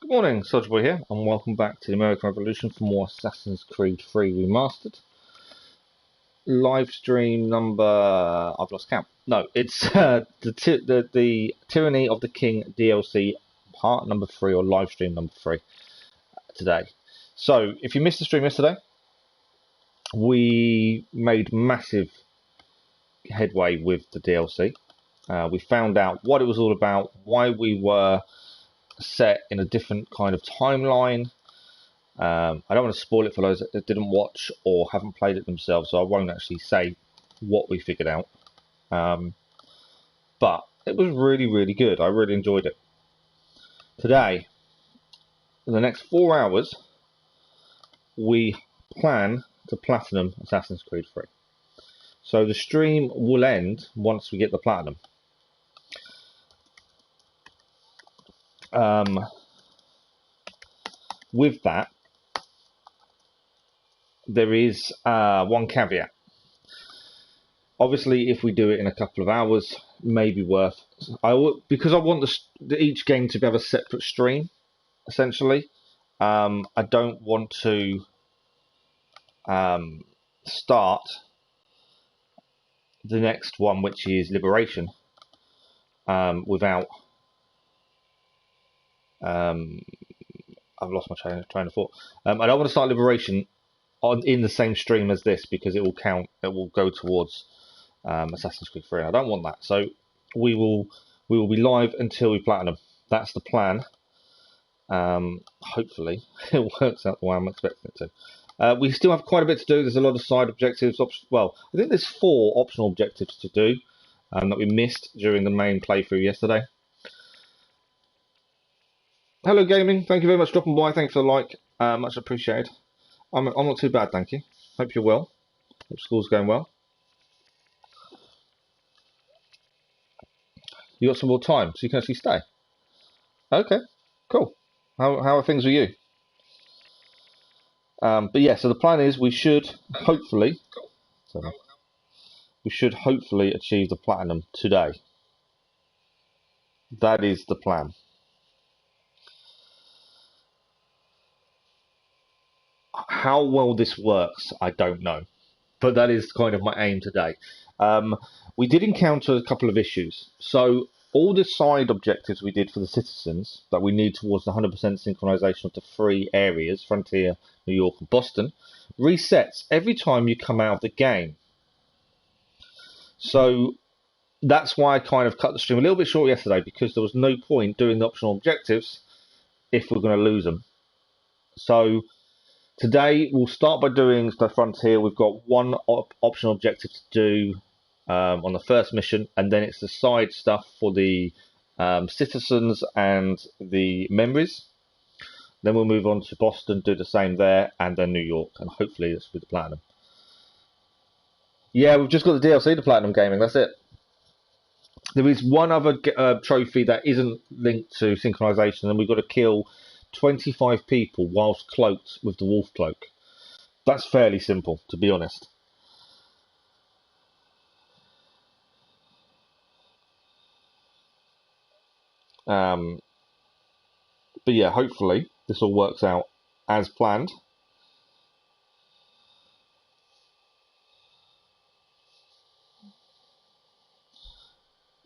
Good morning, Soldier Boy here, and welcome back to the American Revolution for more Assassin's Creed 3 Remastered. Live stream number... I've lost count. No, it's the Tyranny of the King DLC part number 3, or live stream number 3 today. So, if you missed the stream yesterday, we made massive headway with the DLC. We found out what it was all about, why we were set in a different kind of timeline. I don't want to spoil it for those that didn't watch or haven't played it themselves, so I won't actually say what we figured out. But it was really good. I really enjoyed it. Today, in the next 4 hours, we plan to platinum Assassin's Creed 3. So the stream will end once we get the platinum. With that, there is one caveat. Obviously, if we do it in a couple of hours, maybe worth. Because I want each game to have a separate stream. Essentially, I don't want to start the next one, which is Liberation, without. I've lost my train of thought. I don't want to start Liberation in the same stream as this, because it will count. It will go towards Assassin's Creed 3. I don't want that. So we will be live until we platinum. That's the plan. Hopefully it works out the way I'm expecting it to. We still have quite a bit to do. There's a lot of side objectives. Well, I think there's 4 optional objectives to do that we missed during the main playthrough yesterday. Hello gaming, thank you very much for dropping by, thanks for the like, much appreciated. I'm not too bad, thank you. Hope you're well. Hope school's going well. You got some more time, so you can actually stay. Okay, cool. How are things with you? But yeah, so the plan is we should hopefully achieve the platinum today. That is the plan. How well this works, I don't know, but that is kind of my aim today. We did encounter a couple of issues. So all the side objectives we did for the citizens that we need towards the 100% synchronization of the 3 areas, Frontier, New York and Boston, resets every time you come out of the game. So that's why I kind of cut the stream a little bit short yesterday, because there was no point doing the optional objectives if we're going to lose them. So today we'll start by doing the Frontier. We've got 1 optional objective to do on the first mission, and then it's the side stuff for the citizens and the memories. Then we'll move on to Boston, do the same there, and then New York, and hopefully that's with the platinum. Yeah, we've just got the DLC to Platinum Gaming, that's it. There is one other trophy that isn't linked to Synchronization, and we've got to kill 25 people whilst cloaked with the wolf cloak. That's fairly simple, to be honest. But yeah, hopefully this all works out as planned.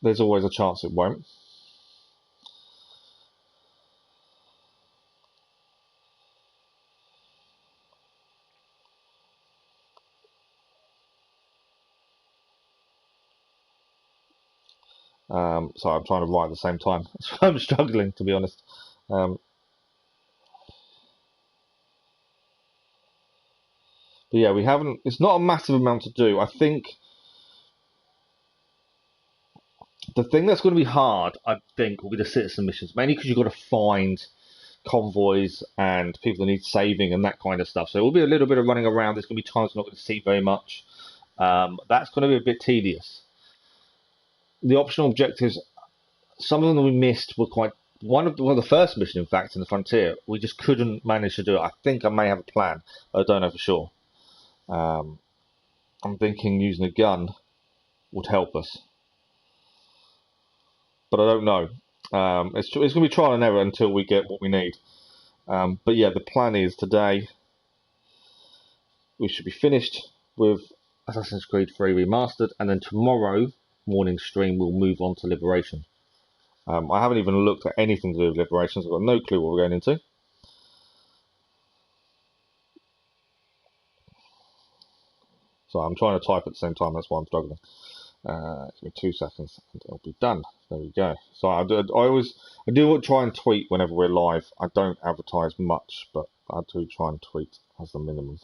There's always a chance it won't. Sorry, I'm trying to write at the same time. I'm struggling, to be honest. But yeah, we haven't. It's not a massive amount to do. I think the thing that's going to be hard, I think, will be the citizen missions, mainly because you've got to find convoys and people that need saving and that kind of stuff. So it will be a little bit of running around. There's going to be times you're not going to see very much. That's going to be a bit tedious. The optional objectives, some of them that we missed were quite. One of the first mission, in fact, in the Frontier, we just couldn't manage to do it. I think I may have a plan, but I don't know for sure. I'm thinking using a gun would help us, but I don't know. It's going to be trial and error until we get what we need. But yeah, the plan is today we should be finished with Assassin's Creed 3 Remastered, and then tomorrow morning stream we'll move on to Liberation. I haven't even looked at anything to do with Liberation, so I've got no clue what we're going into. So I'm trying to type at the same time, that's why I'm struggling. Give me 2 seconds and it'll be done. There we go. So I do try and tweet whenever we're live. I don't advertise much, but I do try and tweet as the minimum.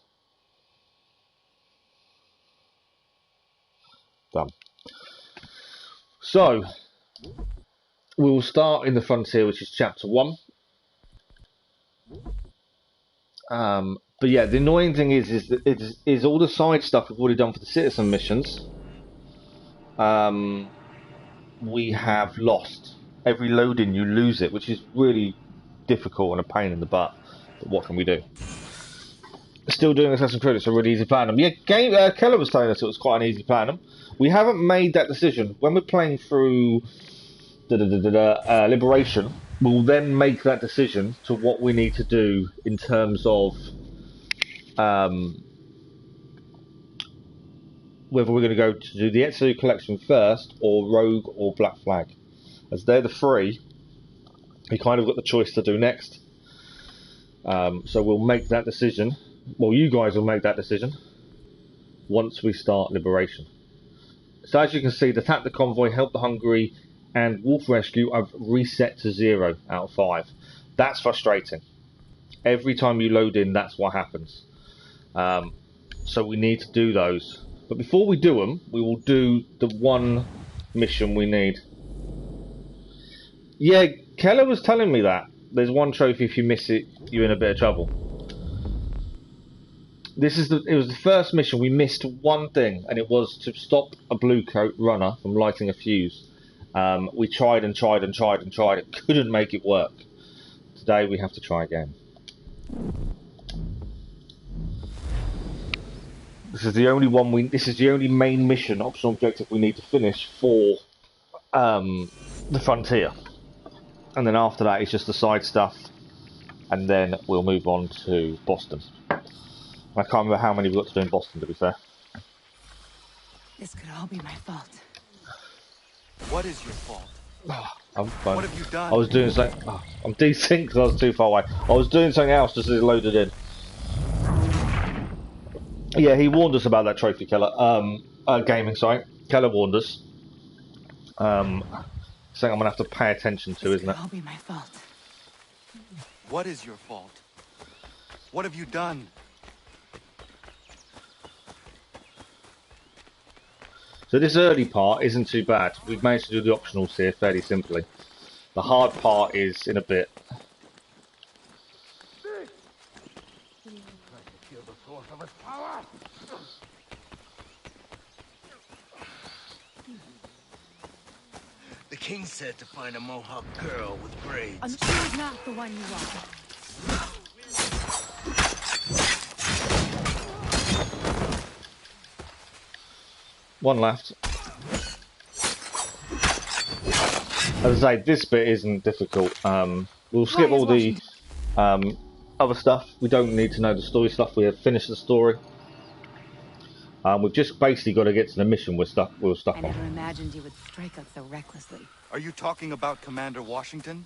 Done. So we will start in the Frontier, which is chapter 1. But yeah, the annoying thing is all the side stuff we've already done for the citizen missions. We have lost. Every load-in you lose it, which is really difficult and a pain in the butt. But what can we do? Still doing Assassin's Creed, it's a really easy platinum. Yeah, Keller was telling us it was quite an easy platinum. We haven't made that decision. When we're playing through Liberation, we'll then make that decision to what we need to do in terms of whether we're going to go to do the Ezio collection first, or Rogue, or Black Flag. As they're the 3, we kind of got the choice to do next. So we'll make that decision. Well, you guys will make that decision once we start Liberation. So as you can see, the Attack the Convoy, Help the Hungry, and Wolf Rescue I've reset to 0 out of 5. That's frustrating. Every time you load in, that's what happens. So we need to do those. But before we do them, we will do the one mission we need. Yeah, Keller was telling me that. There's one trophy, if you miss it, you're in a bit of trouble. It was the first mission. We missed one thing, and it was to stop a blue coat runner from lighting a fuse. We tried and tried and tried and tried. It couldn't make it work. Today we have to try again. This is the only main mission, optional objective we need to finish for the Frontier. And then after that it's just the side stuff, and then we'll move on to Boston. I can't remember how many we've got to do in Boston, to be fair. This could all be my fault. What is your fault? I'm fine. What have you done? I was doing something. I'm desynced because I was too far away. I was doing something else just as it loaded in. Yeah, he warned us about that trophy, Keller. Gaming site. Keller warned us. Something I'm gonna have to pay attention to, isn't it? This could all be my fault. What is your fault? What have you done? So this early part isn't too bad. We've managed to do the optionals here fairly simply. The hard part is in a bit. The king said to find a Mohawk girl with braids. I'm sure it's not the one you want. One left. As I say, this bit isn't difficult. We'll skip all the other stuff. We don't need to know the story stuff. We have finished the story. We've just basically got to get to the mission we're stuck I on. never imagined you would strike us so recklessly. Are you talking about Commander Washington?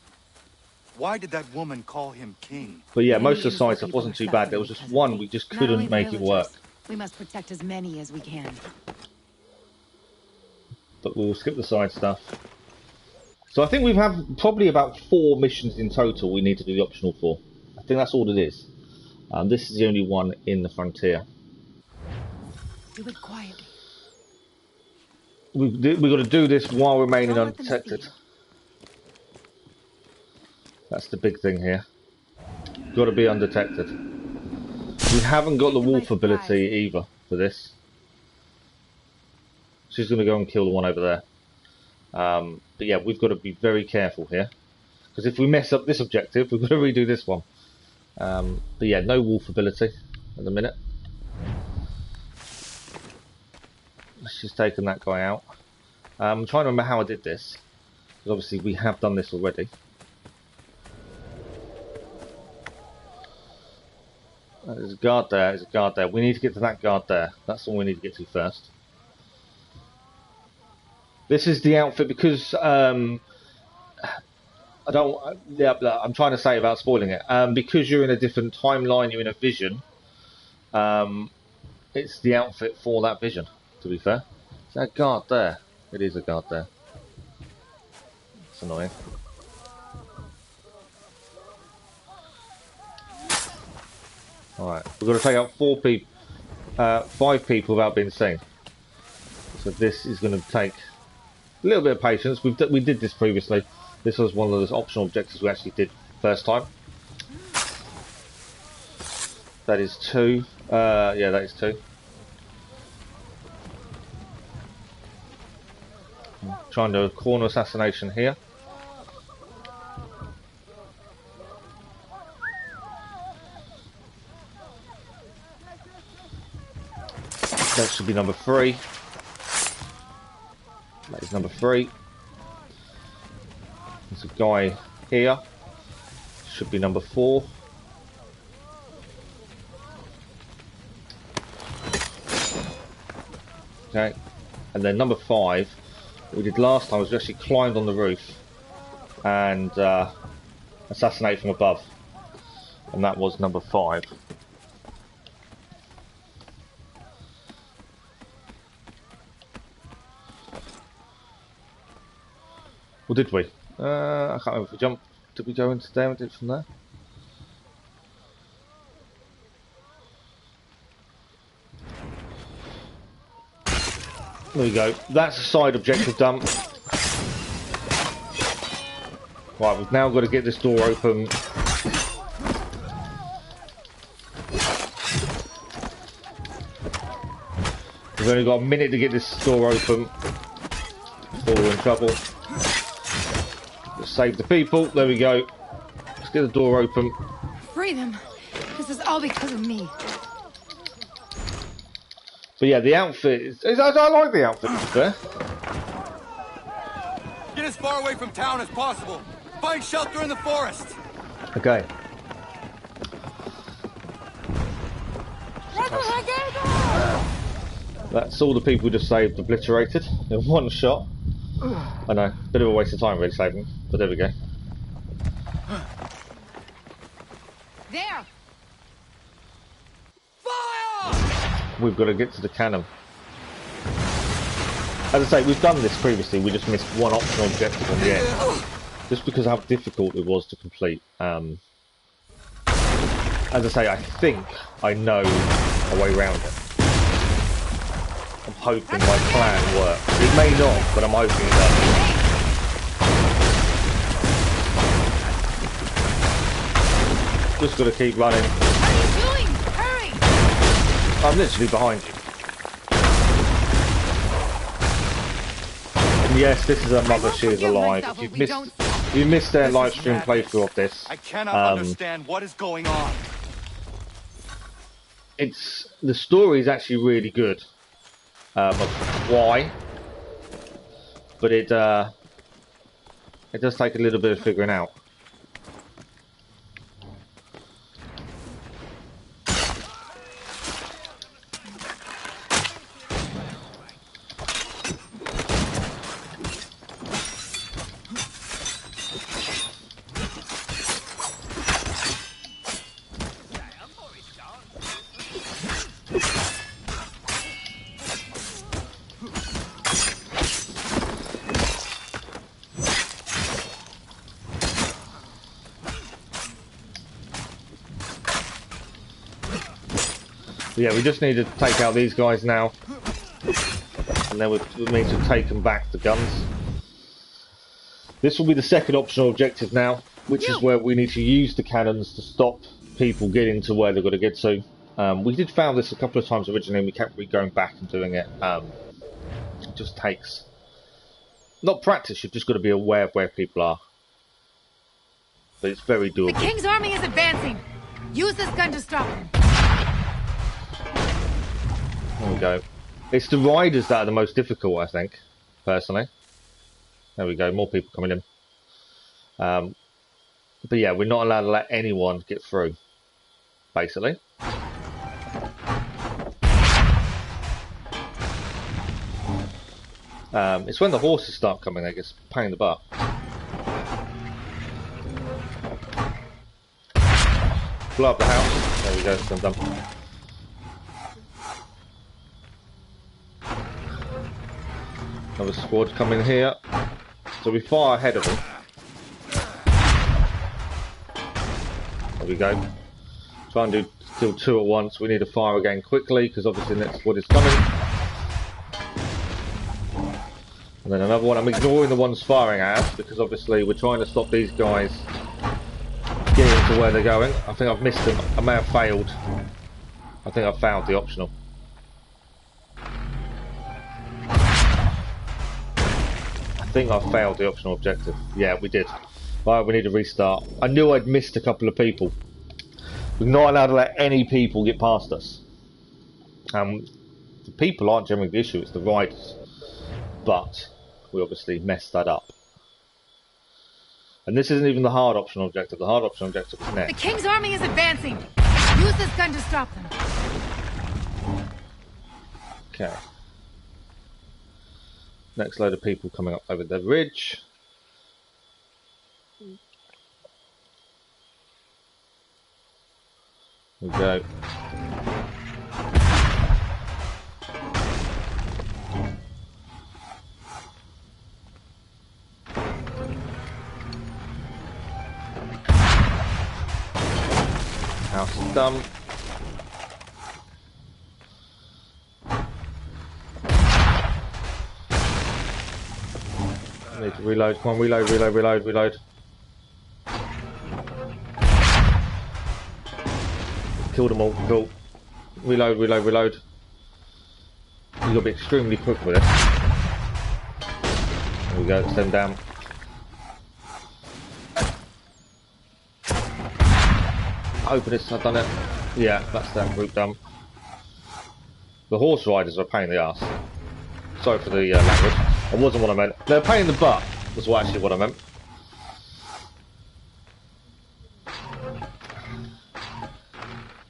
Why did that woman call him king? But yeah, Maybe most of the the side stuff people wasn't are too bad. There was suffering just because of one it. we just Not only couldn't the make it work. villagers. We must protect as many as we can. But we'll skip the side stuff. So I think we've had probably about 4 missions in total we need to do the optional for. I think that's all it is. This is the only one in the Frontier. Do it quietly. We've got to do this while remaining Don't let them undetected. see you. That's the big thing here. Got to be undetected. We haven't got the wolf ability either for this. She's going to go and kill the one over there. But yeah, we've got to be very careful here. Because if we mess up this objective, we've got to redo this one. But yeah, no wolf ability at the minute. She's taken that guy out. I'm trying to remember how I did this. Because obviously we have done this already. There's a guard there. There's a guard there. We need to get to that guard there. That's all we need to get to first. This is the outfit because I don't. Yeah, I'm trying to say about spoiling it. Because you're in a different timeline. You're in a vision. It's the outfit for that vision. To be fair, is that a guard there? It is a guard there. It's annoying. Alright, we've got to take out 5 people without being seen. So this is going to take a little bit of patience. We did this previously. This was one of those optional objectives we actually did first time. That is 2. Yeah, that is 2. Trying to do a corner assassination here. That should be number 3. That is number 3. There's a guy here. Should be number 4. Okay. And then number 5. What we did last time was we actually climbed on the roof and assassinate from above. And that was number 5. Or did we? I can't remember if we jumped. Did we go into there and did it from there? There we go. That's a side objective done. Right, we've now got to get this door open. We've only got a minute to get this door open before we're in trouble. Let's save the people. There we go. Let's get the door open. Free them. This is all because of me. But yeah, the outfit is I like the outfit, to be fair. Get as far away from town as possible. Find shelter in the forest. Okay. That's all the people we just saved obliterated in one shot. I know, bit of a waste of time really saving, but there we go. There. We've got to get to the cannon. As I say, we've done this previously, we just missed one optional objective in the end. Just because of how difficult it was to complete. As I say, I think I know a way around it. I'm hoping my plan works. It may not, but I'm hoping it does. Just got to keep running. What are you doing? Hurry! I'm literally behind you. And yes, this is her mother, she is alive. If you missed their live stream playthrough of this, I cannot understand what is going on. The story is actually really good. Of why, but it does take a little bit of figuring out. Yeah, we just need to take out these guys now, and then we need to take them back, the guns. This will be the second optional objective now, which is where we need to use the cannons to stop people getting to where they've got to get to. We did found this a couple of times originally, and we kept going back and doing it. It just takes... not practice, you've just got to be aware of where people are. But it's very doable. The King's army is advancing. Use this gun to stop them. There we go. It's the riders that are the most difficult, I think, personally. There we go, more people coming in. But yeah, we're not allowed to let anyone get through. basically. It's when the horses start coming that gets a pain in the butt. Blow up the house. There we go, it's done. Another squad coming here. So we fire ahead of them. There we go. Try and kill two at once. We need to fire again quickly because obviously the next squad is coming. And then another one. I'm ignoring the ones firing at us because obviously we're trying to stop these guys getting to where they're going. I think I've missed them. I may have failed. I think I've failed the optional. I think I failed the optional objective. Yeah, we did. Right, we need to restart. I knew I'd missed a couple of people. We're not allowed to let any people get past us. The people aren't generally the issue, it's the riders. But we obviously messed that up. And this isn't even the hard optional objective. The hard optional objective is next. The King's army is advancing. Use this gun to stop them. Okay. Next load of people coming up over the ridge. There we go. House is done. I need to reload. Come on, reload, reload, reload, reload. Killed them all. Cool. Reload, reload, reload. You've got to be extremely quick with it. There we go. Send down. Open this. I've done it. Yeah, that's that group done. The horse riders are a pain in the ass. Sorry for the language. That wasn't what I meant. They're a pain in the butt. Was actually what I meant.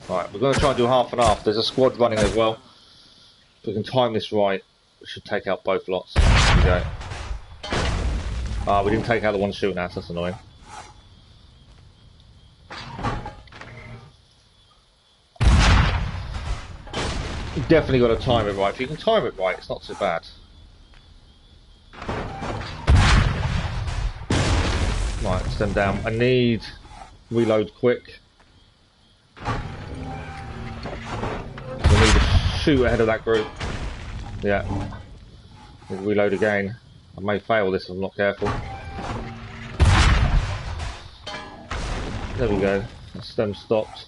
Alright, we're going to try and do half and half. There's a squad running as well. If we can time this right, we should take out both lots. There we go. Ah, we didn't take out the one shooting at us. That's annoying. You've definitely got to time it right. If you can time it right, it's not so bad. Right, let's send down. I need reload quick. I need to shoot ahead of that group. Yeah. Need to reload again. I may fail this if I'm not careful. There we go. That's them stopped.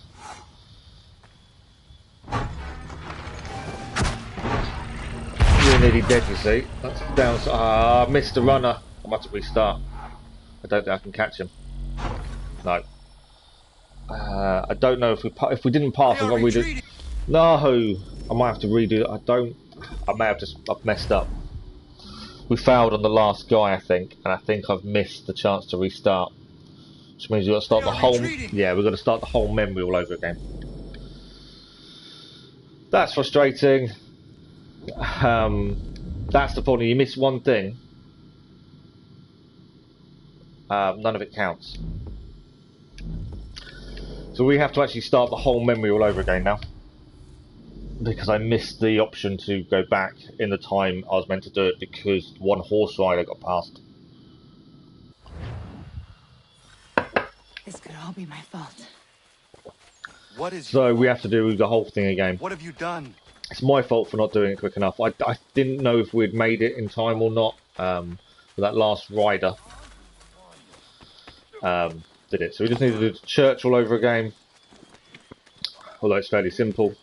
You're nearly dead, you see. That's down. I missed the runner. I might have to restart. I don't think I can catch him. No. I don't know if we didn't pass. What we did. No. I might have to redo it. I may have just. I've messed up. We failed on the last guy, I think, and I think I've missed the chance to restart. Which means we've got to start the whole. Yeah, we've got to start the whole memory all over again. That's frustrating. That's the problem. You miss one thing. None of it counts. So we have to actually start the whole memory all over again now. Because I missed the option to go back in the time I was meant to do it because one horse rider got past. This could all be my fault. What is so we have to do the whole thing again. What have you done? It's my fault for not doing it quick enough. I didn't know if we'd made it in time or not. But that last rider did it. So we just need to do the church all over again. Although it's fairly simple.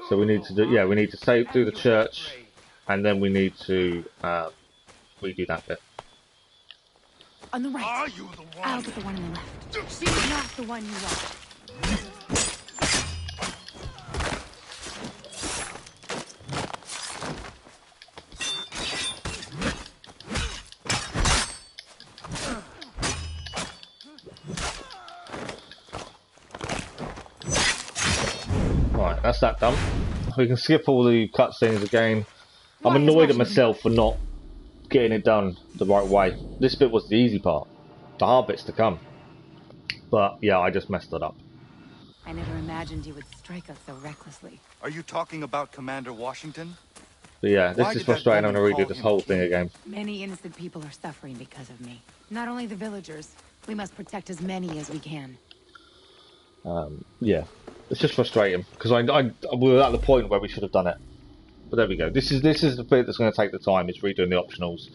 So we need to do, we need to do the church, and then we need to redo that bit. On the right. Are you the one? I'll get the one on the left. She's not the one you want. that's that done. We can skip all the cutscenes again. I'm Why is annoyed at Washington- myself for not getting it done the right way. This bit was the easy part. The hard bit's to come. But yeah, I just messed it up. I never imagined you would strike us so recklessly. Are you talking about Commander Washington? But yeah, this Why is did that frustrating. I'm woman gonna redo call this him whole thing king? again. Many innocent people are suffering because of me. Not only the villagers. We must protect as many as we can. Yeah, it's just frustrating because we were at the point where we should have done it. But there we go. This is the bit that's going to take the time. It's redoing the optionals.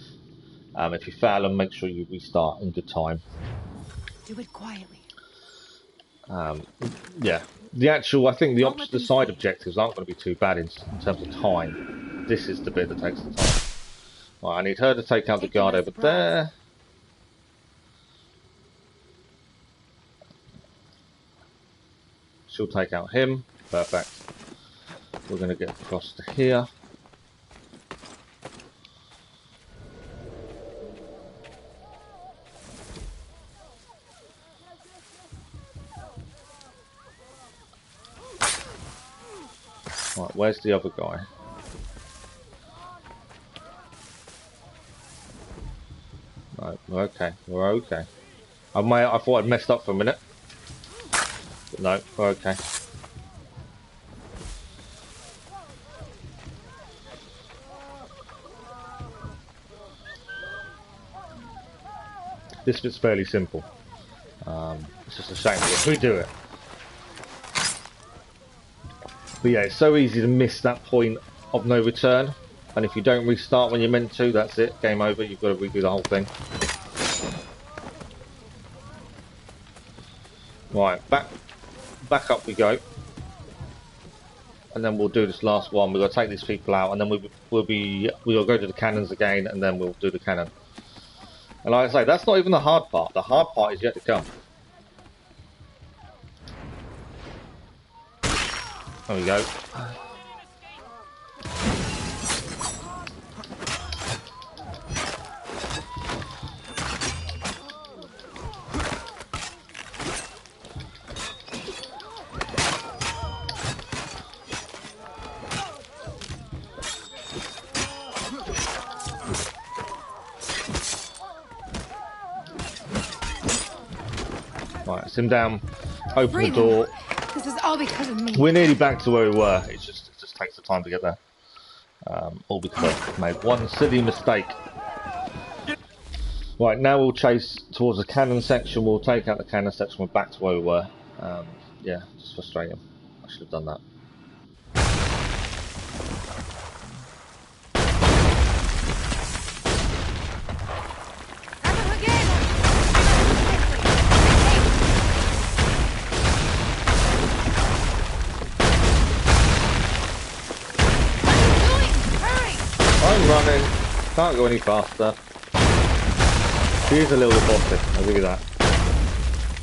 If you fail them, make sure you restart in good time. Do it quietly. Yeah, I think Don't let the them side see. objectives aren't going to be too bad in terms of time. This is the bit that takes the time. Right, I need her to take out the Take them guard by over surprise. there. She'll take out him. Perfect. We're going to get across to here. Right, where's the other guy? Right, we're okay. We're okay. I thought I'd messed up for a minute. But no, we're okay. This bit's fairly simple. It's just a shame if we do it. But yeah, it's so easy to miss that point of no return. And if you don't restart when you're meant to, that's it. Game over. You've got to redo the whole thing. Right, back up we go. And then we'll do this last one. We've got to take these people out, and then we'll go to the cannons again, and then we'll do the cannon. And like I say, that's not even the hard part. The hard part is yet to come. There we go. Right, sit him down. Open the door. This is all because of me. We're nearly back to where we were. It just takes the time to get there. All because I've made one silly mistake. Right, now we'll chase towards the cannon section. We'll take out the cannon section. We're back to where we were. Yeah, just frustrating. I should have done that. I'm running. Can't go any faster. She is a little bit bossy, I'll give you that.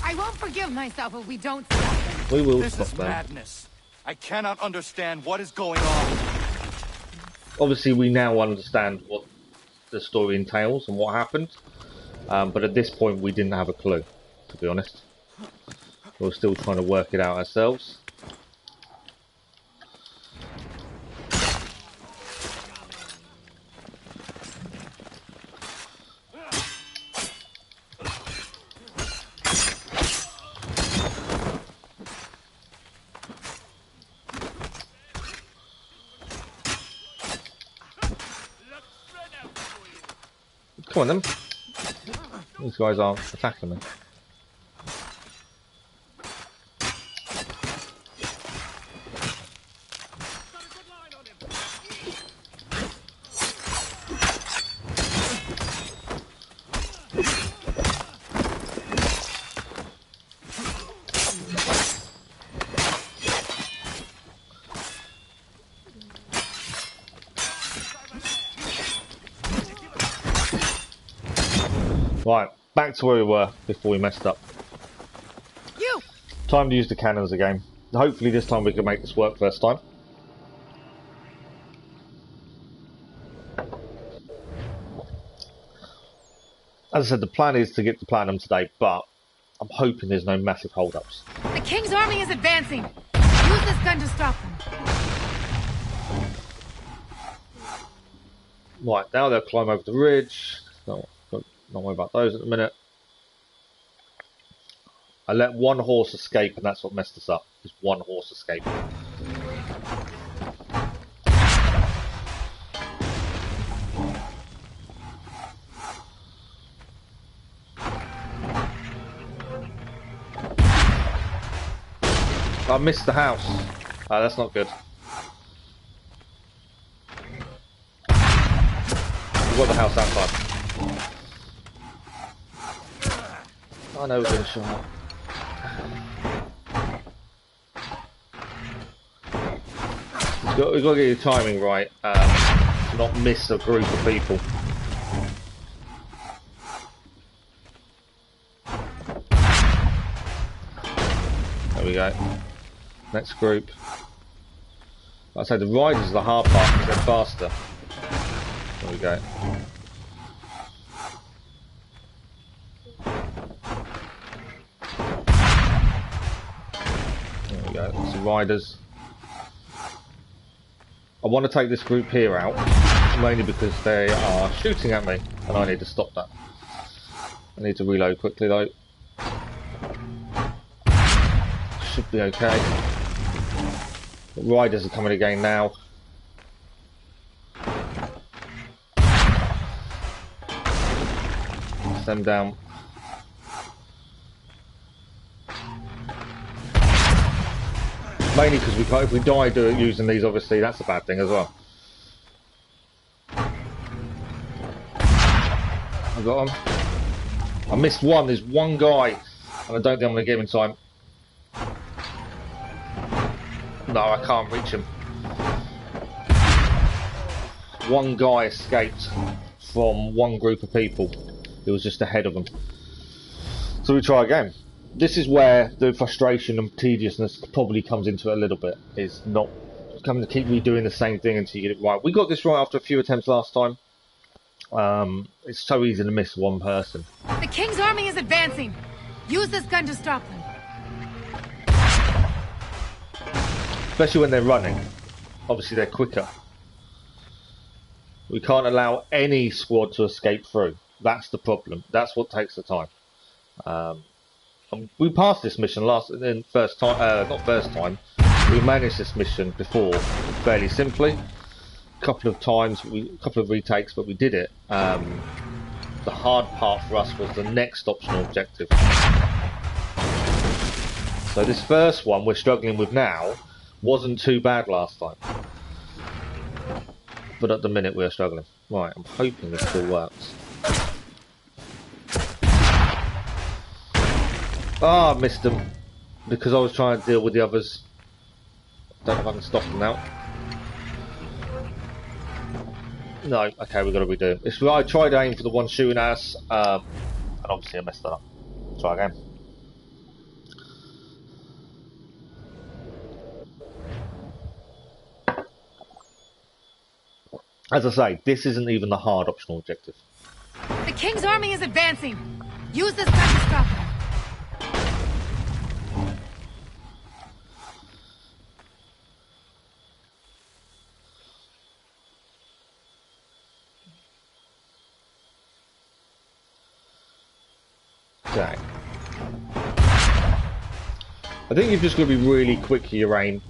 I won't forgive myself if we don't stop them. We will This stop is them. madness. I cannot understand what is going on. Obviously, we now understand what the story entails and what happened. But at this point, we didn't have a clue, to be honest. We were still trying to work it out ourselves. Come on then. These guys aren't attacking me. Right, back to where we were before we messed up. You! Time to use the cannons again. Hopefully this time we can make this work first time. As I said, the plan is to get to platinum today, but I'm hoping there's no massive hold-ups. The king's army is advancing! Use this gun to stop them. Right, now they'll climb over the ridge. Not worry about those at the minute. I let one horse escape, and that's what messed us up. Just one horse escape. I missed the house. Ah, that's not good. We've got the house outside. I know we're going to shot. We've got to get your timing right to not miss a group of people. There we go. Next group. Like I say, the riders are the hard part because they're faster. There we go. There we go. That's the riders. I want to take this group here out, mainly because they are shooting at me, and I need to stop that. I need to reload quickly though. Should be okay. The riders are coming again now. Push them down. Mainly because we can't, if we die using these, obviously that's a bad thing as well. I got him. I missed one. There's one guy, and I don't think I'm going to get him in time. No, I can't reach him. One guy escaped from one group of people. It was just ahead of them. So we try again. This is where the frustration and tediousness probably comes into it a little bit. Is not coming to keep redoing the same thing until you get it right. We got this right after a few attempts last time. It's so easy to miss one person. The King's army is advancing. Use this gun to stop them. Especially when they're running. Obviously they're quicker. We can't allow any squad to escape through. That's the problem. That's what takes the time. We passed this mission first time. Not first time. We managed this mission before fairly simply. A couple of times, a couple of retakes, but we did it. The hard part for us was the next optional objective. So this first one we're struggling with now wasn't too bad last time, but at the minute we're struggling. Right, I'm hoping this still works. Ah, I missed them because I was trying to deal with the others. Don't know if I can stop them now. No, okay, we've got to redo it. I tried to aim for the one shooting at us, and obviously I messed that up. Try again. As I say, this isn't even the hard optional objective. The King's army is advancing. Use this gun to stop them. Okay. I think you've just got to be really quick with your aim.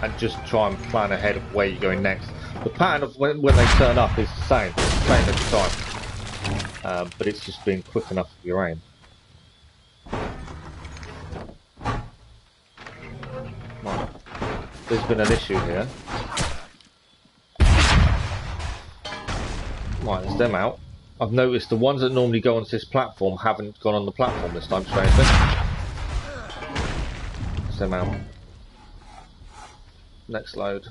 And just try and plan ahead of where you're going next. The pattern of when they turn up is the same every time, but it's just being quick enough with your aim. Right. There's been an issue here. Right, there's them out. I've noticed the ones that normally go onto this platform haven't gone on the platform this time, strangely. There's them out. Next load.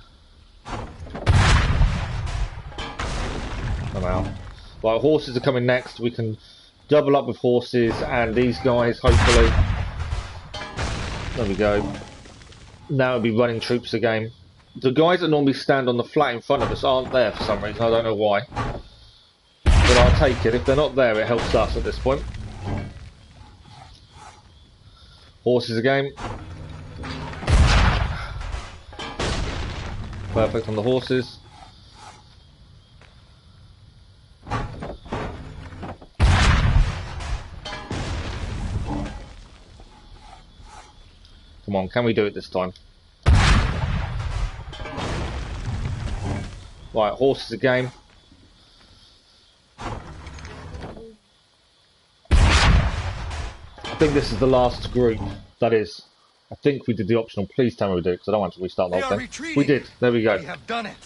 I'm out. Right, horses are coming next. We can double up with horses and these guys, hopefully. There we go. Now it'll be running troops again. The guys that normally stand on the flat in front of us aren't there for some reason. I don't know why. But I'll take it. If they're not there, it helps us at this point. Horses again. Perfect on the horses. Come on, can we do it this time? Right, horses again. I think this is the last group. That is. I think we did the optional. Please tell me we did, because I don't want to restart the whole thing. Retreating. We did. There we go. We have done it.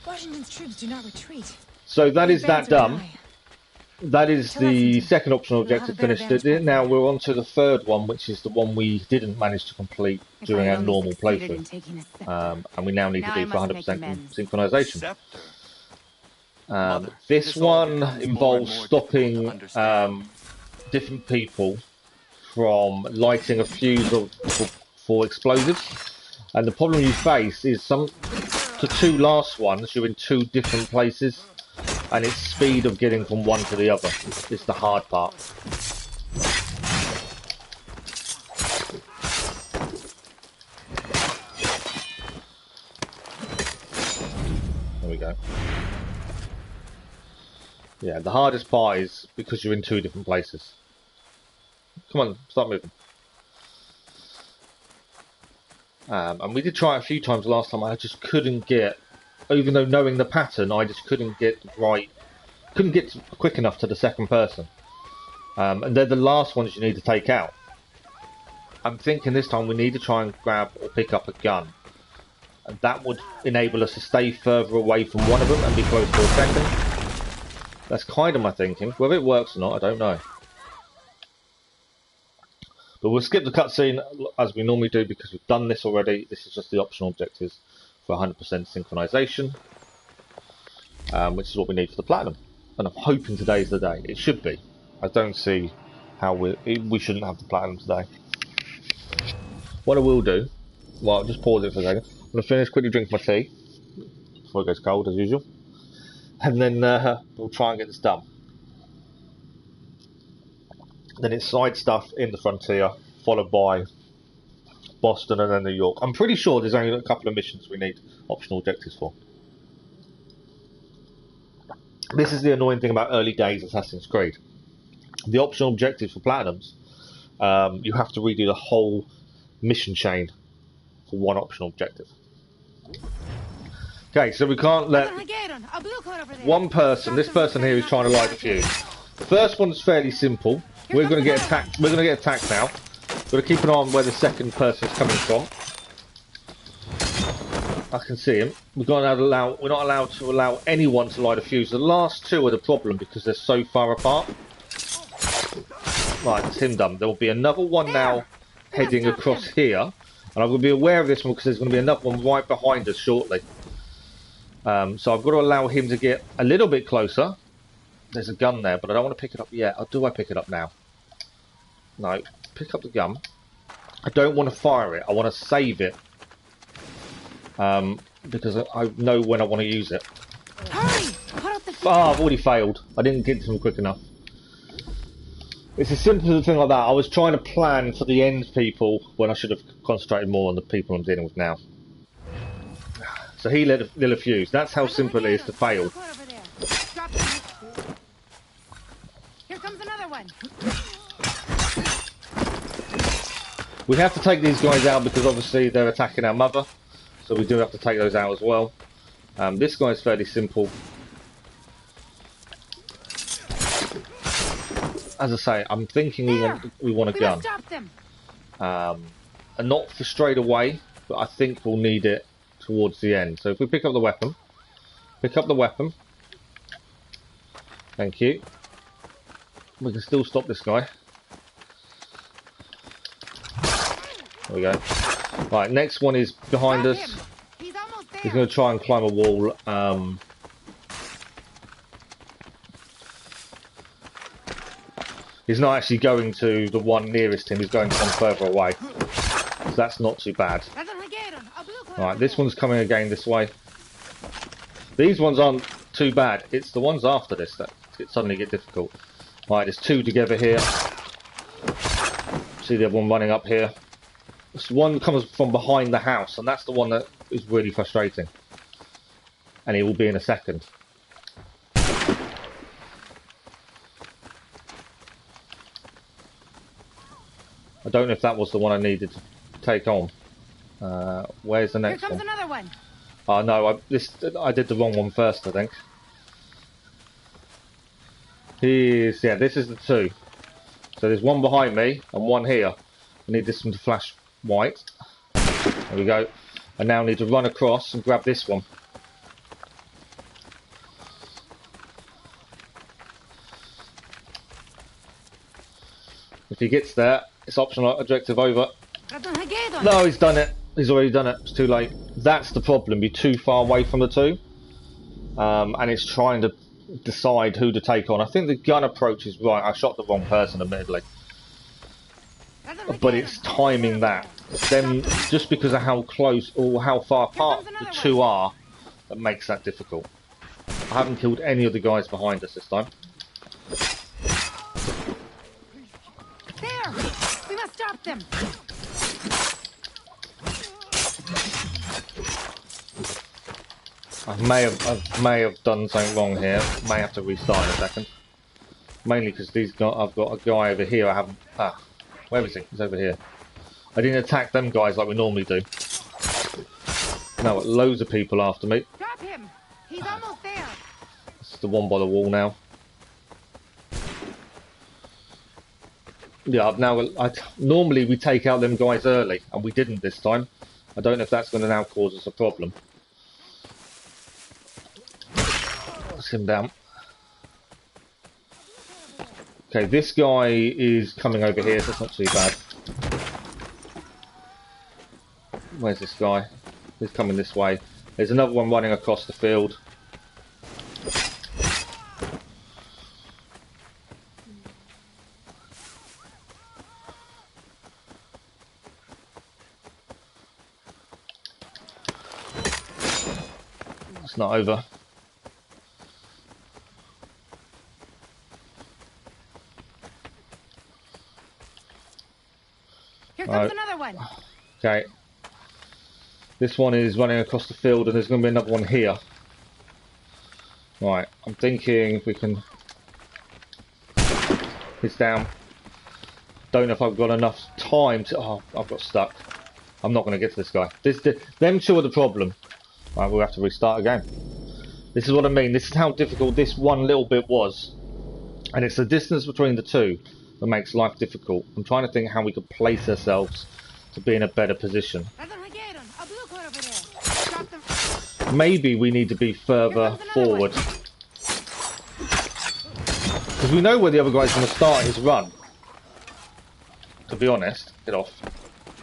Washington's troops do not retreat. So that is that Advance or done. die. That is To the Lexington. second optional We'll have objective a better finished. vantage point Now there. we're on to the third one, which is the one we didn't manage to complete If during I our only normal succeeded in playthrough. taking a scepter. And we now need Now to I do for must make 100% amends. synchronization. Scepter. Mother, This this all one becomes more and involves more stopping difficult to understand. different people from lighting a fuse for explosives. And the problem you face is the two last ones, you're in two different places, and it's speed of getting from one to the other is the hard part. There we go. Yeah, the hardest part is because you're in two different places. Come on, start moving. And we did try it a few times last time. I just couldn't get, even though knowing the pattern, I just couldn't get quick enough to the second person. And they're the last ones you need to take out. I'm thinking this time we need to try and grab or pick up a gun. And that would enable us to stay further away from one of them and be close to a second. That's kind of my thinking. Whether it works or not, I don't know. But we'll skip the cutscene as we normally do because we've done this already. This is just the optional objectives for 100% synchronization, which is what we need for the platinum. And I'm hoping today's the day. It should be. I don't see how we shouldn't have the platinum today. What I will do, well, I'll just pause it for a second. I'm going to finish, quickly drink my tea before it goes cold as usual. And then we'll try and get this done. Then it's side stuff in the frontier, followed by Boston and then New York. I'm pretty sure there's only a couple of missions we need optional objectives for. This is the annoying thing about early days Assassin's Creed. The optional objectives for Platinums, you have to redo the whole mission chain for one optional objective. Okay, so we can't let one person, this person here is trying to light the fuse. The first one's fairly simple. We're going to get attacked. We're going to get attacked now. We've got to keep an eye on where the second person is coming from. I can see him. We're not allowed to allow anyone to light a fuse. The last two are the problem because they're so far apart. Right, it's him done. There will be another one now heading across here, and I'm going to be aware of this one because there's going to be another one right behind us shortly. So I've got to allow him to get a little bit closer. There's a gun there, but I don't want to pick it up yet. Or do I pick it up now? No. Pick up the gun. I don't want to fire it. I want to save it. Because I know when I want to use it. Hurry! Put out the I've already failed. I didn't get to him quick enough. It's as simple as a thing like that. I was trying to plan for the end people when I should have concentrated more on the people I'm dealing with now. So he lit a fuse. That's how simple it is to fail. Here comes another one. We have to take these guys out because obviously they're attacking our mother. So we do have to take those out as well. This guy's fairly simple. As I say, I'm thinking we want a gun. And not for straight away, but I think we'll need it towards the end. So if we pick up the weapon. Pick up the weapon. Thank you. We can still stop this guy. There we go. Right, next one is behind us. He's going to try and climb a wall. He's not actually going to the one nearest him. He's going to one further away. So that's not too bad. Right, this one's coming again this way. These ones aren't too bad. It's the ones after this that suddenly get difficult. Right, there's two together here. See the other one running up here. This one comes from behind the house, and that's the one that is really frustrating. And he will be in a second. I don't know if that was the one I needed to take on. Where's the next one? Here comes another one. Oh no, I did the wrong one first, I think. Yeah, this is the two. So there's one behind me and one here. I need this one to flash white. There we go. I now need to run across and grab this one. If he gets there, it's optional objective over. No, he's done it. He's already done it. It's too late. That's the problem. You're too far away from the two. And it's trying to decide who to take on. I think the gun approach is right. I shot the wrong person, admittedly. But it's timing that. Then, just because of how close or how far apart the two are, that makes that difficult. I haven't killed any of the guys behind us this time. There! We must stop them! I may have done something wrong here. May have to restart in a second. Mainly because I've got a guy over here. I haven't. Where is he? He's over here. I didn't attack them guys like we normally do. No, loads of people after me. Drop him! He's almost there! This is the one by the wall now. Yeah, normally we take out them guys early, and we didn't this time. I don't know if that's going to now cause us a problem. That's him down. Okay, this guy is coming over here, so it's not too bad. Where's this guy? He's coming this way. There's another one running across the field. It's not over. Here comes another one. Okay. This one is running across the field, and there's going to be another one here. Right, I'm thinking if we can... He's down. Don't know if I've got enough time to... Oh, I've got stuck. I'm not going to get to this guy. Them two are the problem. Right, we'll have to restart again. This is what I mean. This is how difficult this one little bit was. And it's the distance between the two that makes life difficult. I'm trying to think how we could place ourselves to be in a better position. Maybe we need to be further forward. Because we know where the other guy's going to start his run. To be honest. Get off.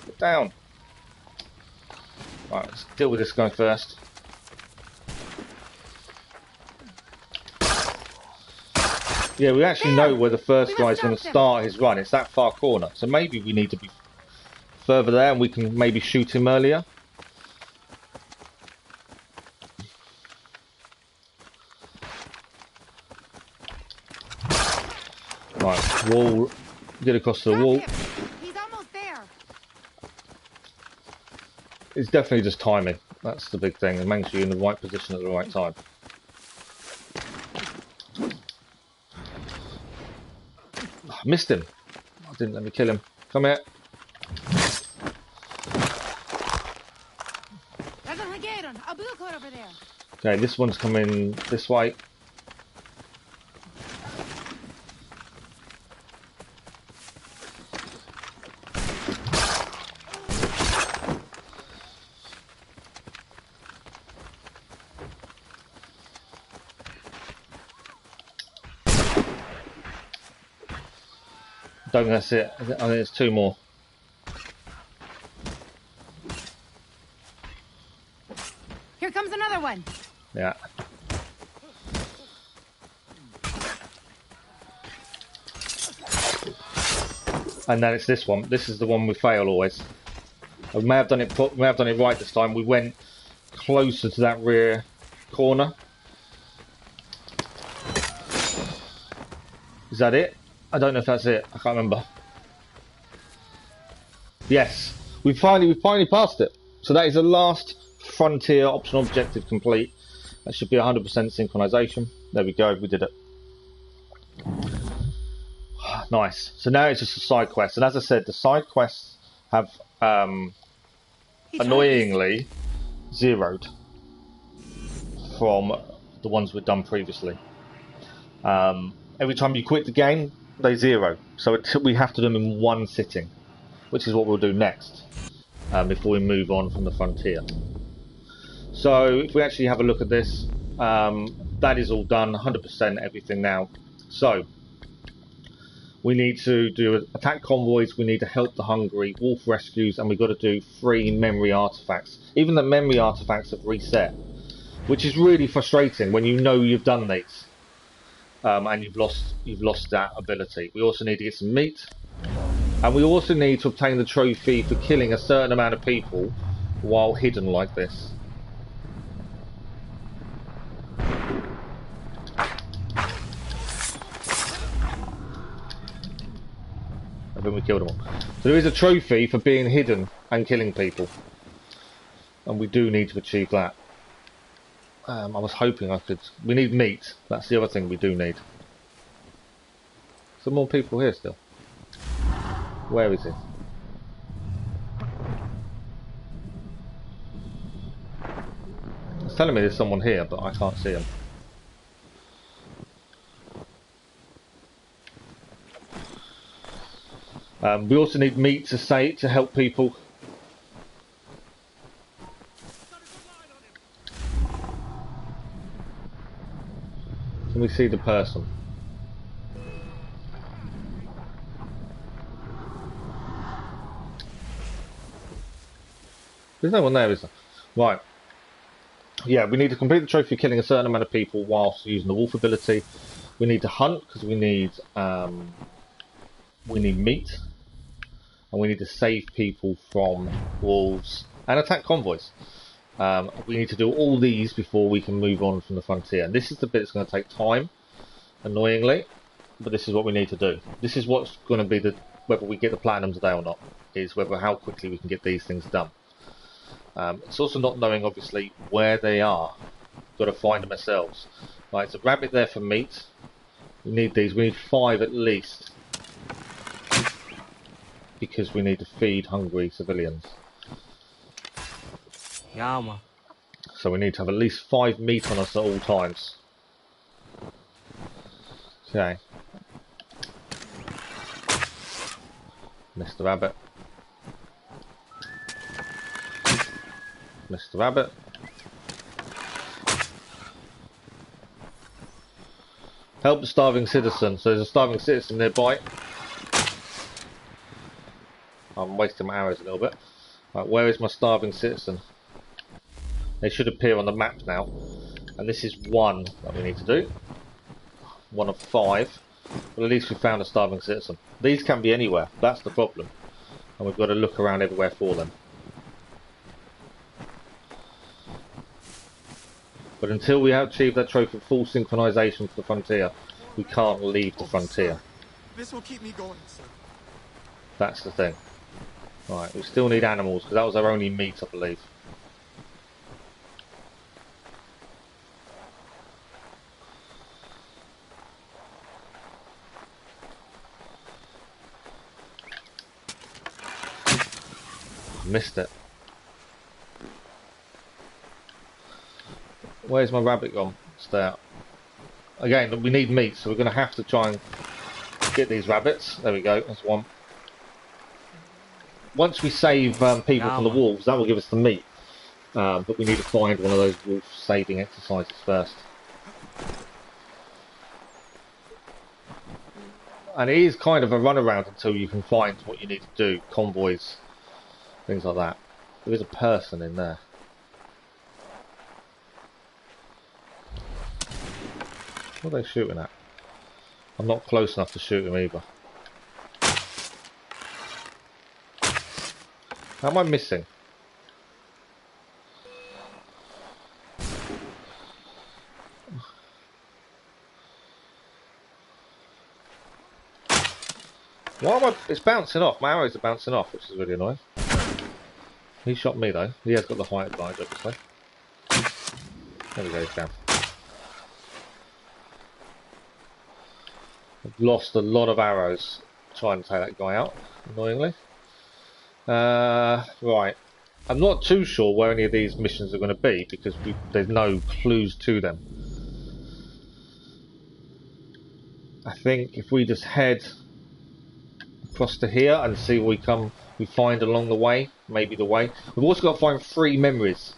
Get down. Right, let's deal with this guy first. Yeah, we actually know where the first guy's going to start his run. It's that far corner. So maybe we need to be further there and we can maybe shoot him earlier. Right, wall. Get across the wall. He's almost there. It's definitely just timing. That's the big thing. And making sure you're in the right position at the right time. I missed him. I didn't let me kill him. Come here. Okay, this one's coming this way. Don't think that's it. I think there's two more. Here comes another one. Yeah. And then it's this one. This is the one we fail always. I may have done it right this time. We went closer to that rear corner. Is that it? I don't know if that's it. I can't remember. Yes. We finally passed it. So that is the last frontier optional objective complete. That should be 100% synchronization. There we go. We did it. Nice. So now it's just a side quest, and as I said, the side quests have annoyingly zeroed from the ones we've done previously. Every time you quit the game, they zero. So we have to do them in one sitting, which is what we'll do next before we move on from the frontier. So if we actually have a look at this, that is all done, 100% everything now. So we need to do attack convoys, we need to help the hungry, wolf rescues, and we've got to do 3 memory artifacts. Even the memory artifacts have reset, which is really frustrating when you know you've done these and you've lost that ability. We also need to get some meat, and we also need to obtain the trophy for killing a certain amount of people while hidden like this. I think we killed them all. So there is a trophy for being hidden and killing people, and we do need to achieve that. I was hoping I could. We need meat. That's the other thing we do need. Some more people here still. Where is it? It's telling me there's someone here, but I can't see him. We also need meat to help people. Can we see the person? There's no one there, is there? Right. Yeah, we need to complete the trophy killing a certain amount of people whilst using the wolf ability. We need to hunt because we need meat. And we need to save people from wolves and attack convoys. We need to do all these before we can move on from the frontier. And this is the bit that's going to take time, annoyingly, but this is what we need to do. This is what's going to be whether we get the platinum today or not, is how quickly we can get these things done. It's also not knowing, obviously, where they are. We've got to find them ourselves. Right, there's a rabbit there for meat. We need these. We need 5 at least, because we need to feed hungry civilians. Yama. So we need to have at least 5 meat on us at all times. Okay. Mr. Rabbit. Mr. Rabbit. Help the starving citizen. So there's a starving citizen nearby. I'm wasting my arrows a little bit. Right, where is my starving citizen? They should appear on the map now. And this is 1 that we need to do. 1 of 5. But at least we found a starving citizen. These can be anywhere. That's the problem. And we've got to look around everywhere for them. But until we have achieved that trophy of full synchronization for the frontier, we can't leave the frontier. This will keep me going, sir. That's the thing. Right, we still need animals, because that was our only meat, I believe. Missed it. Where's my rabbit gone? Stay out. Again, we need meat, so we're going to have to try and get these rabbits. There we go, that's 1. Once we save people from the wolves, that will give us the meat. But we need to find one of those wolf saving exercises first. And it is kind of a runaround until you can find what you need to do. Convoys, things like that. There is a person in there. What are they shooting at? I'm not close enough to shoot him either. How am I missing? Why am I... It's bouncing off. My arrows are bouncing off, which is really annoying. He shot me though. He has got the height advantage, obviously. There we go, he's down. I've lost a lot of arrows trying to take that guy out, annoyingly. Right. I'm not too sure where any of these missions are going to be because there's no clues to them. I think if we just head across to here and see what we find along the way, maybe the way. We've also got to find 3 memories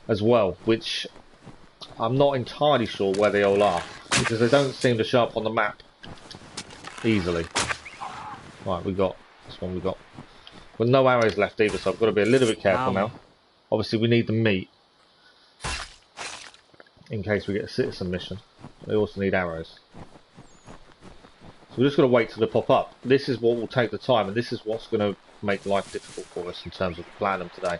as well, which I'm not entirely sure where they all are because they don't seem to show up on the map easily. Right, we got this one. We got. Well, no arrows left either, so I've got to be a little bit careful now. Obviously, we need the meat in case we get a citizen mission. We also need arrows. So we're just going to wait till they pop up. This is what will take the time, and this is what's going to make life difficult for us in terms of planning them today.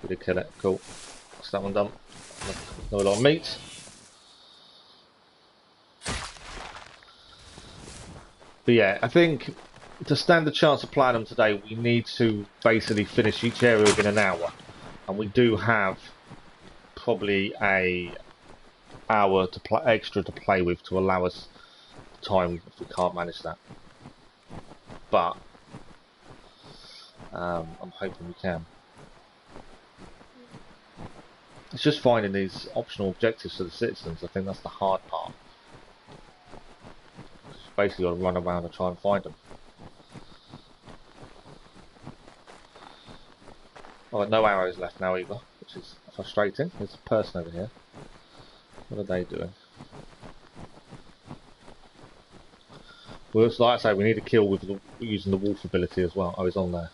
We did kill it. Cool. That's that one done. Another lot of meat. But yeah, I think to stand a chance of playing them today, we need to basically finish each area within an hour. And we do have probably a hour to extra to play with to allow us time if we can't manage that. But I'm hoping we can. It's just finding these optional objectives for the citizens. I think that's the hard part. Basically got to run around and try and find them. I've got no arrows left now either, which is frustrating. There's a person over here. What are they doing? Well, like I say, we need a kill with using the wolf ability as well. Oh, he's on there.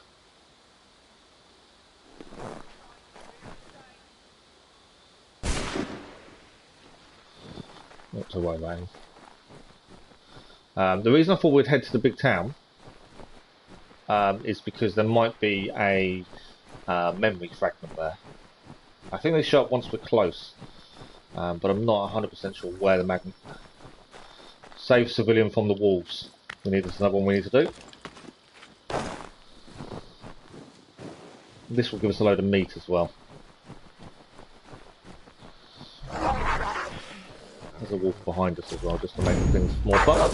Not to worry about him. The reason I thought we'd head to the big town is because there might be a memory fragment there. I think they show up once we're close, but I'm not 100% sure where the magnet. Save civilian from the wolves. There's another one we need to do. This will give us a load of meat as well. There's a wolf behind us as well, just to make things more fun.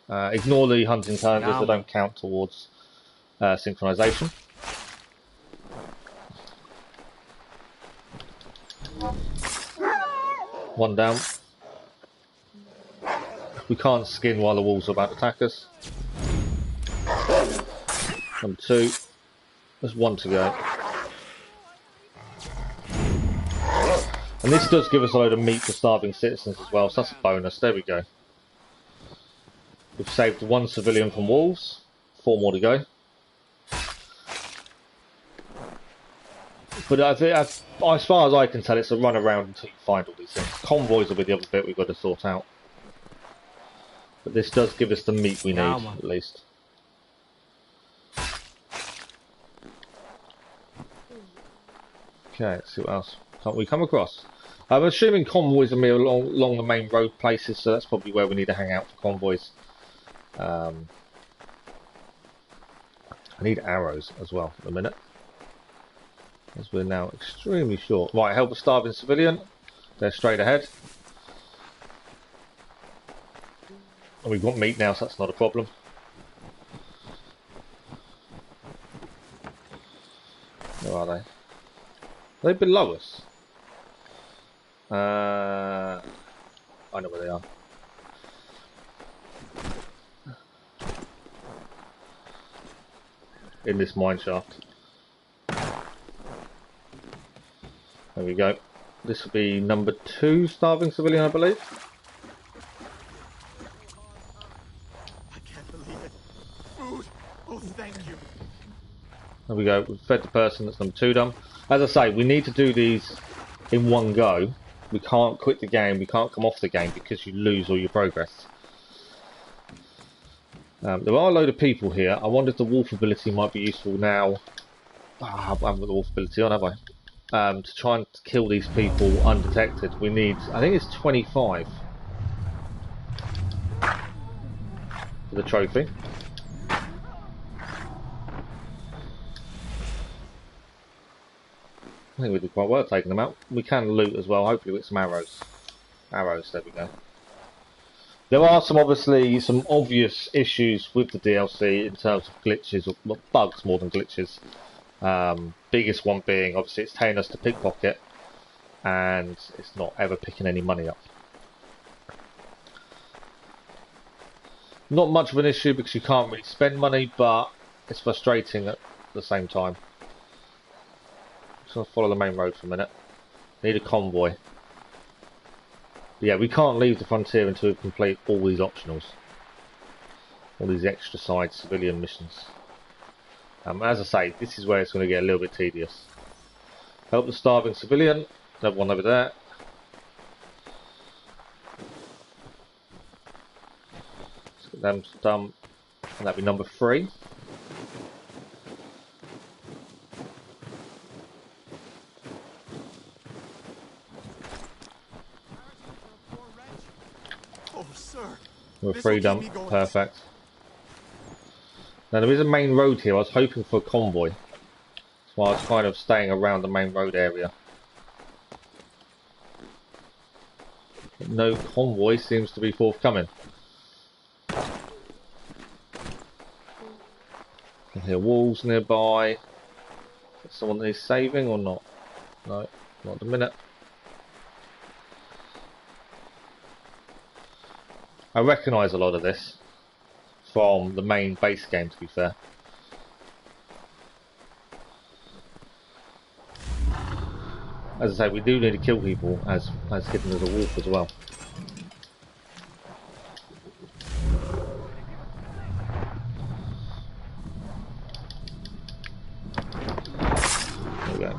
Ignore the hunting calendars, they don't count towards synchronization. One down. We can't skin while the wolves are about to attack us. Number 2. There's 1 to go. And this does give us a load of meat for starving citizens as well, so that's a bonus. There we go. We've saved 1 civilian from wolves, 4 more to go. But as far as I can tell, it's a run around until you find all these things. Convoys will be the other bit we've got to sort out. But this does give us the meat we need, at least. Okay, let's see what else we come across. I'm assuming convoys will be along the main road places, so that's probably where we need to hang out for convoys. I need arrows as well at the minute, as we're now extremely short. Right, help a starving civilian. They're straight ahead. And we've got meat now, so that's not a problem. Where are they? Are they below us? I know where they are. In this mine shaft. There we go. This will be number 2 starving civilian, I believe. I can't believe it. Food! Oh, thank you. There we go. We've fed the person. That's number 2 done. As I say, we need to do these in one go. We can't quit the game. We can't come off the game because you lose all your progress. There are a load of people here. I wonder if the wolf ability might be useful now. I haven't got the wolf ability on, have I? To try and kill these people undetected. We need, I think it's 25. for the trophy. I think we did quite well taking them out. We can loot as well, hopefully with some arrows. Arrows, there we go. There are obviously some obvious issues with the DLC in terms of glitches, or bugs more than glitches. Biggest one being, obviously, it's telling us to pickpocket, and it's not ever picking any money up. Not much of an issue because you can't really spend money, but it's frustrating at the same time. Just gonna follow the main road for a minute. Need a convoy. But yeah, we can't leave the frontier until we complete all these optionals. All these extra side civilian missions. As I say, this is where it's going to get a little bit tedious. Help the starving civilian. Another one over there. Let's get them done. And that'll be number 3. Oh, sir. We're This'll keep freedom. me going. Perfect. Now there is a main road here. I was hoping for a convoy. So I was kind of staying around the main road area. But no convoy seems to be forthcoming. I hear walls nearby. Is someone that is saving or not? No, not at the minute. I recognise a lot of this from the main base game, to be fair. As I say, we do need to kill people as hidden as a wolf as well. There we go.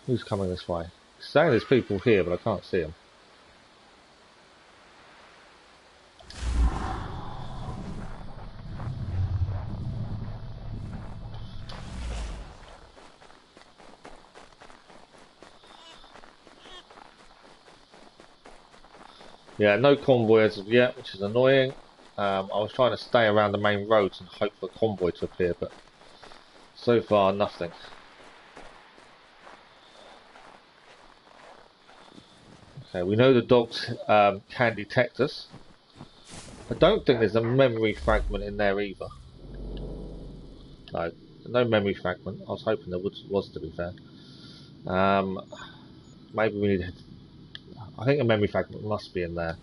Who's coming this way? It's saying there's people here, but I can't see them. Yeah, no convoy as of yet, which is annoying. I was trying to stay around the main roads and hope for a convoy to appear, but so far nothing. Okay, we know the dogs can detect us. I don't think there's a memory fragment in there either. No memory fragment. I was hoping there was, to be fair. Maybe we need. I think a memory fragment must be in there.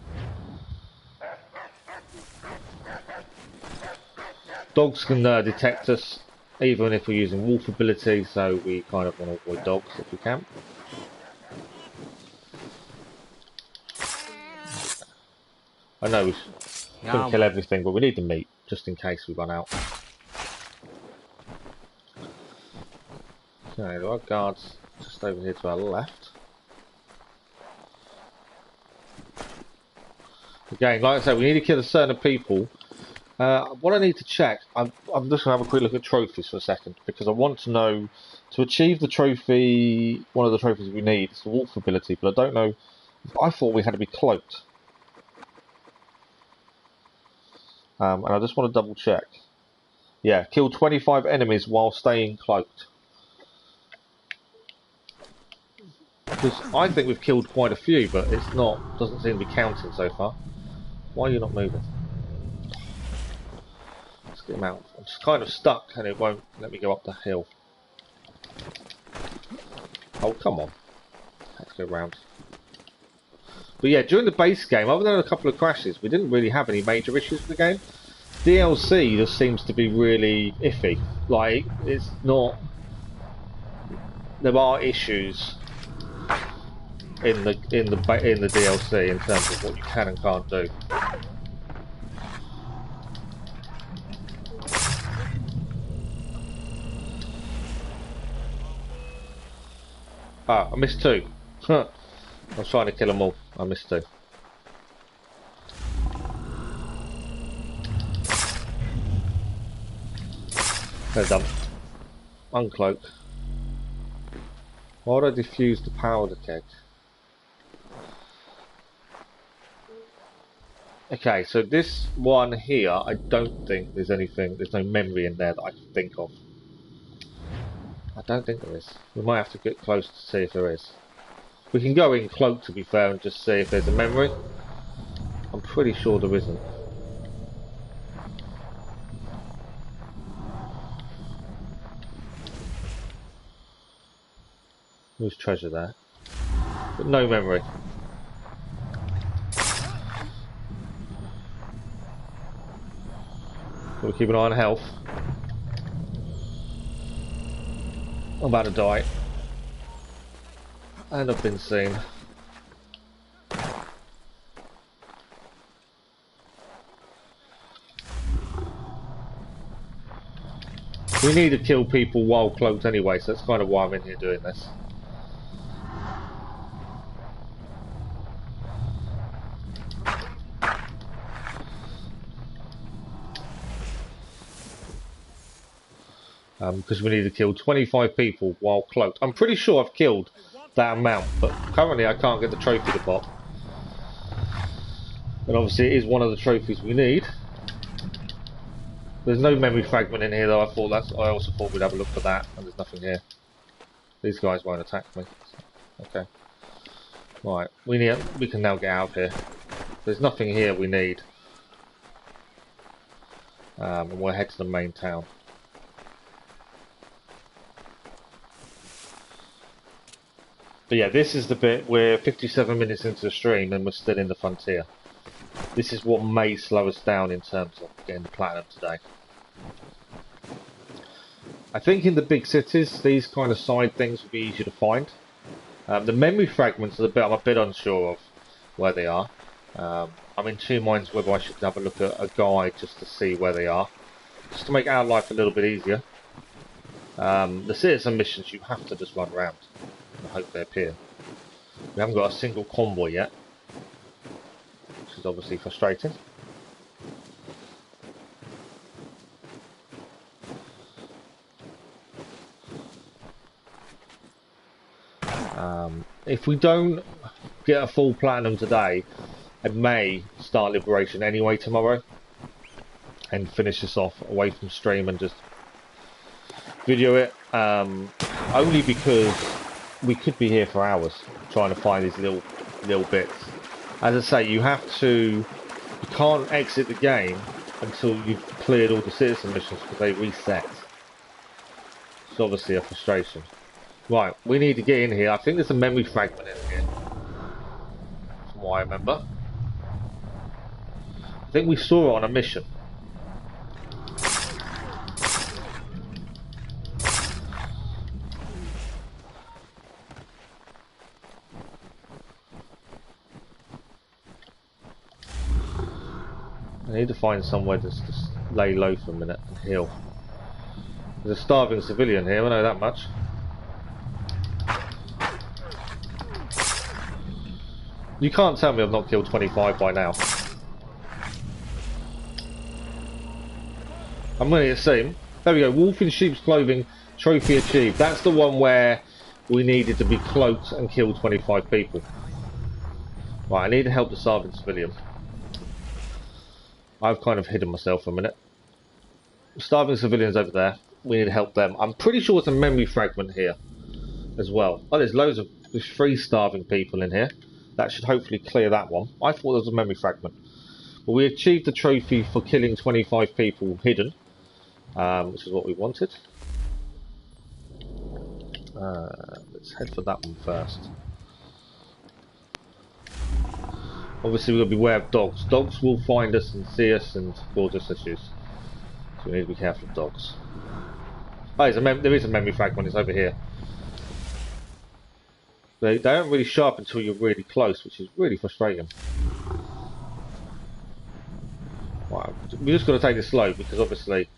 Dogs can detect us even if we're using wolf ability, so we kind of want to avoid dogs if we can. I know we couldn't kill everything, but we need the meat just in case we run out. Okay, there are guards just over here to our left. Again, like I said, we need to kill a certain people. What I need to check, I'm just going to have a quick look at trophies for a second, because I want to know, to achieve the trophy, one of the trophies we need is the wolf ability, but I don't know, I thought we had to be cloaked. And I just want to double check. Yeah, kill 25 enemies while staying cloaked. Because I think we've killed quite a few, but it's not, doesn't seem to be counting so far. Why are you not moving? Let's get him out. I'm just kind of stuck and it won't let me go up the hill. Oh, come on. Let's go round. But yeah, during the base game, other than a couple of crashes, we didn't really have any major issues with the game. DLC just seems to be really iffy. Like, it's not... There are issues in the DLC in terms of what you can and can't do. Ah, I missed 2. I was trying to kill them all. I missed 2. They're done. Uncloak. Why would I defuse the powder keg? Okay, so this one here, I don't think there's anything, there's no memory in there that I can think of. I don't think there is. We might have to get close to see if there is. We can go in cloaked, to be fair, and just see if there's a memory. I'm pretty sure there isn't. There's treasure there, but no memory. We'll keep an eye on health. I'm about to die. And I've been seen. We need to kill people while cloaked anyway, so that's kind of why I'm in here doing this. Because we need to kill 25 people while cloaked. I'm pretty sure I've killed that amount, but currently I can't get the trophy to pop. And obviously it is one of the trophies we need. There's no memory fragment in here though. I also thought we'd have a look for that, and there's nothing here. These guys won't attack me. Okay. Right, we can now get out of here. There's nothing here we need. And we'll head to the main town. But yeah, this is the bit where 57 minutes into the stream and we're still in the frontier. This is what may slow us down in terms of getting the platinum today. I think in the big cities, these kind of side things will be easier to find. The memory fragments are the bit I'm a bit unsure of where they are. I'm in two minds whether I should have a look at a guide just to see where they are, just to make our life a little bit easier. The citizen missions you have to just run around. I hope they appear. We haven't got a single convoy yet, which is obviously frustrating. If we don't get a full platinum today, I may start Liberation anyway tomorrow and finish this off away from stream and just video it, only because we could be here for hours trying to find these little bits. As I say, you can't exit the game until you've cleared all the citizen missions because they reset. It's obviously a frustration. Right, we need to get in here. I think there's a memory fragment in here, from what I remember. I think we saw it on a mission. I need to find somewhere to just lay low for a minute and heal. There's a starving civilian here, I know that much. You can't tell me I've not killed 25 by now. I'm going to see. There we go, wolf in sheep's clothing, trophy achieved. That's the one where we needed to be cloaked and kill 25 people. Right, I need to help the starving civilian. I've kind of hidden myself for a minute. Starving civilians over there. We need to help them. I'm pretty sure it's a memory fragment here as well. Oh, there's 3 starving people in here. That should hopefully clear that one. I thought there was a memory fragment. But we achieved the trophy for killing 25 people hidden, which is what we wanted. Let's head for that one first. Obviously, we've got to beware of dogs. Dogs will find us and see us and cause us issues. So we need to be careful of dogs. Oh, there is a memory fragment. It's over here. They don't really show up until you're really close, which is really frustrating. Right, we just got to take it slow because obviously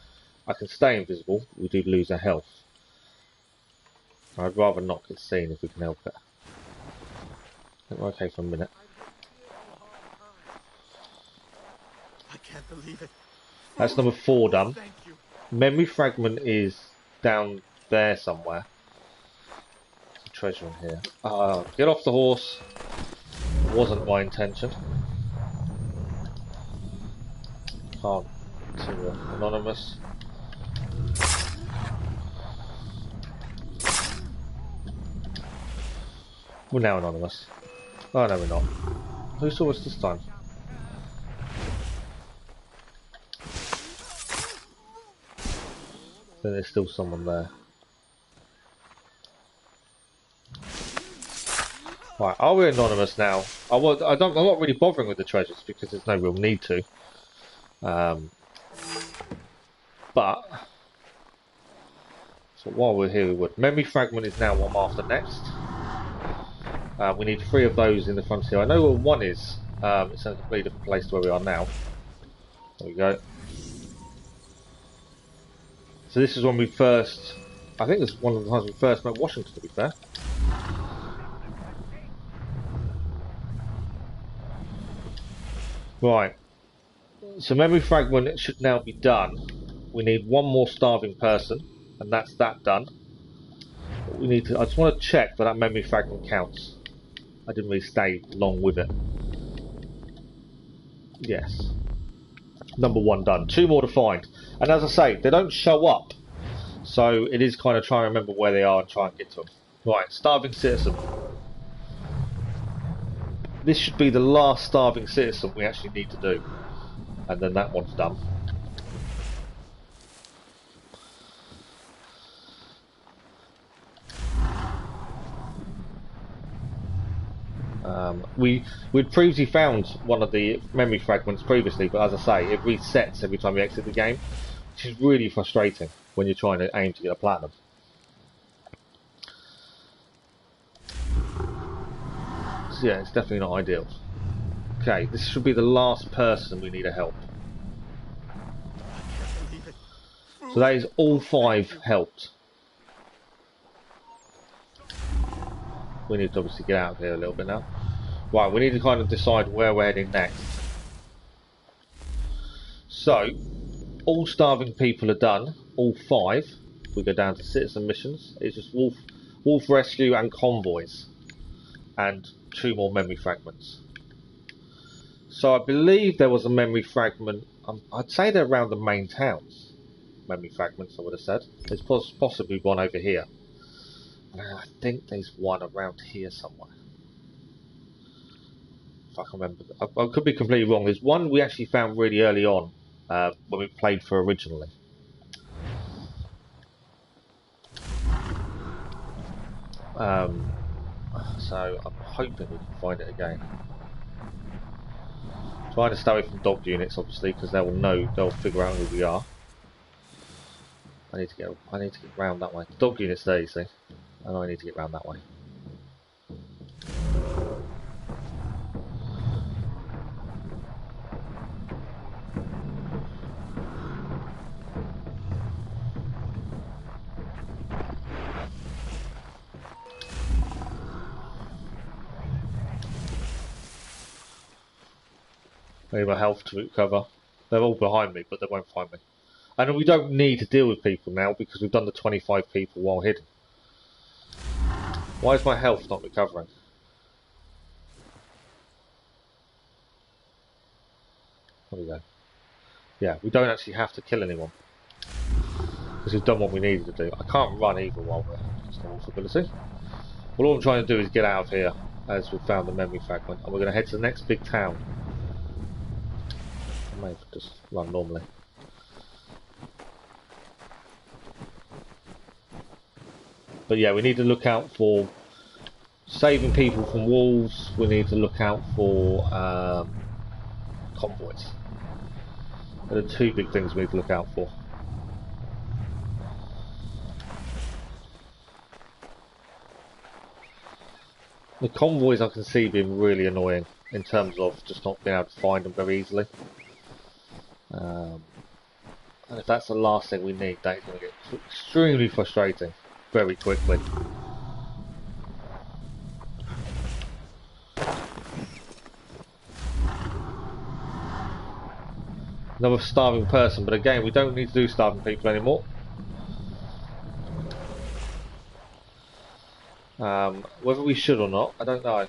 I can stay invisible. We do lose our health. I'd rather not get seen if we can help it. I think we're okay for a minute. I can't believe it. That's number 4 done. Memory fragment is down there somewhere. There's a treasure in here. Get off the horse. Wasn't my intention. Can't. To anonymous. We're now anonymous. Oh no, we're not. Who saw us this time? Then there's still someone there. Right, are we anonymous now? I'm not really bothering with the treasures because there's no real need to. But so while we're here, we would. Memory fragment is now what I'm after next. We need 3 of those in the frontier. I know where one is. It's in a completely different place to where we are now. There we go. So this is when we first... I think this is one of the times we first met Washington, to be fair. Right. So memory fragment should now be done. We need one more starving person, and that's that done. But we need to... I just want to check that memory fragment counts. I didn't really stay long with it. Yes. Number 1 done. 2 more to find. And as I say, they don't show up. So it is kind of trying to remember where they are and try and get to them. Right, starving citizen. This should be the last starving citizen we actually need to do. And then that one's done. We'd previously found one of the memory fragments previously, but as I say, it resets every time you exit the game, which is really frustrating when you're trying to aim to get a platinum. So yeah, it's definitely not ideal. Okay, this should be the last person we need to help. So that is all 5 helped. We need to obviously get out of here a little bit now. Right, we need to kind of decide where we're heading next. So, all starving people are done. All 5. We go down to citizen missions. It's just wolf rescue and convoys. And 2 more memory fragments. So I believe there was a memory fragment. I'd say they're around the main towns. Memory fragments, I would have said. There's possibly one over here. I think there's one around here somewhere. If I can remember. I could be completely wrong. There's one we actually found really early on when we played for originally. So I'm hoping we can find it again. Trying to stay away from dog units, obviously, because they'll figure out who we are. I need to get round that way. Dog units there, you see. And I need to get round that way. I need my health to recover. They're all behind me, but they won't find me. And we don't need to deal with people now because we've done the 25 people while hidden. Why is my health not recovering? There we go. Yeah, we don't actually have to kill anyone. Because we've done what we needed to do. I can't run either while we're just on ability. Well, all I'm trying to do is get out of here as we've found the memory fragment. And we're going to head to the next big town. I may just run normally. But yeah, we need to look out for saving people from wolves. We need to look out for convoys. There are 2 big things we need to look out for. The convoys I can see being really annoying in terms of just not being able to find them very easily. And if that's the last thing we need, that is going to get extremely frustrating very quickly. Another starving person, but again, we don't need to do starving people anymore. Whether we should or not, I don't know. I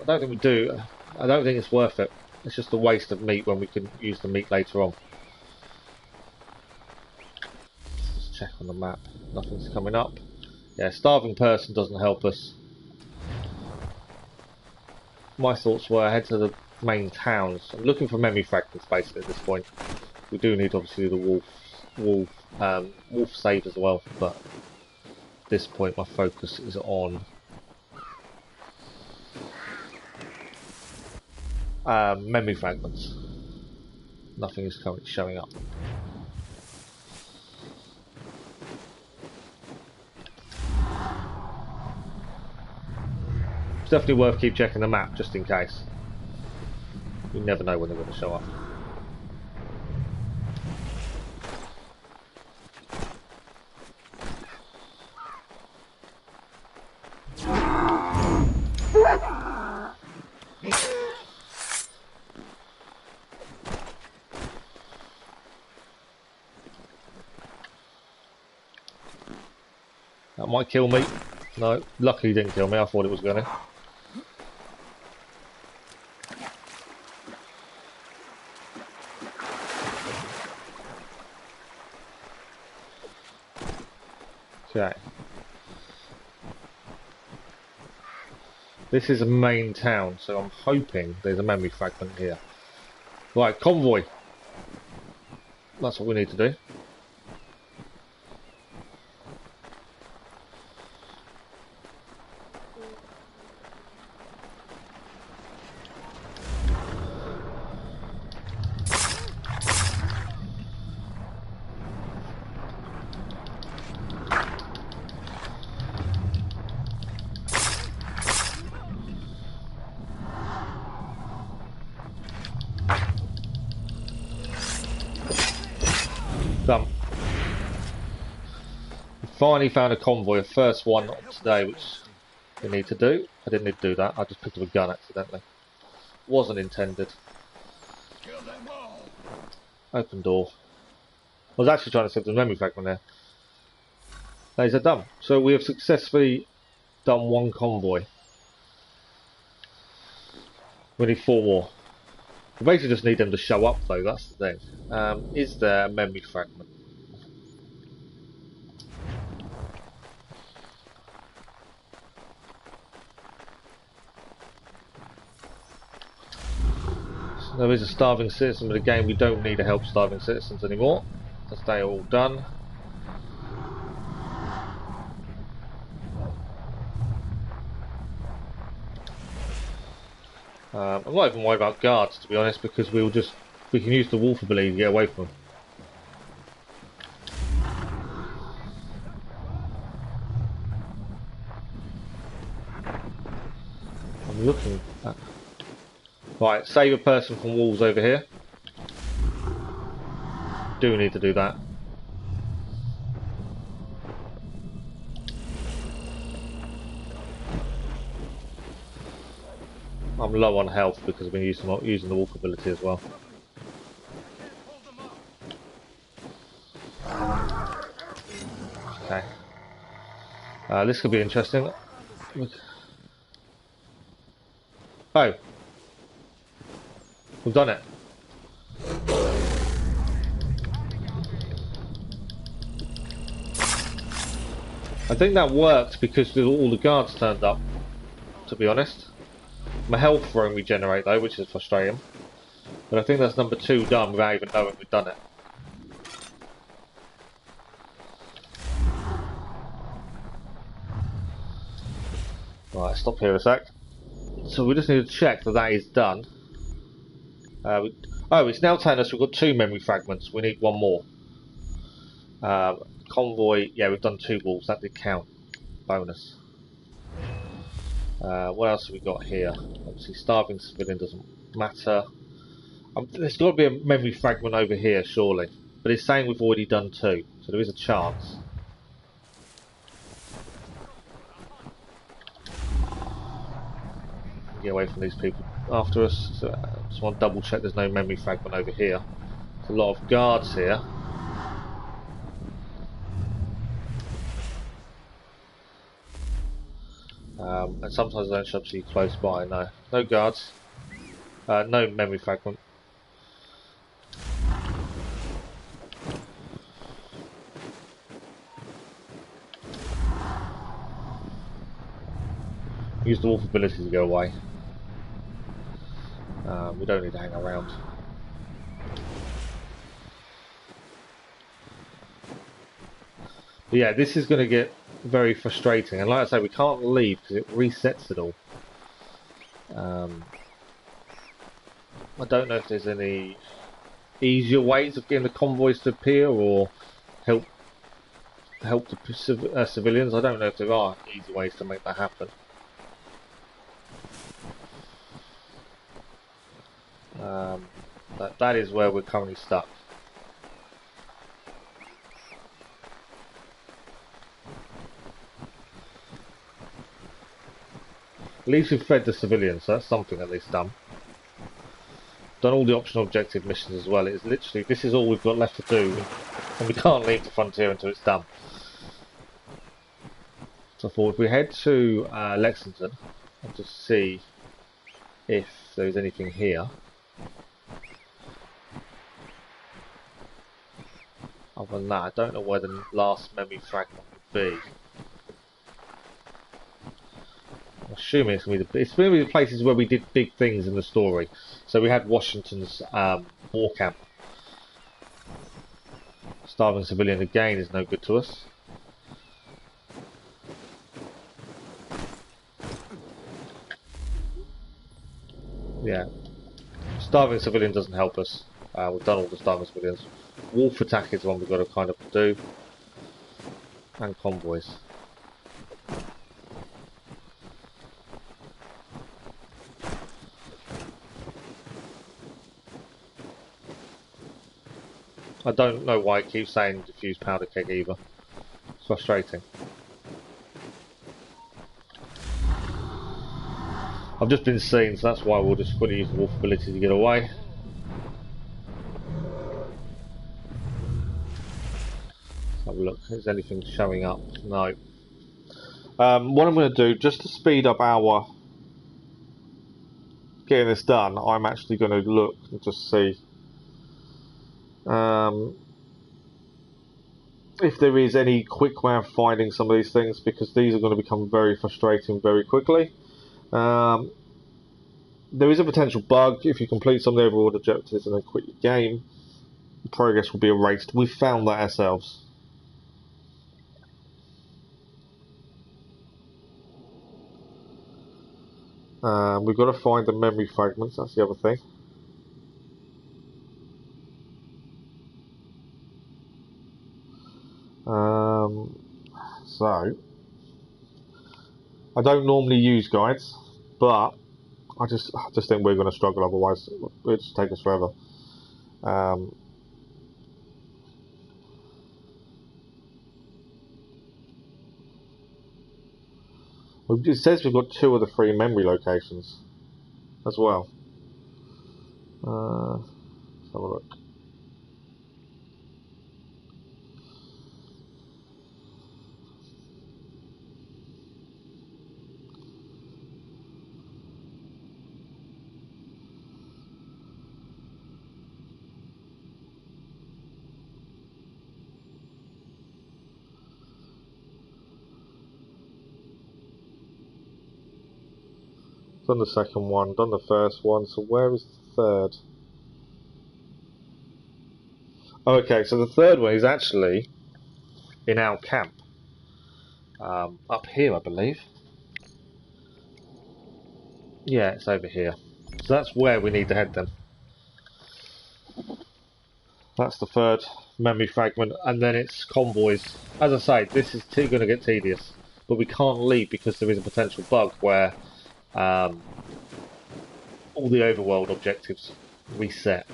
don't think we do. I don't think it's worth it. It's just a waste of meat when we can use the meat later on. check on the map. Nothing's coming up. Yeah, starving person doesn't help us. My thoughts were head to the main towns. I'm looking for memory fragments basically at this point. We do need obviously the wolf save as well, but at this point my focus is on memory fragments. Nothing is currently showing up. It's definitely worth keep checking the map just in case. You never know when they're going to show up. That might kill me. No, luckily it didn't kill me. I thought it was going to. Okay. This is a main town, so I'm hoping there's a memory fragment here. Right, convoy. That's what we need to do. Done. Finally found a convoy, a first one today, which we need to do. I didn't need to do that, I just picked up a gun accidentally. Wasn't intended. Open door. I was actually trying to save the memory fragment there. These are done. So we have successfully done one convoy. We need 4 more. We basically just need them to show up though, that's the thing. Is there a memory fragment? So there is a starving citizen, but again we don't need to help starving citizens anymore, as they are all done. I'm not even worried about guards to be honest, because we can use the wolf ability to get away from them. I'm looking at... Right, save a person from wolves over here. Do need to do that. I'm low on health because I've been using the wolf ability as well. Okay. This could be interesting. Oh. We've done it. I think that worked because all the guards turned up, to be honest. My health won't regenerate though, which is frustrating. But I think that's number 2 done without even knowing we've done it. Right, stop here a sec. So we just need to check that that is done. Oh, it's now telling us we've got 2 memory fragments. We need 1 more. Convoy, yeah, we've done 2 wolves. That did count. Bonus. What else have we got here? Obviously, starving civilian doesn't matter. There's got to be a memory fragment over here, surely. But it's saying we've already done 2, so there is a chance. Get away from these people after us. So I just want to double check there's no memory fragment over here. There's a lot of guards here. And sometimes they don't show up to you close by. No, no guards. No memory fragment. Use the wolf ability to go away. We don't need to hang around. But yeah, this is going to get very frustrating. And like I say, we can't leave because it resets it all. I don't know if there's any easier ways of getting the convoys to appear or help the civilians. I don't know if there are easy ways to make that happen. But that is where we're currently stuck. At least we've fed the civilians, so that's something at least done. Done all the optional objective missions as well. It's literally, this is all we've got left to do, and we can't leave the frontier until it's done. So I thought if we head to Lexington and just see if there's anything here. Other than that, I don't know where the last memory fragment would be. I'm assuming it's going to be the places where we did big things in the story. So we had Washington's war camp. Starving civilian again is no good to us. Yeah, starving civilian doesn't help us. We've done all the starving civilians. Wolf attack is one we've got to kind of do. And convoys. I don't know why it keeps saying diffuse powder keg either. It's frustrating. I've just been seen, so that's why we'll just fully use the wolf ability to get away. Let's have a look. Is anything showing up? No. What I'm going to do, just to speed up our getting this done, I'm actually going to look and just see if there is any quick way of finding some of these things, because these are going to become very frustrating very quickly. There is a potential bug. If you complete some of the overall objectives and then quit your game, progress will be erased. We found that ourselves. We've got to find the memory fragments, that's the other thing. So I don't normally use guides, but I just think we're going to struggle, otherwise it'll just take us forever. It says we've got 2 of the 3 memory locations as well. Let's have a look. Done the second one, done the first one, so where is the third? Okay, so the third one is actually in our camp. Up here, I believe. Yeah, it's over here. So that's where we need to head then. That's the third memory fragment, and then it's convoys. As I say, this is going to get tedious, but we can't leave because there is a potential bug where all the overworld objectives reset.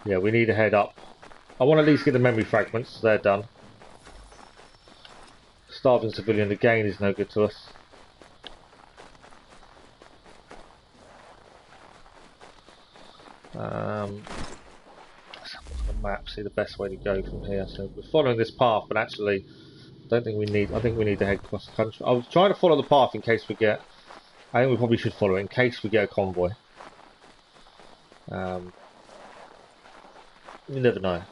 Yeah, we need to head up. I want to at least get the memory fragments, they're done. Starving civilian again is no good to us. Let's have a look at the map, see the best way to go from here. So we're following this path, but actually I think we need to head across the country. I was trying to follow the path in case we get I think we probably should follow it in case we get a convoy. You never know.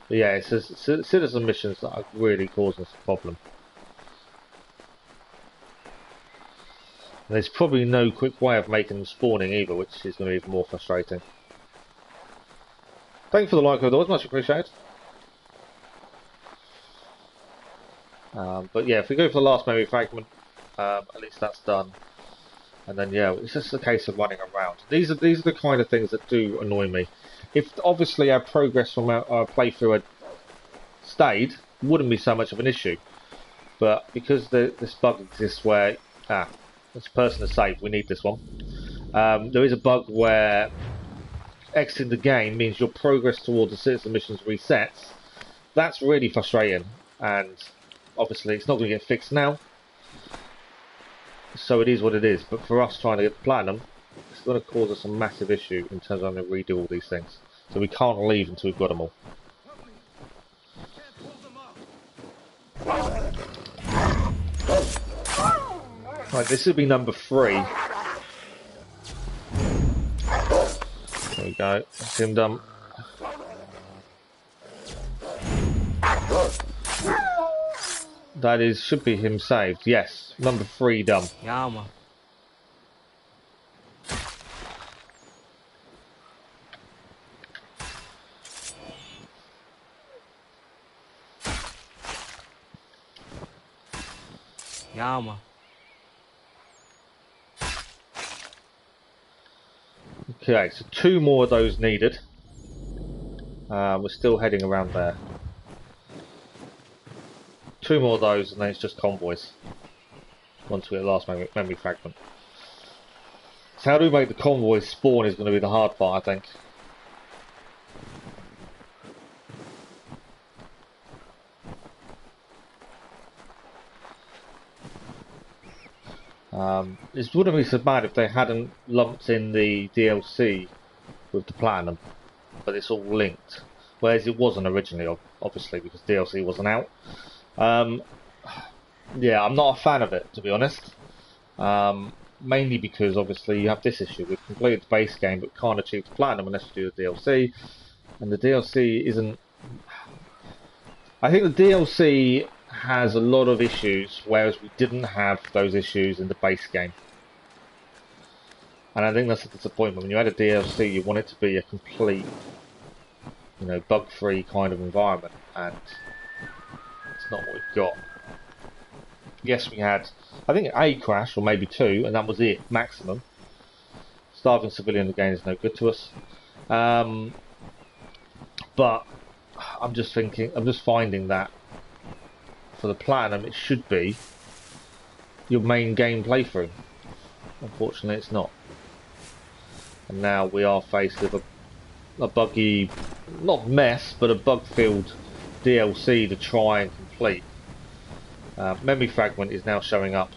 But yeah, it's citizen missions that are really causing us a problem. And there's probably no quick way of making them spawning either, which is going to be even more frustrating. Thank you for the like, otherwise, much appreciated. But yeah, if we go for the last memory fragment, at least that's done. And then yeah, it's just a case of running around. These are the kind of things that do annoy me. If obviously our progress from our playthrough had stayed, wouldn't be so much of an issue. But because this bug exists where this person is safe, we need this one. There is a bug where exiting the game means your progress towards the citizen missions resets. That's really frustrating, and obviously it's not going to get fixed now. So it is what it is, but for us trying to get the platinum, it's going to cause us a massive issue in terms of having to redo all these things. So we can't leave until we've got them all. Right, this would be number 3. There we go, that's him done. That should be him saved, yes. Number 3 done. Yeah, man. Yeah, man. Okay, so 2 more of those needed. We're still heading around there. 2 more of those, and then it's just convoys. Once we get the last memory fragment. So how do we make the convoys spawn is going to be the hard part, I think. It wouldn't be so bad if they hadn't lumped in the DLC with the platinum, but it's all linked. Whereas it wasn't originally, obviously, because DLC wasn't out. Yeah, I'm not a fan of it, to be honest. Mainly because, obviously, you have this issue. We've completed the base game, but can't achieve the platinum unless you do the DLC. And the DLC isn't... I think the DLC has a lot of issues, whereas we didn't have those issues in the base game. And I think that's a disappointment. When you add a DLC, you want it to be a complete, you know, bug-free kind of environment, and it's not what we've got. Yes, we had, I think, a crash, or maybe 2, and that was it, maximum. Starving civilian again is no good to us. But I'm just finding that for the platinum, it should be your main game playthrough. Unfortunately, it's not. And now we are faced with a buggy, not mess, but a bug-filled DLC to try and complete. Memory fragment is now showing up.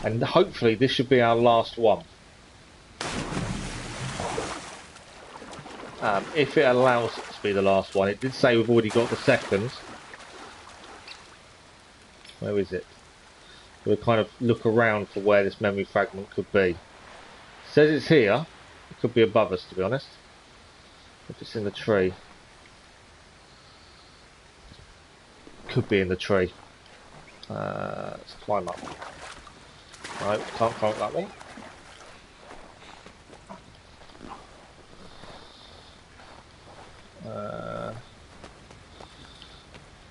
And hopefully this should be our last one. If it allows it to be the last one. It did say we've already got the second. Where is it? We'll kind of look around for where this memory fragment could be. It says it's here. It could be above us, to be honest. If it's in the tree. Could be in the tree. Let's climb up. No, can't climb up that one.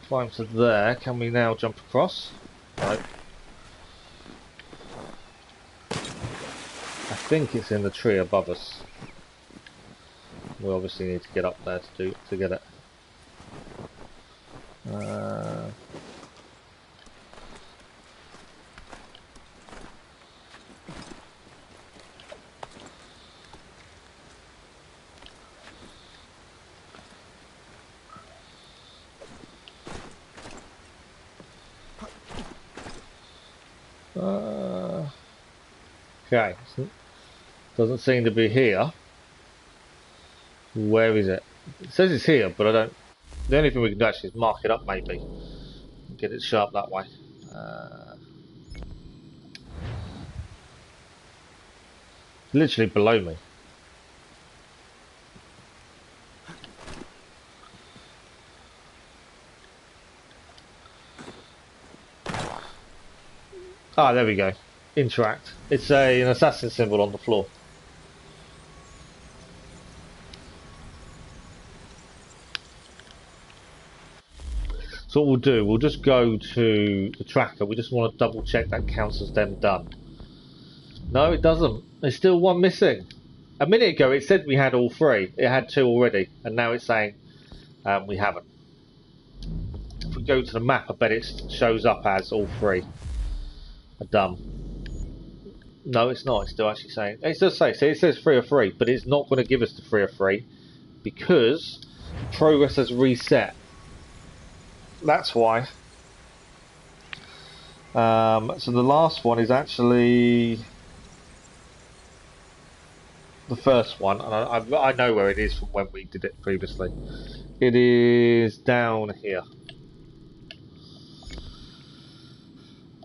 Climb to there. Can we now jump across? No. I think it's in the tree above us. We obviously need to get up there to get it. Okay, doesn't seem to be here. Where is it? It says it's here, but I don't. The only thing we can do actually is mark it up, maybe. Get it sharp that way. Literally below me. Ah, there we go. Interact. It's an assassin symbol on the floor. So what we'll do, we'll just go to the tracker. We just want to double check that counts as them done. No, it doesn't. There's still one missing. A minute ago it said we had all three. It had two already, and now it's saying we haven't. If we go to the map, I bet it shows up as all three are done. No, it's not. It's still actually saying. It does say. So it says 3 of 3, but it's not going to give us the 3 of 3 because progress has reset. That's why. So the last one is actually the first one, and I know where it is from when we did it previously. It is down here.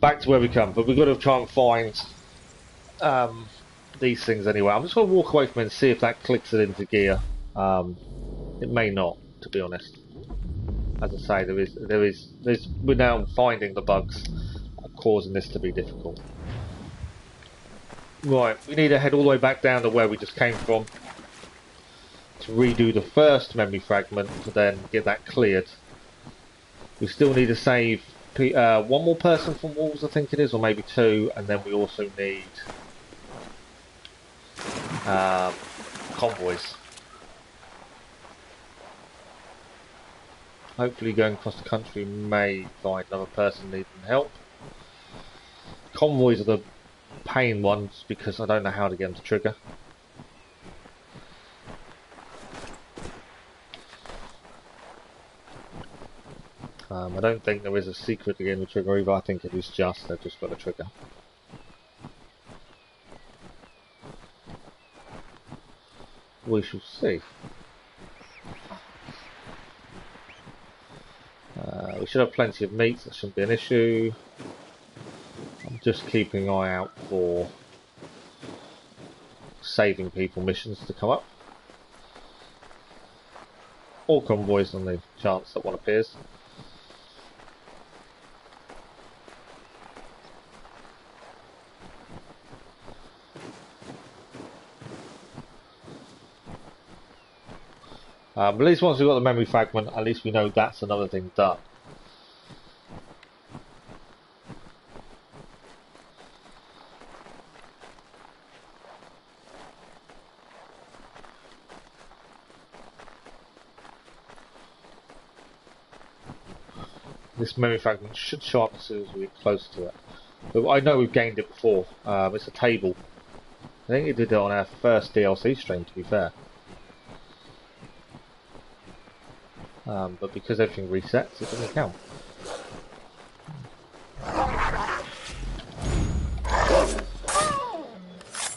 Back to where we come, but we've got to try and find these things anyway. I'm just going to walk away from it and see if that clicks it into gear. It may not, to be honest. As I say, we're now finding the bugs causing this to be difficult. Right, we need to head all the way back down to where we just came from to redo the first memory fragment to then get that cleared. We still need to save one more person from walls, I think it is, or maybe 2, and then we also need convoys. Hopefully going across the country may find another person needing help. Convoys are the pain ones because I don't know how to get them to trigger. I don't think there is a secret to getting the trigger either. I think it is just, they've just got a trigger. We shall see. We should have plenty of meat, that shouldn't be an issue. I'm just keeping an eye out for saving people missions to come up. Or convoys on the chance that one appears. But at least once we've got the memory fragment, at least we know that's another thing done. This memory fragment should show up as soon as we get close to it. But I know we've gained it before. It's a table. I think it did it on our first DLC stream, to be fair. But because everything resets, it doesn't count.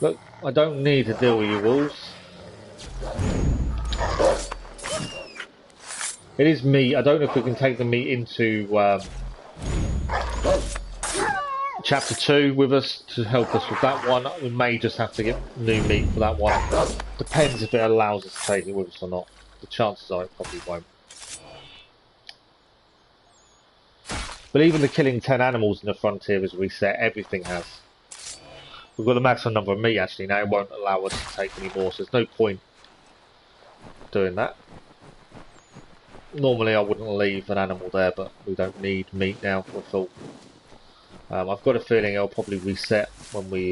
Look, I don't need to deal with you wolves. It is meat. I don't know if we can take the meat into chapter 2 with us to help us with that one. We may just have to get new meat for that one. Depends if it allows us to take it with us or not. The chances are it probably won't. But even the killing 10 animals in the frontier is reset. Everything has. We've got a maximum number of meat actually now. It won't allow us to take any more, so there's no point doing that. Normally I wouldn't leave an animal there, but we don't need meat now. We're full. I've got a feeling it'll probably reset when we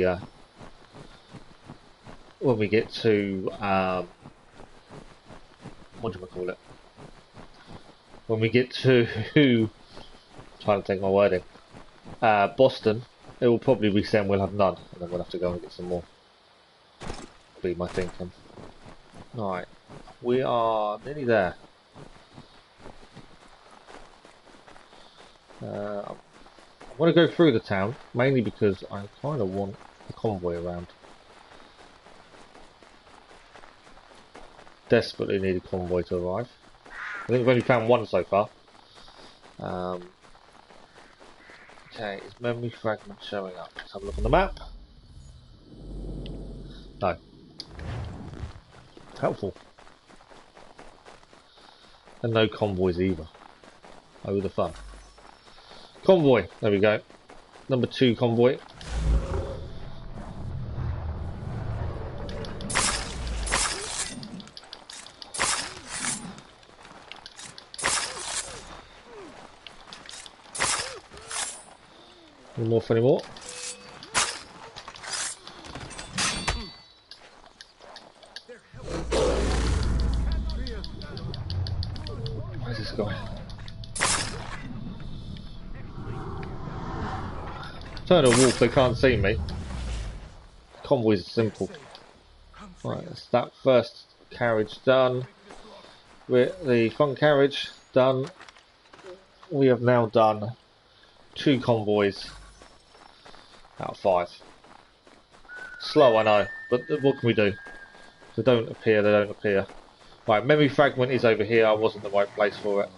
get to what do I call it? When we get to trying to think my wording. Boston, it will probably reset and we'll have none, and then we'll have to go and get some more. Be my thinking. Alright, we are nearly there. I want to go through the town, mainly because I kind of want a convoy around. Desperately need a convoy to arrive. think we've only found one so far. Okay, is memory fragment showing up? Let's have a look on the map. No. Helpful. And no convoys either. Oh, the fun. Convoy. There we go. Number 2 convoy. No more for any more. Where's this guy? Turn a wolf, they can't see me. Convoys are simple. Right, that's that first carriage done. With the front carriage done. We have now done 2 convoys out of 5. Slow, I know, but what can we do? If they don't appear, they don't appear. Right, memory fragment is over here. I wasn't the right place for it.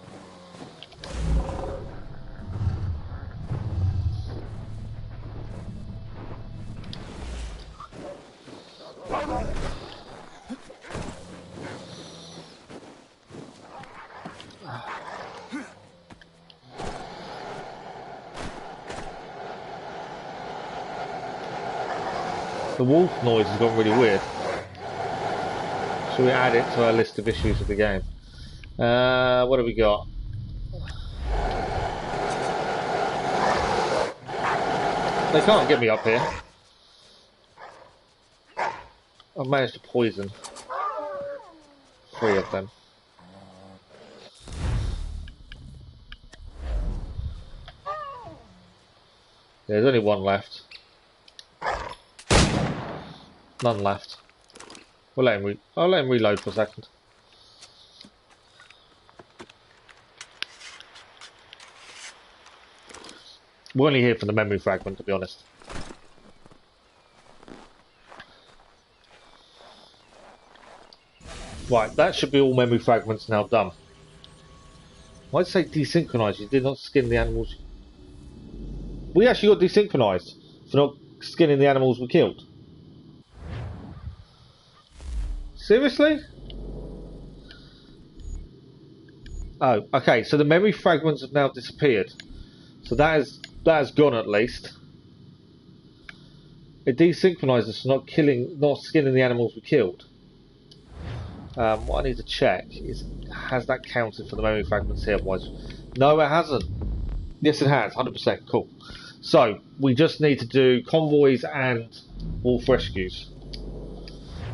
The wolf noise has gone really weird. Should we add it to our list of issues of the game? What have we got? They can't get me up here. I've managed to poison 3 of them. There's only 1 left. None left. We'll let him I'll let him reload for a second. We're only here for the memory fragment, to be honest. Right, that should be all memory fragments now done. Why'd it say desynchronized? You did not skin the animals. We actually got desynchronized for not skinning the animals we killed. Seriously? Oh, okay, so the memory fragments have now disappeared. So that has gone at least. It desynchronized us for not skinning the animals we killed. What I need to check is, has that counted for the memory fragments here? Otherwise, no, it hasn't. Yes, it has. 100%. Cool. So we just need to do convoys and wolf rescues.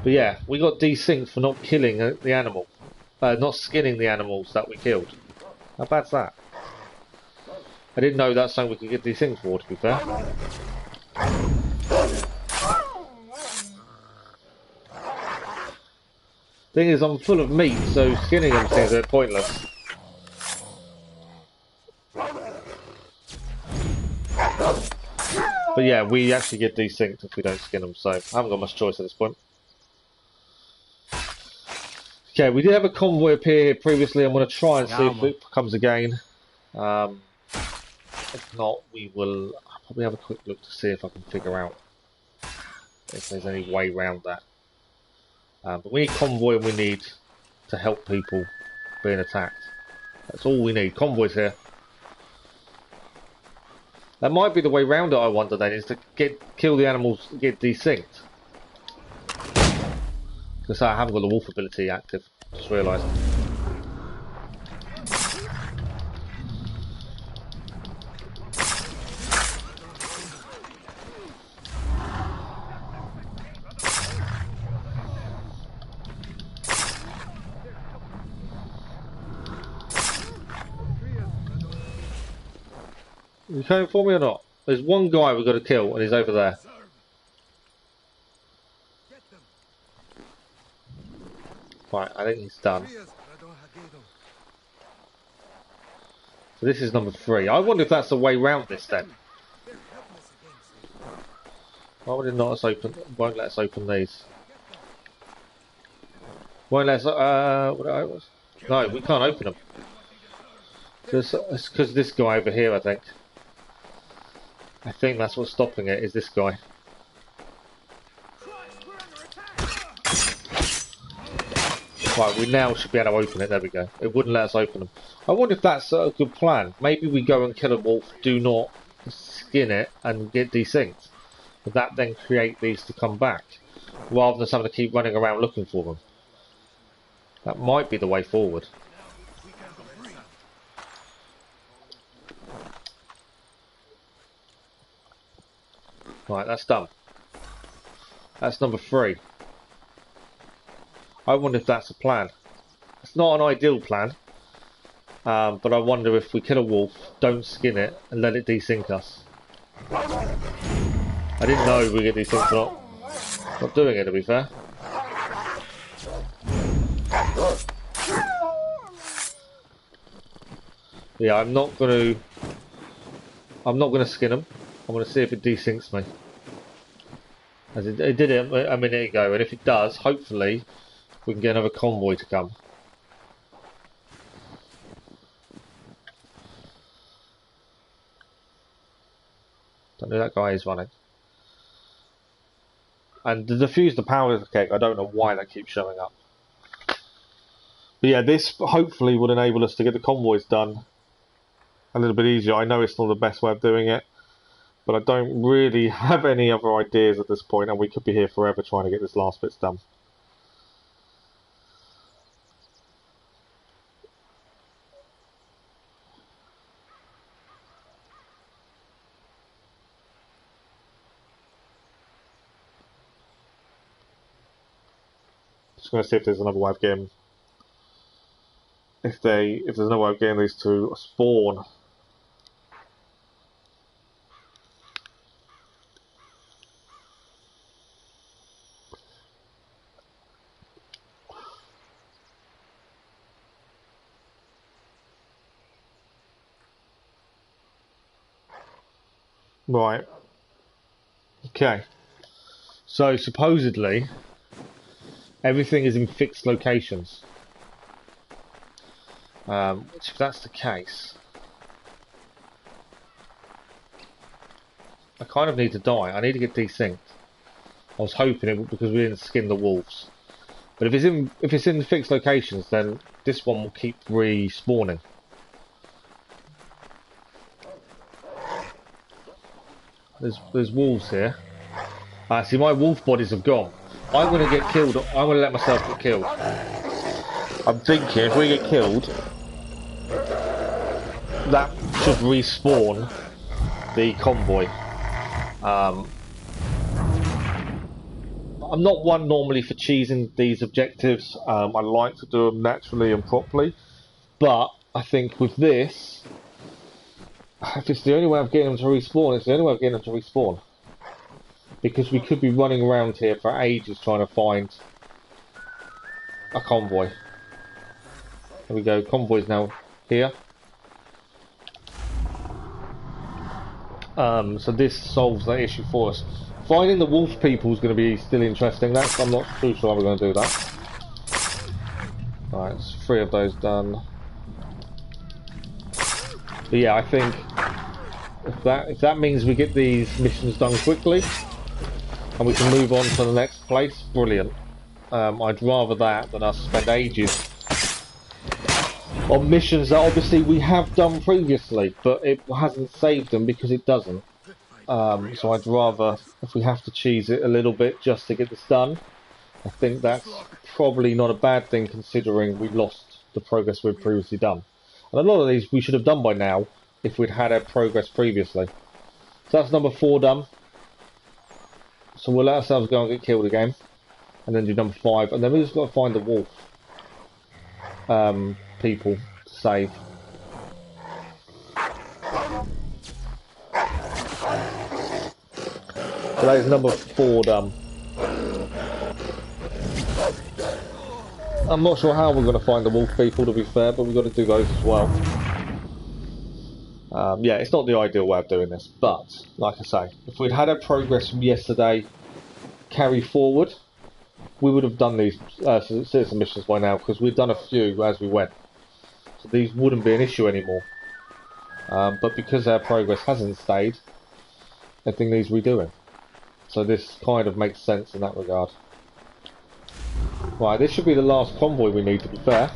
But yeah, we got desynced for not killing the animal, not skinning the animals that we killed. How bad's that? I didn't know that's something we could get desynced for, to be fair. Thing is, I'm full of meat, so skinning them seems a bit pointless. But yeah, we actually get desynced if we don't skin them, so I haven't got much choice at this point. Okay, we did have a convoy appear here previously. I'm going to try and see if it comes again. If not, I'll probably have a quick look to see if I can figure out if there's any way around that. But we need convoy and we need to help people being attacked. That's all we need. Convoys here. That might be the way round it, I wonder then, is to kill the animals and get desynced. Because I haven't got the wolf ability active, just realised. You coming for me or not? There's one guy we've got to kill and he's over there. Right, I think he's done. So this is number 3. I wonder if that's the way round this then. Why would it not let us open? Won't let us open these. Won't let us. No, we can't open them. It's because this guy over here, I think. I think that's what's stopping it, is this guy. Right, we now should be able to open it. There we go. It wouldn't let us open them. I wonder if that's a good plan. Maybe we go and kill a wolf, do not skin it, and get desynced. Would that then create these to come back? Rather than having to keep running around looking for them. That might be the way forward. Right, that's done. That's number 3. I wonder if that's a plan. It's not an ideal plan, but I wonder if we kill a wolf, don't skin it, and let it desync us. I didn't know we get desynced or not. Not doing it, to be fair. Yeah, I'm not gonna skin them. I'm gonna see if it desyncs me. As it did it a minute ago, and if it does, hopefully we can get another convoy to come. Don't know, that guy is running. And to defuse the power cake, I don't know why that keeps showing up. But yeah, this hopefully would enable us to get the convoys done a little bit easier. I know it's not the best way of doing it, but I don't really have any other ideas at this point, and we could be here forever trying to get this last bits done. Just going to see if there's another way of getting, if there's another way of getting these to spawn. Right. Okay. So supposedly everything is in fixed locations. Which, if that's the case, I kind of need to die. I need to get desynced. I was hoping it would, because we didn't skin the wolves. But if it's in fixed locations, then this one will keep respawning. There's wolves here. See, my wolf bodies have gone. I'm going to get killed. I'm going to let myself get killed. I'm thinking if we get killed, that should respawn the convoy. I'm not one normally for cheesing these objectives. I like to do them naturally and properly. But I think with this, if it's the only way of getting them to respawn, it's the only way of getting them to respawn. Because we could be running around here for ages trying to find a convoy. There we go, convoy's now here. So this solves that issue for us. Finding the wolf people is going to be still interesting. I'm not too sure how we're going to do that. Alright, it's 3 of those done. But yeah, I think if that means we get these missions done quickly and we can move on to the next place, brilliant. I'd rather that than us spend ages on missions that obviously we have done previously, but it hasn't saved them because it doesn't. So I'd rather, if we have to cheese it a little bit just to get this done, I think that's probably not a bad thing considering we lost the progress we'd previously done. And a lot of these we should have done by now if we'd had our progress previously. So that's number 4 done. So we'll let ourselves go and get killed again. And then do number 5. And then we just got to find the wolf people to save. So that is number 4 done. I'm not sure how we're going to find the wolf people, to be fair, but we've got to do those as well. Yeah, it's not the ideal way of doing this, but like I say, if we'd had our progress from yesterday carry forward, we would have done these citizen missions by now because we've done a few as we went. So these wouldn't be an issue anymore. But because our progress hasn't stayed, everything needs redoing. So this kind of makes sense in that regard. Right, this should be the last convoy we need, to be fair.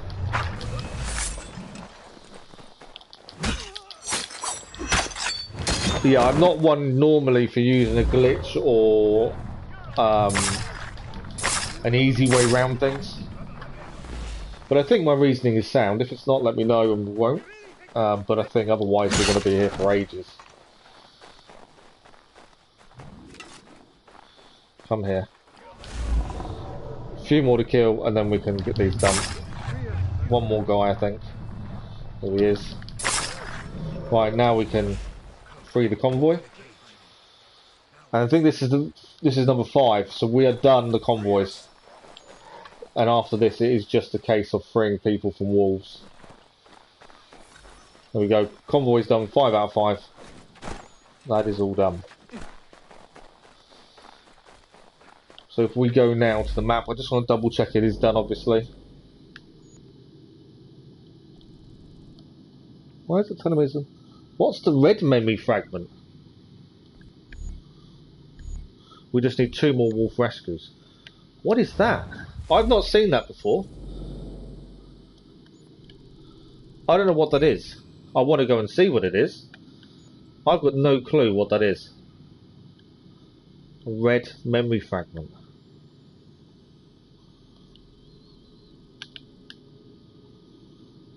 But yeah, I'm not one normally for using a glitch or an easy way round things. But I think my reasoning is sound. If it's not, let me know and we won't. But I think otherwise we're going to be here for ages. Come here. A few more to kill and then we can get these done. One more guy, I think. There he is. Right, now we can free the convoy. And I think this is number 5, so we are done the convoys. And after this it is just a case of freeing people from wolves. There we go. Convoy's done, 5 out of 5. That is all done. So if we go now to the map, I just want to double check it is done, obviously. Why is it telling me? What's the red memory fragment? We just need 2 more wolf rescues. What is that? I've not seen that before. I don't know what that is. I want to go and see what it is. I've got no clue what that is. A red memory fragment.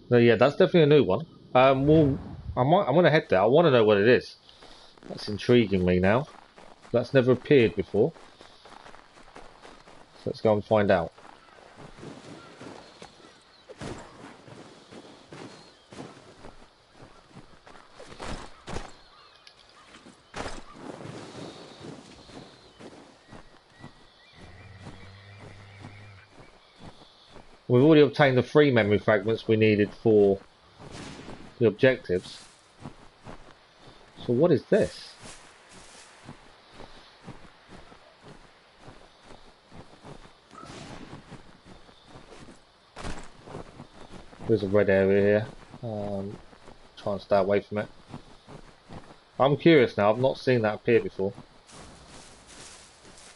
No, yeah, that's definitely a new one. Well, I'm gonna head there. I want to know what it is. That's intriguing me now. That's never appeared before. So let's go and find out. We've already obtained the 3 memory fragments we needed for the objectives. So what is this? There's a red area here. Try and stay away from it. I'm curious now. I've not seen that appear before.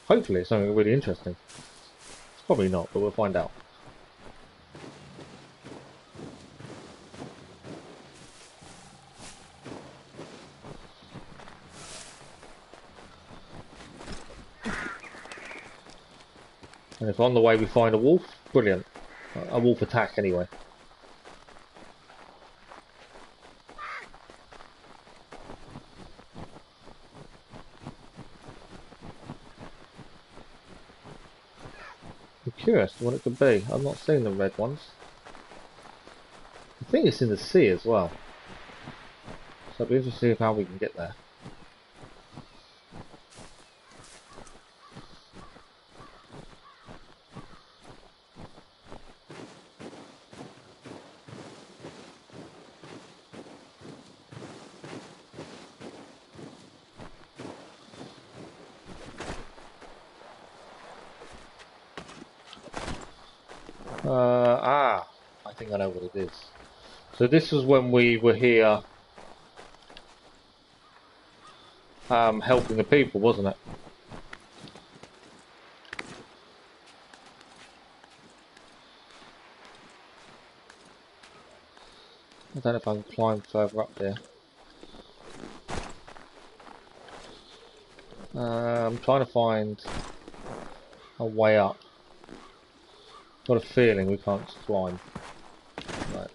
Hopefully it's something really interesting. It's probably not, but we'll find out. And if on the way we find a wolf, brilliant. A wolf attack anyway. I'm curious what it could be. I've not seen the red ones. I think it's in the sea as well. So it'll be interesting to see how we can get there. I think I know what it is. So this was when we were here helping the people, wasn't it? I don't know if I can climb further up there. I'm trying to find a way up. Got a feeling we can't climb. Right.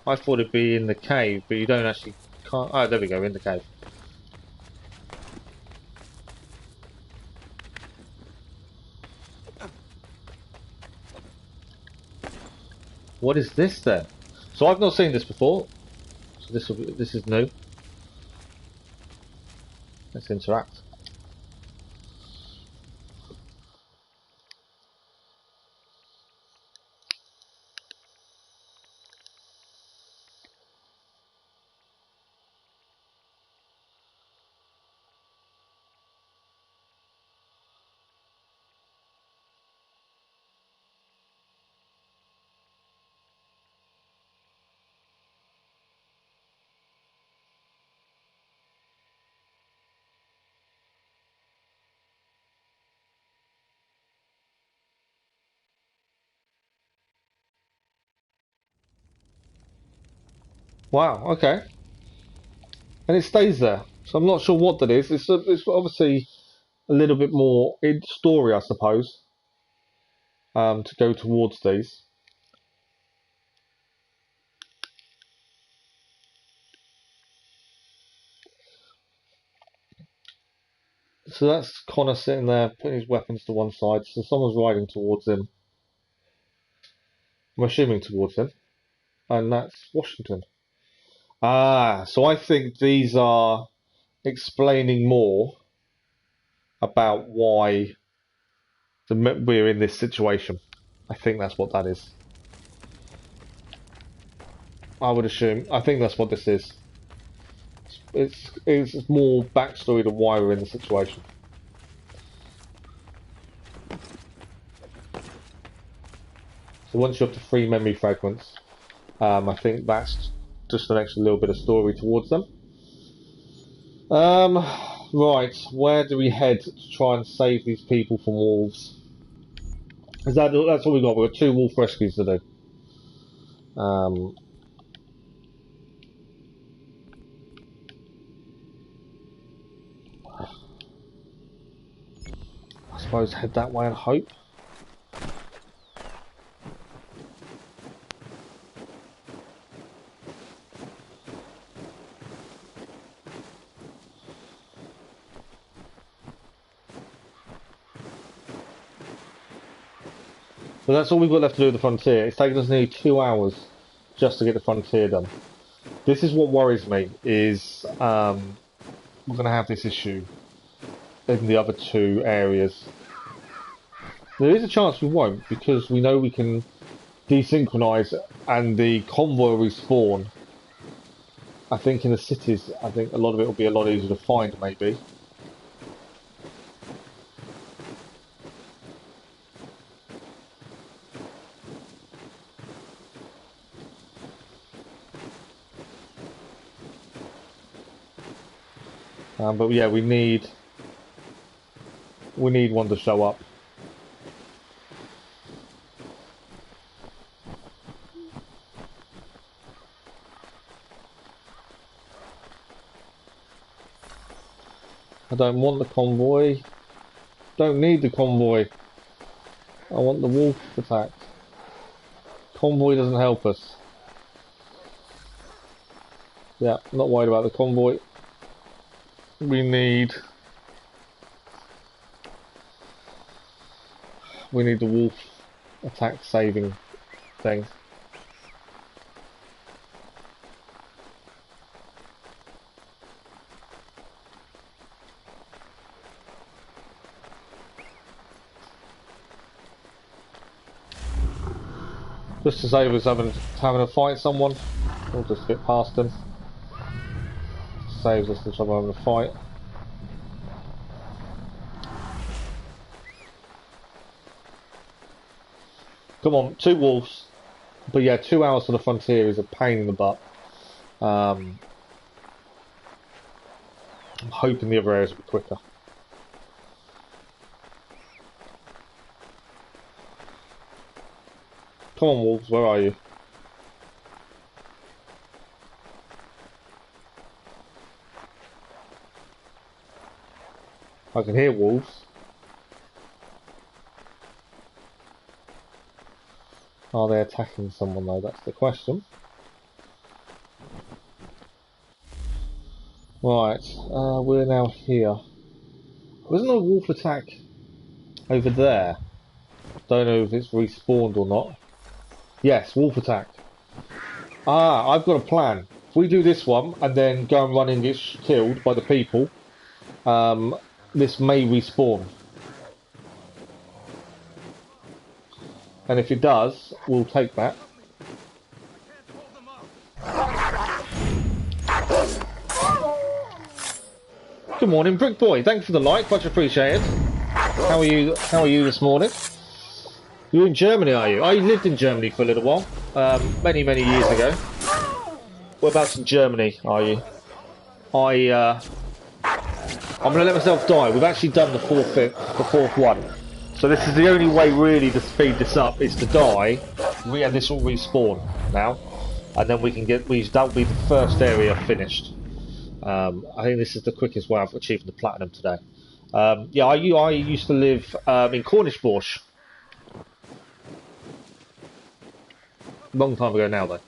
I thought it'd be in the cave, but you don't actually can't. Oh, there we go, in the cave. What is this then? So I've not seen this before. So this is new. Let's interact. Wow, okay. And it stays there. So I'm not sure what that is. It's obviously a little bit more in story, I suppose, to go towards these. So that's Connor sitting there, putting his weapons to one side. So someone's riding towards him. I'm assuming towards him. And that's Washington. Ah, so I think these are explaining more about why we're in this situation. I think that's what that is. I would assume. I think that's what this is. It's more backstory to why we're in the situation. So once you're up to 3 memory fragments, I think that's just an extra little bit of story towards them. Right, where do we head to try and save these people from wolves? That's all we got. We've got 2 wolf rescues to do. I suppose head that way and hope. So that's all we've got left to do at the frontier. It's taken us nearly 2 hours just to get the frontier done. This is what worries me, is we're going to have this issue in the other 2 areas. There is a chance we won't, because we know we can desynchronize and the convoy respawn. I think in the cities, I think a lot of it will be a lot easier to find, maybe. But yeah, we need one to show up. I don't want the convoy. Don't need the convoy. I want the wolf attack. Convoy doesn't help us. Yeah, not worried about the convoy. We need the wolf attack saving thing. Just to save us having to fight someone, we'll just get past them. Saves us the trouble having to fight. Come on, 2 wolves. But yeah, 2 hours for the frontier is a pain in the butt. I'm hoping the other areas will be quicker. Come on, wolves, where are you? I can hear wolves. Are they attacking someone though? That's the question. Right, we're now here. Wasn't there a wolf attack over there? Don't know if it's respawned or not. Yes, wolf attack. Ah, I've got a plan. If we do this one and then go and run and get killed by the people, this may respawn. And if it does, we'll take that. Good morning, Brick Boy. Thanks for the like, much appreciated. How are you? How are you this morning? You're in Germany, are you? I lived in Germany for a little while, many years ago. Whereabouts in Germany are you? I'm gonna let myself die. We've actually done the fourth one. So this is the only way really to speed this up, is to die, and this will respawn now. and then we can get that'll be the first area finished. I think this is the quickest way of achieving the platinum today. Yeah, I used to live in Cornish-Borsh. Long time ago now, though.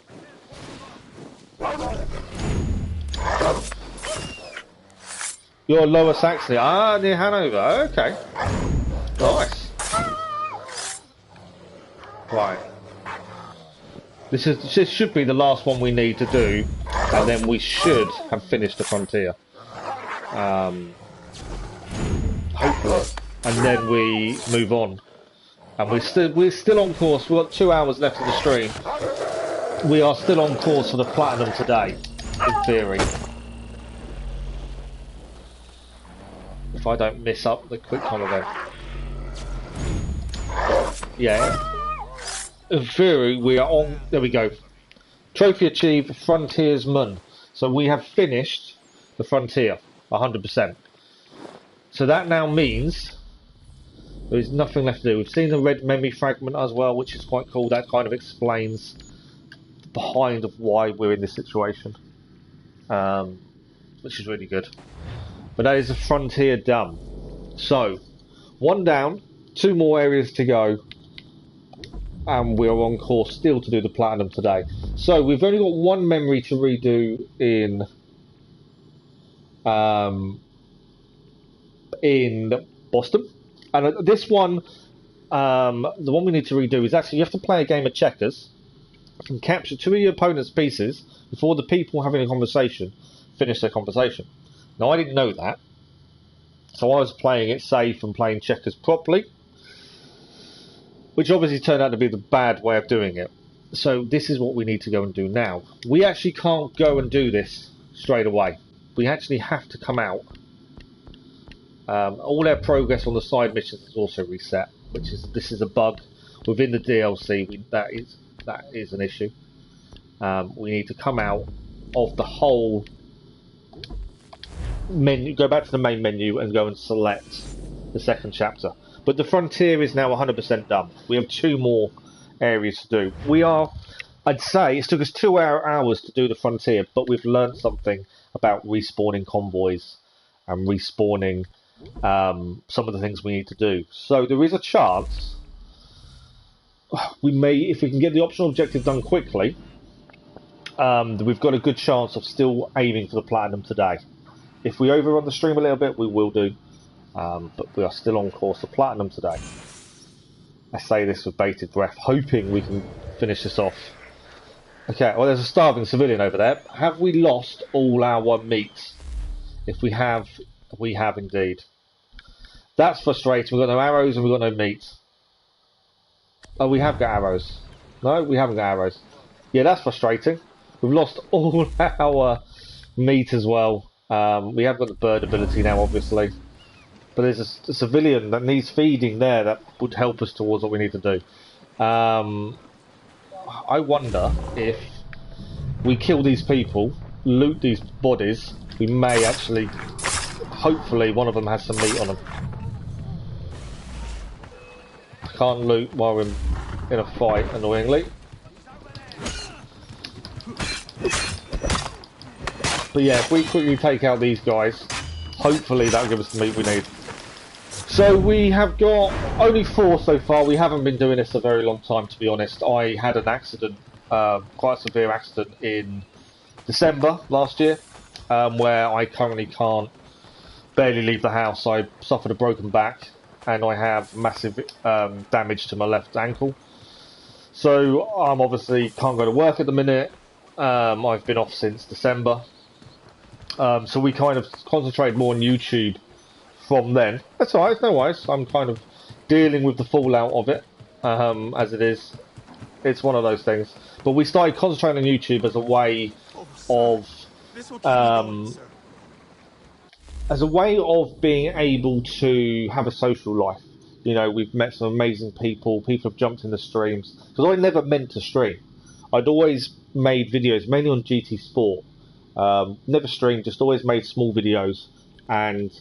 You're Lower Saxony. Ah, near Hanover. Okay. Nice. Right. This should be the last one we need to do, and then we should have finished the frontier. Hopefully, and then we move on. And we're still on course. We've got 2 hours left of the stream. We are still on course for the platinum today, in theory. If I don't miss up the quick time event. Yeah. In theory, we are on. There we go. Trophy achieved, Frontiersman. So we have finished the frontier, 100%. So that now means there is nothing left to do. We've seen the red memory fragment as well, which is quite cool. That kind of explains the behind of why we're in this situation, which is really good. But that is the frontier done. So, 1 down, 2 more areas to go, and we are on course still to do the platinum today. So we've only got 1 memory to redo in Boston. And this one, the one we need to redo is actually you have to play a game of checkers and capture 2 of your opponent's pieces before the people having a conversation finish their conversation. Now, I didn't know that, so I was playing it safe and playing checkers properly, which obviously turned out to be the bad way of doing it. So this is what we need to go and do now. We actually can't go and do this straight away. We actually have to come out. All our progress on the side missions is also reset, this is a bug within the DLC. That is an issue. We need to come out of the whole menu, go back to the main menu, and go and select the second chapter. But the frontier is now 100% done. We have 2 more areas to do. I'd say it took us 2 hours to do the frontier, but we've learned something about respawning convoys and respawning some of the things we need to do. So there is a chance we may, if we can get the optional objective done quickly, we've got a good chance of still aiming for the platinum today. If we overrun the stream a little bit, we will do. But we are still on course for platinum today. I say this with bated breath, hoping we can finish this off. Okay, well, there's a starving civilian over there. Have we lost all our meat? If we have indeed. That's frustrating. We've got no arrows and we've got no meat. Oh, we have got arrows. No, we haven't got arrows. Yeah, that's frustrating. We've lost all our meat as well. We have got the bird ability now, obviously. But there's a civilian that needs feeding there that would help us towards what we need to do. I wonder if we kill these people, loot these bodies, we may actually, hopefully one of them has some meat on them. Can't loot while we're in a fight, annoyingly. But yeah, if we quickly take out these guys, hopefully that'll give us the meat we need. So we have got only 4 so far. We haven't been doing this a very long time, to be honest. I had an accident, quite a severe accident in December last year, where I currently can't barely leave the house. I suffered a broken back and I have massive damage to my left ankle. So I'm obviously can't go to work at the minute. I've been off since December. So we kind of concentrate more on YouTube from then. That's alright, no worries. I'm kind of dealing with the fallout of it, as it is. It's one of those things. But we started concentrating on YouTube as a way of being able to have a social life. You know, we've met some amazing people. People have jumped in the streams. Because I never meant to stream. I'd always made videos, mainly on GT Sport. Never streamed, just always made small videos. And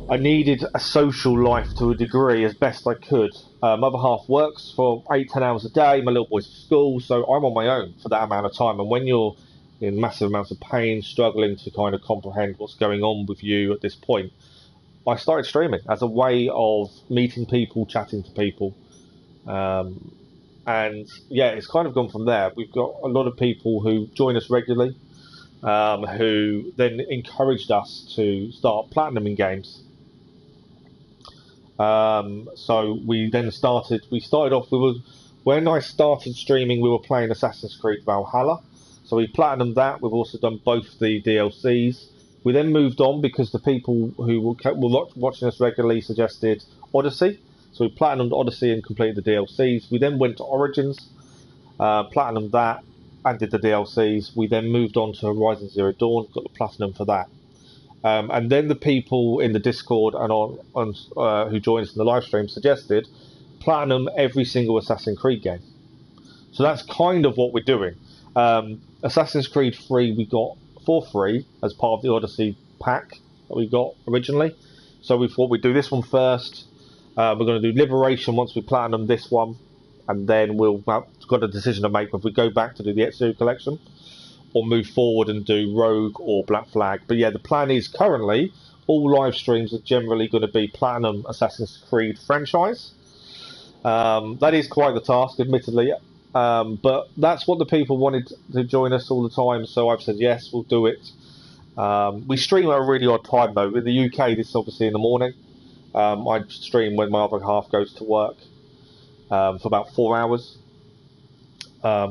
I needed a social life to a degree as best I could. My other half works for 8-10 hours a day. My little boy's at school, so I'm on my own for that amount of time. And when you're in massive amounts of pain, struggling to kind of comprehend what's going on with you at this point, I started streaming as a way of meeting people, chatting to people. And yeah, it's kind of gone from there. We've got a lot of people who join us regularly, who then encouraged us to start platinuming games. So we then started off, when I started streaming, we were playing Assassin's Creed Valhalla. So we platinumed that. We've also done both the DLCs. We then moved on because the people who were watching us regularly suggested Odyssey. So we platinumed Odyssey and completed the DLCs. We then went to Origins, platinumed that, and did the DLCs. We then moved on to Horizon Zero Dawn, got the platinum for that. And then the people in the Discord and who joined us in the live stream suggested platinum every single Assassin's Creed game. So that's kind of what we're doing. Assassin's Creed 3 we got for free as part of the Odyssey pack that we got originally. So we thought we'd do this one first. We're going to do Liberation once we platinum this one, and then we've got a decision to make if we go back to do the Ezio collection or move forward and do Rogue or Black Flag. But yeah, the plan is currently all live streams are generally going to be platinum Assassin's Creed franchise. That is quite the task, admittedly, but that's what the people wanted to join us all the time, so I've said yes, we'll do it. We stream at a really odd time though. In the UK, this is obviously in the morning. I stream when my other half goes to work for about 4 hours.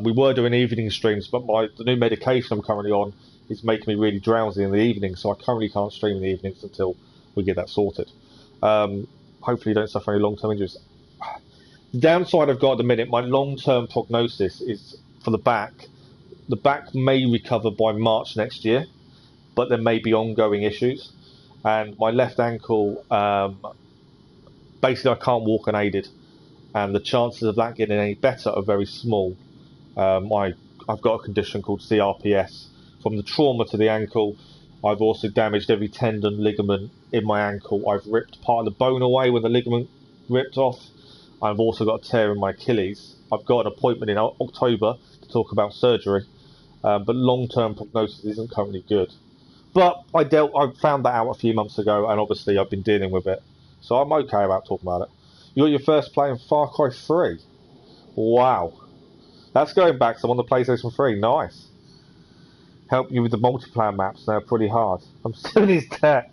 We were doing evening streams, but the new medication I'm currently on is making me really drowsy in the evening, so I currently can't stream in the evenings until we get that sorted. Hopefully you don't suffer any long-term injuries. The downside I've got at the minute, my long-term prognosis is for the back. The back may recover by March next year, but there may be ongoing issues. And my left ankle, basically I can't walk unaided, and the chances of that getting any better are very small. I've got a condition called CRPS. From the trauma to the ankle, I've also damaged every tendon, ligament in my ankle. I've ripped part of the bone away when the ligament ripped off. I've also got a tear in my Achilles. I've got an appointment in October to talk about surgery, but long-term prognosis isn't currently good. But I found that out a few months ago, and obviously I've been dealing with it, so I'm okay about talking about it. You got your first play in Far Cry 3. Wow, that's going back. So I'm on the PlayStation 3. Nice. Help you with the multiplayer maps. They're pretty hard. I'm still in his debt.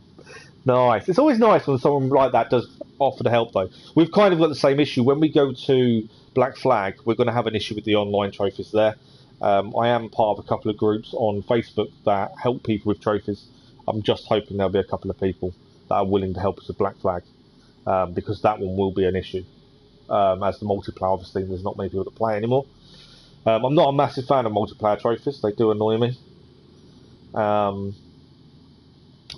Nice. It's always nice when someone like that does offer to help, though. We've kind of got the same issue. When we go to Black Flag, we're going to have an issue with the online trophies there. I am part of a couple of groups on Facebook that help people with trophies. I'm just hoping there'll be a couple of people that are willing to help us with Black Flag, because that one will be an issue. As the multiplayer, obviously, there's not many people to play anymore. I'm not a massive fan of multiplayer trophies. They do annoy me.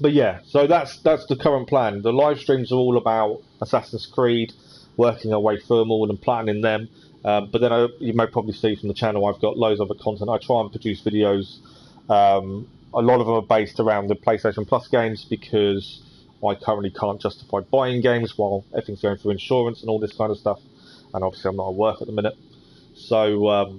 But yeah, so that's the current plan. The live streams are all about Assassin's Creed, working our way through them all and planning them. But then you may probably see from the channel I've got loads of other content. I try and produce videos. A lot of them are based around the PlayStation Plus games because I currently can't justify buying games while everything's going through insurance and all this kind of stuff. And obviously I'm not at work at the minute. So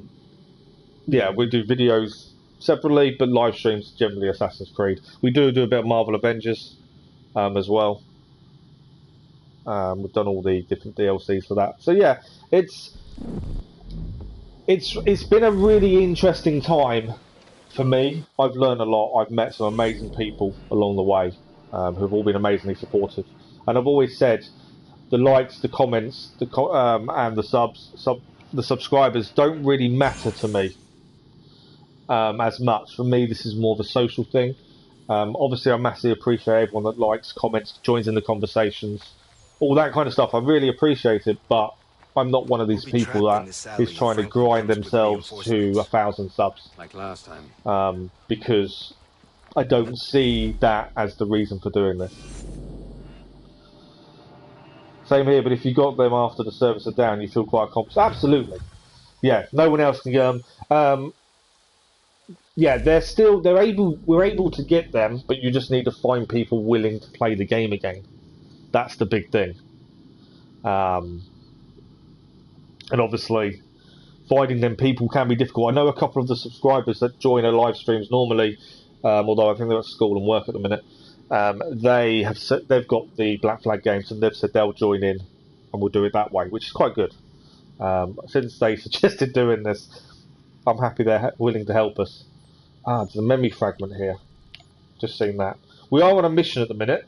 yeah, we do videos separately, but live streams generally Assassin's Creed. We do a bit of Marvel Avengers as well. We've done all the different DLCs for that. So yeah, it's been a really interesting time for me. I've learned a lot. I've met some amazing people along the way who've all been amazingly supportive. And I've always said the likes, the comments, and the subscribers don't really matter to me as much. For me, this is more of a social thing. Obviously, I massively appreciate everyone that likes, comments, joins in the conversations, all that kind of stuff. I really appreciate it, but I'm not one of these people that is trying to grind themselves to 1,000 subs. Like last time. Because I don't see that as the reason for doing this. Same here, but if you got them after the servers are down, you feel quite accomplished. Absolutely. Yeah, no one else can get them. Yeah, we're able to get them, but you just need to find people willing to play the game again. That's the big thing. And obviously, finding them people can be difficult. I know a couple of the subscribers that join our live streams normally, although I think they're at school and work at the minute. They've got the Black Flag games, and they've said they'll join in, and we'll do it that way, which is quite good. Since they suggested doing this, I'm happy they're willing to help us. There's a memory fragment here. Just seen that. We are on a mission at the minute,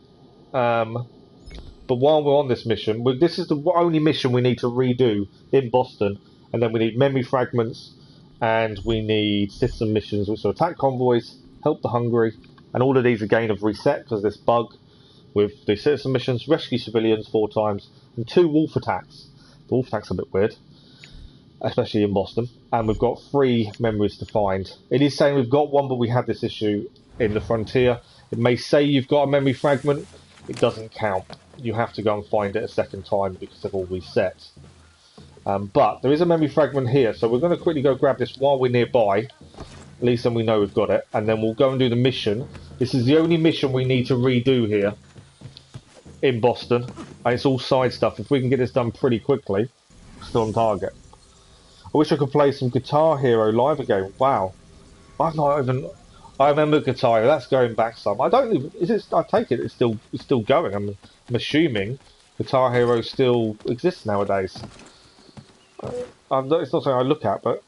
but while we're on this mission, this is the only mission we need to redo in Boston, and then we need memory fragments, and we need system missions, which are attack convoys, help the hungry, and all of these again have reset because this bug with the citizen missions, rescue civilians 4 times, and 2 wolf attacks. The wolf attacks are a bit weird, especially in Boston, and we've got 3 memories to find. It is saying we've got one, but we had this issue in the Frontier. It may say you've got a memory fragment, it doesn't count. You have to go and find it a second time because they've all reset. But there is a memory fragment here, so we're going to quickly go grab this while we're nearby. At least then we know we've got it, and then we'll go and do the mission. This is the only mission we need to redo here in Boston, and it's all side stuff. If we can get this done pretty quickly, still on target. I wish I could play some Guitar Hero live again. Wow, I've not even. I remember Guitar Hero. That's going back some. I don't even. Is it? I take it. It's still going. I'm assuming Guitar Hero still exists nowadays. It's not something I look at, but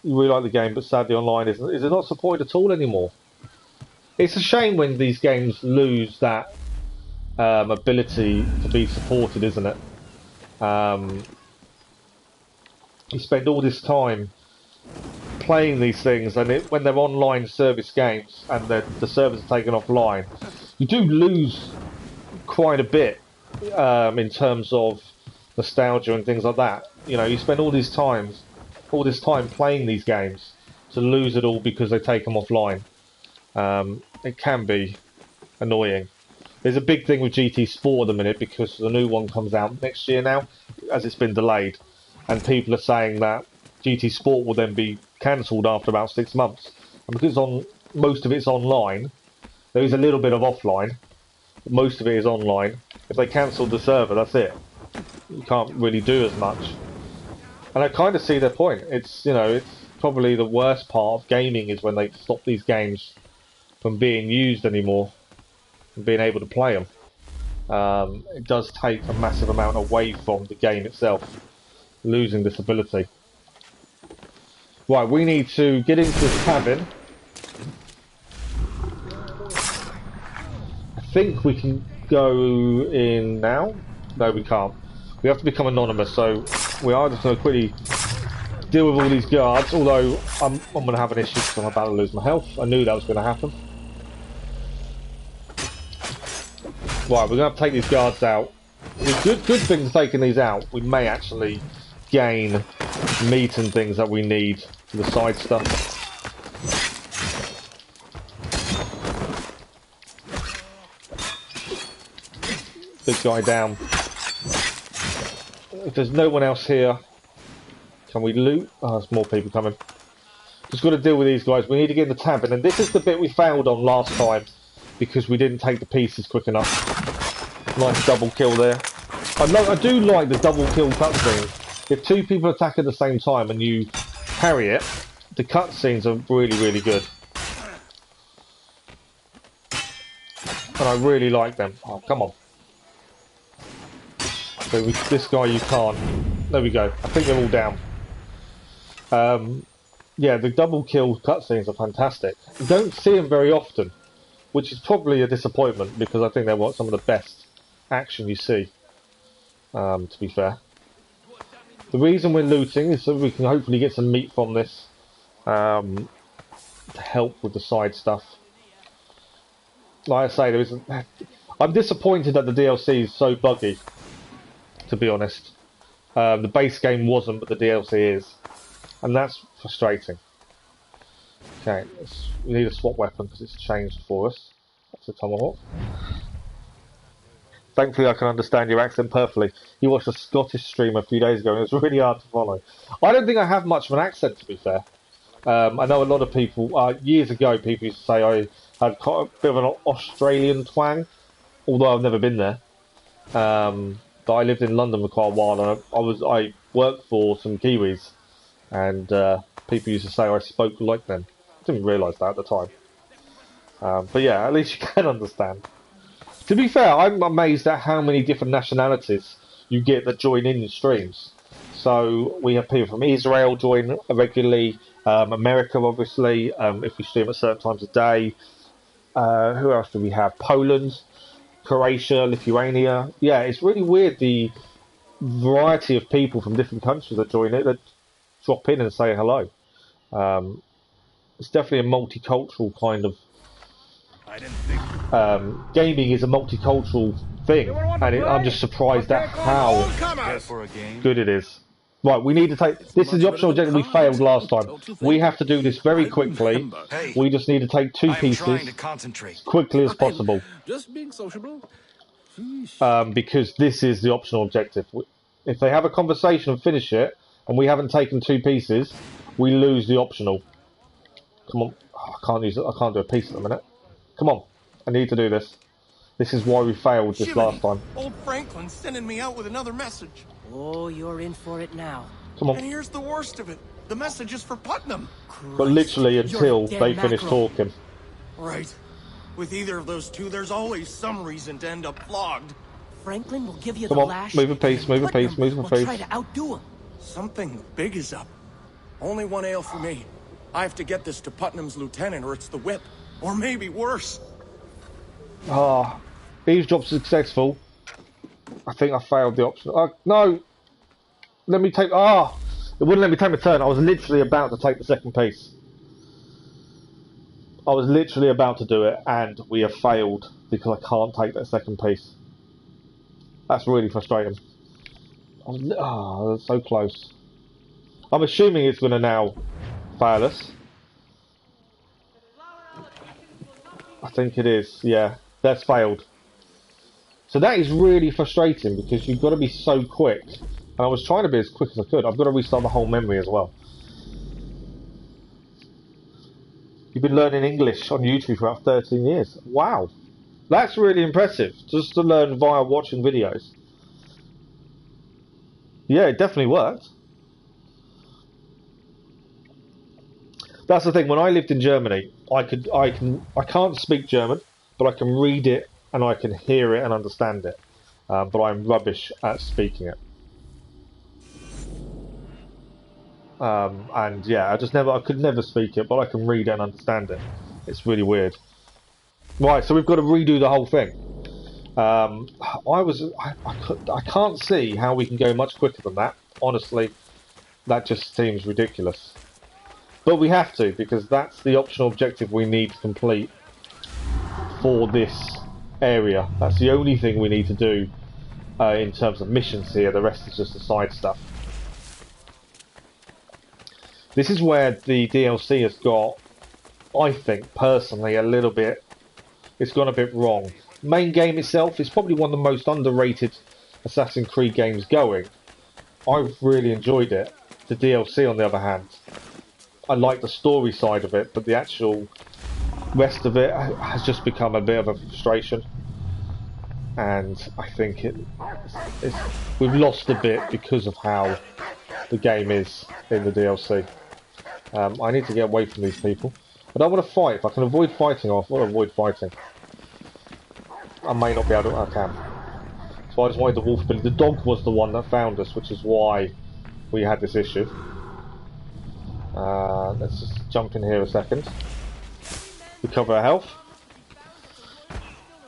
you really like the game. But sadly, online is it not supported at all anymore? It's a shame when these games lose that ability to be supported, isn't it? You spend all this time playing these things, and when they're online service games and the servers are taken offline, you do lose quite a bit in terms of nostalgia and things like that. You know, you spend all this time playing these games to lose it all because they take them offline. It can be annoying. There's a big thing with GT Sport at the minute because the new one comes out next year now, as it's been delayed, and people are saying that GT Sport will then be cancelled after about 6 months. And because most of it's online, there is a little bit of offline, but most of it is online. If they cancel the server, that's it. You can't really do as much. And I kind of see their point. It's probably the worst part of gaming is when they stop these games from being used anymore and being able to play them. It does take a massive amount away from the game itself, losing this ability. Right, we need to get into this cabin. I think we can go in now. No, we can't. We have to become anonymous, so we are just going to quickly deal with all these guards, although I'm going to have an issue because I'm about to lose my health. I knew that was going to happen. Right, we're going to have to take these guards out. Good thing to taking these out. We may actually gain meat and things that we need for the side stuff. Big guy down. If there's no one else here, can we loot? Oh, there's more people coming. Just got to deal with these guys. We need to get in the tavern, and this is the bit we failed on last time because we didn't take the pieces quick enough. Nice double kill there. I do like the double kill cutscene. If 2 people attack at the same time and you parry it, the cutscenes are really, really good. And I really like them. Oh, come on. So this guy you can't. There we go. I think they're all down. Yeah, the double kill cutscenes are fantastic. You don't see them very often, which is probably a disappointment because I think they're some of the best action you see, to be fair. The reason we're looting is so we can hopefully get some meat from this to help with the side stuff. Like I say, I'm disappointed that the DLC is so buggy, to be honest. The base game wasn't, but the DLC is. And that's frustrating. Okay, we need a swap weapon because it's changed for us. That's a tomahawk. Thankfully I can understand your accent perfectly. You watched a Scottish stream a few days ago and it was really hard to follow. I don't think I have much of an accent, to be fair. I know a lot of people, years ago people used to say I had quite a bit of an Australian twang, although I've never been there. But I lived in London for quite a while, and I worked for some Kiwis, and people used to say I spoke like them. I didn't realise that at the time. But yeah, at least you can understand. To be fair, I'm amazed at how many different nationalities you get that join in streams. So we have people from Israel join regularly, America obviously, if we stream at certain times of day. Who else do we have? Poland, Croatia, Lithuania. Yeah, it's really weird the variety of people from different countries that join it, that drop in and say hello. It's definitely a multicultural kind of. I didn't think. Gaming is a multicultural thing, and I'm just surprised at how Care for a game? good it is. Right, we need to take. This is the optional objective we failed last time. We have to do this very quickly. Hey, We just need to take 2 I'm trying to pieces concentrate. as quickly as possible, Just being sociable. because this is the optional objective. If they have a conversation and finish it, and we haven't taken 2 pieces, we lose the optional. Come on, oh, I can't use it. I can't do a piece at the minute. Come on, I need to do this. This is why we failed this last time. Old Franklin's sending me out with another message. Oh, you're in for it now. Come And on. here's the worst of it. The message is for Putnam. But literally You're until a dead they finish mackerel. talking. Right. With either of those two, there's always some reason to end up flogged. Franklin will give you Come the on, lash. move a piece, move a Putnam piece, move a will piece. try to outdo him. Something big is up. Only one ale for me. I have to get this to Putnam's lieutenant or it's the whip. Or maybe worse. Ah, eavesdrop successful. I think I failed the option. No! Let me take. It wouldn't let me take my turn. I was literally about to take the second piece. I was literally about to do it, and we have failed because I can't take that second piece. That's really frustrating. That's so close. I'm assuming it's going to now fail us. I think it is, yeah. That's failed. So that is really frustrating because you've got to be so quick. And I was trying to be as quick as I could. I've got to restart the whole memory as well. You've been learning English on YouTube for about 13 years. Wow. That's really impressive. Just to learn via watching videos. Yeah, it definitely worked. That's the thing. When I lived in Germany, I can't speak German, but I can read it and I can hear it and understand it. But I'm rubbish at speaking it. And yeah, I could never speak it, but I can read it and understand it. It's really weird. Right, so we've got to redo the whole thing. I can't see how we can go much quicker than that. Honestly, that just seems ridiculous. But we have to, because that's the optional objective we need to complete for this area. That's the only thing we need to do in terms of missions here. The rest is just the side stuff. This is where the DLC has got, I think, personally, a little bit... It's gone a bit wrong. Main game itself is probably one of the most underrated Assassin's Creed games going. I've really enjoyed it. The DLC, on the other hand, I like the story side of it, but the actual rest of it has just become a bit of a frustration. And I think we've lost a bit because of how the game is in the DLC. I need to get away from these people. I don't want to fight. If I can avoid fighting, I want to avoid fighting. I may not be able to. I can. So I just wanted the wolf, but the dog was the one that found us, which is why we had this issue. Let's just jump in here a second. Recover our health.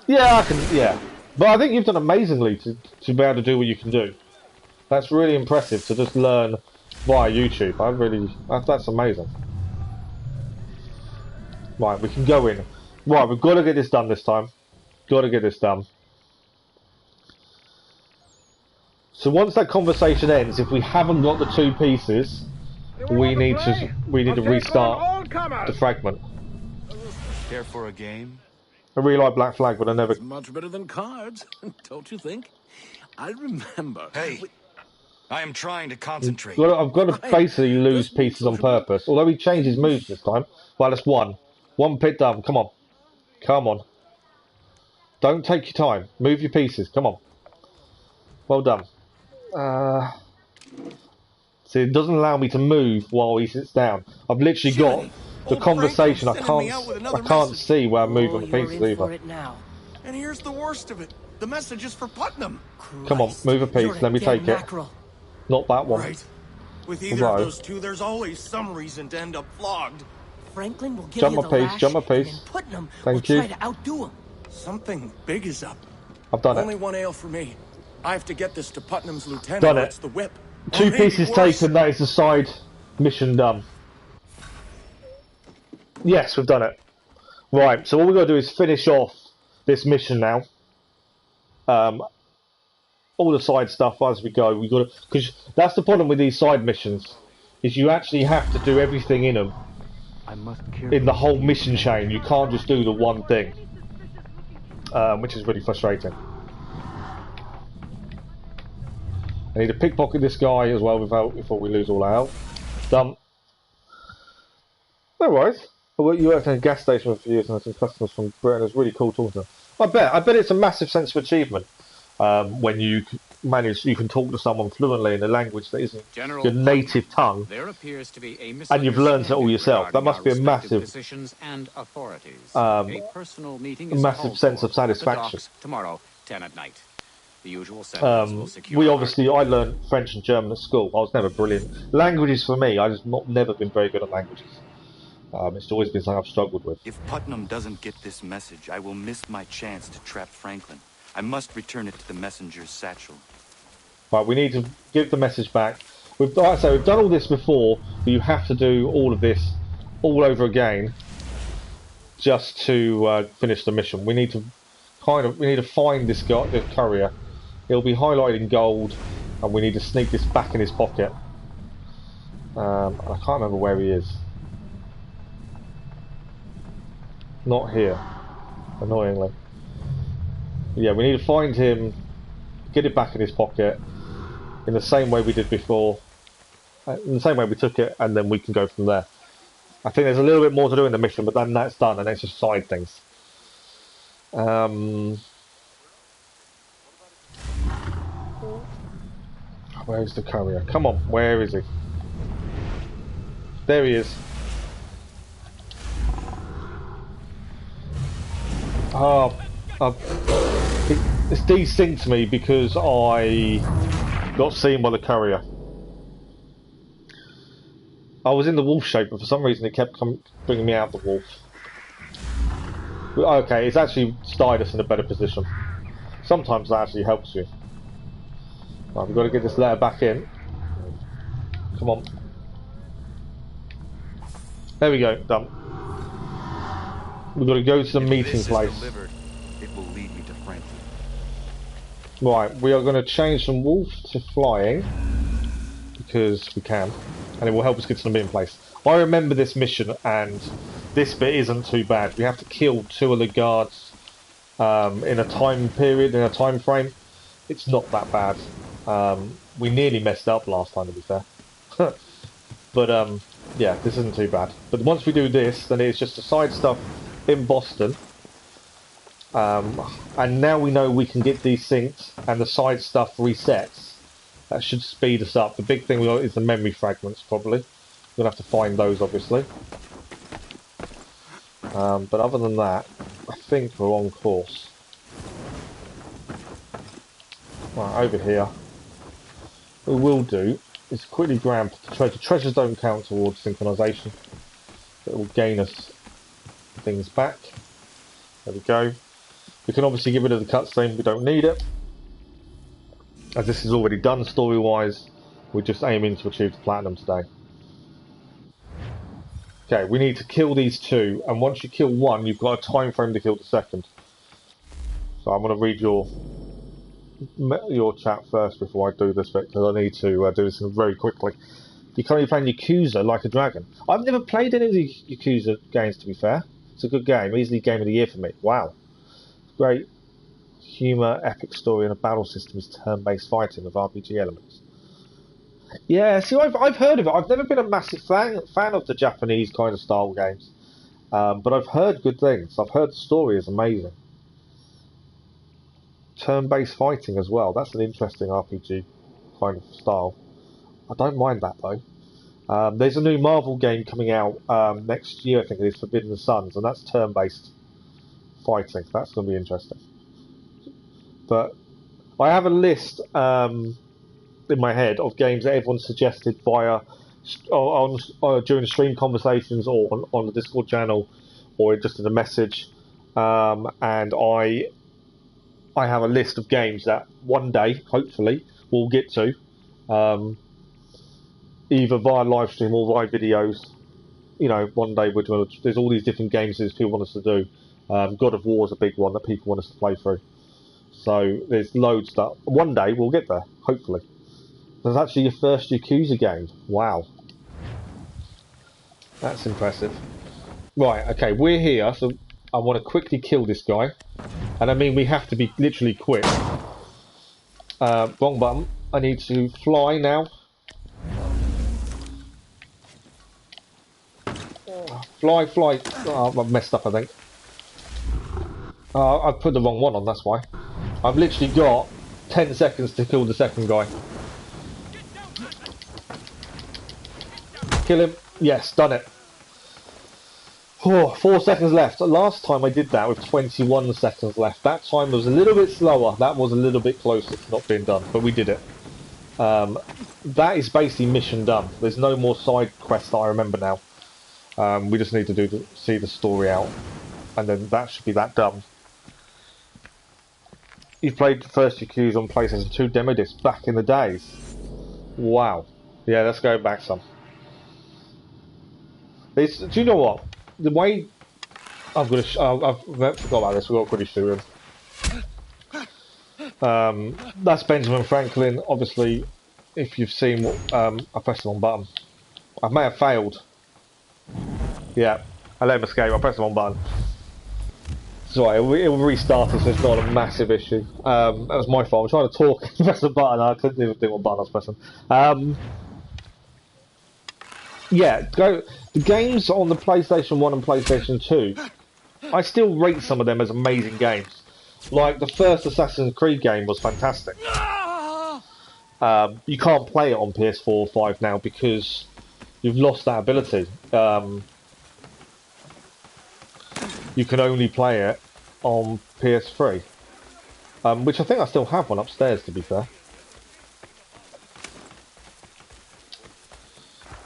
Yeah, I can. Yeah, but I think you've done amazingly to be able to do what you can do. That's really impressive to just learn via YouTube. That's amazing. Right, we can go in. Right, we've got to get this done this time. Got to get this done. So once that conversation ends, if we haven't got the 2 pieces, we need to restart the fragment. Care for a game? I really like Black Flag, but I never. It's much better than cards, don't you think? I remember. Hey, I am trying to concentrate. I've got to basically lose pieces on purpose. Although he changed his moves this time. Well, that's one. One pit done. Come on. Come on. Don't take your time. Move your pieces. Come on. Well done. See, it doesn't allow me to move while he sits down. I've literally got Tyranny! the Old conversation. Franklin's I sending me can't. out with I another can't message. see where I'm Oh, moving the you're pieces in either. for it now. And here's the worst of it. The message is for Putnam. Come on, Christ, move a you're piece. a Let me dead take it. mackerel. Not that one. Right. With either of Although, those two, there's always some reason to end up flogged. Franklin will give jump you my the piece. lash, Jump my and then piece. Putnam will Thank you. try to outdo him. Something big is up. I've done Only it. one ale for me. I have to get this to Putnam's lieutenant, Done or it. it's the whip. Or 2 maybe pieces worse. taken. That is the side mission done. Yes, we've done it. Right. So all we've got to do is finish off this mission now. All the side stuff as we go. We got to, because that's the problem with these side missions, is you actually have to do everything in them. In the whole mission chain, you can't just do the one thing, which is really frustrating. I need to pickpocket this guy as well before we lose all our health. Done. No worries. You worked in a gas station for years and had some customers from Britain. It's really cool talking to them. I bet it's a massive sense of achievement when you can talk to someone fluently in a language that isn't your native tongue, There appears to be a and you've learned it all yourself. That must be a massive, positions and authorities. a A personal meeting is massive called sense for of at the satisfaction. docks tomorrow, 10 at night. The usual senators will secure I learned French and German at school. I was never brilliant. Languages for me, I just never been very good at languages. It's always been something I've struggled with. If Putnam doesn't get this message, I will miss my chance to trap Franklin. I must return it to the messenger's satchel. Right, we need to give the message back. Like I say, we've done all this before, but you have to do all of this all over again just to finish the mission. We need to find this guy, the courier. It'll be highlighted in gold, and we need to sneak this back in his pocket. I can't remember where he is. Not here, annoyingly. Yeah, we need to find him, get it back in his pocket, in the same way we did before, in the same way we took it, and then we can go from there. I think there's a little bit more to do in the mission, but then that's done, and it's just side things. Where's the courier? Come on, where is he? There he is. It's desynced me because I got seen by the courier. I was in the wolf shape, but for some reason it kept bringing me out the wolf. Okay, it's actually started us in a better position. Sometimes that actually helps you. Right, we've got to get this letter back in. Come on. There we go, done. We've got to go to the meeting place. Delivered, it will lead me to Franklin. Right, we are going to change from wolf to flying because we can, and it will help us get to the meeting place. I remember this mission, and this bit isn't too bad. We have to kill 2 of the guards in a time period, in a time frame. It's not that bad. We nearly messed up last time, to be fair. But yeah, this isn't too bad. But once we do this, then it's just the side stuff in Boston. And now we know we can get desynced and the side stuff resets. That should speed us up. The big thing we got is the memory fragments, probably. We're going to have to find those, obviously. But other than that, I think we're on course. Right, over here. What we will do is quickly grab the treasure. Treasures don't count towards synchronization. It will gain us things back. There we go. We can obviously get rid of the cutscene, we don't need it. As this is already done story-wise, we're just aiming to achieve the platinum today. Okay, we need to kill these 2, and once you kill 1, you've got a time frame to kill the second. So I'm going to read your chat first before I do this bit, because I need to do this very quickly. You're currently playing Yakuza Like a Dragon. I've never played any of the Yakuza games, to be fair. It's a good game, easily game of the year for me. Wow. Great humour, epic story, and a battle system is turn-based fighting with RPG elements. Yeah, see, I've heard of it. I've never been a massive fan of the Japanese kind of style games, but I've heard good things. I've heard the story is amazing. turn-based fighting as well. That's an interesting RPG kind of style. I don't mind that though. There's a new Marvel game coming out next year, I think it is, Forbidden Sons, and that's turn-based fighting. That's going to be interesting. But I have a list in my head of games that everyone suggested via during stream conversations or on the Discord channel or just in a message, and I have a list of games that one day, hopefully, we'll get to, either via live stream or via videos. You know, one day there's all these different games that people want us to do. God of War is a big one that people want us to play through. So there's loads that one day we'll get there, hopefully. There's actually your first Yakuza game. Wow. That's impressive. Right, okay, we're here, so I want to quickly kill this guy. And I mean we have to be literally quick. Wrong button. I need to fly now. Fly. Oh, I've messed up, I think. I've put the wrong one on, that's why. I've literally got 10 seconds to kill the second guy. Kill him. Yes, done it. Oh, 4 seconds left. Last time I did that with 21 seconds left. That time was a little bit slower. That was a little bit closer to not being done, but we did it. That is basically mission done. There's no more side quests that I remember now. We just need to see the story out, and then that should be that done. You've played the first Yakuza on PlayStation 2 demo disc back in the days. Wow. Yeah, let's go back some. Do you know what? The way I've forgot about this. We've got to quickly shoot him. That's Benjamin Franklin. Obviously, if you've seen what I pressed the wrong button. I may have failed. Yeah, I let him escape. I pressed the wrong button. Sorry, it will restart us, so it's not a massive issue. That was my fault. I was trying to talk and press the button. I couldn't even think what button I was pressing. Yeah, the games on the PlayStation 1 and PlayStation 2, I still rate some of them as amazing games. Like, the first Assassin's Creed game was fantastic. You can't play it on PS4 or 5 now because you've lost that ability. You can only play it on PS3. Which I think I still have one upstairs, to be fair.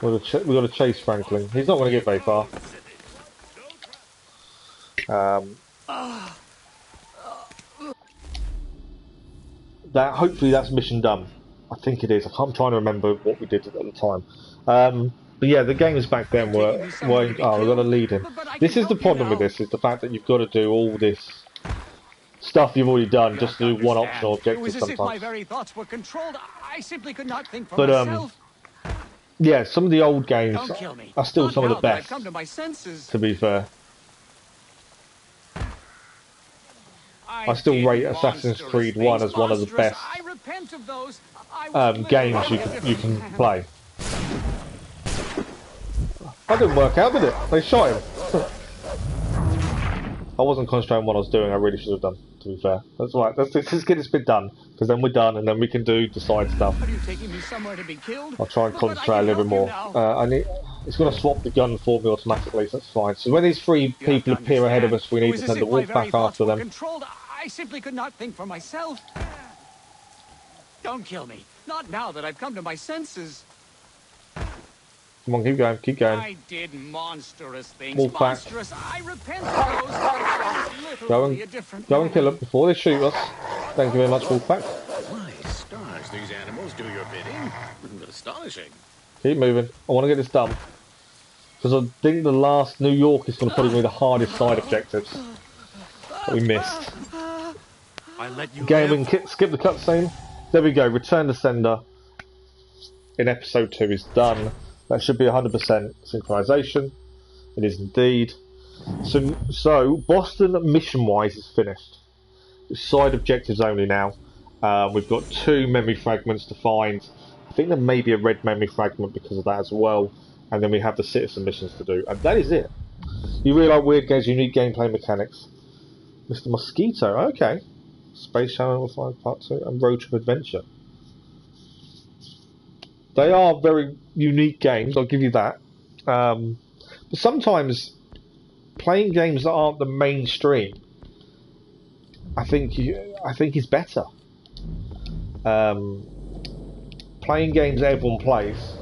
We've got to chase Franklin. He's not going to get very far. Hopefully that's mission done. I think it is. I'm trying to remember what we did at the time. But yeah, the games back then were we've got to lead him. This is the problem with this, is the fact that you've got to do all this stuff you've already done just to do one optional objective sometimes. My very thoughts were controlled. I simply could not think for myself. Yeah, some of the old games are still some of the best, to be fair. I still rate Assassin's Creed 1 as one of the best games you can play. That didn't work out, did it? They shot him. I wasn't concentrating on what I was doing. I really should have done, to be fair. That's right. Let's just get this bit done, because then we're done, and then we can do the side stuff. Are you taking me somewhere to be killed? I'll try and concentrate a little bit more. It's going to swap the gun for me automatically, so that's fine. So when these three people appear ahead of us, we need to send the wolf back after them. I simply could not think for myself. Don't kill me. Not now that I've come to my senses. Come on, keep going, keep going. I did monstrous things. Wolf monstrous. Back. I repent of those. Go and kill them before they shoot us. Thank you very much, Wolfpack. My stars, these animals do your bidding. Astonishing. Keep moving. I want to get this done. Because I think the last New York is going to probably be the hardest side objectives that we missed. Again, we can skip the cutscene. There we go. Return to sender in episode 2 is done. That should be 100% synchronization. It is indeed. So Boston mission-wise is finished. Side objectives only now. We've got 2 memory fragments to find. I think there may be a red memory fragment because of that as well. And then we have the citizen missions to do. And that is it. You really like weird games, unique gameplay mechanics. Mr. Mosquito, okay. Space Channel 5 Part 2 and Road Trip Adventure. They are very unique games, I'll give you that. But sometimes playing games that aren't the mainstream, I think is better. Playing games that everyone plays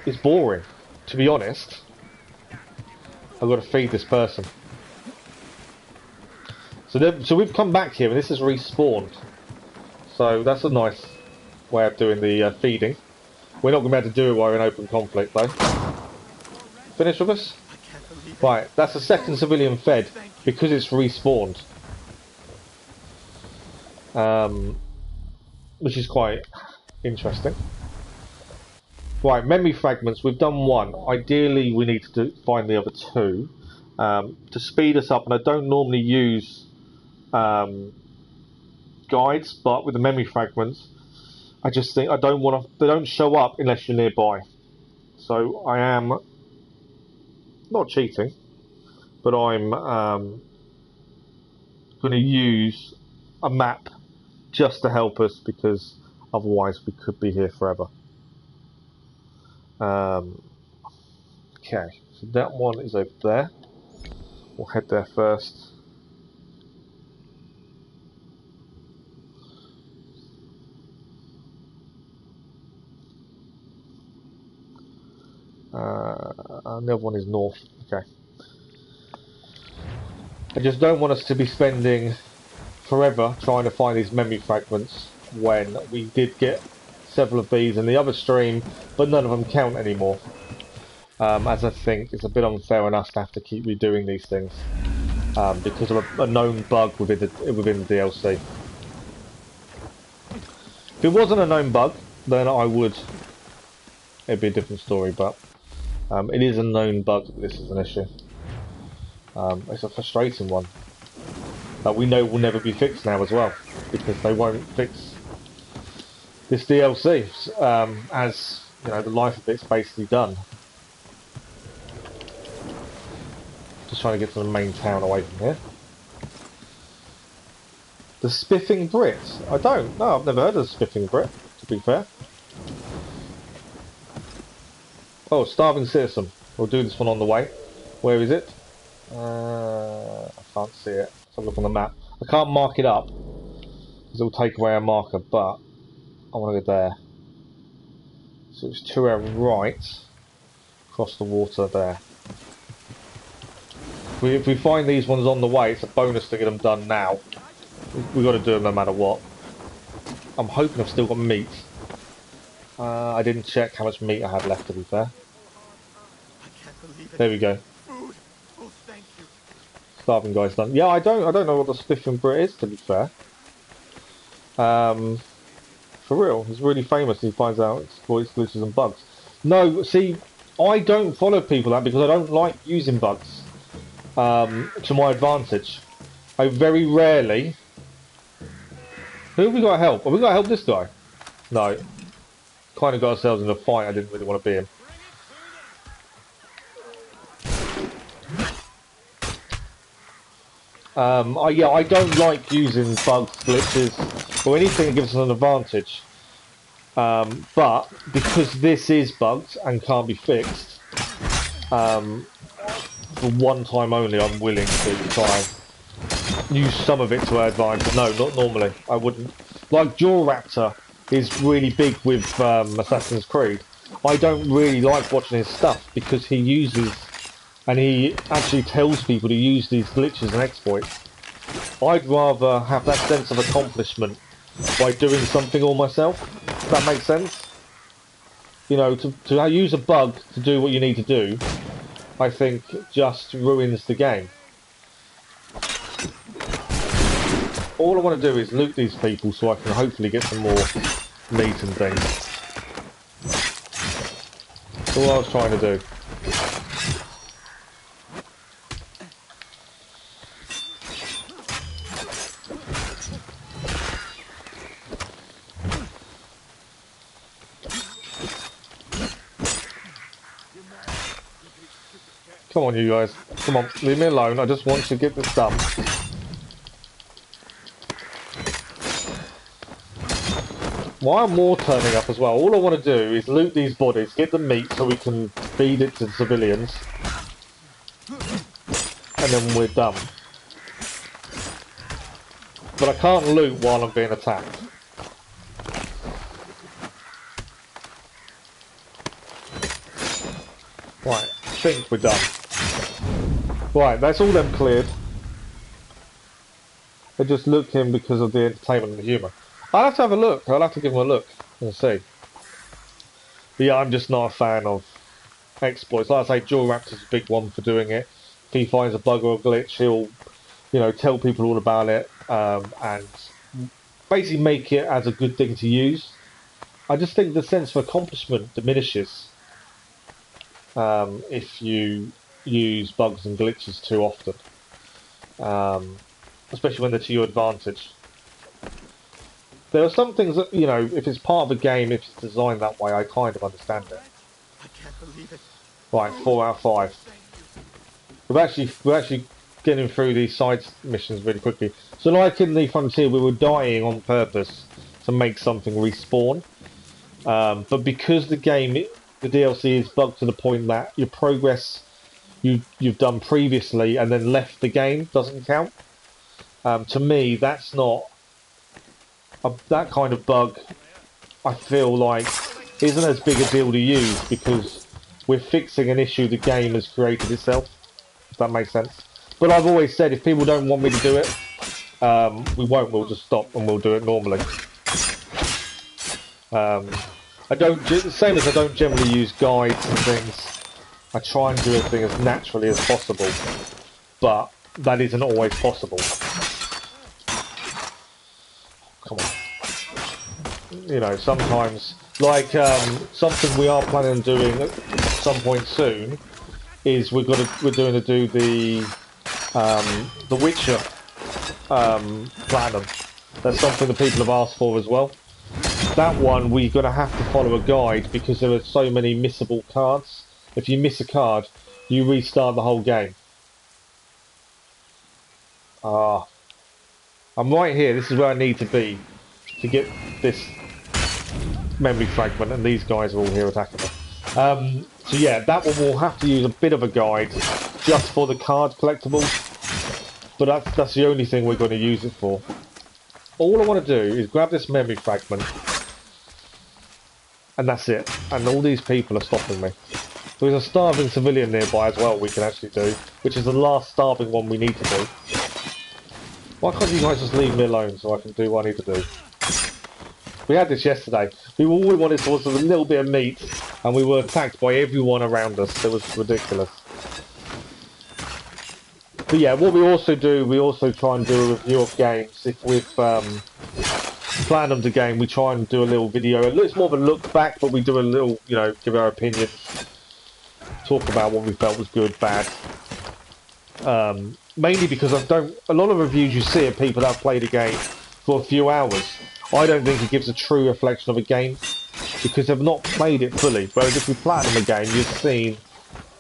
is boring, to be honest. I've got to feed this person. So we've come back here and this has respawned. So that's a nice way of doing the feeding. We're not going to be able to do it while we're in open conflict though. Finish with us? Right, that's the second civilian fed because it's respawned. Which is quite interesting. Right, memory fragments, we've done one. Ideally we need to find the other two. To speed us up, and I don't normally use guides, but with the memory fragments I just think I don't want to, they don't show up unless you're nearby. So I am not cheating, but I'm going to use a map just to help us, because otherwise we could be here forever. Okay, so that one is over there. We'll head there first. And the other one is north. Okay. I just don't want us to be spending forever trying to find these memory fragments when we did get several of these in the other stream, but none of them count anymore. As I think it's a bit unfair on us to have to keep redoing these things because of a known bug within the DLC. If it wasn't a known bug, then it'd be a different story, but it is a known bug that this is an issue. It's a frustrating one that we know will never be fixed now as well, because they won't fix this DLC as you know the life of it's basically done. Just trying to get to the main town away from here. The Spiffing Brit? I don't. No, I've never heard of the Spiffing Brit, to be fair. Oh, Starving Citizen. We'll do this one on the way. Where is it? I can't see it. Let's have a look on the map. I can't mark it up because it will take away our marker, but I want to go there. So it's to our right, across the water there. If we find these ones on the way, it's a bonus to get them done now. We've got to do them no matter what. I'm hoping I've still got meat. I didn't check how much meat I had left, to be fair. There we go. Starving guy's done. Yeah, I don't know what the Spiffing Brit is, to be fair. For real, he's really famous. He finds out exploits, glitches and bugs. No, see, I don't follow people that because I don't like using bugs to my advantage. I very rarely. Who have we got to help? Have we got to help this guy? No. Kind of got ourselves in a fight I didn't really want to be in. Yeah, I don't like using bugs, glitches, or anything that gives us an advantage. But because this is bugged and can't be fixed, for one time only, I'm willing to try and use some of it to our advantage. No, not normally. I wouldn't. Like Jaw Raptor is really big with Assassin's Creed. I don't really like watching his stuff because he uses, and he actually tells people to use these glitches and exploits. I'd rather have that sense of accomplishment by doing something all myself. Does that make sense? You know, to use a bug to do what you need to do, I think just ruins the game. All I want to do is loot these people so I can hopefully get some more meat and things. That's all I was trying to do. Come on, you guys. Come on, leave me alone. I just want to get this done. Why are more turning up as well? All I want to do is loot these bodies, get the meat so we can feed it to the civilians, and then we're done. But I can't loot while I'm being attacked. Right, I think we're done. Right, that's all them cleared. They're just looking because of the entertainment and the humour. I'll have to have a look. I'll have to give them a look and see. But yeah, I'm just not a fan of exploits. Like I say, Jaw Raptor's a big one for doing it. If he finds a bug or a glitch, he'll, you know, tell people all about it and basically make it as a good thing to use. I just think the sense of accomplishment diminishes if you use bugs and glitches too often, especially when they're to your advantage. There are some things that, you know, if it's part of a game, if it's designed that way, I kind of understand it. I can't believe it. Right, 4 out of 5. We're actually getting through these side missions really quickly. So like in the Frontier, we were dying on purpose to make something respawn. But because the game, the DLC is bugged to the point that your progress you've done previously and then left the game doesn't count. To me, that's not that kind of bug. I feel like isn't as big a deal to use because we're fixing an issue the game has created itself. If that makes sense. But I've always said if people don't want me to do it, we won't. We'll just stop and we'll do it normally. I don't, same as I don't generally use guides and things. I try and do everything as naturally as possible, but that isn't always possible. Come on. You know, sometimes, like something we are planning on doing at some point soon is we're doing the Witcher platinum. That's something that people have asked for as well. That one we're going to have to follow a guide because there are so many missable cards. If you miss a card, you restart the whole game. I'm right here. This is where I need to be to get this memory fragment, and these guys are all here attacking me. So yeah, that one will have to use a bit of a guide just for the card collectibles. But that's the only thing we're going to use it for. All I want to do is grab this memory fragment. And that's it. And all these people are stopping me. There's a starving civilian nearby as well we can actually do. Which is the last starving one we need to do. Why can't you guys just leave me alone so I can do what I need to do? We had this yesterday. All we wanted was a little bit of meat. And we were attacked by everyone around us. It was ridiculous. But yeah, what we also do, we also try and do a review of games. If we've platinum the game, we try and do a little video. It's more of a look back, but we do a little, you know, give our opinions, talk about what we felt was good, bad. Mainly because a lot of reviews you see of people that have played a game for a few hours. I don't think it gives a true reflection of a game because they've not played it fully. Whereas if you platinum a game, you've seen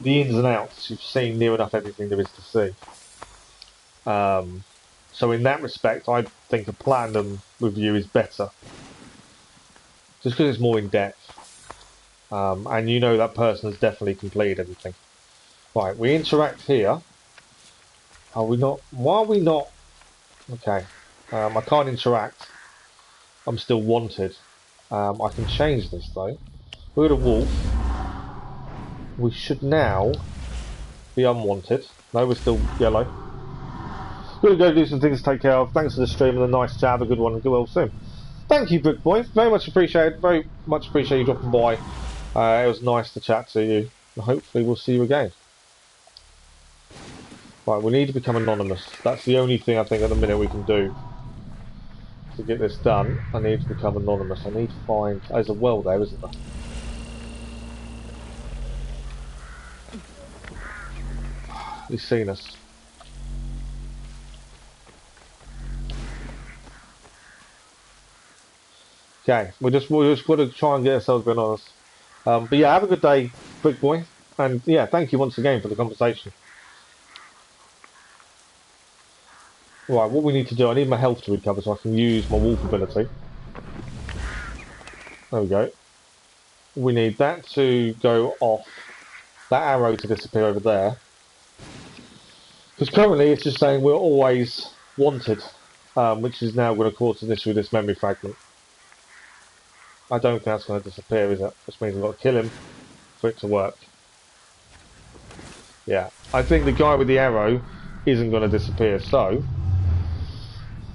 the ins and outs. You've seen near enough everything there is to see. So in that respect, I think a platinum review is better. Just because it's more in depth. And you know that person has definitely completed everything. Right, we interact here. Are we not? Why are we not? Okay. I can't interact. I'm still wanted. I can change this though. We're the wolf. We should now be unwanted. No, we're still yellow. We're going to go do some things to take care of. Thanks for the stream and a nice chat. Have a good one and get well soon. Thank you, Brick Boy. Very much appreciated. Very much appreciate you dropping by. It was nice to chat to you. And hopefully we'll see you again. Right, we need to become anonymous. That's the only thing I think at the minute we can do to get this done. I need to become anonymous. I need to find... There's a well there, isn't there? He's seen us. Okay, we're just going to try and get ourselves being honest. But yeah, have a good day, Brick Boy. And yeah, thank you once again for the conversation. Right, what we need to do, I need my health to recover so I can use my wolf ability. There we go. We need that to go off. That arrow to disappear over there. Because currently it's just saying we're always wanted. Which is now going to cause an issue with this memory fragment. I don't think that's going to disappear, is it? Which means we've got to kill him for it to work. Yeah. I think the guy with the arrow isn't going to disappear, so...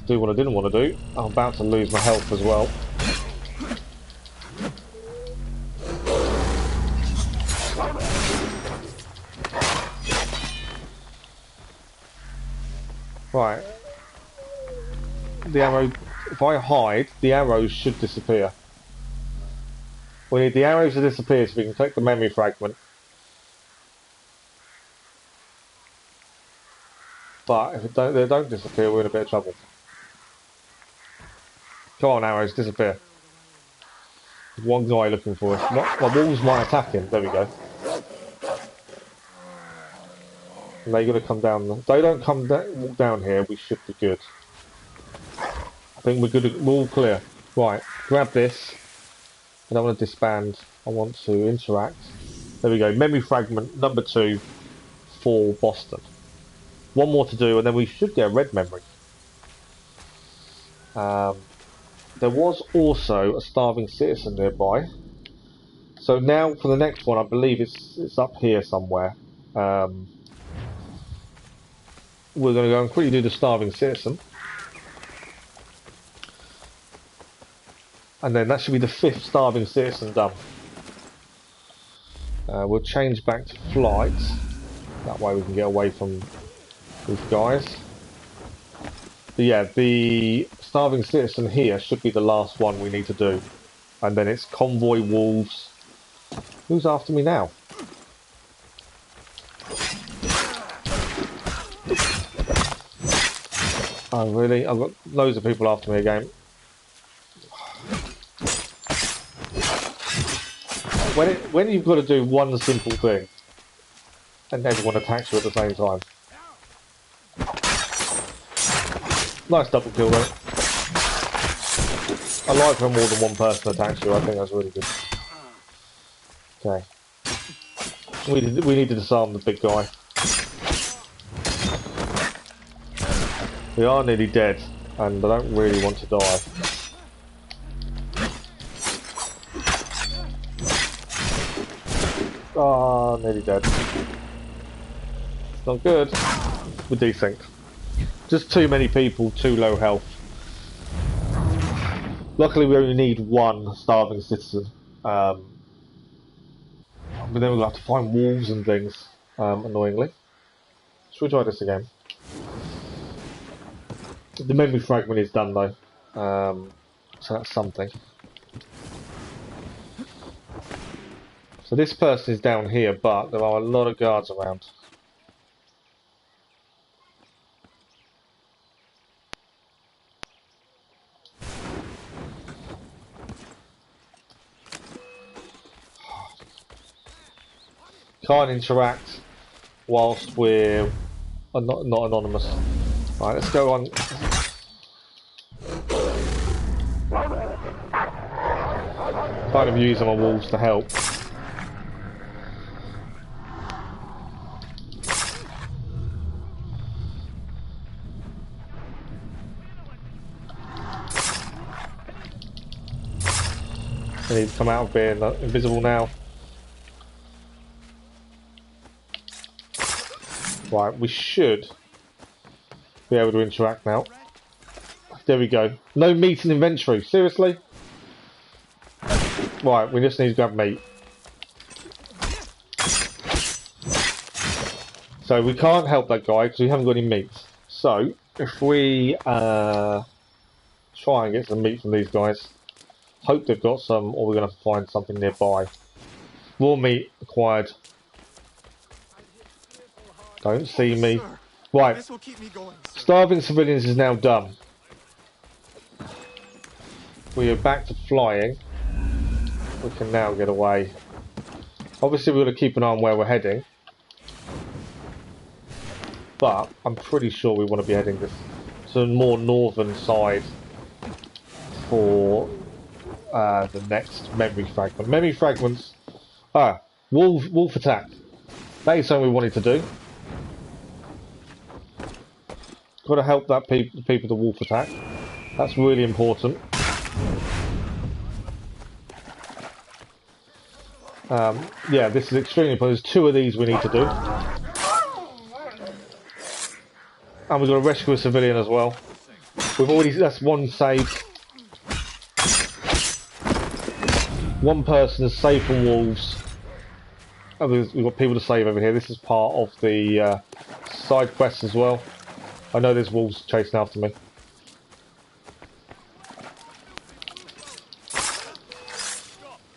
do what I didn't want to do. I'm about to lose my health as well. Right. The arrow... if I hide, the arrows should disappear. We need the arrows to disappear so we can collect the memory fragment. But if they don't disappear, we're in a bit of trouble. Come on, arrows, disappear. There's one guy looking for us. My wolves might attack him. There we go. And they're going to come down. If they don't come walk down here, we should be good. I think we're good. We're all clear. Right, grab this. I don't want to disband. I want to interact. There we go. Memory fragment number 2 for Boston. One more to do, and then we should get a red memory. There was also a starving citizen nearby. So now for the next one, I believe it's up here somewhere. We're going to go and quickly do the starving citizen. And then that should be the 5th starving citizen done. We'll change back to flight. That way we can get away from these guys. But yeah, the starving citizen here should be the last one we need to do. And then it's convoy wolves. Who's after me now? Oh really? I've got loads of people after me again. When you've got to do one simple thing and everyone attacks you at the same time. Nice double kill though. I like when more than one person attacks you. I think that's really good. Okay. We need to disarm the big guy. We are nearly dead, and I don't really want to die. Ah, nearly dead. Not good. We're decent. Just too many people, too low health. Luckily we only need one starving citizen. But then we'll have to find wolves and things, annoyingly. Should we try this again? The memory fragment is done though. So that's something. So this person is down here, but there are a lot of guards around. Can't interact whilst we're not anonymous. Right, let's go on. Kind of using my wolves to help. They need to come out of being invisible now. Right, we should be able to interact now. There we go. No meat in inventory. Seriously? Right, we just need to grab meat. So we can't help that guy because we haven't got any meat. So if we try and get some meat from these guys, hope they've got some, or we're going to have to find something nearby. Raw meat acquired. Don't see me. Right. Starving civilians is now done. We are back to flying. We can now get away. Obviously we've got to keep an eye on where we're heading. But I'm pretty sure we want to be heading to the more northern side for the next memory fragment. Memory fragments. Wolf attack. That is something we wanted to do. Got to help that people the wolf attack. That's really important. Yeah, this is extremely important. There's 2 of these we need to do. And we've got to rescue a civilian as well. We've already, that's 1 saved. 1 person is saved from wolves. And we've got people to save over here. This is part of the side quest as well. I know there's wolves chasing after me.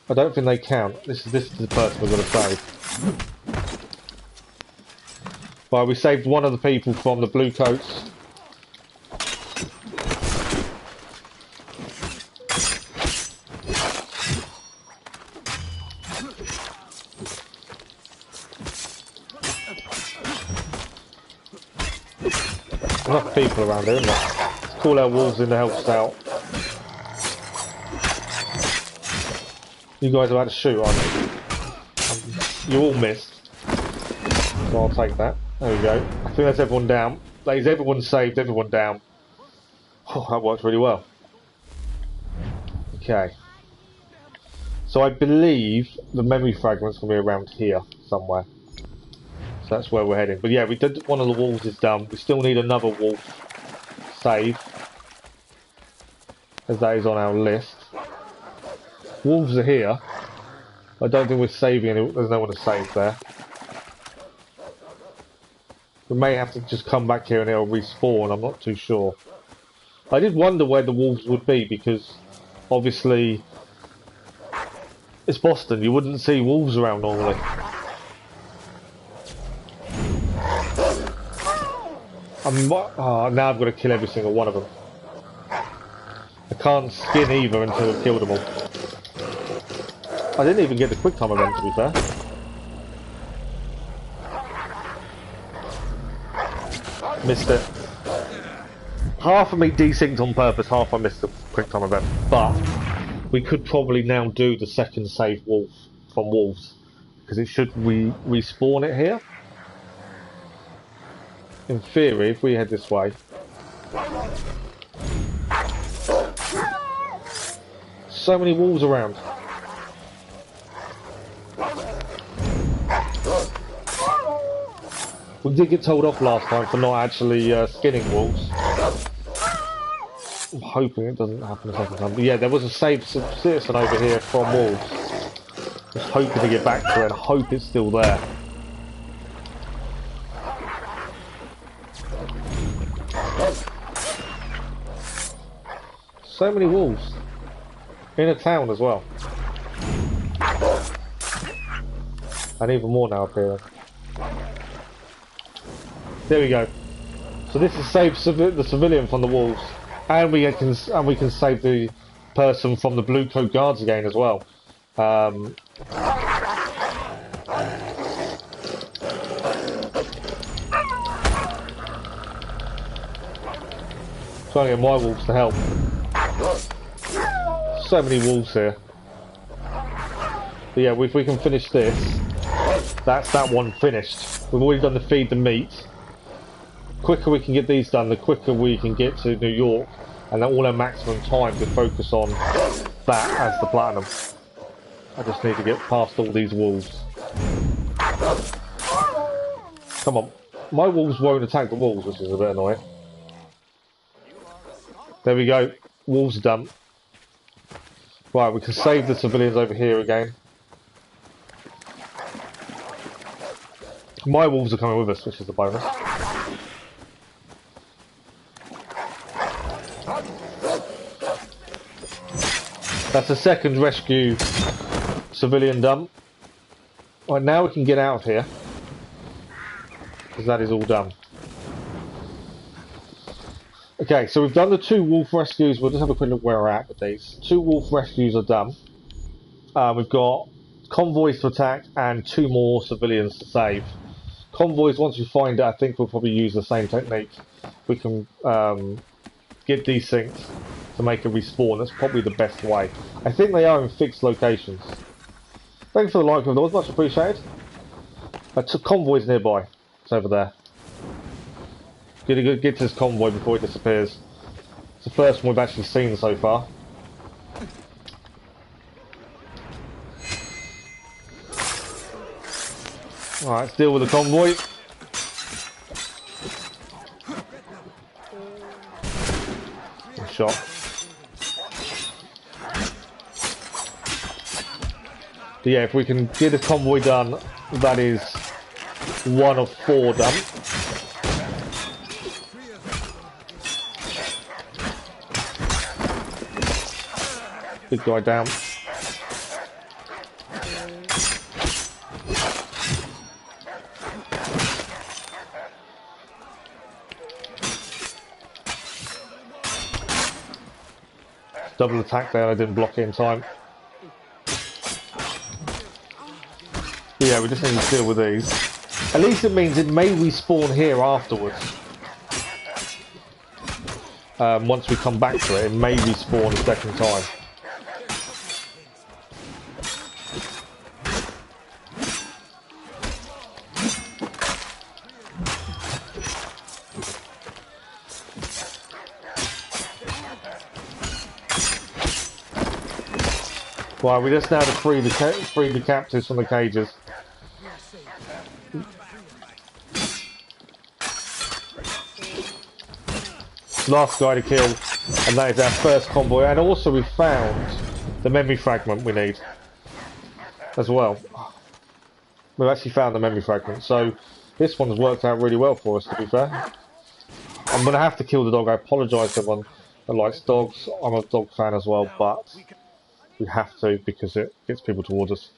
I don't think they count. This is the person we've got to save. Right, we saved 1 of the people from the blue coats. Enough people around here, isn't there? Let's call our wolves in to help us out. You guys are about to shoot, aren't you? You all missed. So I'll take that. There we go. I think that's everyone down. That is everyone saved, everyone down. Oh, that worked really well. Okay. So I believe the memory fragment's going to be around here somewhere. So that's where we're heading. But yeah, we did, 1 of the wolves is done. We still need another wolf save, as that is on our list. Wolves are here. I don't think we're saving any. There's no one to save there. We may have to just come back here and it'll respawn. I'm not too sure. I did wonder where the wolves would be, because obviously it's Boston. You wouldn't see wolves around normally. Now I've got to kill every single one of them. I can't skin either until I've killed them all. I didn't even get the quick time event, to be fair. Missed it. Half of me desynced on purpose, half I missed the quick time event. But we could probably now do the second save wolf from wolves, because it should respawn it here. In theory, if we head this way. So many wolves around. We did get told off last time for not actually skinning wolves. I'm hoping it doesn't happen the second time. But yeah, there was a saved citizen over here from wolves. Just hoping to get back to it and hope it's still there. So many wolves. In a town as well. And even more now appearing. There we go. So this is save the civilian from the wolves, and we can save the person from the blue coat guards again as well. Trying to get my wolves to help. So many wolves here. But yeah, if we can finish this, that's that one finished. We've already done the feed the meat. The quicker we can get these done, the quicker we can get to New York, and all our maximum time to focus on that as the platinum. I just need to get past all these wolves. Come on. My wolves won't attack the wolves, which is a bit annoying. There we go. Wolves are done. Right, we can save the civilians over here again. My wolves are coming with us, which is a bonus. That's the second rescue civilian done. Right, now we can get out of here, because that is all done. Okay, so we've done the 2 wolf rescues. We'll just have a quick look where we're at with these. 2 wolf rescues are done. We've got convoys to attack and 2 more civilians to save. Convoys, once we find it, I think we'll probably use the same technique. We can get get desynced to make it respawn. That's probably the best way. I think they are in fixed locations. Thanks for the like of those, much appreciated. Convoy's nearby. It's over there. Get to this convoy before it disappears. It's the first one we've actually seen so far. Alright, let's deal with the convoy. Shot. But yeah, if we can get this convoy done, that is 1 of 4 done. Big guy down. Double attack there, I didn't block it in time. But yeah, we just need to deal with these. At least it means it may respawn here afterwards. Once we come back to it, it may respawn a second time. Right, we just now to free the captives from the cages. Last guy to kill, and that is our first convoy. And also we found the memory fragment we need as well. We've actually found the memory fragment, so this one's worked out really well for us, to be fair. I'm going to have to kill the dog. I apologise to everyone that likes dogs. I'm a dog fan as well, but we have to because it gets people towards us.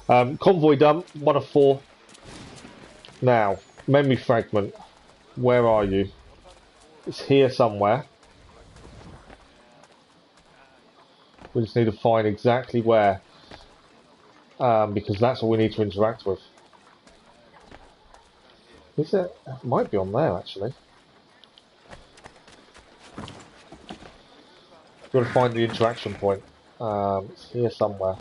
Convoy done, 1 of 4. Now, memory fragment. Where are you? It's here somewhere. We just need to find exactly where. Because that's all we need to interact with. Is it? It might be on there actually. We've got to find the interaction point. It's here somewhere.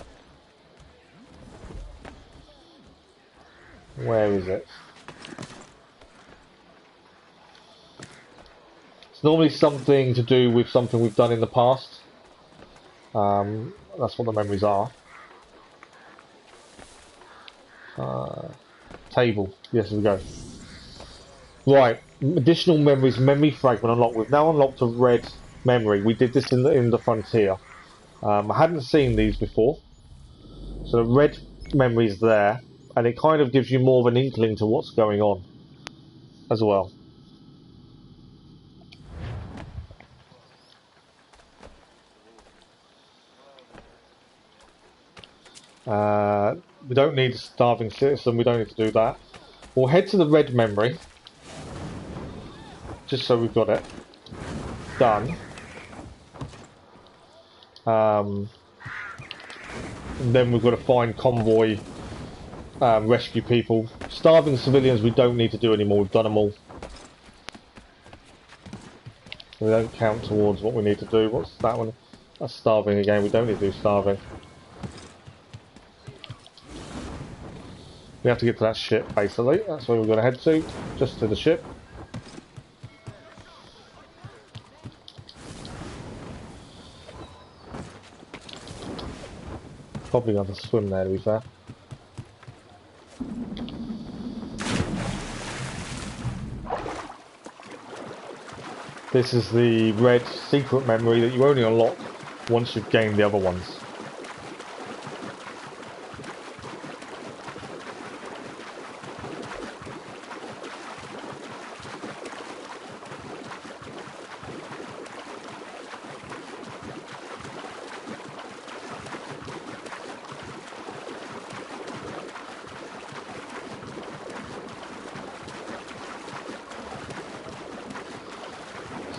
Where is it? It's normally something to do with something we've done in the past. That's what the memories are. Table. Yes, here we go. Right. Additional memories. Memory fragment unlocked. We've now unlocked a red memory. We did this in the Frontier. I hadn't seen these before. So the red memory is there. And it kind of gives you more of an inkling to what's going on as well. We don't need a starving citizen, we don't need to do that. We'll head to the red memory. Just so we've got it done. And then we've got to find convoy, rescue people. Starving civilians we don't need to do anymore, we've done them all. They don't count towards what we need to do. What's that one? That's starving again, we don't need to do starving. We have to get to that ship, basically. That's where we're going to head to. Just to the ship. Probably going to swim there, to be fair. This is the red secret memory that you only unlock once you've gained the other ones.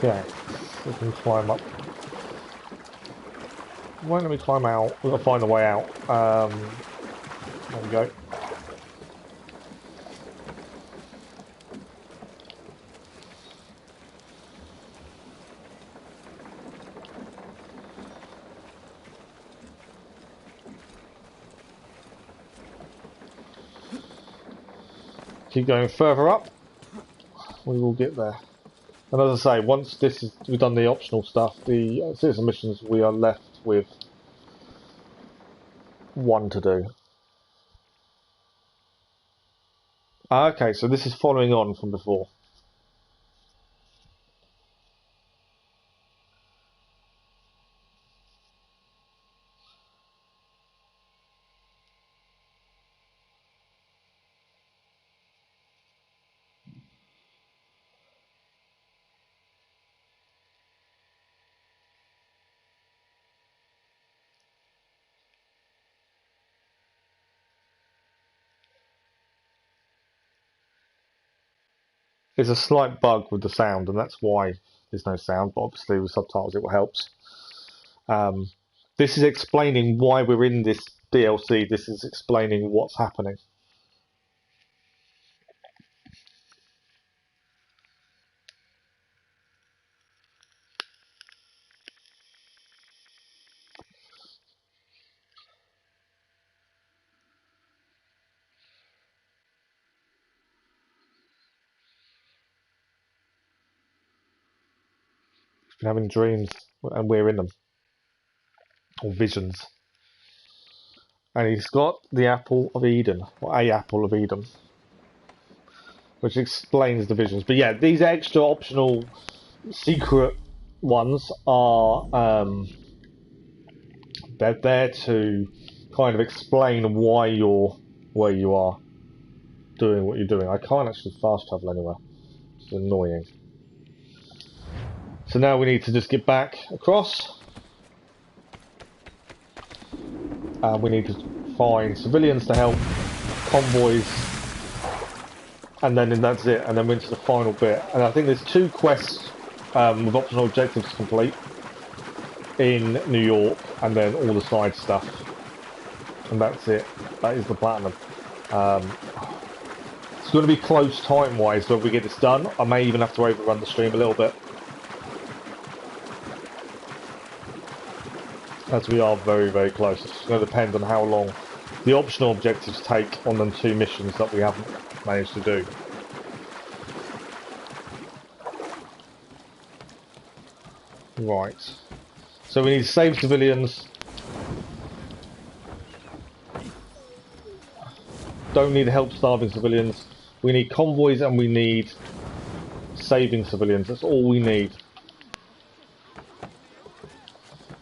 Yeah, we can climb up. Why don't we climb out? We've got to find a way out. There we go. Keep going further up. We will get there. And as I say, once we've done the optional stuff, the citizen missions, we are left with one to do. Okay, so this is following on from before. There's a slight bug with the sound, and that's why there's no sound, but obviously with subtitles it will help. This is explaining why we're in this DLC. This is explaining what's happening. He's been having dreams, and we're in them. Or visions. And he's got the apple of Eden, or a apple of Eden, which explains the visions. But yeah, these extra optional secret ones are they're there to kind of explain why you're where you are doing what you're doing. I can't actually fast travel anywhere. It's annoying. So now we need to just get back across. We need to find civilians to help, convoys, and then that's it. And then we're into the final bit. And I think there's 2 quests with optional objectives to complete in New York, and then all the side stuff. And that's it. That is the platinum. It's going to be close time-wise when we get this done. I may even have to overrun the stream a little bit, as we are very, very close. It's going to depend on how long the optional objectives take on them 2 missions that we haven't managed to do. Right. So we need to save civilians. Don't need to help starving civilians. We need convoys and we need saving civilians. That's all we need.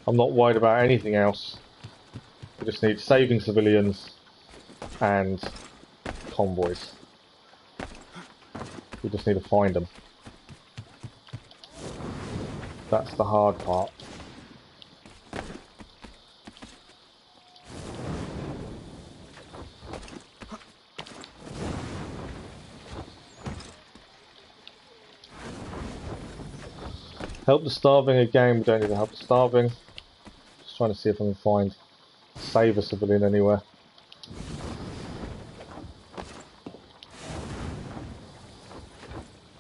I'm not worried about anything else. We just need saving civilians and convoys. We just need to find them. That's the hard part. Help the starving again. We don't need to help the starving. Just trying to see if I can find save a civilian anywhere.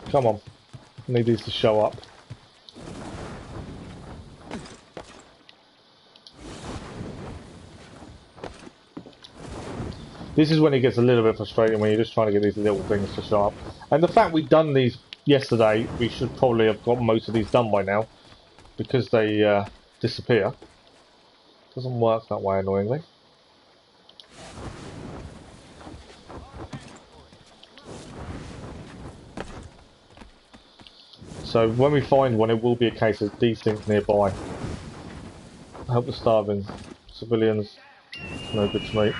Come on. I need these to show up. This is when it gets a little bit frustrating, when you're just trying to get these little things to show up. And the fact we've done these yesterday, we should probably have got most of these done by now, because they disappear. Doesn't work that way, annoyingly. So when we find one, it will be a case of these things nearby. Help the starving civilians. No good to me.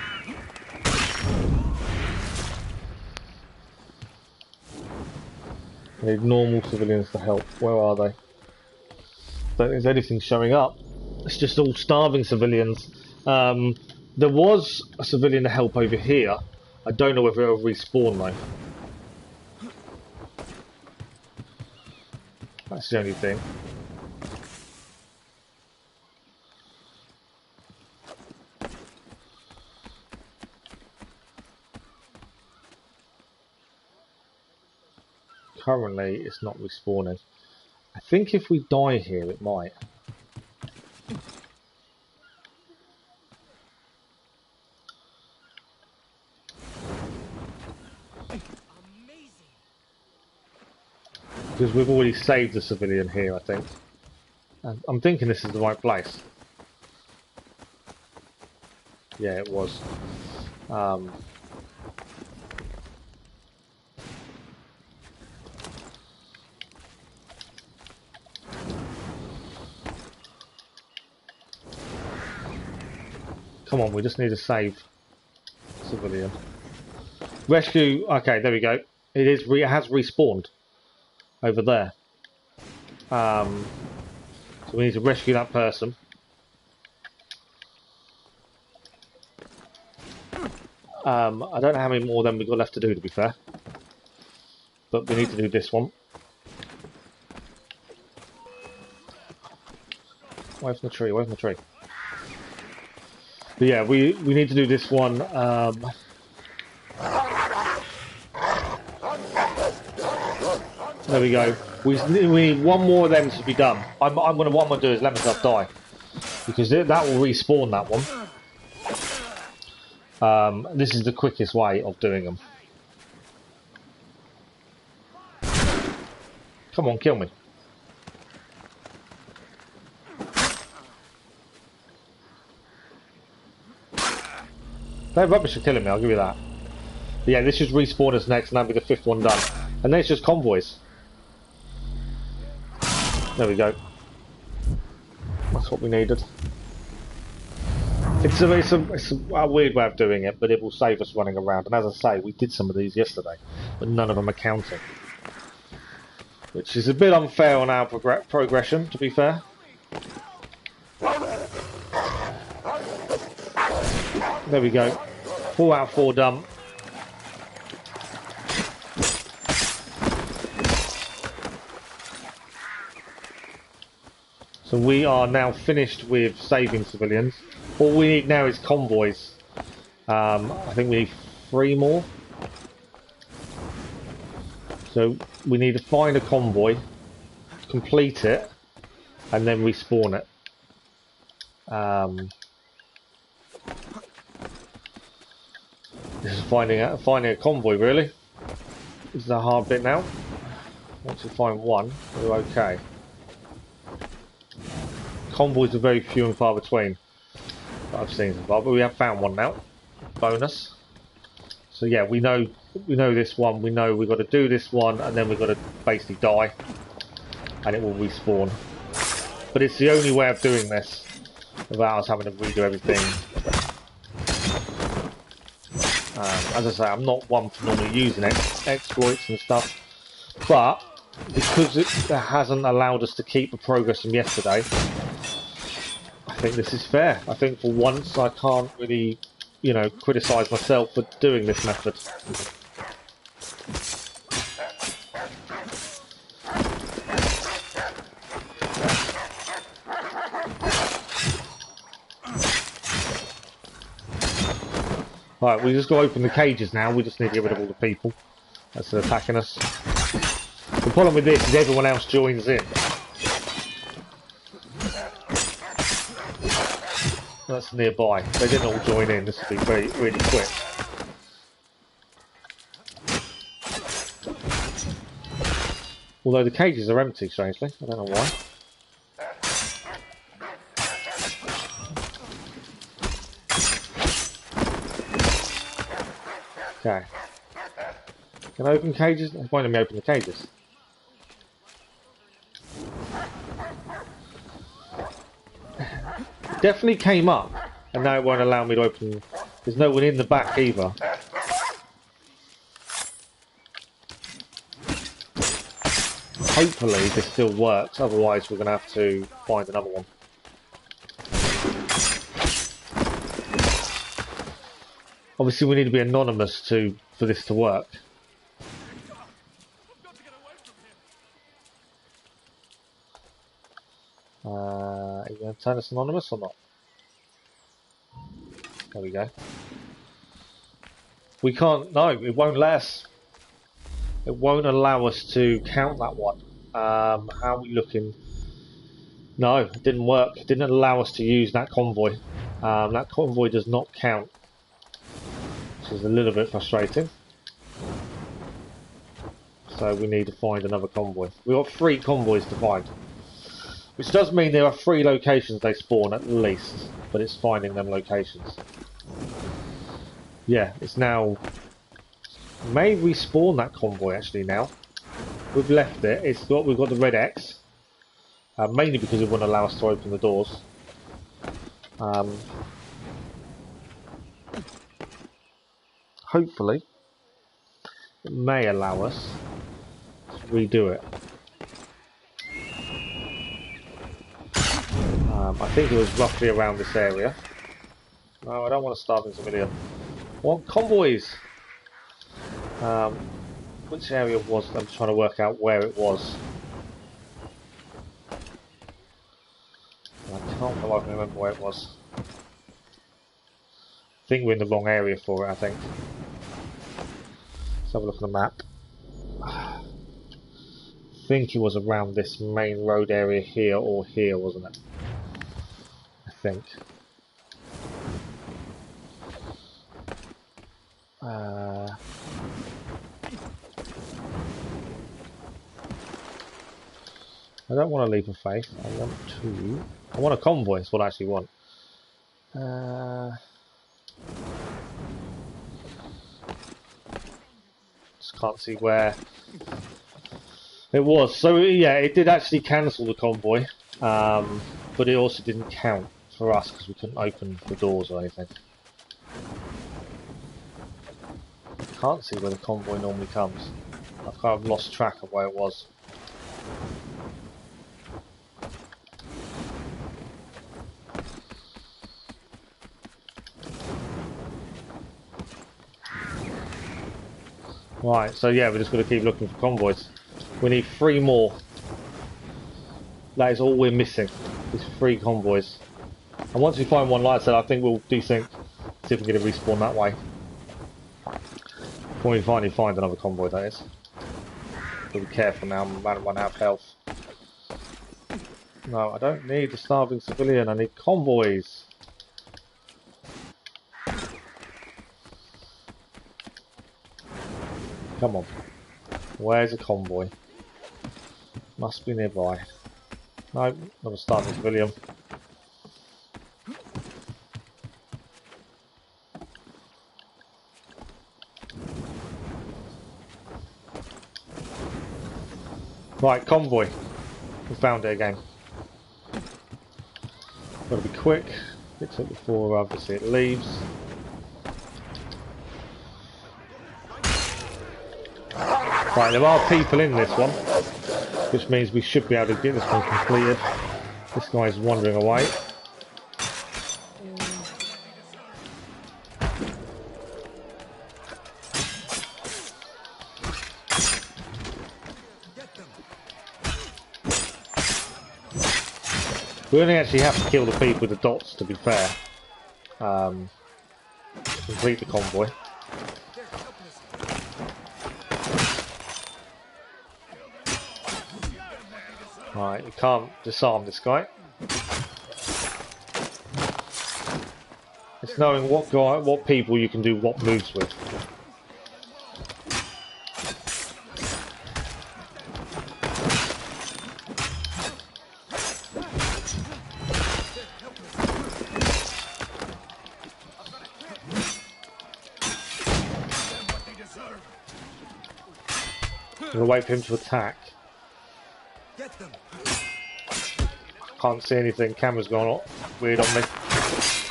I need normal civilians to help. Where are they? Don't think there's anything showing up. It's just all starving civilians. There was a civilian to help over here. I don't know whether it'll respawn though. That's the only thing. Currently, it's not respawning. I think if we die here, it might. Because we've already saved the civilian here, I think. And I'm thinking this is the right place. Yeah, it was. Come on, we just need to save civilian. Rescue. Okay, there we go. It has respawned over there. So we need to rescue that person. I don't know how many more than we've got left to do, to be fair. But we need to do this one. Away from the tree, away from the tree. But yeah, we need to do this one. There we go. We need one more of them to be done. What I'm going to do is let myself die. Because that will respawn that one. This is the quickest way of doing them. Come on, kill me. They're rubbish for killing me, I'll give you that. But yeah, this should respawn us next and that'll be the 5th one done. And then it's just convoys. There we go. That's what we needed. It's a weird way of doing it, but it will save us running around. And as I say, we did some of these yesterday, but none of them are counting. Which is a bit unfair on our progression, to be fair. There we go. 4 out of 4 done. So we are now finished with saving civilians. All we need now is convoys. I think we need 3 more. So we need to find a convoy, complete it, and then respawn it. This is finding a convoy, really. This is the hard bit now. Once you find one, we're okay. Convoys are very few and far between that I've seen so far, but we have found one now. Bonus. So yeah, we know this one. We know we've got to do this one, and then we've got to basically die, and it will respawn. But it's the only way of doing this without us having to redo everything. As I say, I'm not one for normally using exploits and stuff, but because it hasn't allowed us to keep the progress from yesterday, I think this is fair. I think for once I can't really, criticise myself for doing this method. Right, we just got to open the cages now. We just need to get rid of all the people that's attacking us. The problem with this is everyone else joins in. That's nearby. They didn't all join in. This will be really quick. Although the cages are empty, strangely. I don't know why. Okay. Can I open cages? Why don't we open the cages? It definitely came up, and now it won't allow me to open. There's no one in the back either. Hopefully this still works, otherwise we're going to have to find another one. Obviously we need to be anonymous for this to work. Are you going to turn us anonymous or not? There we go. We can't, no, it won't let us. It won't allow us to count that one. How are we looking? No, it didn't work. It didn't allow us to use that convoy. That convoy does not count. Which is a little bit frustrating. So we need to find another convoy. We've got 3 convoys to find. Which does mean there are 3 locations they spawn at least. But it's finding them locations. Yeah, it's now... May respawn that convoy actually now. We've left it. We've got the red X. Mainly because it wouldn't allow us to open the doors. Hopefully, it may allow us to redo it. I think it was roughly around this area. No, I don't want to starve in civilian. I want convoys! Which area was it? I'm trying to work out where it was. I can't for the life of me remember where it was. I think we're in the wrong area for it, I think. Let's have a look at the map. I think it was around this main road area here or here, wasn't it? I think. I don't want to leap of faith. I want a convoy. That's what I actually want. Just can't see where it was. So yeah, it did actually cancel the convoy, but it also didn't count for us because we couldn't open the doors or anything. Can't see where the convoy normally comes. I've kind of lost track of where it was. Right, so yeah, we're just going to keep looking for convoys. We need 3 more. That is all we're missing. These 3 convoys. And once we find one, like I said, I think we'll desync. See if we can get a respawn that way. Before we finally find another convoy, that is. Be careful now, I'm about to run out of health. No, I don't need a starving civilian, I need convoys. Come on. Where's a convoy? Must be nearby. No, not a starving civilian. Right, convoy. We found it again. Gotta be quick. Fix it before obviously it leaves. Right, there are people in this one, which means we should be able to get this one completed. This guy's wandering away. We only actually have to kill the people with the dots, to be fair, to complete the convoy. Right, you can't disarm this guy. It's knowing what people you can do what moves with. I'm gonna wait for him to attack. Can't see anything. Camera's gone all weird on me.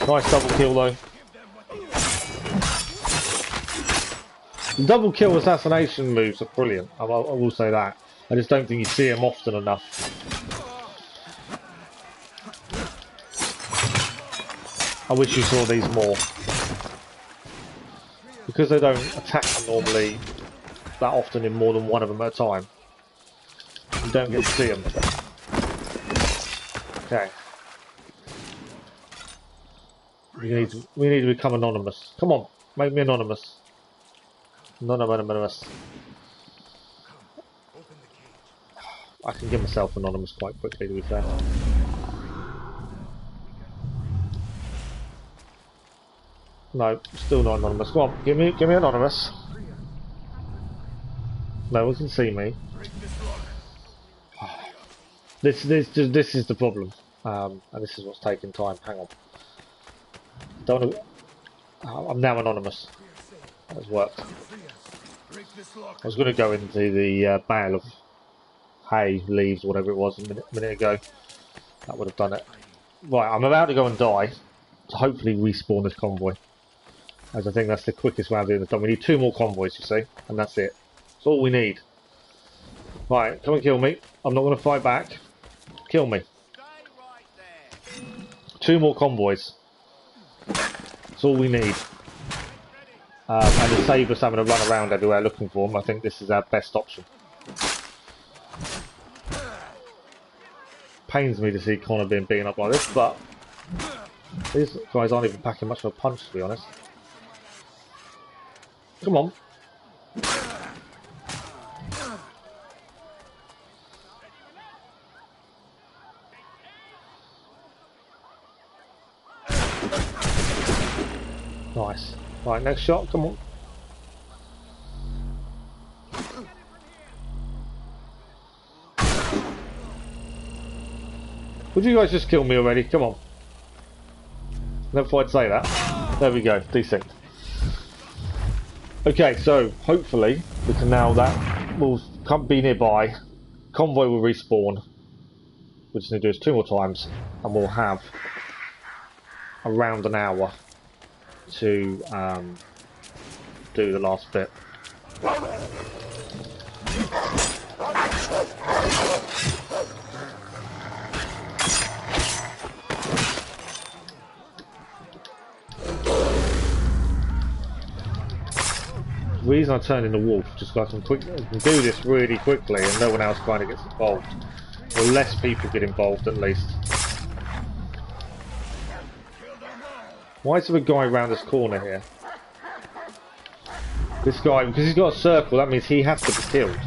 Nice double kill though. Double kill assassination moves are brilliant. I will say that. I just don't think you see them often enough. I wish you saw these more. Because they don't attack normally that often in more than one of them at a time. You don't get to see them. Okay. We need to become anonymous. Come on, make me anonymous. Anonymous. I can get myself anonymous quite quickly, to be fair. No, still not anonymous. Come on, give me anonymous. No one can see me. This is the problem, and this is what's taking time. Hang on. Don't wanna, I'm now anonymous. That's worked. I was going to go into the bale of hay, leaves, whatever it was, a minute ago. That would have done it. Right, I'm about to go and die to hopefully respawn this convoy, as I think that's the quickest way of doing it. We need 2 more convoys, you see, and that's it. That's all we need. Right, come and kill me. I'm not going to fight back. Kill me. 2 more convoys. That's all we need. And to save us having to run around everywhere looking for them, I think this is our best option. Pains me to see Connor being beaten up like this, but these guys aren't even packing much of a punch, to be honest. Come on. Nice. Right, next shot, come on. Would you guys just kill me already? Come on. Never thought I'd say that. There we go, decent. Okay, so hopefully we can now that will be nearby. Convoy will respawn. We just need to do this 2 more times, and we'll have around an hour to do the last bit. The reason I turned into wolf, just so I can do this really quickly and no one else kind of gets involved. Or less people get involved at least. Why is there a guy around this corner here? This guy, because he's got a circle, that means he has to be killed.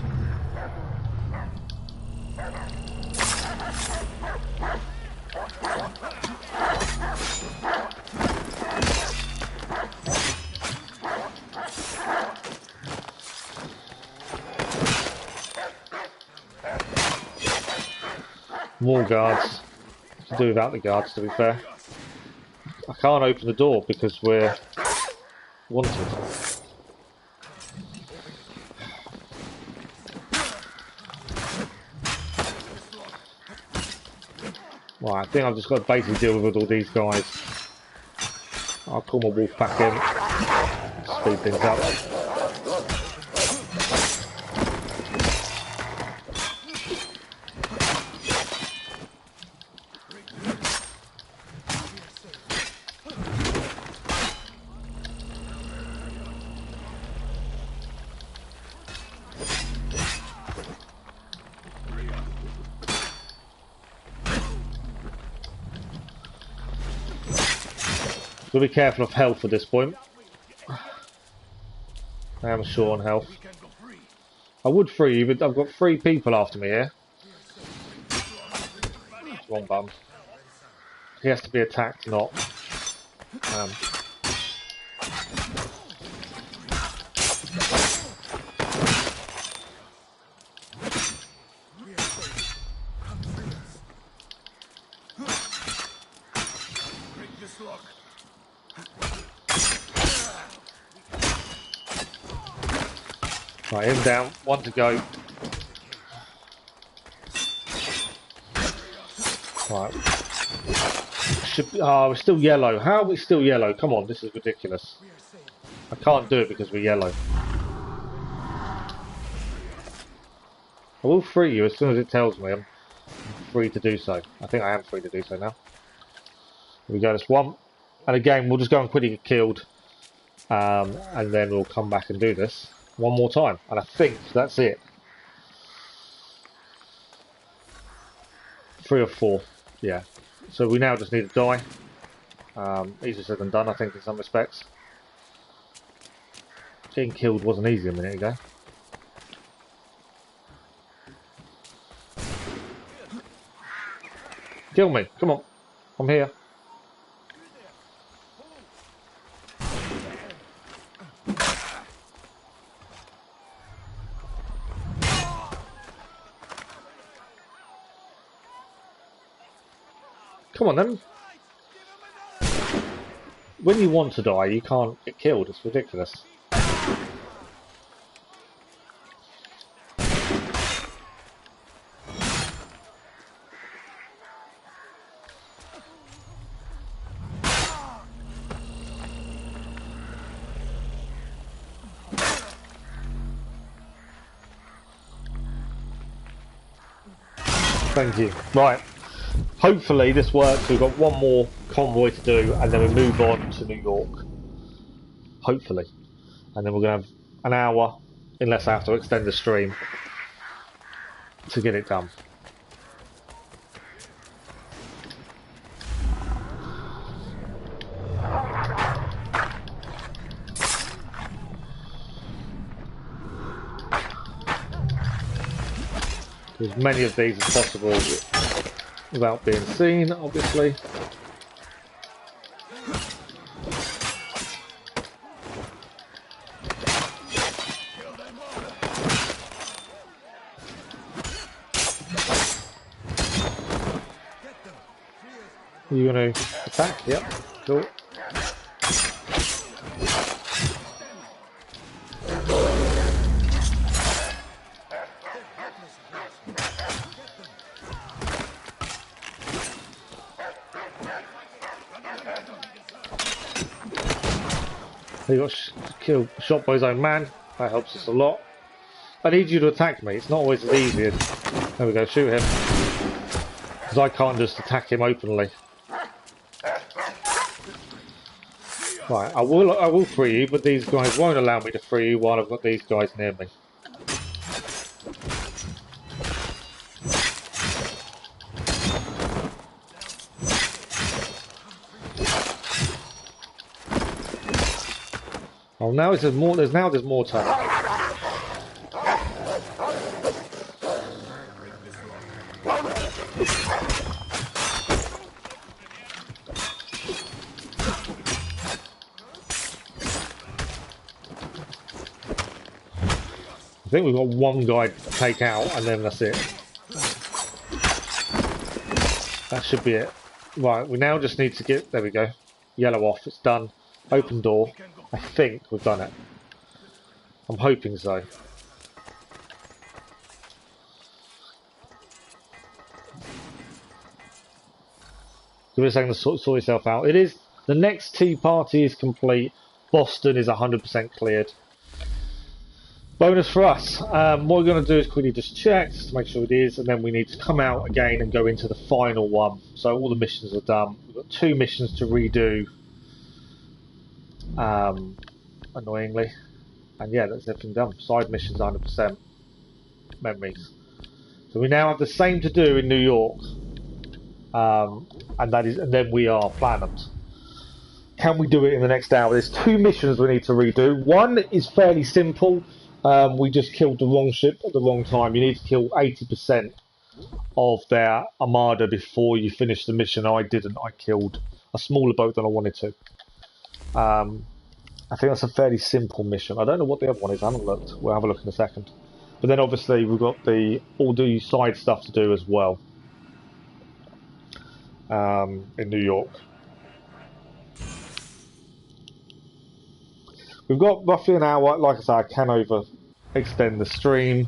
More guards. I can do without the guards, to be fair. I can't open the door because we're wanted. Right, I think I've just got to basically deal with all these guys. I'll call my wolf back in. Speed things up. So be careful of health at this point. I am short on health. I would free you, but I've got 3 people after me here. Wrong bum. He has to be attacked, not... Right, him down. 1 to go. Right. We're still yellow. How are we still yellow? Come on, this is ridiculous. I can't do it because we're yellow. I will free you as soon as it tells me I'm free to do so. I think I am free to do so now. Here we go, that's 1. And again, we'll just go and quickly get killed. And then we'll come back and do this 1 more time. And I think that's it. 3 or 4. Yeah. So we now just need to die. Easier said than done, I think, in some respects. Getting killed wasn't easy a minute ago. Kill me, come on. I'm here. Come on then. When you want to die, you can't get killed. It's ridiculous. Thank you. Right. Hopefully this works. We've got one more convoy to do and then we move on to New York. Hopefully. And then we're going to have an hour, unless I have to extend the stream, to get it done. As many of these as possible without being seen, obviously. Are you going to attack? Yep, cool. He got shot by his own man. That helps us a lot. I need you to attack me. It's not always as easy as... There we go, shoot him. Because I can't just attack him openly. Right, I will free you, but these guys won't allow me to free you while I've got these guys near me. Oh, now there's more. There's more time. I think we've got one guy to take out, and then that's it. That should be it. Right, we now just need to get... There we go. Yellow off. It's done. Open door. I think we've done it. I'm hoping so. Give it a second to sort yourself out. It is... The next tea party is complete. Boston is 100% cleared. Bonus for us. What we're going to do is quickly just check to make sure it is, and then we need to come out again and go into the final one. So all the missions are done. We've got 2 missions to redo. Annoyingly. And yeah, that's everything done. Side missions 100%. Memories. So we now have the same to do in New York. And then we are planet. Can we do it in the next hour? There's 2 missions we need to redo. One is fairly simple. We just killed the wrong ship at the wrong time. You need to kill 80% of their armada before you finish the mission. I didn't. I killed a smaller boat than I wanted to. I think that's a fairly simple mission. I don't know what the other one is. I haven't looked. We'll have a look in a second. But then obviously we've got all the side stuff to do as well. In New York. We've got roughly an hour. Like I said, I can extend the stream.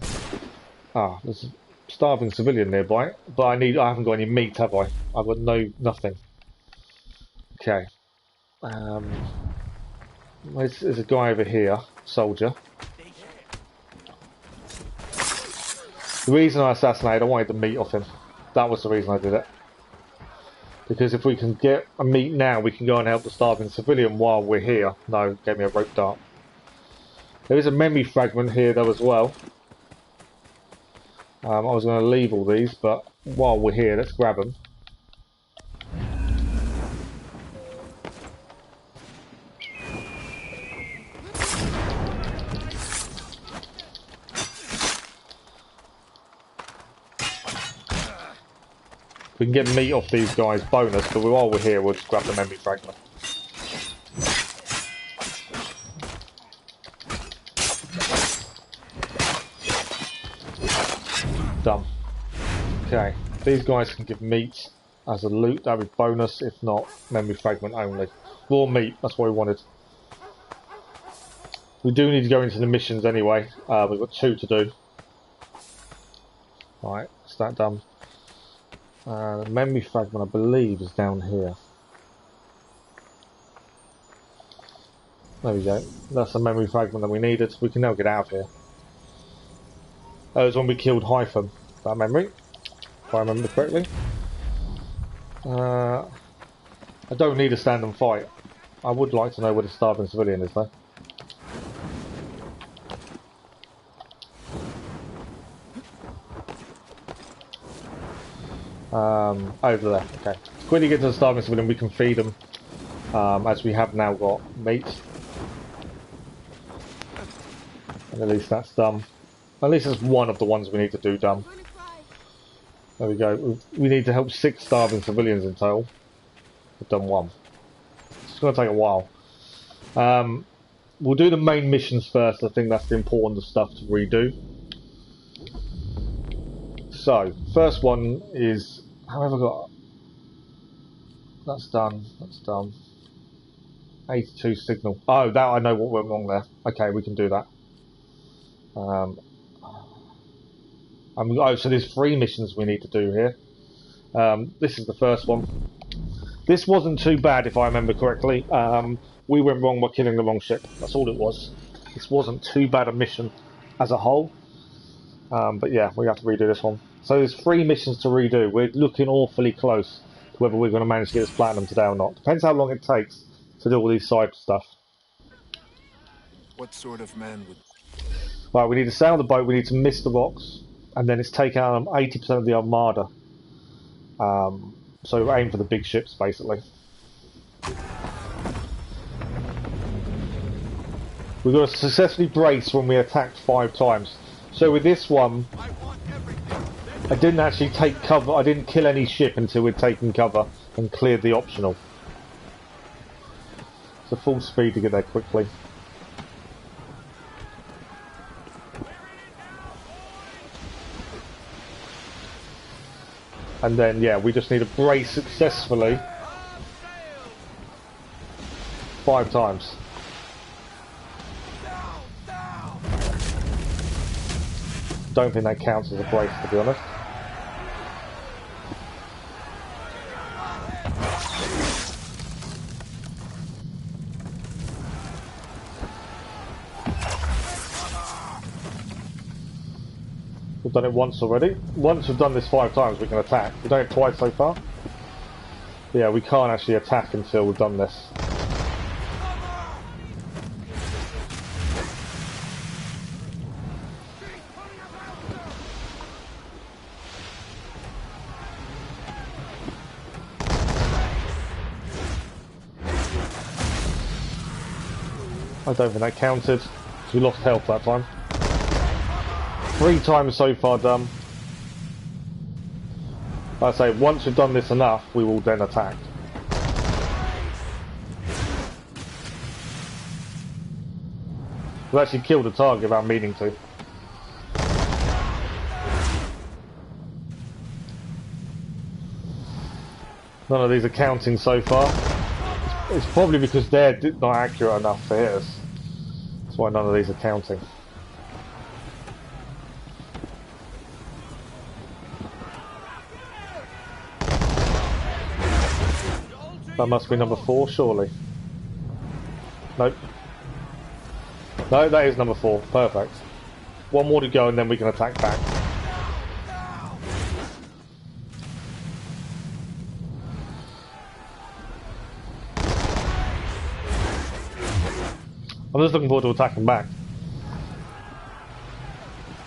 Ah, there's a starving civilian nearby, but I haven't got any meat, have I? I've got nothing. Okay. There's a guy over here, soldier. The reason I assassinated, I wanted the meat off him. That was the reason I did it. Because if we can get a meat now, we can go and help the starving civilian while we're here. No, gave me a rope dart. There is a memory fragment here though as well. I was going to leave all these, but while we're here, let's grab them. We can get meat off these guys, bonus, but while we're here, we'll just grab the memory fragment. Done. Okay, these guys can give meat. as a loot. That would be bonus, if not memory fragment only. Raw meat, that's what we wanted. We do need to go into the missions anyway. We've got 2 to do. Right, that's that done. The memory fragment, I believe, is down here. There we go. That's the memory fragment that we needed. We can now get out of here. That was when we killed Hyphen. That memory, if I remember correctly. I don't need a stand and fight. I would like to know where the starving civilian is though. Over there. Okay. Quickly get to the starving civilian. We can feed them, as we have now got meat. And at least that's done. At least it's one of the ones we need to do done. There we go. We need to help 6 starving civilians in total. We've done 1. It's going to take a while. We'll do the main missions first. I think that's the important stuff to redo. So, first one is... How have I got... That's done. That's done. 82 signal. Oh, that I know what went wrong there. Okay, we can do that. Oh, so there's 3 missions we need to do here. This is the first one. This wasn't too bad if I remember correctly. We went wrong by killing the wrong ship. That's all it was. This wasn't too bad a mission as a whole. But yeah, we have to redo this one. So there's 3 missions to redo. We're looking awfully close to whether we're going to manage to get this platinum today or not. Depends how long it takes to do all these side stuff. What sort of man would... Right, we need to sail the boat, we need to miss the rocks, and then it's take out 80% of the armada. So aim for the big ships, basically. We've got to successfully brace when we attacked 5 times. So with this one, I didn't actually take cover, I didn't kill any ship until we'd taken cover and cleared the optional. So full speed to get there quickly. And then, yeah, we just need to brace successfully 5 times. Don't think that counts as a brace, to be honest. We've done it once already. Once we've done this 5 times, we can attack. We've done it twice so far. Yeah, we can't actually attack until we've done this. I don't think that counted. We lost health that time. 3 times so far done. Like I say, once we've done this enough, we will then attack. We've actually killed the target without meaning to. None of these are counting so far. It's probably because they're not accurate enough to hit us. That's why none of these are counting. That must be number 4, surely. Nope. No, that is number 4. Perfect. 1 more to go and then we can attack back. I'm just looking forward to attacking back.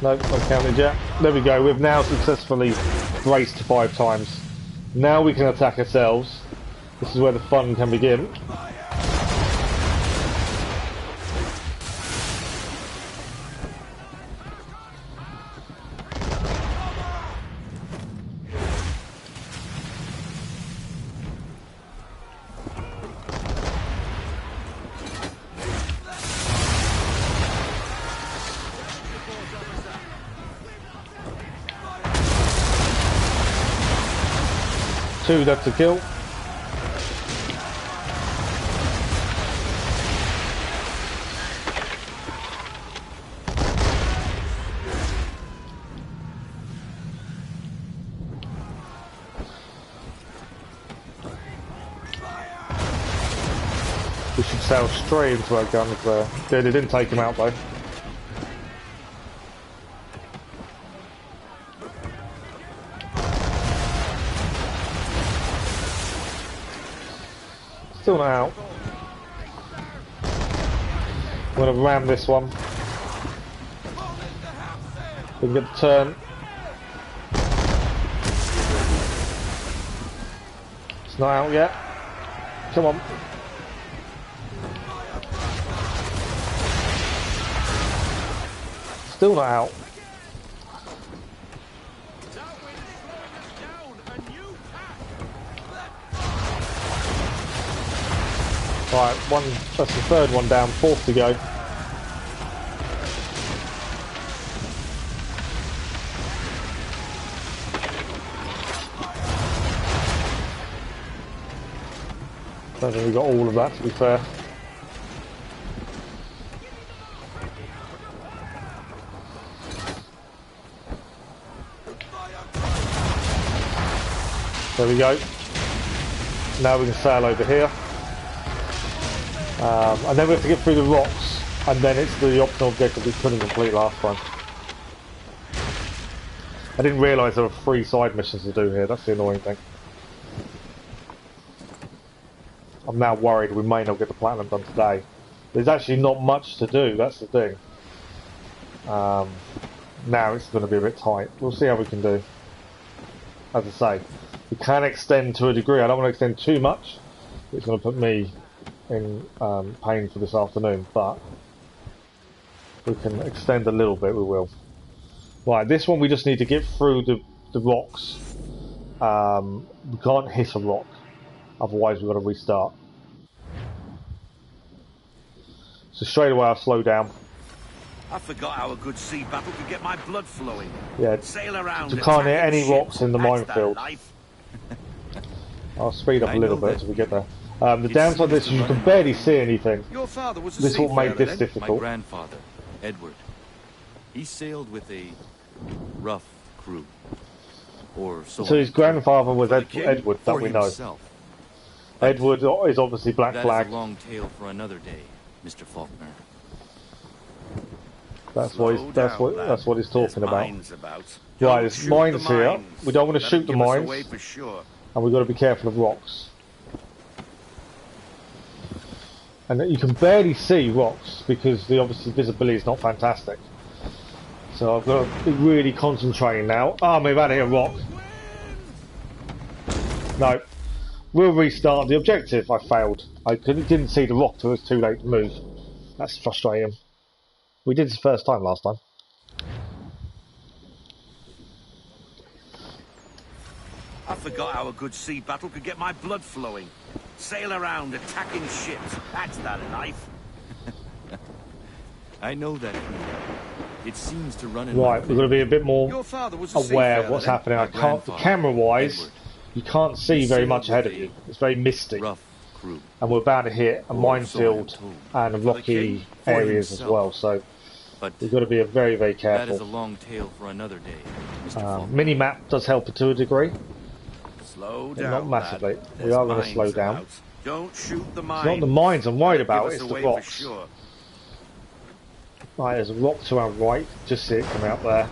Nope, not counted yet. There we go. We've now successfully braced 5 times. Now we can attack ourselves. This is where the fun can begin. 2 left to kill. We should sail straight into our guns there. Yeah, they didn't take him out though. Still not out. I'm going to ram this one. We can get the turn. It's not out yet. Come on. Still not out. Right, that's the third one down, 4th to go. Don't think we got all of that, to be fair. There we go. Now we can sail over here. And then we have to get through the rocks, and then it's the optional objective we couldn't complete last time. I didn't realise there were 3 side missions to do here, that's the annoying thing. I'm now worried we may not get the platinum done today. There's actually not much to do, that's the thing. Now it's going to be a bit tight. We'll see how we can do. As I say, we can extend to a degree. I don't want to extend too much. It's going to put me in pain for this afternoon, but we can extend a little bit, we will. Right, this one we just need to get through the rocks. We can't hit a rock, otherwise we've got to restart. So straight away I'll slow down. I forgot how a good sea battle could get my blood flowing. Yeah, sail around. You can't hit any rocks in the That's minefield. I'll speed up a little bit as we get there. The downside of this is you can barely see anything. Your father was a This will make seafarer, this then? difficult. My grandfather, Edward. He sailed with a rough crew. Or so his grandfather was For the king Edward, that or we know. himself. Edward is obviously Black That Flag. is a long tale for another day, Mr. Faulkner. That's what he's talking about. Right, Don't there's shoot mines the here. mines. We don't want to That'll shoot the give us mines, away for sure. and we've got to be careful of rocks. And you can barely see rocks because the obviously visibility is not fantastic. So I've got to be really concentrating now. Oh, we've had to hit a rock. No, we'll restart the objective. I failed. I didn't see the rock till it was too late to move. That's frustrating. We did this the first time last time. I forgot how a good sea battle could get my blood flowing. Sail around, attacking ships. That's the life. I know that. It seems to run in Right, we're going to be a bit more Your father was a aware of seafarer, what's then? happening. I My can't, grandfather, camera-wise, Edward. you can't see He very sailed much ahead with of you. a It's very misty, rough crew. and we're about to hit a Or so minefield I'm told. and For the rocky king or areas as himself. well. So But we've got to be very, very that is careful. a long tale for another day, Mr. Faulkner. Mini-map does help to a degree, Slow but down, not massively. lad. We There's are going to mines slow down. about. Don't shoot the mines. It's not the mines I'm worried That'll about, give us it's the away for rocks. sure. Right, there's a rock to our right. Just see it come out there.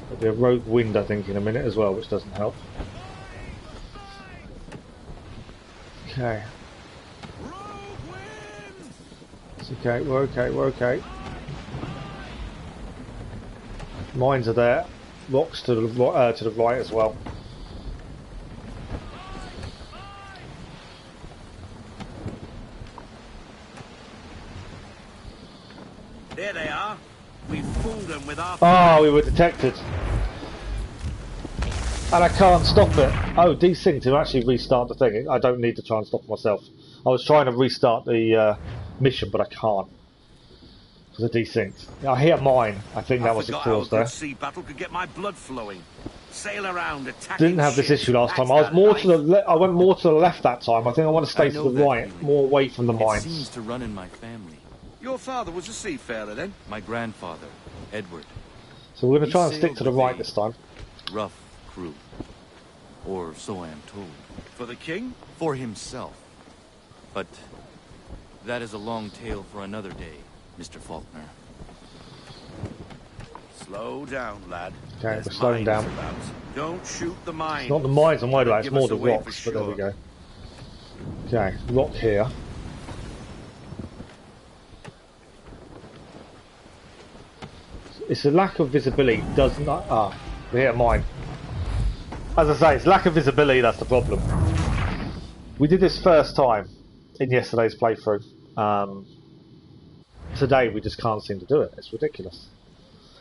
There'll be a rogue wind, I think, in a minute as well, which doesn't help. Okay. It's okay, we're okay, we're okay. Mines are there. Rocks to the right as well. There they are. We fooled them with our... Oh, we were detected. And I can't stop it. Oh, desync to actually restart the thing. I don't need to try and stop it myself. I was trying to restart the mission, but I can't. because I desynced. I hear mine. I think that was the forgot how a cause there. good sea battle could get my blood flowing. Sail around, attacking Didn't have this ships. issue last time. I That's was more life. to the I went more to the left that time. I think I want to stay I to know the that right, feeling. more away from the It mines. seems to run in my family. Your father was a seafarer then? My grandfather, Edward, So we're going to He try and stick sailed to the with right a- this time. rough crew. Or so I am told. For the king? For himself. But that is a long tale for another day, Mr. Faulkner. Slow down, lad. Okay, There's we're slowing mines down. about. Don't shoot the mines. It's not the mines I'm worried about, it's Give more us the away rocks, for but there we sure. go. Okay, rock here. It's a lack of visibility, does not... Ah, we hit a mine. As I say, it's lack of visibility that's the problem. We did this first time in yesterday's playthrough. Today we just can't seem to do it. It's ridiculous.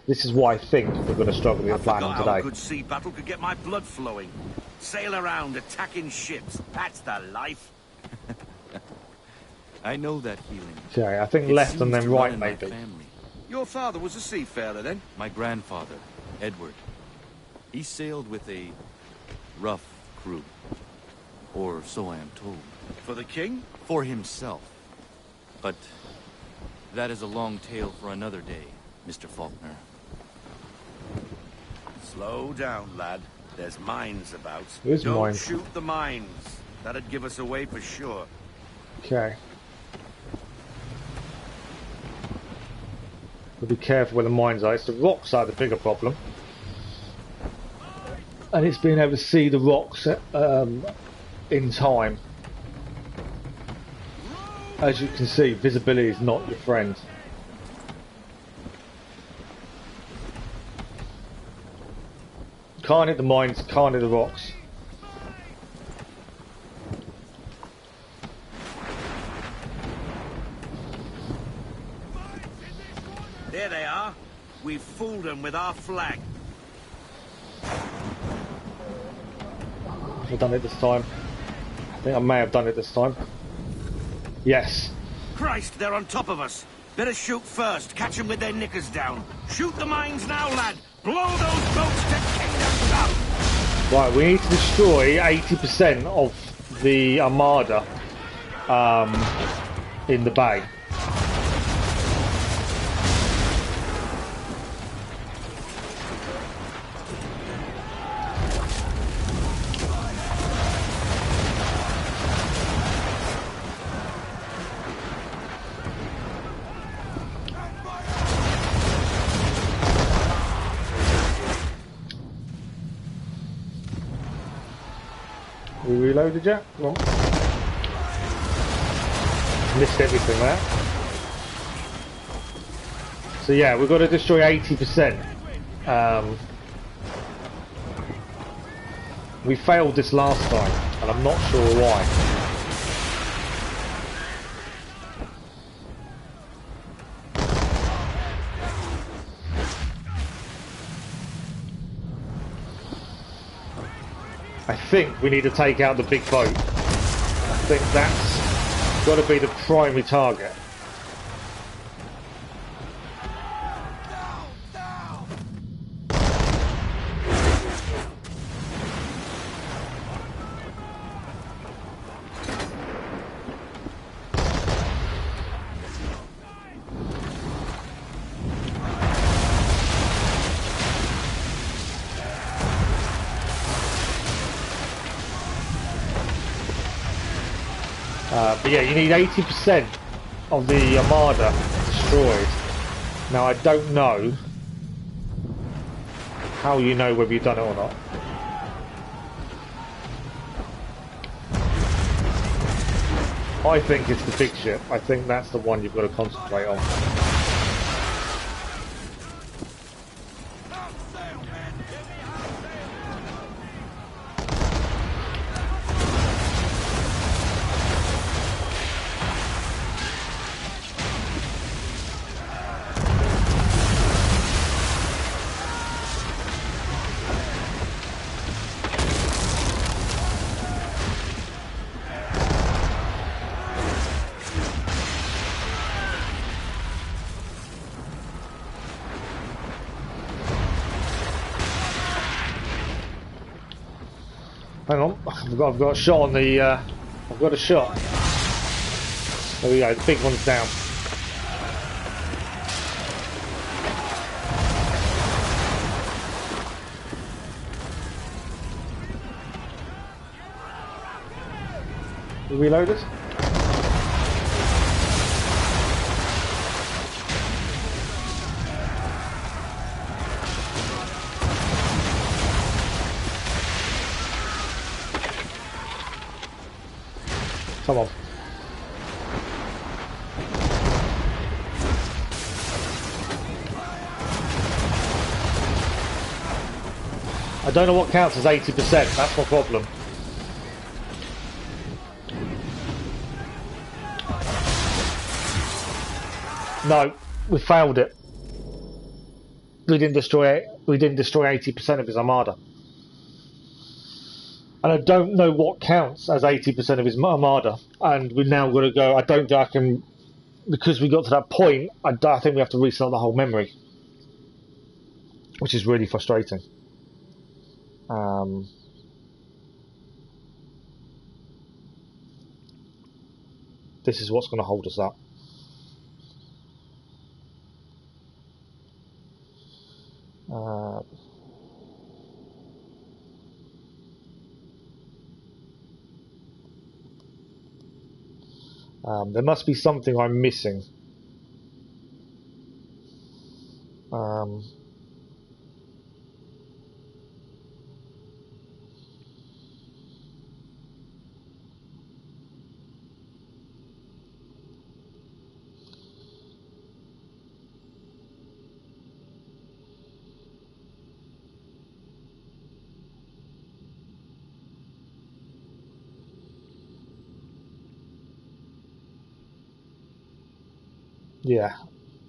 This is why I think we're going to struggle with I the planning forgot how a today. good sea battle could get my blood flowing. Sail around, attacking ships. That's the life. I know that feeling. Okay, I think It left seems and then to run right in my maybe. family. Your father was a seafarer then? My grandfather, Edward. He sailed with a rough crew. Or so I am told. For the king? For himself. But that is a long tale for another day, Mr. Faulkner. Slow down, lad. There's mines about. Where's Don't mine? shoot the mines. That'd give us away for sure. Okay. We'll be careful where the mines are. It's the rocks are the bigger problem. And it's being able to see the rocks in time. As you can see, visibility is not your friend. Can't hit the mines, can't hit the rocks. There they are. We've fooled them with our flag. Have I done it this time? I think I may have done it this time. Yes. Christ, they're on top of us. Better shoot first. Catch them with their knickers down. Shoot the mines now, lad. Blow those boats to kingdom come. Right, we need to destroy 80% of the armada in the bay. We reloaded yet? Come on. Missed everything there. So yeah, we've got to destroy 80%. We failed this last time, and I'm not sure why. I think we need to take out the big boat. I think that's got to be the primary target. But yeah, you need 80% of the armada destroyed. Now I don't know how you know whether you've done it or not. I think it's the big ship. I think that's the one you've got to concentrate on. Hang on, I've got a shot on the. I've got a shot. There we go. The big one's down. You reloaded? Come on. I don't know what counts as 80%, that's my problem. No, we failed it. We didn't destroy 80% of his armada. And I don't know what counts as 80% of his armada. And we've now got to go. I don't think I can, because we got to that point, I think we have to restart the whole memory. Which is really frustrating. This is what's going to hold us up. There must be something I'm missing. Yeah,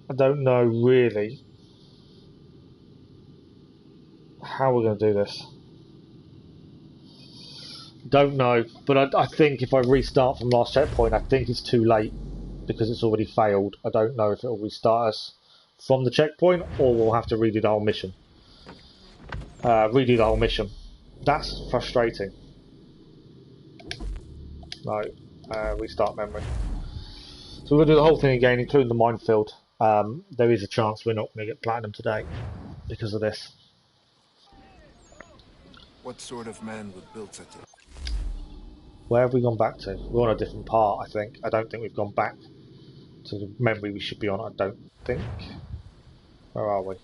I don't know really how we're going to do this. Don't know, but I think if I restart from last checkpoint, I think it's too late because it's already failed. I don't know if it will restart us from the checkpoint or we'll have to redo the whole mission. That's frustrating. No, restart memory. So we're going to do the whole thing again, including the minefield. There is a chance we're not going to get platinum today because of this. What sort of man would build such a... Where have we gone back to? We're on a different part, I think. I don't think we've gone back to the memory we should be on, I don't think. Where are we?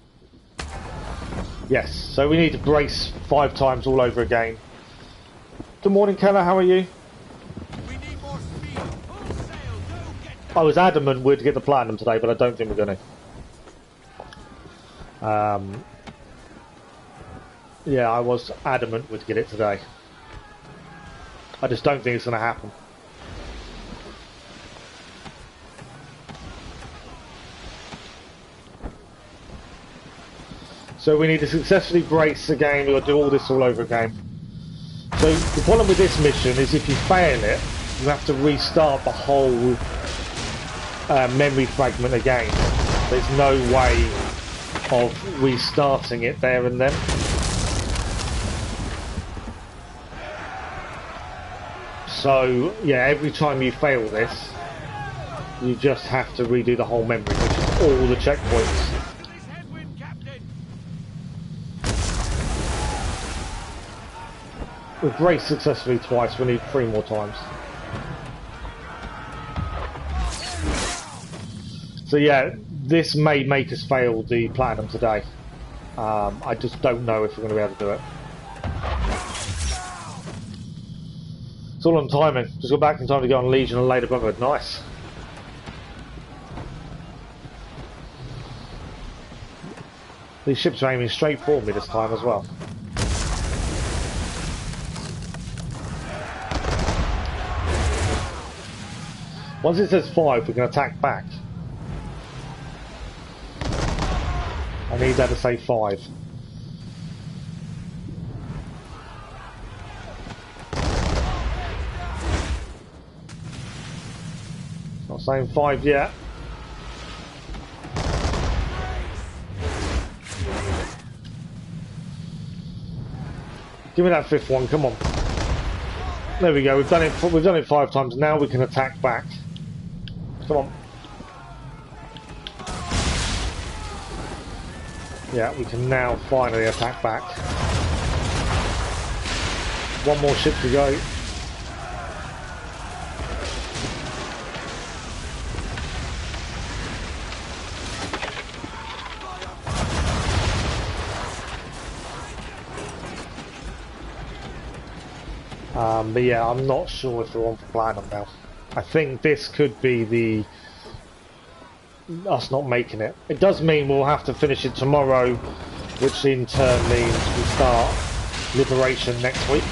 Yes, so we need to brace 5 times all over again. Good morning, Keller, how are you? I was adamant we'd get the platinum today, but I don't think we're going to. Yeah, I was adamant we'd get it today. I just don't think it's going to happen. So we need to successfully brace again. We've got to do all this all over again. So the problem with this mission is if you fail it, you have to restart the whole memory fragment again. There's no way of restarting it there and then. So yeah, every time you fail this, you just have to redo the whole memory, which is all the checkpoints. We've braced successfully twice, we need 3 more times. So yeah, this may make us fail the platinum today. I just don't know if we're going to be able to do it. It's all on timing. Just got back in time to go on Legion and later Brotherhood. Nice. These ships are aiming straight for me this time as well. Once it says 5, we can attack back. I need that to say 5. Not saying 5 yet. Give me that 5th one, come on. There we go. We've done it. We've done it 5 times. Now we can attack back. Come on. Yeah, we can now finally attack back. One more ship to go. But yeah, I'm not sure if we're on for platinum now. I think this could be us not making it. It does mean we'll have to finish it tomorrow, which in turn means we start Liberation next week.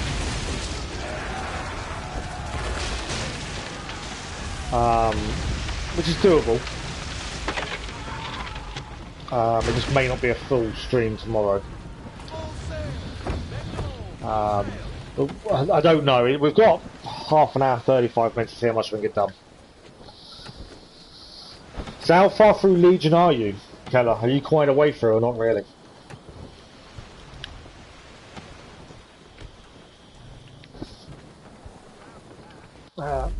Which is doable. It just may not be a full stream tomorrow. I don't know. We've got half an hour, 35 minutes to see how much we can get done. So how far through Legion are you, Keller? Are you quite a way through or not really? Bear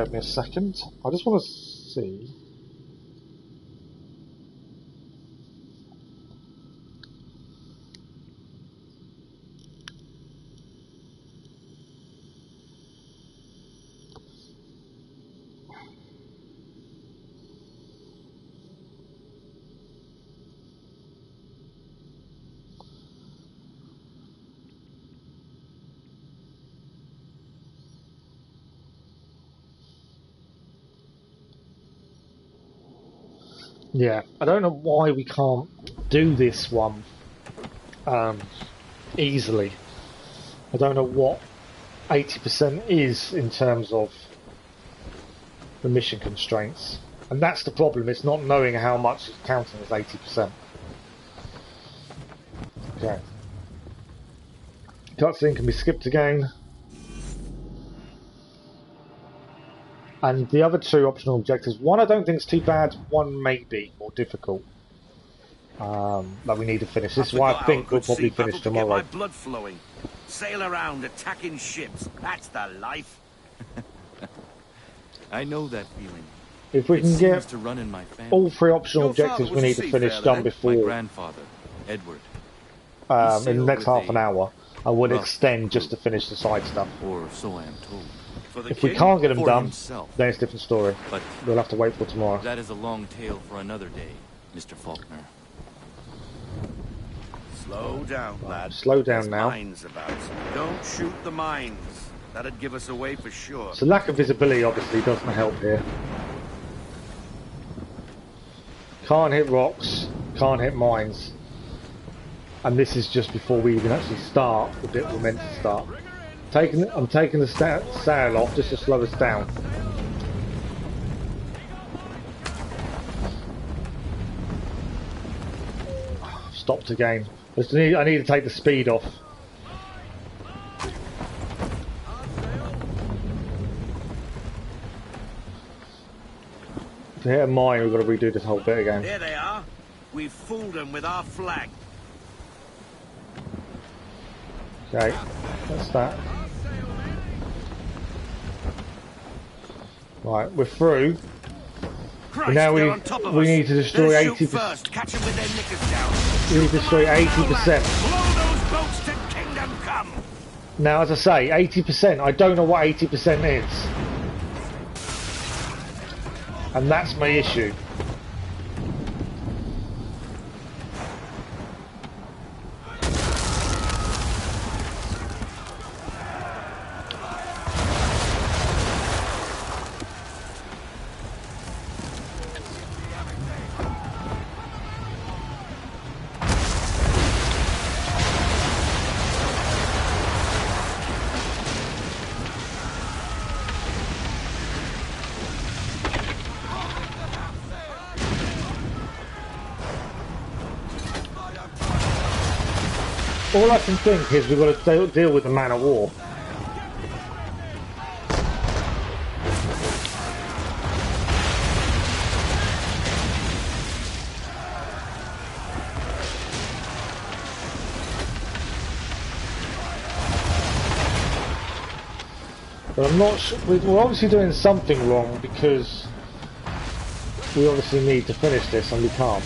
with me a second. I just want to see. Yeah, I don't know why we can't do this one easily. I don't know what 80% is in terms of the mission constraints. And that's the problem, it's not knowing how much is counting as 80%. Okay. Cutscene can be skipped again. And the other 2 optional objectives, one I don't think is too bad, one may be more difficult. That we need to finish. This is why I think we'll probably finish tomorrow. My blood flowing. Sail around attacking ships. That's the life. I know that feeling. If we can get to run in my family. all 3 optional objectives we need to finish done before my grandfather, Edward, in the next half an hour, I would extend just to finish the side stuff. Or so I am told. If we can't get them done, himself. then it's a different story. But we'll have to wait for tomorrow. That is a long tale for another day, Mr. Faulkner. Slow down, lad. Slow down There's now. Mines about. Don't shoot the mines. That'd give us away for sure. So lack of visibility obviously doesn't help here. Can't hit rocks, can't hit mines. And this is just before we even actually start the bit we're meant to start. I'm taking the sail off just to slow us down. Stopped again. I need to take the speed off. To hit a mine, we've got to redo this whole bit again. There they are. We've fooled them with our flag. Okay, that's that. Right, we're through. Christ, now we need to destroy 80%. First. Catch them with their knickers down. We need to destroy 80%. Blow those boats to kingdom come. Now, as I say, 80%. I don't know what 80% is, and that's my issue. All I can think is we've got to deal with the man of war. But I'm not sure. We're obviously doing something wrong because we obviously need to finish this and we can't.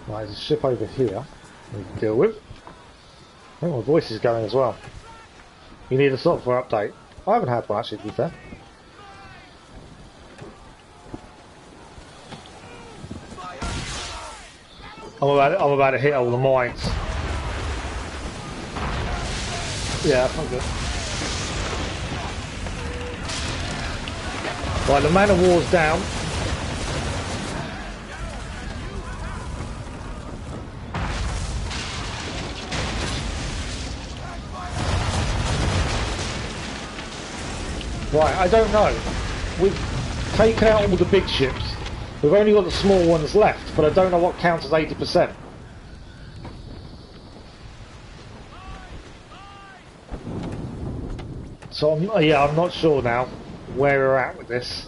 Right, there's a ship over here we can deal with. I think my voice is going as well. You need a software update. I haven't had one actually, to be fair. I'm about to hit all the mines. Yeah, that's not good. Right, the man of war's down. Right, I don't know. We've taken out all the big ships. We've only got the small ones left, but I don't know what counts as 80%. So I'm not sure now where we're at with this.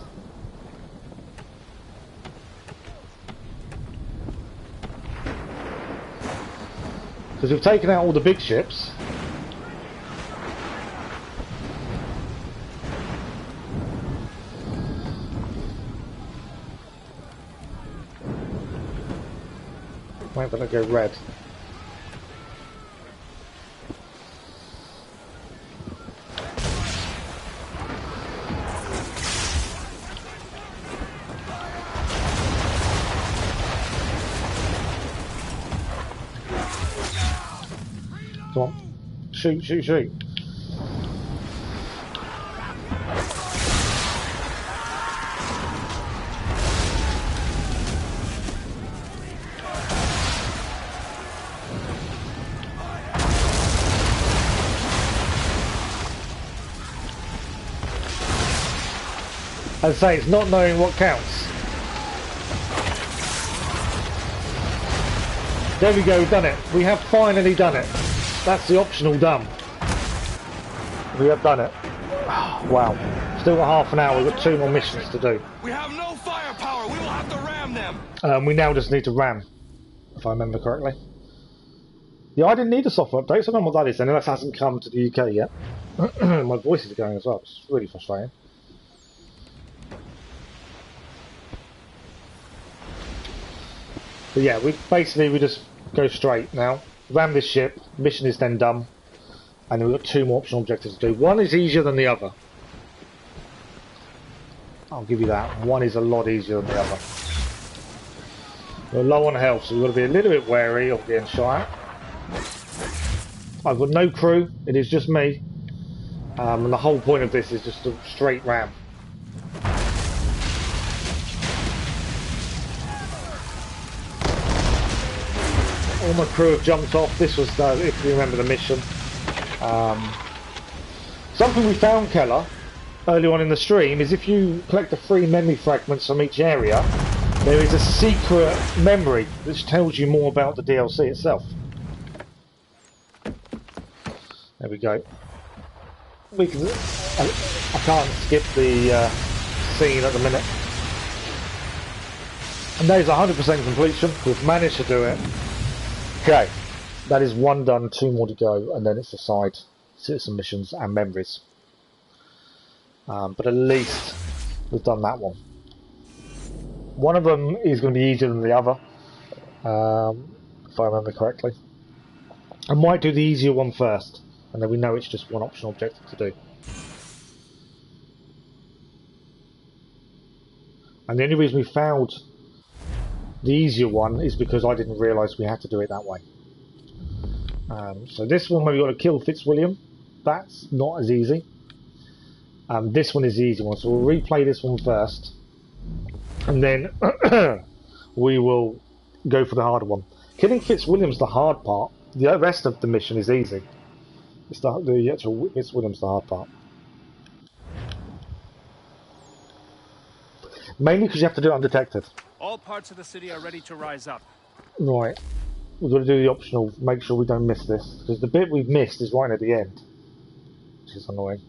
Because we've taken out all the big ships. Wait, but I go red. Come on. Shoot, shoot, shoot. As I say, it's not knowing what counts. There we go, we've done it. We have finally done it. That's the optional done. We have done it. Wow. Still got half an hour, we've got 2 more missions to do. We have no firepower, we will have to ram them! We now just need to ram, if I remember correctly. Yeah, I didn't need a software update, so I don't know what that is, and that hasn't come to the UK yet. My voice is going as well, it's really frustrating. But yeah, we just go straight now. Ram this ship, mission is then done, and then we've got 2 more optional objectives to do. One is easier than the other. I'll give you that. One is a lot easier than the other. We're low on health, so we've got to be a little bit wary of getting shot at. I've got no crew, it is just me. And the whole point of this is just a straight ram. All my crew have jumped off. This was, if you remember the mission. Something we found, Keller, early on in the stream, is if you collect the 3 memory fragments from each area, there is a secret memory which tells you more about the DLC itself. There we go. We can. I can't skip the scene at the minute. And that is 100% completion. We've managed to do it. Okay, that is 1 done, 2 more to go, and then it's the side citizen missions and memories. But at least we've done that one. One of them is going to be easier than the other, if I remember correctly. I might do the easier one first, and then we know it's just one optional objective to do. And the only reason we found the easier one is because I didn't realise we had to do it that way. So this one where we've got to kill Fitzwilliam, that's not as easy. This one is the easy one, so we'll replay this one first, and then we will go for the harder one. Killing Fitzwilliam's the hard part. The rest of the mission is easy. It's the actual Fitzwilliam's the hard part. Mainly because you have to do it undetected. All parts of the city are ready to rise up. Right. We've got to do the optional, make sure we don't miss this. Because the bit we've missed is right at the end. Which is annoying.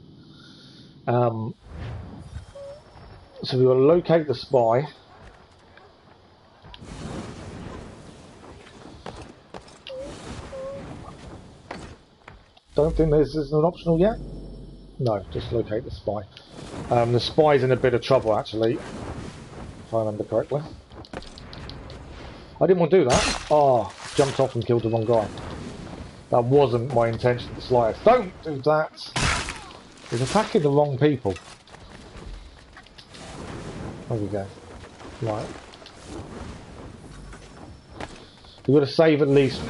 So we've got to locate the spy. don't think this is an optional yet. No, just locate the spy. The spy's in a bit of trouble, actually, if I remember correctly. I didn't want to do that. Oh, jumped off and killed the wrong guy. That wasn't my intention the slightest. Don't do that! He's attacking the wrong people. There we go. Right. We've got to save at least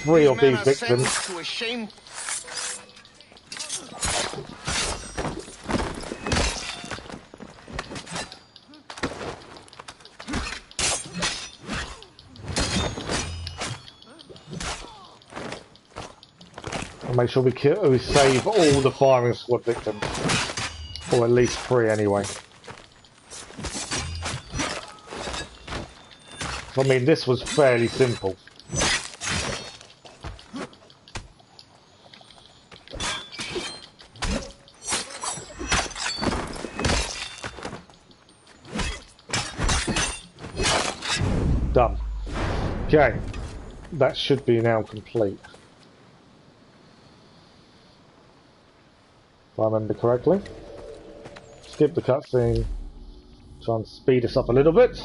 3 of these victims. And make sure we save all the firing squad victims. Or at least 3 anyway. I mean, this was fairly simple. Done. Okay. That should be now complete. If I remember correctly. Skip the cutscene. Try and speed us up a little bit.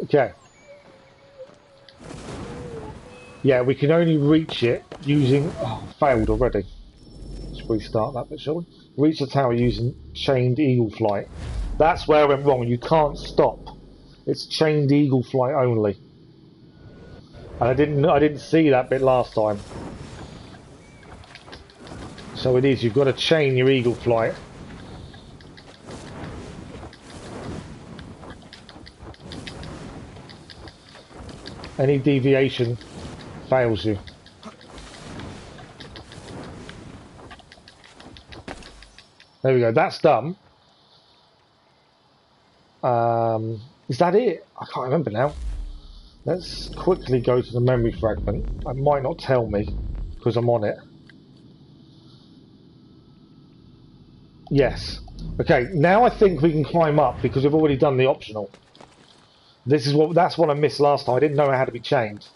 Okay. Yeah, we can only reach it using... Oh, failed already. Let's restart that bit, shall we? Reach the tower using chained eagle flight. That's where I went wrong. You can't stop. It's chained eagle flight only. And I didn't see that bit last time. So it is, you've got to chain your eagle flight. Any deviation fails you. There we go, that's done. Is that it? I can't remember now. Let's quickly go to the memory fragment. It might not tell me because I'm on it. Yes. Okay, now I think we can climb up because we've already done the optional. That's what I missed last time. I didn't know how to be chained.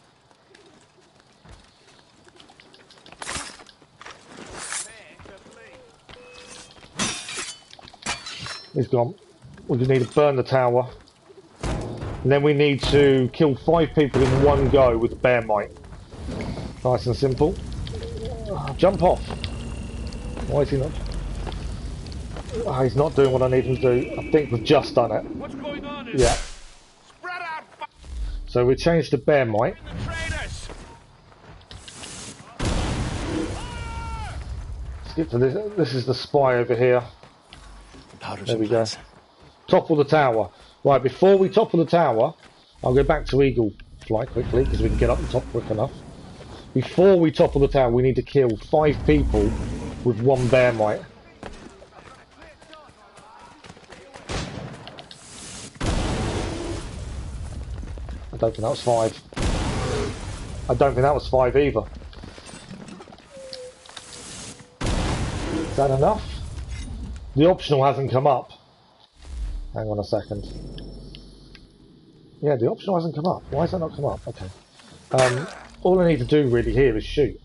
He's gone. We just need to burn the tower. And then we need to kill 5 people in one go with the bear mite. Nice and simple. Jump off. Why is he not? Oh, he's not doing what I need him to do. I think we've just done it. What's going on? Yeah. So we changed to bear mite. Skip to this. This is the spy over here. There we go. Topple the tower. Right, before we topple the tower, I'll go back to eagle flight quickly because we can get up the top quick enough. Before we topple the tower, we need to kill 5 people with 1 bear mite. I don't think that was 5. I don't think that was 5 either. Is that enough? The optional hasn't come up. Hang on a second. Yeah, the optional hasn't come up. Why has that not come up? Okay. All I need to do really here is shoot.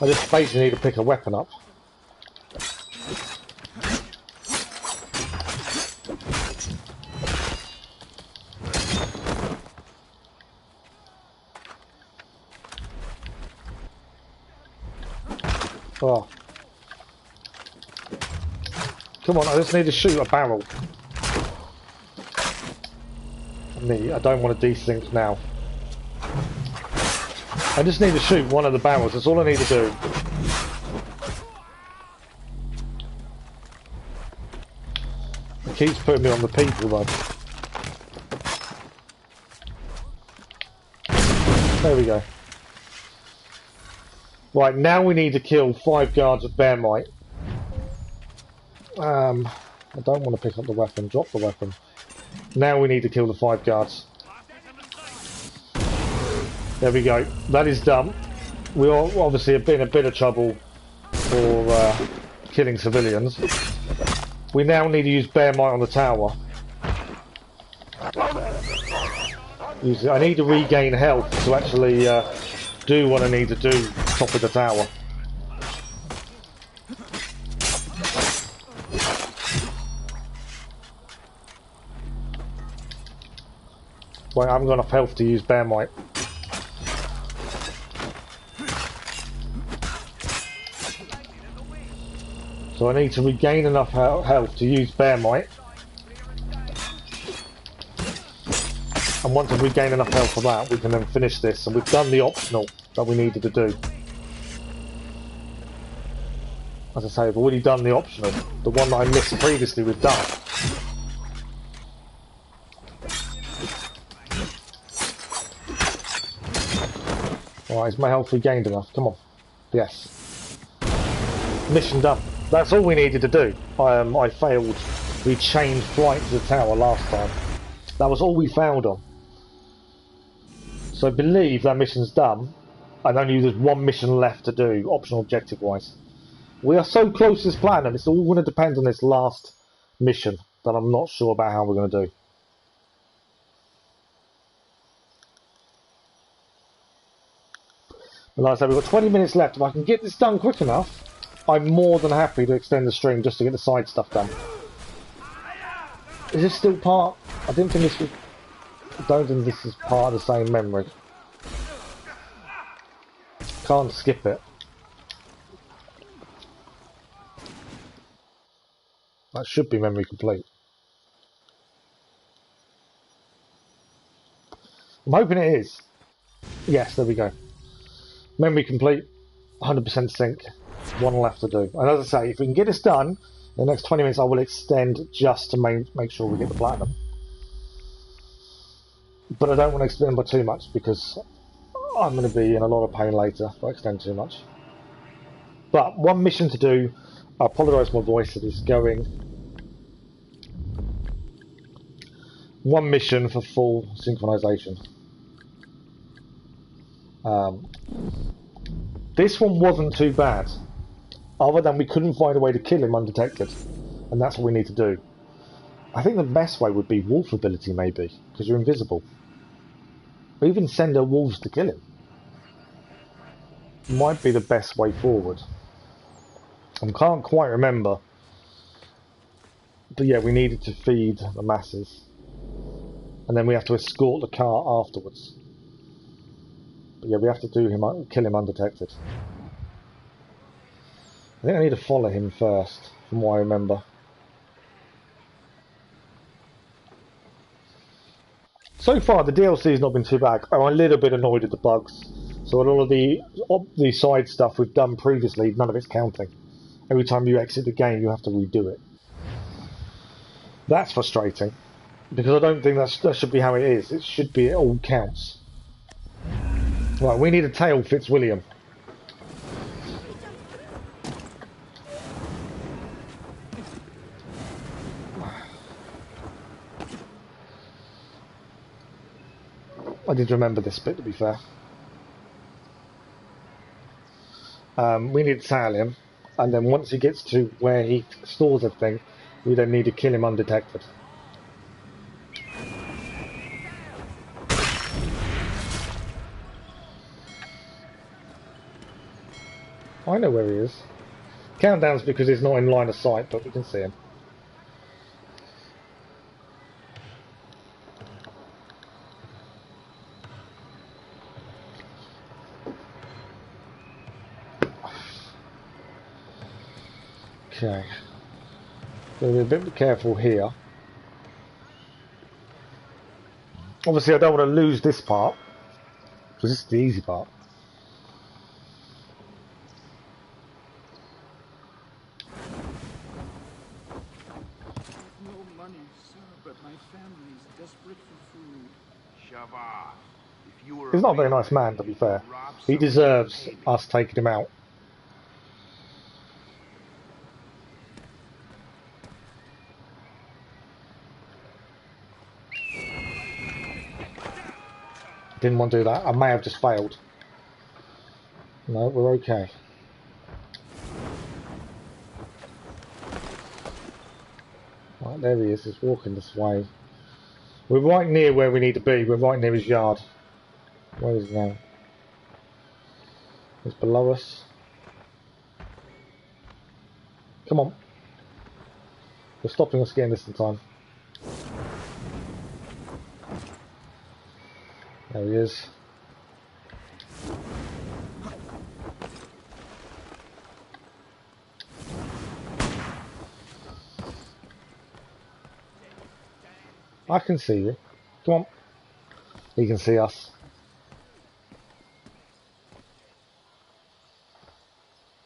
I just basically need to pick a weapon up. Oh. Come on, I just need to shoot a barrel. I don't want to desync now. I just need to shoot one of the barrels, that's all I need to do. It keeps putting me on the people though. There we go. Right, now we need to kill 5 guards of bear mite. I don't want to pick up the weapon, drop the weapon. Now we need to kill the 5 guards. There we go. That is done. We are obviously have been in a bit of trouble for killing civilians. We now need to use bear might on the tower. I need to regain health to actually do what I need to do top of the tower. Right, I haven't got enough health to use bear might. So I need to regain enough health to use bear might. And once I've regained enough health for that, we can then finish this. And we've done the optional that we needed to do. As I say, we've already done the optional. The one that I missed previously, we've done. Alright, is my health regained enough? Come on. Yes. Mission done. That's all we needed to do. I failed. We changed flight to the tower last time. That was all we failed on. So I believe that mission's done. And only there's one mission left to do, optional objective-wise. We are so close to this platinum, it's all going to depend on this last mission that I'm not sure about how we're going to do. But like I said, we've got 20 minutes left. If I can get this done quick enough, I'm more than happy to extend the stream just to get the side stuff done. Is this still part? I didn't think this was... I don't think this is part of the same memory. Can't skip it. That should be memory complete. I'm hoping it is. Yes, there we go. Memory complete, 100% sync. One left to do. And as I say, if we can get this done in the next 20 minutes, I will extend just to make sure we get the platinum. But I don't want to extend by too much because I'm going to be in a lot of pain later if I extend too much. But one mission to do. I apologise for my voice, it is going. One mission for full synchronization. This one wasn't too bad, other than we couldn't find a way to kill him undetected, and that's what we need to do. I think the best way would be wolf ability, maybe, because you're invisible. Or even send our wolves to kill him. Might be the best way forward. I can't quite remember, but yeah, we needed to feed the masses, and then we have to escort the car afterwards. But yeah, we have to kill him undetected. I think I need to follow him first, from what I remember. So far, the DLC has not been too bad. I'm a little bit annoyed at the bugs. So a lot of the side stuff we've done previously, none of it's counting. Every time you exit the game, you have to redo it. That's frustrating, because I don't think that should be how it is. It should be it all counts. Right, we need a tail Fitzwilliam. I did remember this bit, to be fair. We need to tail him, and then once he gets to where he stores everything, we then need to kill him undetected. I know where he is. Countdown's because he's not in line of sight, but we can see him. Okay. Gotta be a bit careful here. Obviously I don't want to lose this part, because this is the easy part. He's not a very nice man, to be fair. He deserves us taking him out. Didn't want to do that. I may have just failed. No, we're okay. Right, there he is. He's walking this way. We're right near where we need to be. We're right near his yard. Where is he now? He's below us. Come on. They're stopping us getting this in time. There he is. I can see you. Come on. He can see us.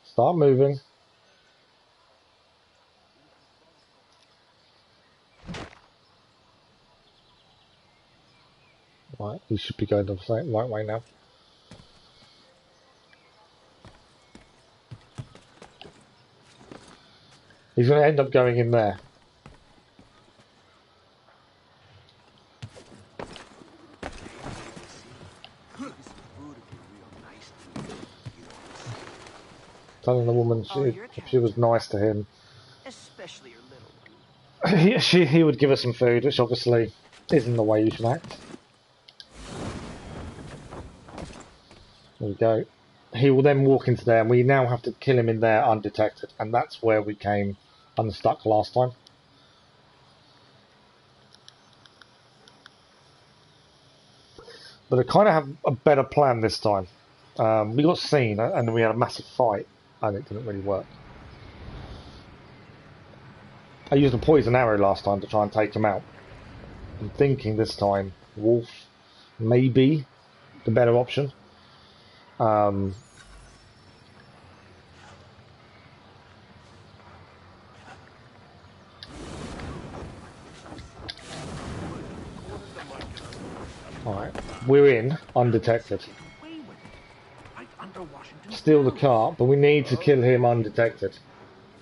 Start moving. Right, he should be going the right way now. He's going to end up going in there. Telling the woman she was nice to him. Especially your little one. He would give her some food, which obviously isn't the way you should act. There we go. He will then walk into there, and we now have to kill him in there undetected, and that's where we came unstuck last time. But I kind of have a better plan this time. We got seen, and we had a massive fight, and it didn't really work. I used a poison arrow last time to try and take him out. I'm thinking this time wolf may be the better option. Alright, we're in undetected. Steal the cart, but we need to kill him undetected.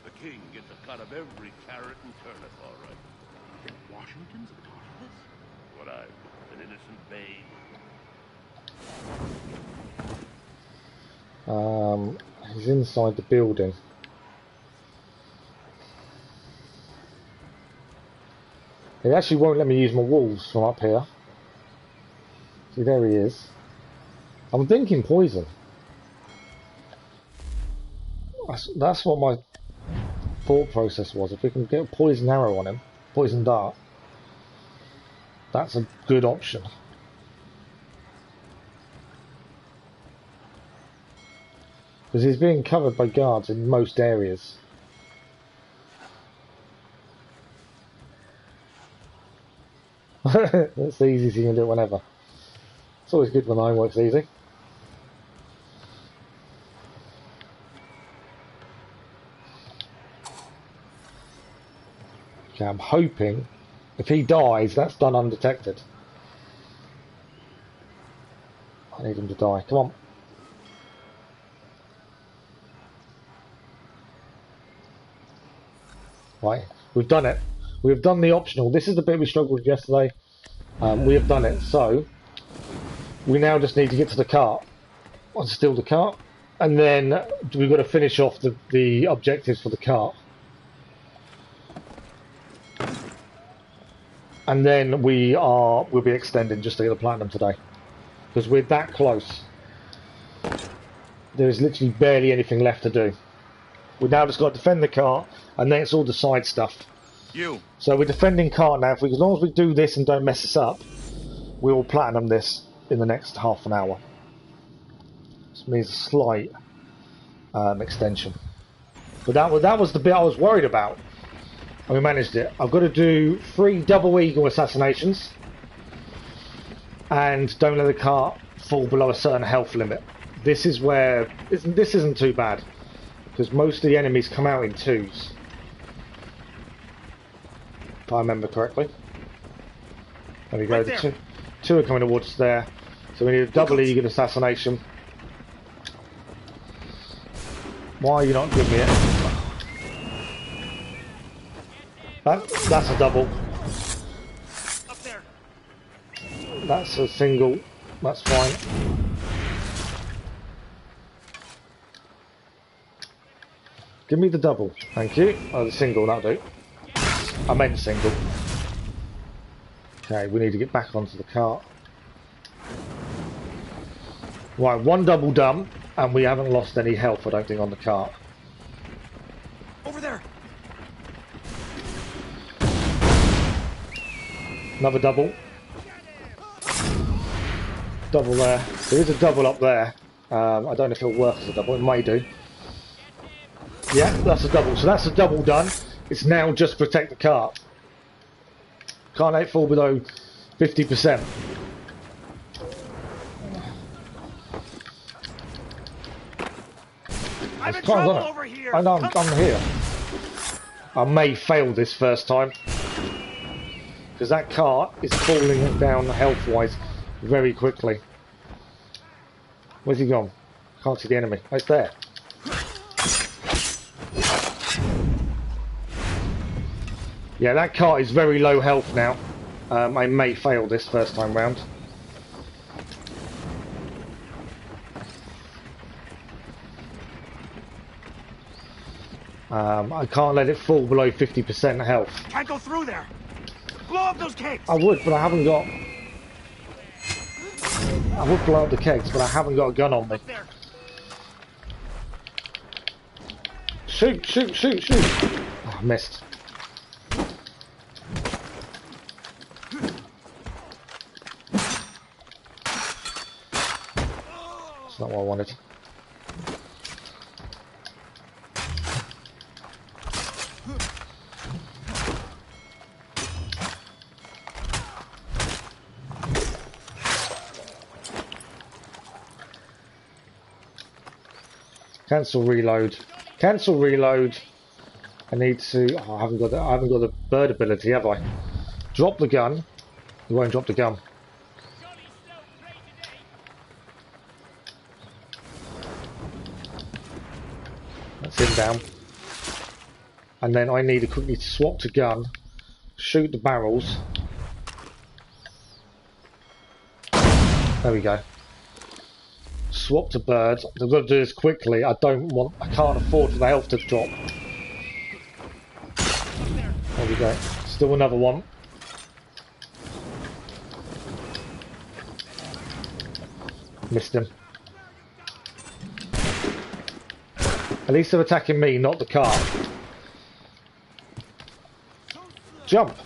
The king gets a cut of every carrot and turnip, all right. Washington's a part of this? What an innocent babe. He's inside the building. He actually won't let me use my wolves from up here. See, there he is. I'm thinking poison. That's what my thought process was. If we can get a poison arrow on him, poison dart, that's a good option. Because he's being covered by guards in most areas. That's the easiest you can do it whenever. It's always good when iron works easy. Okay, I'm hoping if he dies, that's done undetected. I need him to die. Come on. Right, we've done it. We've done the optional. This is the bit we struggled with yesterday. We have done it. So, we now just need to get to the cart. And steal the cart. And then we've got to finish off the objectives for the cart. And then we'll be extending just to get the platinum today. Because we're that close. There is literally barely anything left to do. We've now just got to defend the cart, and then it's all the side stuff. So we're defending cart now. As long as we do this and don't mess this up, we will platinum this in the next half an hour. This means a slight extension. But that was the bit I was worried about. And we managed it. I've got to do 3 double eagle assassinations. And don't let the cart fall below a certain health limit. This is where... This isn't too bad. Because most of the enemies come out in 2s. If I remember correctly. There we go. Right there. Two are coming towards us there. So we need a double eagle assassination. Why are you not giving me it? That's a double. Up there. That's a single. That's fine. Give me the double, thank you. Oh, the single, that'll do. I meant single. Okay, we need to get back onto the cart. Right, one double done, and we haven't lost any health, I don't think, on the cart. Over there. Another double. Double there. There is a double up there. I don't know if it'll work as a double. It may do. Yeah, that's a double. So that's a double done. It's now just protect the cart. Can't let it fall below 50%. I'm in trouble over here. I know, I'm here. I may fail this first time. Because that cart is falling down health-wise very quickly. Where's he gone? Can't see the enemy. Oh, it's there. Yeah, that cart is very low health now. I may fail this first time round. I can't let it fall below 50% health. Can't go through there. Blow up those kegs. I would, but I haven't got... I would blow up the kegs, but I haven't got a gun on me. Shoot, shoot, shoot, shoot! Oh, I missed. That's not what I wanted. Cancel reload. Cancel reload. I need to. Oh, I haven't got the bird ability, have I? Drop the gun. You won't drop the gun. That's him down. And then I need to quickly swap to gun. Shoot the barrels. There we go. Swap to birds. I've got to do this quickly. I can't afford for the health to drop. There we go. Still another one. Missed him. At least they're attacking me, not the car. Jump!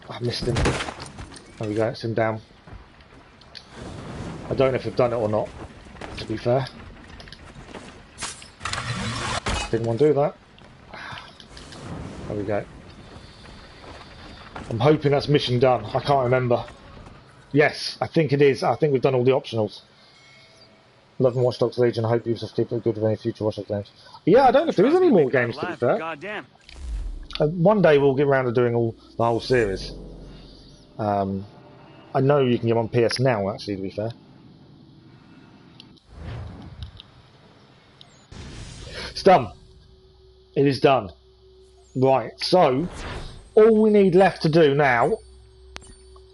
I missed him. There we go, it's him down. I don't know if I've done it or not, to be fair. Didn't want to do that. There we go. I'm hoping that's mission done. I can't remember. Yes, I think it is. I think we've done all the optionals. Love and Watch Dogs Legion. I hope Ubisoft keep it good with any future Watch Dogs games. Yeah, I don't know if there is any more games, to be fair. Goddamn. One day we'll get around to doing the whole series. I know you can get on PS now, actually, to be fair. It's done. It is done. Right, so all we need left to do now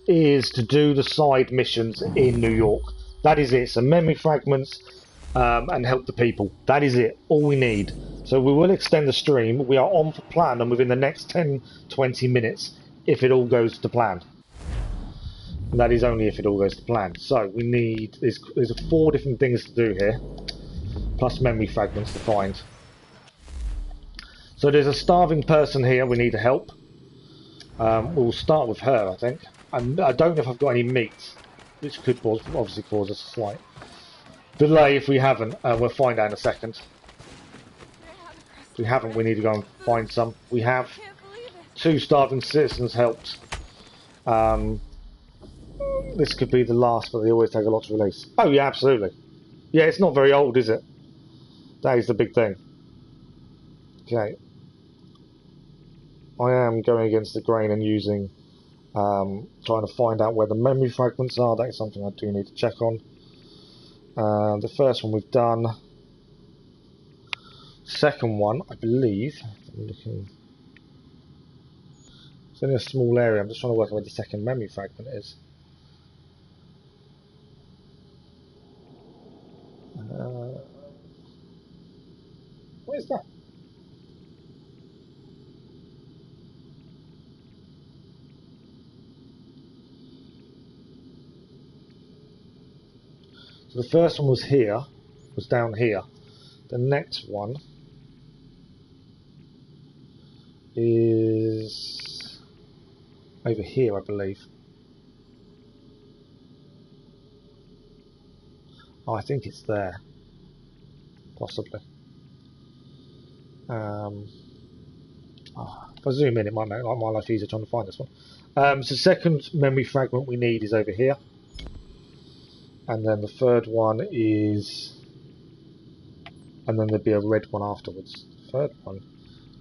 is to do the side missions in New York. That is it. So memory fragments and help the people. That is it. All we need. So we will extend the stream. We are on for plan and within the next 10-20 minutes if it all goes to plan. And that is only if it all goes to plan. So we need... There's 4 different things to do here. Plus memory fragments to find. So there's a starving person here we need to help. We'll start with her, I think. And I don't know if I've got any meat, which could obviously cause us a slight delay if we haven't. We'll find out in a second. If we haven't, we need to go and find some. We have 2 starving citizens helped. This could be the last, but they always take a lot to release. Oh yeah, absolutely. Yeah, it's not very old, is it? That is the big thing. Okay. I am going against the grain and using, trying to find out where the memory fragments are. That is something I do need to check on. The first one we've done. Second one, I believe. I'm looking. It's in a small area. I'm just trying to work out where the second memory fragment is. What is that? So the first one was here, was down here. The next one is over here, I believe. Oh, I think it's there, possibly. If I zoom in, it might make my life easier trying to find this one. So second memory fragment we need is over here. And then the third one is... And then there'd be a red one afterwards. The third one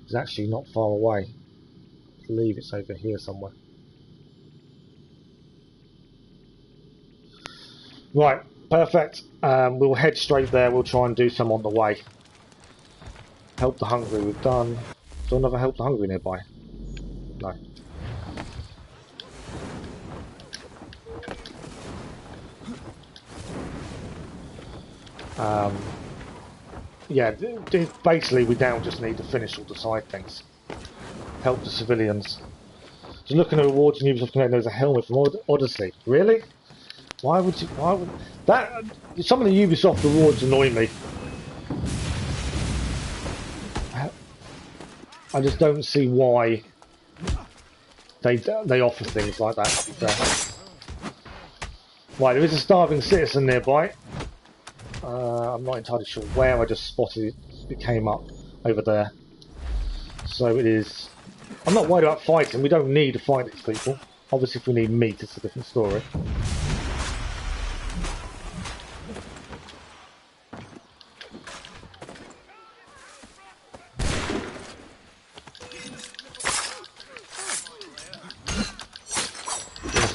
is actually not far away. I believe it's over here somewhere. Right, perfect. We'll head straight there. We'll try and do some on the way. Help the hungry we've done. Is there another help the hungry nearby? No. Yeah, basically we now just need to finish all the side things. Help the civilians. So looking at rewards and Ubisoft Connect, there's a helmet from Odyssey. Really? Why would that? Some of the Ubisoft rewards annoy me. I just don't see why they offer things like that, to be fair. Right, there is a starving citizen nearby. I'm not entirely sure where. I just spotted it. It came up over there. So it is... I'm not worried about fighting. We don't need to fight these people. Obviously if we need meat, it's a different story.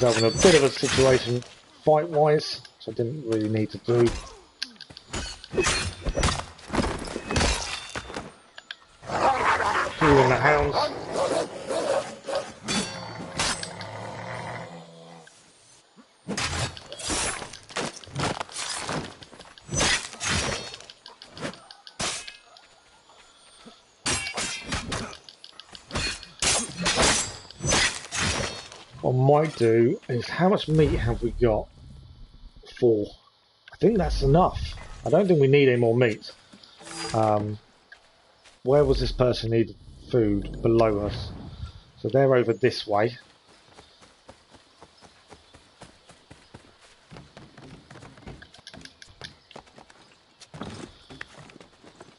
Just having a bit of a situation fight-wise, which I didn't really need to do. Two in the hounds. What I might do is, how much meat have we got? 4. I think that's enough. I don't think we need any more meat. Where was this person needed food? Below us. So they're over this way.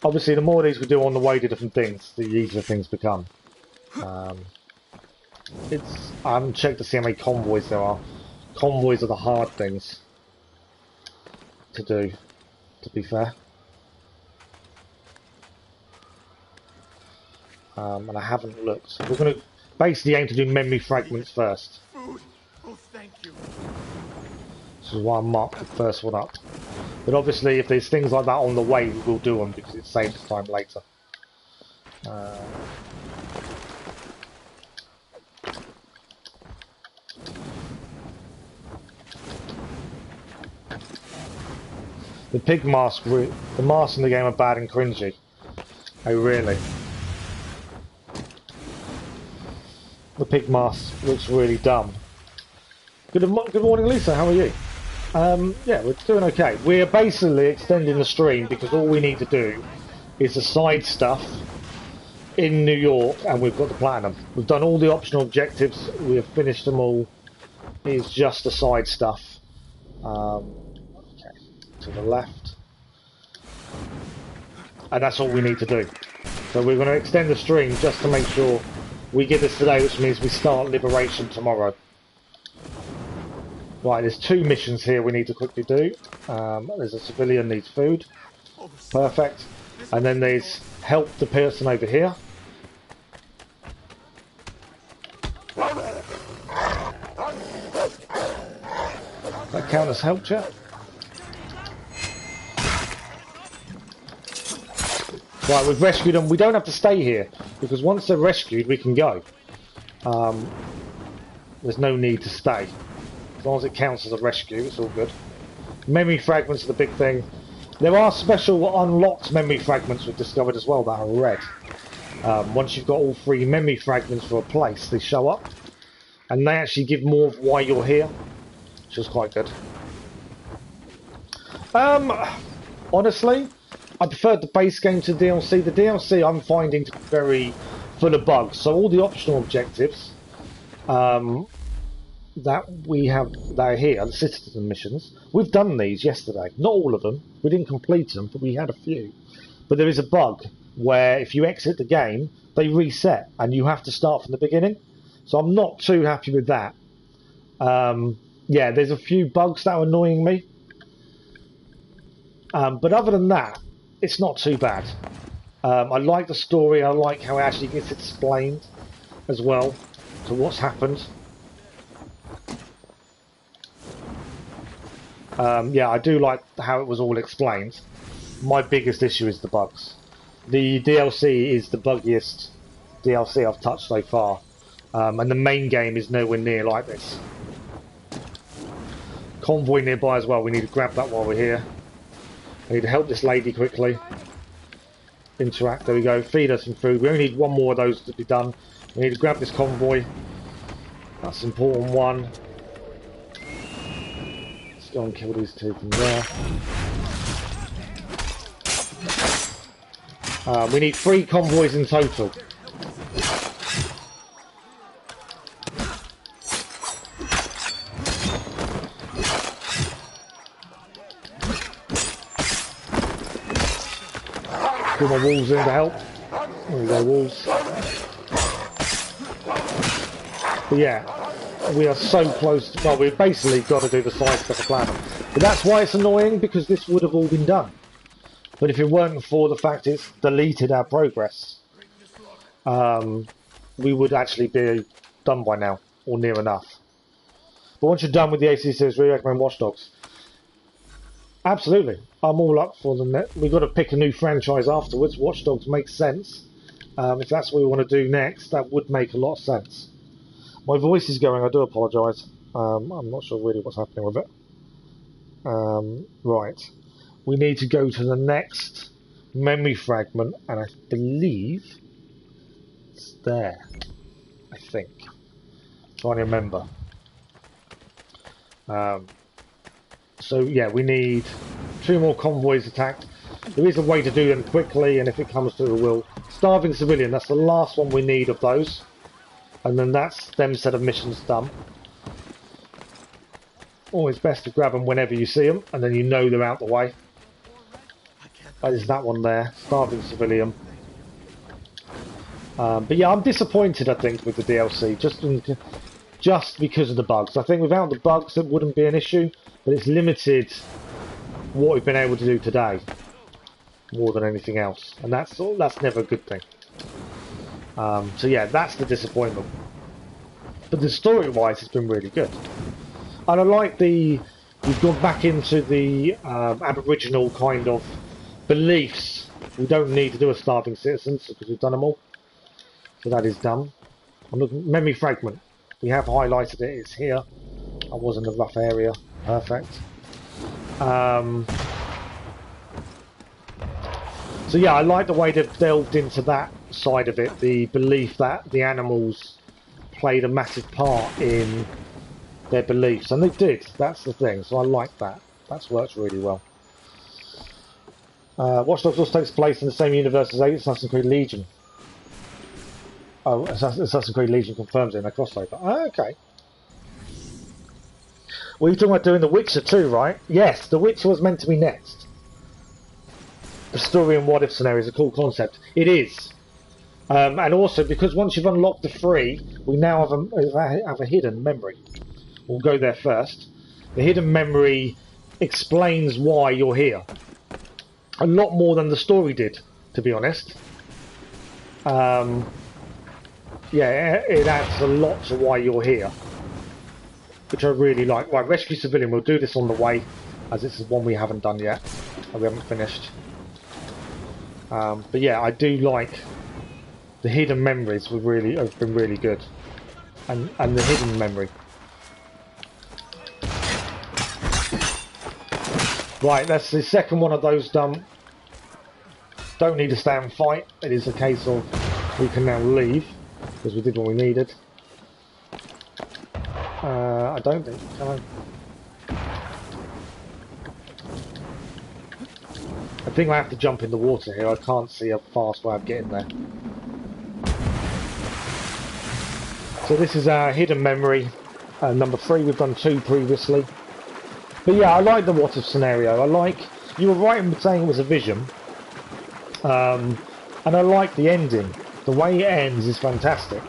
Obviously the more of these we do on the way to different things, the easier things become. I haven't checked to see how many convoys there are. Convoys are the hard things to do, to be fair. And I haven't looked. We're going to basically aim to do memory fragments first. Food. Oh, thank you. This is why I marked the first one up. But obviously if there's things like that on the way, we will do them because it saves us time later. The pig mask, the masks in the game are bad and cringy. Oh really? The pig mask looks really dumb. Good morning Lisa, how are you? Yeah, we're doing okay. We're basically extending the stream because all we need to do is the side stuff in New York and we've got the platinum. We've done all the optional objectives, we have finished them all. It's just the side stuff. Okay, to the left. And that's all we need to do. So we're going to extend the stream just to make sure we get this today, which means we start Liberation tomorrow. Right, there's 2 missions here we need to quickly do. There's a civilian needs food. Perfect. And then there's help the person over here. That count as help, chat? Right, we've rescued them. We don't have to stay here, because once they're rescued, we can go. There's no need to stay. As long as it counts as a rescue, it's all good. Memory fragments are the big thing. There are special unlocked memory fragments we've discovered as well that are red. Once you've got all 3 memory fragments for a place, they show up. And they actually give more of why you're here, which is quite good. Honestly, I preferred the base game to DLC. The DLC I'm finding to be very full of bugs. So all the optional objectives that we have that are here, the citizen missions, we've done these yesterday. Not all of them. We didn't complete them, but we had a few. But there is a bug where if you exit the game, they reset and you have to start from the beginning. So I'm not too happy with that. Yeah, there's a few bugs that are annoying me. But other than that, it's not too bad. I like the story. I like how it actually gets explained as well to what's happened. Yeah, I do like how it was all explained. My biggest issue is the bugs. The DLC is the buggiest DLC I've touched so far. And the main game is nowhere near like this. Convoy nearby as well. We need to grab that while we're here. I need to help this lady quickly. Interact. There we go. Feed her some food. We only need one more of those to be done. We need to grab this convoy. That's an important one. Let's go and kill these 2 from there. We need 3 convoys in total. Put my wolves in to help. There we go, wolves. But yeah, we are so close. Well, we've basically got to do the side stuff plan. But that's why it's annoying, because this would have all been done. But if it weren't for the fact it's deleted our progress, we would actually be done by now, or near enough. But once you're done with the AC series, we recommend Watch Dogs. Absolutely. I'm all up for them. We've got to pick a new franchise afterwards. Watch Dogs makes sense. If that's what we want to do next, that would make a lot of sense. My voice is going, I do apologise. I'm not sure really what's happening with it. Right. We need to go to the next memory fragment, and I believe it's there. I think. Trying to remember. So yeah, we need 2 more convoys attacked. There is a way to do them quickly, and if it comes to it, we'll. Starving civilian, that's the last one we need of those. And then that's them set of missions done. Always best to grab them whenever you see them, and then you know they're out the way. That is that one there, starving civilian. But yeah, I'm disappointed, I think, with the DLC, just because of the bugs. I think without the bugs it wouldn't be an issue, but it's limited what we've been able to do today more than anything else, and that's never a good thing. So yeah, that's the disappointment. But the story-wise, it's been really good, and I like we've gone back into the Aboriginal kind of beliefs. We don't need to do a starving citizens because we've done them all, so that is done. I'm looking memory fragment. We have highlighted it. It's here. I was in a rough area. Perfect. So yeah, I like the way they've delved into that side of it. The belief that the animals played a massive part in their beliefs, and they did. That's the thing. So I like that. That's worked really well. Watch Dogs also takes place in the same universe as Assassin's Creed Legion. Oh, Assassin's Creed Legion confirms it in a crossover. Oh, okay. Well, you're talking about doing The Witcher 2, right? Yes, The Witcher was meant to be next. The story and what if scenario is a cool concept. It is. And also, because once you've unlocked the 3, we now have a hidden memory. We'll go there first. The hidden memory explains why you're here. A lot more than the story did, to be honest. Yeah, it adds a lot to why you're here, which I really like. Right, Rescue Civilian, we'll do this on the way, as this is one we haven't done yet, and we haven't finished. But yeah, I do like the hidden memories. Have been really good, and the hidden memory. Right, that's the second one of those done. Don't need to stay and fight. It is a case of we can now leave because we did what we needed. I don't think. Can I? I think I have to jump in the water here. I can't see a fast way of getting there. So this is our hidden memory. Number 3. We've done 2 previously. But yeah, I like the what if scenario. I like. You were right in saying it was a vision. And I like the ending. The way it ends is fantastic.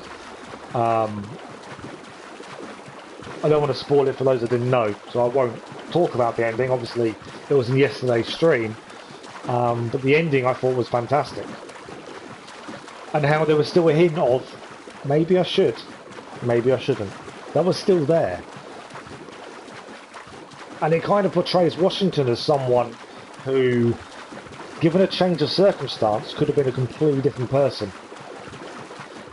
I don't want to spoil it for those that didn't know, so I won't talk about the ending. Obviously, it was in yesterday's stream. But the ending I thought was fantastic. And how there was still a hint of, maybe I should, maybe I shouldn't. That was still there. And it kind of portrays Washington as someone who, given a change of circumstance, could have been a completely different person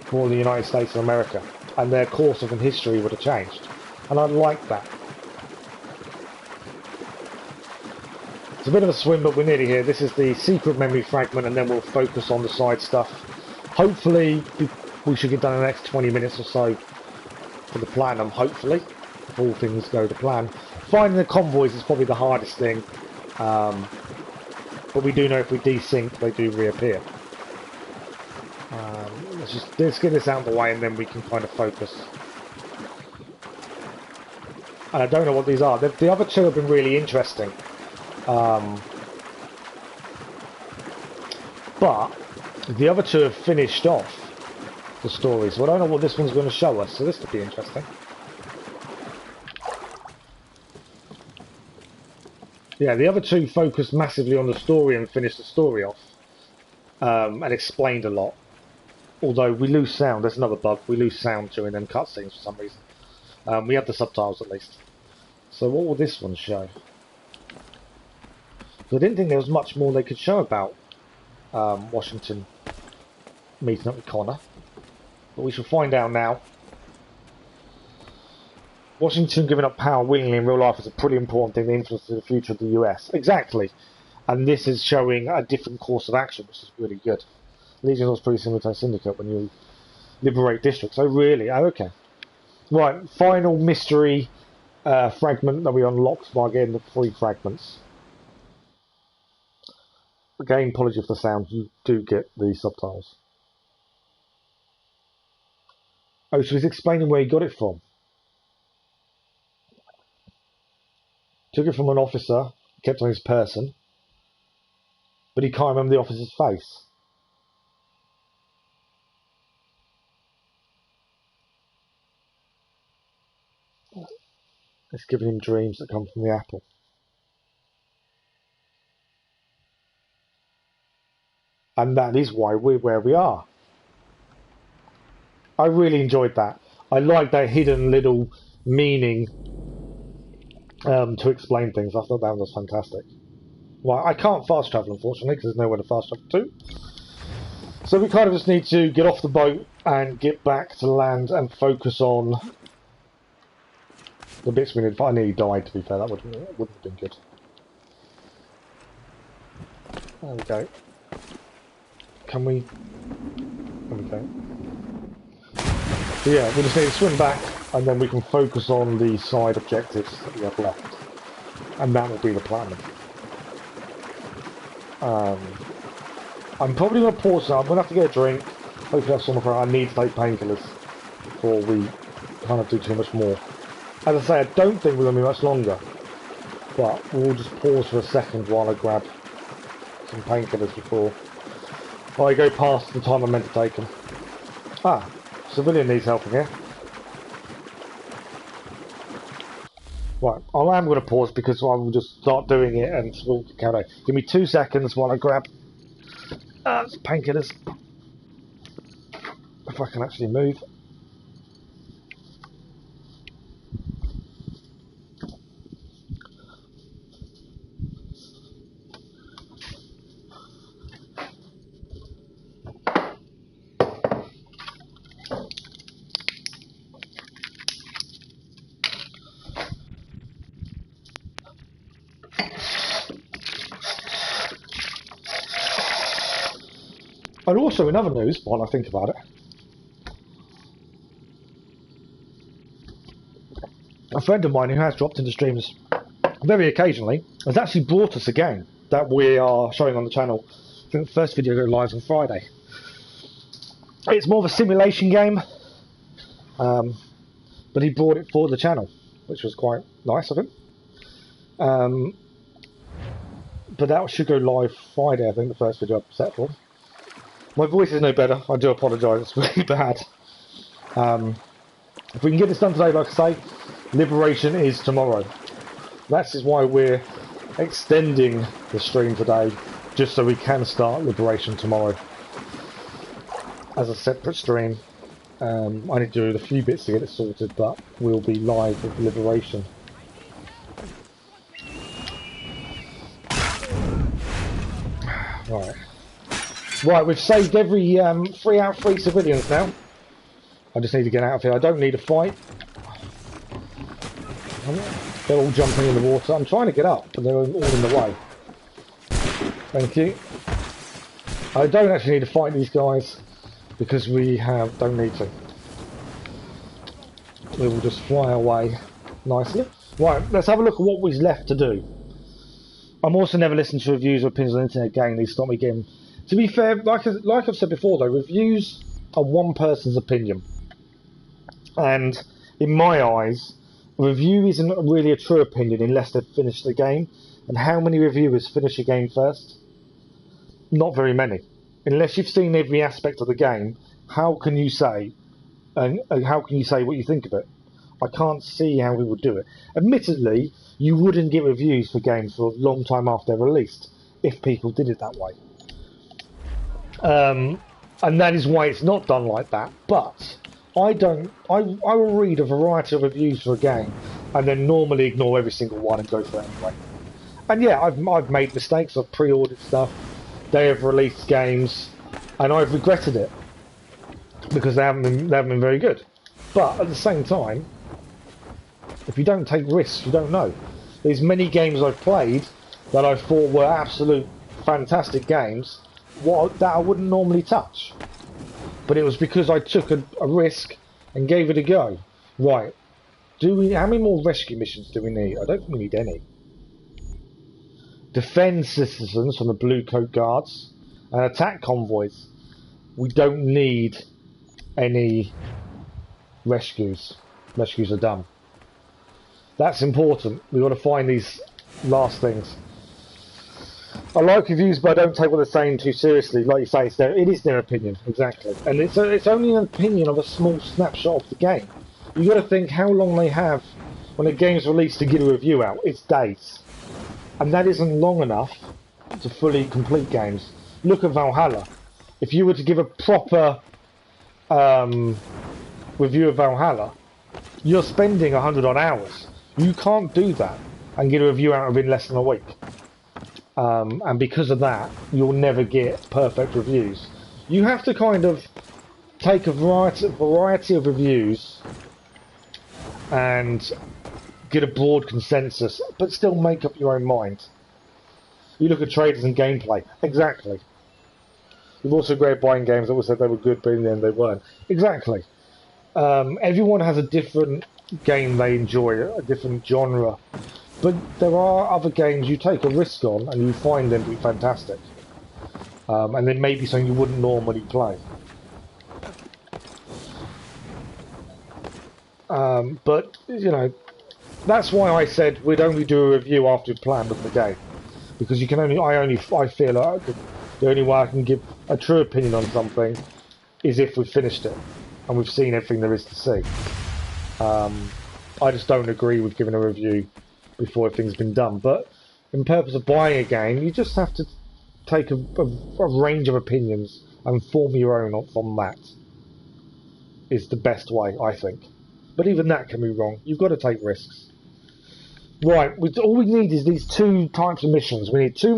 for the United States of America. And their course of history would have changed. And I like that. It's a bit of a swim, but we're nearly here. This is the secret memory fragment, and then we'll focus on the side stuff. Hopefully, we should get done in the next 20 minutes or so for the platinum, hopefully, if all things go to plan. Finding the convoys is probably the hardest thing, but we do know if we desync, they do reappear. Let's get this out of the way, and then we can kind of focus. And I don't know what these are. The other 2 have been really interesting. But the other 2 have finished off the story, so I don't know what this one's going to show us, so this could be interesting. Yeah, the other 2 focused massively on the story and finished the story off, and explained a lot. Although we lose sound, there's another bug, we lose sound during them cutscenes for some reason. We have the subtitles at least. So what will this one show? So I didn't think there was much more they could show about Washington meeting up with Connor. But we shall find out now. Washington giving up power willingly in real life is a pretty important thing that influences the future of the US. Exactly. And this is showing a different course of action, which is really good. Legion was pretty similar to Syndicate when you liberate districts. Oh, really? Oh, okay. Right, final mystery fragment that we unlocked by getting the 3 fragments. Again, apology for the sound, you do get the subtitles. Oh, so he's explaining where he got it from. Took it from an officer, kept on his person, but he can't remember the officer's face. It's giving him dreams that come from the apple. And that is why we're where we are. I really enjoyed that. I like that hidden little meaning to explain things. I thought that was fantastic. Well, I can't fast travel, unfortunately, because there's nowhere to fast travel to. So we kind of just need to get off the boat and get back to land and focus on the bits we need. I nearly died, to be fair. That wouldn't have been good. There we go. Can we... There we go. So yeah, we just need to swim back, and then we can focus on the side objectives that we have left. And that will be the platinum. I'm probably going to pause now. I'm going to have to get a drink. Hopefully have some of I need to take painkillers before we kind of do too much more. As I say, I don't think we're going to be much longer. But we'll just pause for a second while I grab some painkillers before I go past the time I'm meant to take them. Ah, civilian needs help here. Right, I am going to pause because I will just start doing it and we'll carry on. Give me 2 seconds while I grab some painkillers. If I can actually move. And also in other news, while I think about it, a friend of mine who has dropped into streams very occasionally has actually brought us a game that we are showing on the channel. I think the first video goes live on Friday. It's more of a simulation game, but he brought it for the channel, which was quite nice of him. But that should go live Friday, I think, the first video I've set for. My voice is no better, I do apologise, it's really bad. If we can get this done today, like I say, Liberation is tomorrow. That is why we're extending the stream today, just so we can start Liberation tomorrow as a separate stream. I need to do a few bits to get it sorted, but we'll be live with Liberation. Right, we've saved every 3 out of 3 civilians now. I just need to get out of here. I don't need a fight. They're all jumping in the water. I'm trying to get up, but they're all in the way. Thank you. I don't actually need to fight these guys because we don't need to. We will just fly away nicely. Right, let's have a look at what we've left to do. I'm also never listening to reviews or opinions on the internet again. These stop me getting. To be fair, like I've said before, though, reviews are one person's opinion, and in my eyes, a review isn't really a true opinion unless they've finished the game. And how many reviewers finish a game first? Not very many. Unless you've seen every aspect of the game, how can you say what you think of it? I can't see how we would do it. Admittedly, you wouldn't get reviews for games for a long time after they're released if people did it that way. And that is why it's not done like that. But I will read a variety of reviews for a game and then normally ignore every single one and go for it anyway. And yeah, I've made mistakes. I've pre-ordered stuff. They have released games, and I've regretted it because they haven't been very good. But at the same time, if you don't take risks, you don't know. There's many games I've played that I thought were absolute fantastic games that I wouldn't normally touch. But it was because I took a risk and gave it a go. Right. How many more rescue missions do we need? I don't think we need any. Defend citizens from the blue coat guards and attack convoys. We don't need any rescues. Rescues are done. That's important. We've got to find these last things. I like reviews, but I don't take what they're saying too seriously. Like you say, it is their opinion, exactly. And it's only an opinion of a small snapshot of the game. You've got to think how long they have when a game's released to get a review out. It's days. And that isn't long enough to fully complete games. Look at Valhalla. If you were to give a proper review of Valhalla, you're spending 100 odd hours. You can't do that and get a review out within less than a week. And because of that, you'll never get perfect reviews. You have to kind of take a variety of reviews and get a broad consensus, but still make up your own mind. You look at trailers and gameplay. Exactly. You've also great buying games that were said they were good, but in the end they weren't. Exactly. Everyone has a different game they enjoy, a different genre. But there are other games you take a risk on and you find them to be fantastic. And then maybe something you wouldn't normally play. But, you know, that's why I said we'd only do a review after we've planned with the game. Because you can I feel like the only way I can give a true opinion on something is if we've finished it. And we've seen everything there is to see. I just don't agree with giving a review before everything's been done. But in purpose of buying a game, you just have to take a range of opinions and form your own from that. Is the best way, I think. But even that can be wrong. You've got to take risks. Right, all we need is these 2 types of missions. We need two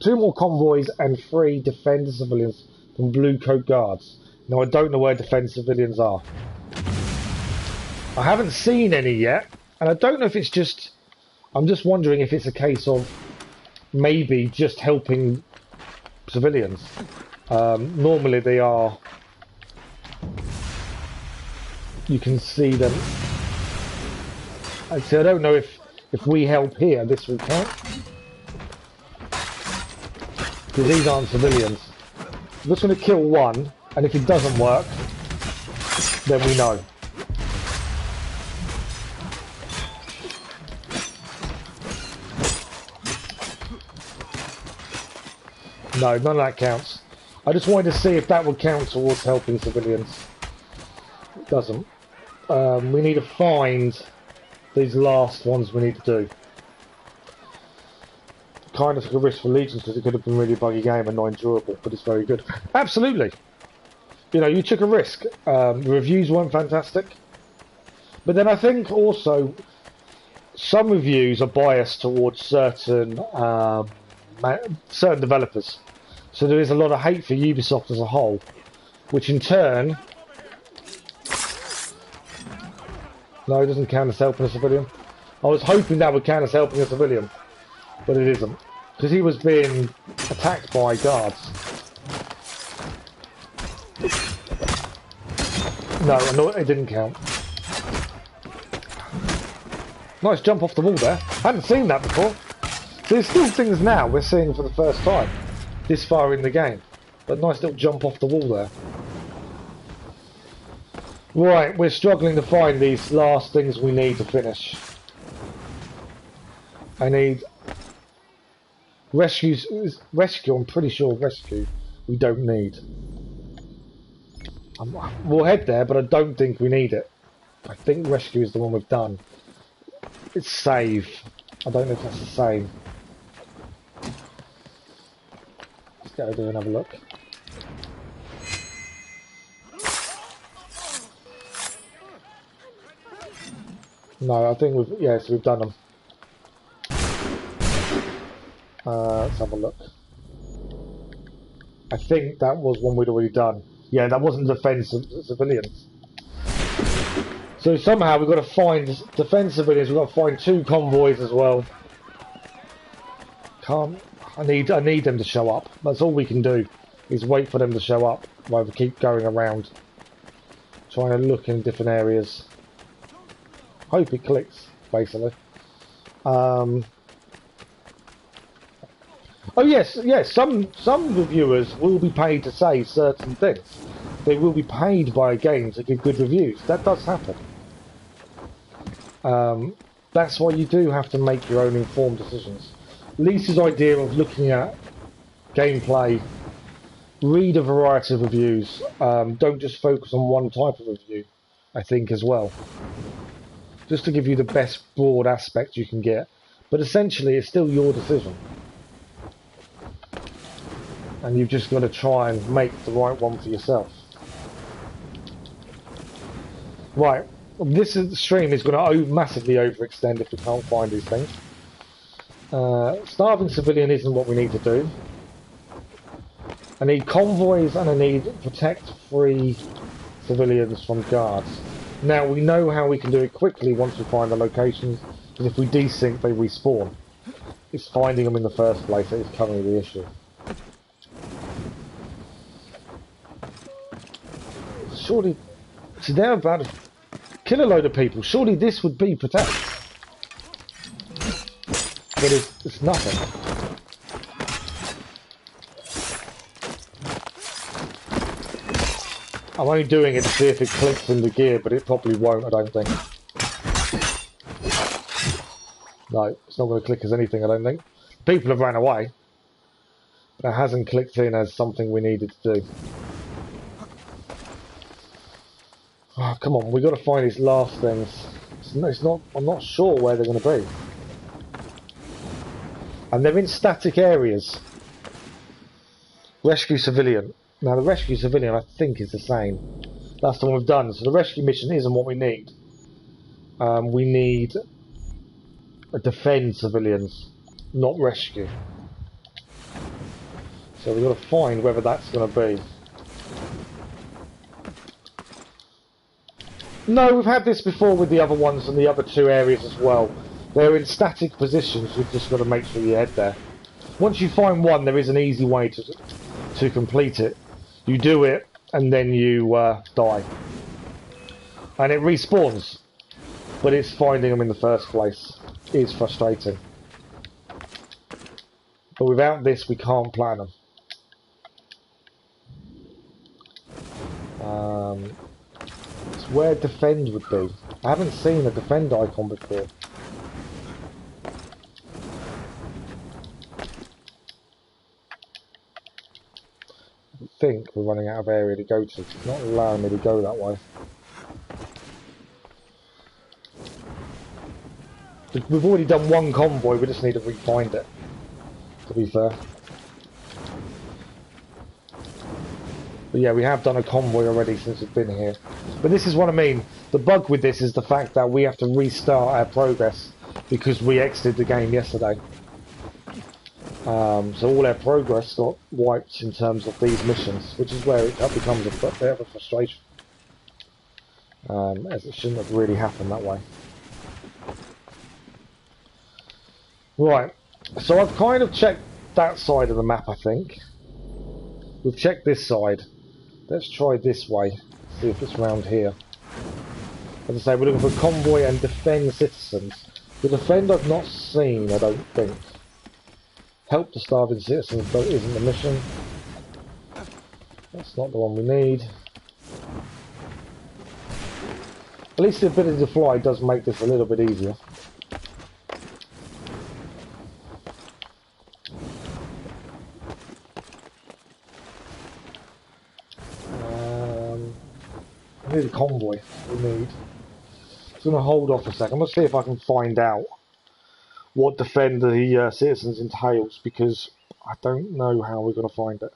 more convoys and 3 defend civilians from blue coat guards. Now I don't know where defend civilians are. I haven't seen any yet, and I don't know if it's just... I'm just wondering if it's a case of maybe just helping civilians. Normally they are. You can see them. Actually, I don't know if we help here, this will count. Because these aren't civilians. I'm just going to kill one, and if it doesn't work, then we know. No, none of that counts. I just wanted to see if that would count towards helping civilians. It doesn't. We need to find these last ones we need to do. Kind of took a risk for Legions because it could have been really a buggy game and not enjoyable, but it's very good. Absolutely. You know, you took a risk. The reviews weren't fantastic. But then I think also some reviews are biased towards certain developers. So there is a lot of hate for Ubisoft as a whole, which in turn... No, it doesn't count as helping a civilian. I was hoping that would count as helping a civilian, but it isn't. Because he was being attacked by guards. No, it didn't count. Nice jump off the wall there. Hadn't seen that before. So there's still things now we're seeing for the first time, this far in the game. But nice little jump off the wall there. Right, we're struggling to find these last things we need to finish. I need rescue, I'm pretty sure rescue we don't need. We'll head there, but I don't think we need it. I think rescue is the one we've done. It's save. I don't know if that's the same. Let's go there and have a look. No, I think we've done them. Let's have a look. I think that was one we'd already done. Yeah, that wasn't defense of civilians. So somehow we've got to find defense civilians. We've got to find 2 convoys as well. I need them to show up. That's all we can do, is wait for them to show up while we keep going around, trying to look in different areas. Hope it clicks, basically. Oh yes. Some reviewers will be paid to say certain things. They will be paid by a game to give good reviews. That does happen. That's why you do have to make your own informed decisions. Lisa's idea of looking at gameplay, read a variety of reviews. Don't just focus on one type of review, I think, as well. Just to give you the best broad aspect you can get. But essentially, it's still your decision. And you've just got to try and make the right one for yourself. Right, this stream is going to massively overextend if we can't find these things. Starving civilian isn't what we need to do. I need convoys and I need protect free civilians from guards. Now we know how we can do it quickly once we find the locations, because if we desync they respawn. It's finding them in the first place that is currently the issue. Surely, so they're about to kill a load of people. Surely this would be protect. But it's nothing. I'm only doing it to see if it clicks in the gear, but it probably won't, I don't think. No, it's not going to click as anything, I don't think. People have ran away. But it hasn't clicked in as something we needed to do. Oh, come on, we've got to find these last things. I'm not sure where they're going to be. And they're in static areas. Rescue civilian. Now the rescue civilian I think is the same. That's the one we've done. So the rescue mission isn't what we need. We need a defend civilians, not rescue. So we've got to find whether that's going to be. No, we've had this before with the other ones and the other 2 areas as well. They're in static positions, you've just got to make sure you head there. Once you find one, there is an easy way to to complete it. You do it and then you die. And it respawns. But it's finding them in the first place. It's frustrating. But without this we can't plan them. It's where defend would be. I haven't seen a defend icon before. I think we're running out of area to go to. It's not allowing me to go that way. We've already done one convoy, we just need to re-find it, to be fair. But yeah, we have done a convoy already since we've been here. But this is what I mean. The bug with this is the fact that we have to restart our progress because we exited the game yesterday. So all our progress got wiped in terms of these missions, which is where it becomes a bit of a frustration. As it shouldn't have really happened that way. Right, so I've kind of checked that side of the map, I think. We've checked this side. Let's try this way, see if it's around here. As I say, we're looking for convoy and defend citizens. The defend I've not seen, I don't think. Help the starving citizens, but it isn't the mission. That's not the one we need. At least the ability to fly does make this a little bit easier. I need a convoy. We need. I'm going to hold off a second. I'm going to see if I can find out what defend the citizens entails, because I don't know how we're going to find it.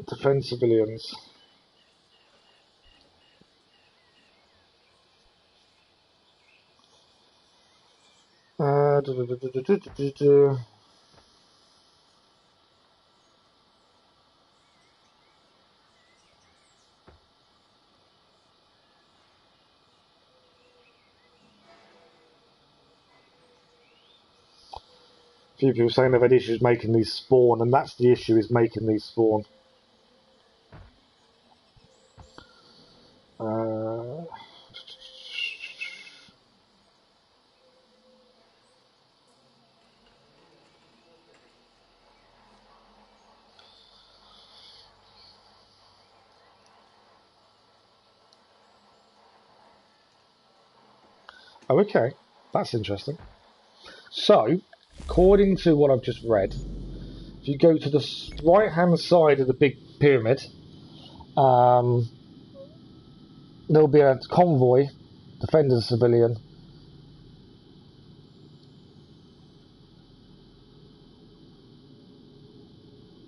Defend civilians. Few people saying they've had issues making these spawn, and that's the issue, is making these spawn. Oh, okay, that's interesting. So, according to what I've just read, if you go to the right-hand side of the big pyramid, there'll be a convoy, defender civilian,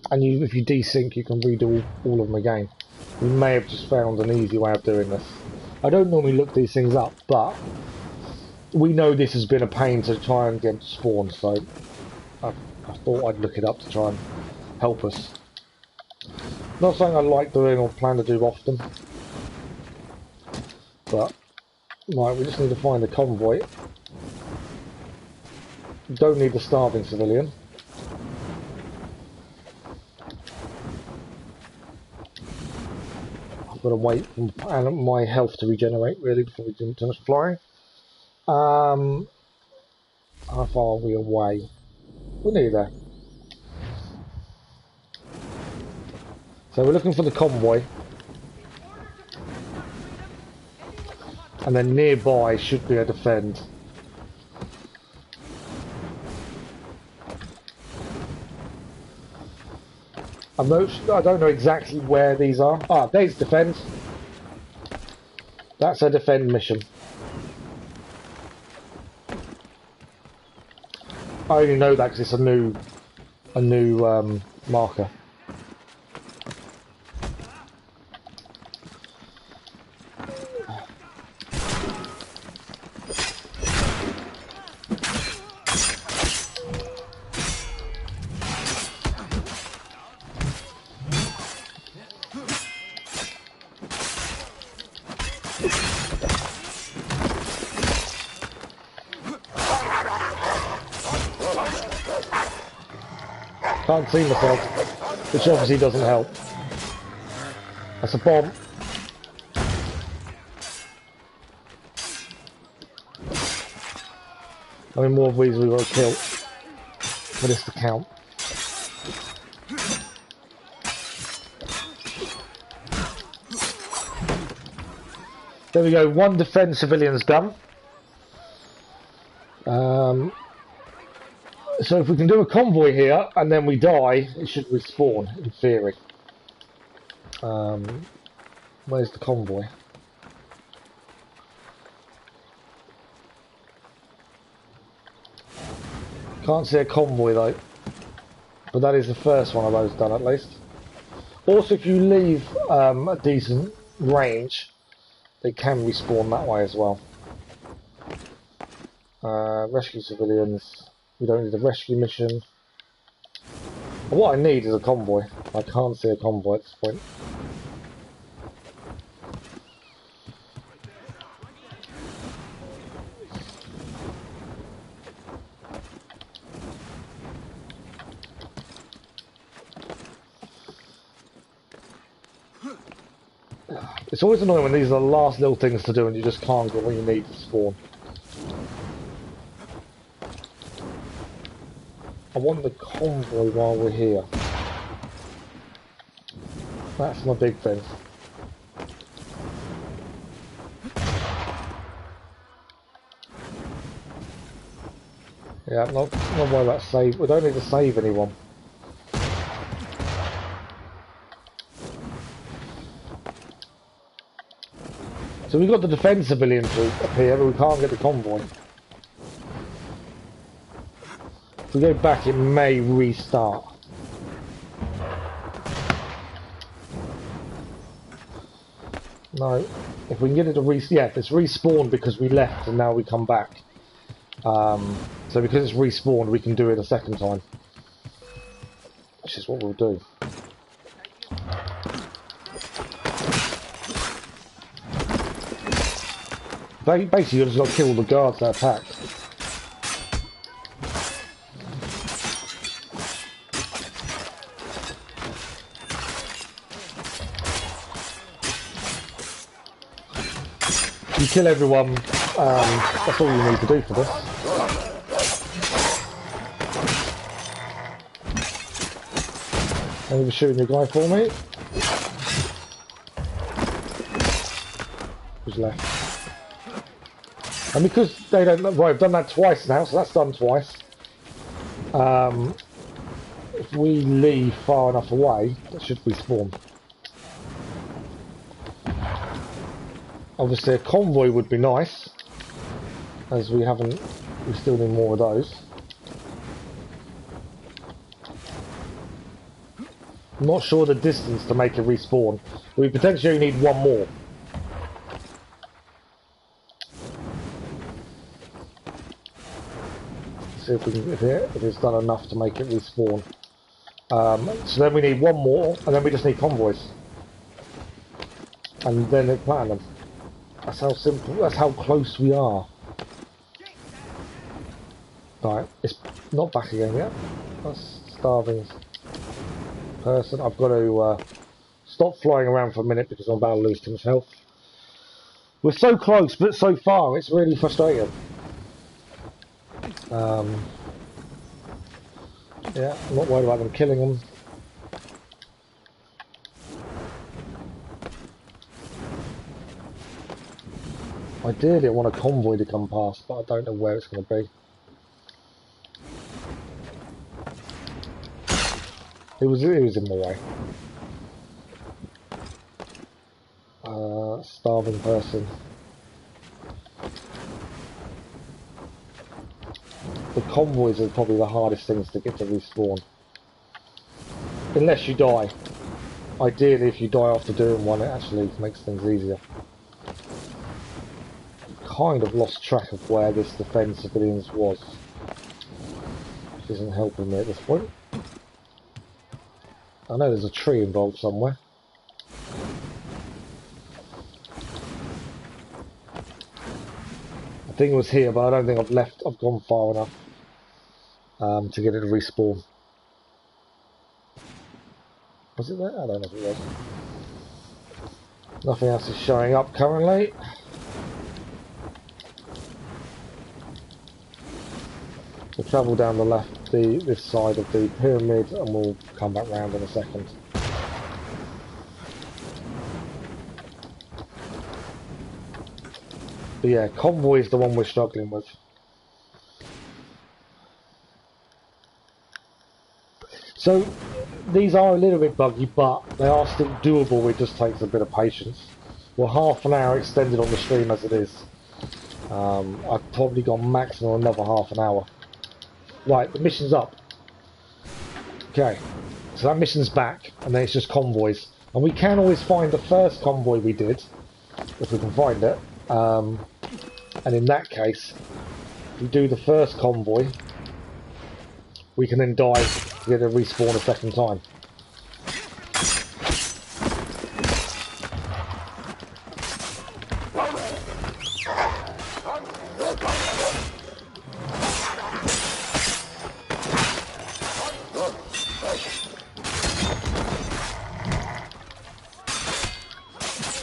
and if you desync, you can redo all of them again. We may have just found an easy way of doing this. I don't normally look these things up, but we know this has been a pain to try and get spawned, so I thought I'd look it up to try and help us. Not something I like doing or plan to do often, but right, we just need to find the convoy. Don't need the starving civilian. I've got to wait for my health to regenerate really before we do too much flying. How far are we away? We're nearly there. So we're looking for the convoy. And then nearby should be a defend. I don't know exactly where these are. Ah, there's defend. That's a defend mission. I only know that because it's a new marker. Can't see myself, which obviously doesn't help. That's a bomb. How many more of these we've got to kill for this to count? There we go, one defend civilians done. So if we can do a convoy here and then we die, it should respawn in theory. Where's the convoy? Can't see a convoy though, but that is the first one of those done at least. Also, if you leave a decent range, they can respawn that way as well. Rescue civilians. We don't need a rescue mission. What I need is a convoy. I can't see a convoy at this point. It's always annoying when these are the last little things to do and you just can't get what you need to spawn. I want the convoy while we're here. That's my big thing. Yeah, not worry about save. We don't need to save anyone. So we've got the defence civilians up here, but we can't get the convoy. If we go back, it may restart. No, if we can get it to yeah, it's respawned because we left and now we come back. So because it's respawned, we can do it a second time. Which is what we'll do. Basically, you just got to kill the guards that attack. You kill everyone, that's all you need to do for this. And you're shooting the guy for me. Who's left? And because they don't, right, I've done that twice now, so that's done twice. If we leave far enough away, that should respawn. Obviously a convoy would be nice, as we still need more of those. I'm not sure the distance to make it respawn. We potentially need one more. See if we can, if it's done enough to make it respawn. So then we need one more, and then we just need convoys. And then it's platinum. That's how simple, that's how close we are. Right, it's not back again yet. That's starving person. I've got to stop flying around for a minute because I'm about to lose too much health. We're so close, but so far, it's really frustrating. Yeah, I'm not worried about them killing them. Ideally, I want a convoy to come past, but I don't know where it's going to be. It was in my way. Starving person. The convoys are probably the hardest things to get to respawn. Unless you die. Ideally, if you die after doing one, it actually makes things easier. Kind of lost track of where this defence civilians was. Which isn't helping me at this point. I know there's a tree involved somewhere. I think it was here, but I don't think I've gone far enough to get it to respawn. Was it there? I don't know if it was. Nothing else is showing up currently. We'll travel down the left, this side of the pyramid, and we'll come back round in a second. But yeah, convoy is the one we're struggling with. So these are a little bit buggy, but they are still doable. It just takes a bit of patience. We're half an hour extended on the stream as it is. I've probably gone maximum another half an hour. Right, the mission's up. Okay, so that mission's back, and then it's just convoys. And we can always find the first convoy we did, if we can find it. And in that case, if we do the first convoy, we can then die to get a respawn a second time.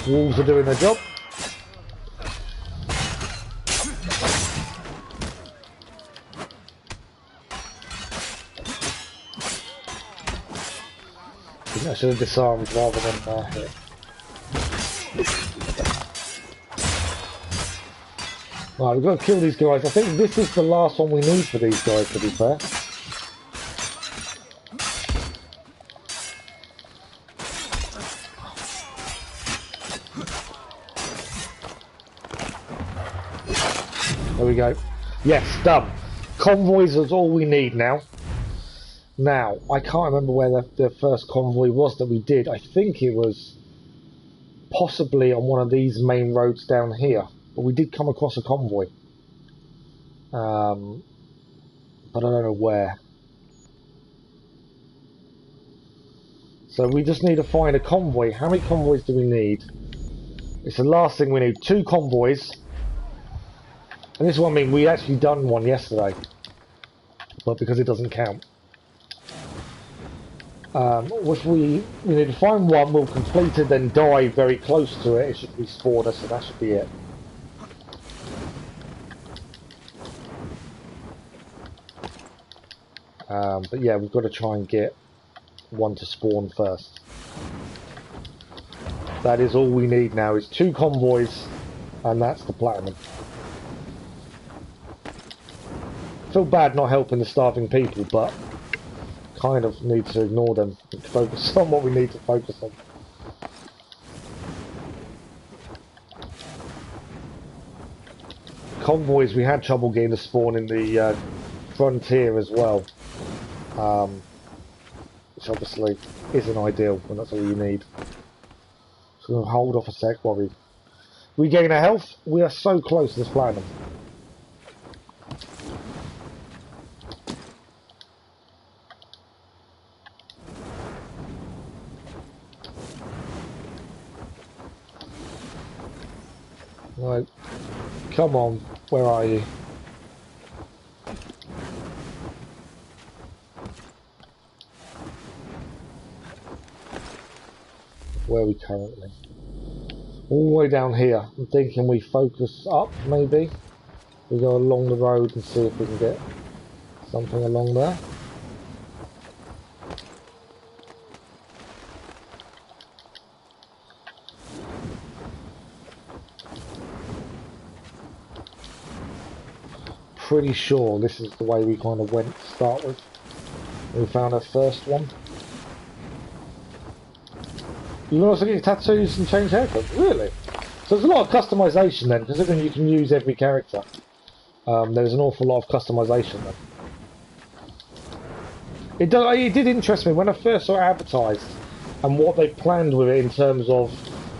Wolves are doing their job. I should have disarmed rather than hit. Right, we've got to kill these guys. I think this is the last one we need for these guys, to be fair. There we go. Yes, done. Convoys is all we need now. Now, I can't remember where the first convoy was that we did. I think it was possibly on one of these main roads down here. But we did come across a convoy. But I don't know where. So we just need to find a convoy. How many convoys do we need? It's the last thing we need. 2 convoys. And this is what I mean. We actually done one yesterday. But because it doesn't count. If we need to find one, we'll complete it, then die very close to it. It should respawn us, and that should be it. But yeah, we've got to try and get one to spawn first. That is all we need now, is 2 convoys, and that's the platinum. Feel bad not helping the starving people, but kind of need to ignore them and focus on what we need to focus on. Convoys, we had trouble getting to spawn in the frontier as well, which obviously isn't ideal when that's all you need. So we'll hold off a sec while we regain our health. We are so close to this platinum. Right, come on, where are you? Where are we currently? All the way down here. I'm thinking we focus up, maybe. We go along the road and see if we can get something along there. Pretty sure this is the way we kind of went to start with. We found our first one. You can also get tattoos and change haircuts, really? So there's a lot of customization then, considering you can use every character. There's an awful lot of customization then. It did interest me when I first saw it advertised and what they planned with it in terms of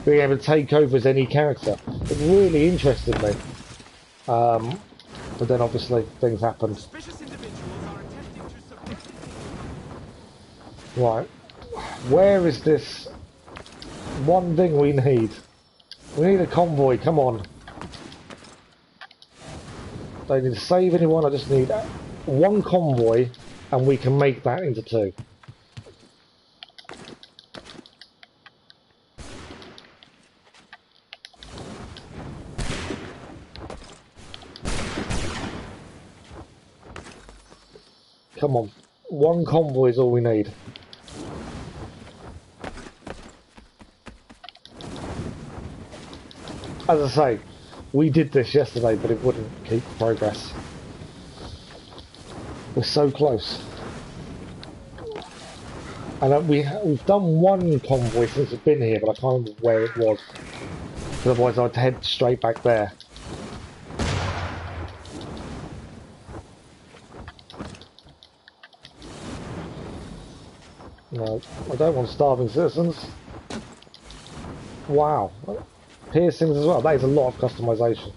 being able to take over as any character. It really interested me. But then obviously things happened. Right, where is this one thing we need? We need a convoy, come on. Don't need to save anyone, I just need one convoy and we can make that into 2. Come on. One convoy is all we need. As I say, we did this yesterday, but it wouldn't keep progress. We're so close. And we've done one convoy since we've been here, but I can't remember where it was. Because otherwise I'd head straight back there. No, I don't want starving citizens. Wow. Piercings as well. That is a lot of customization.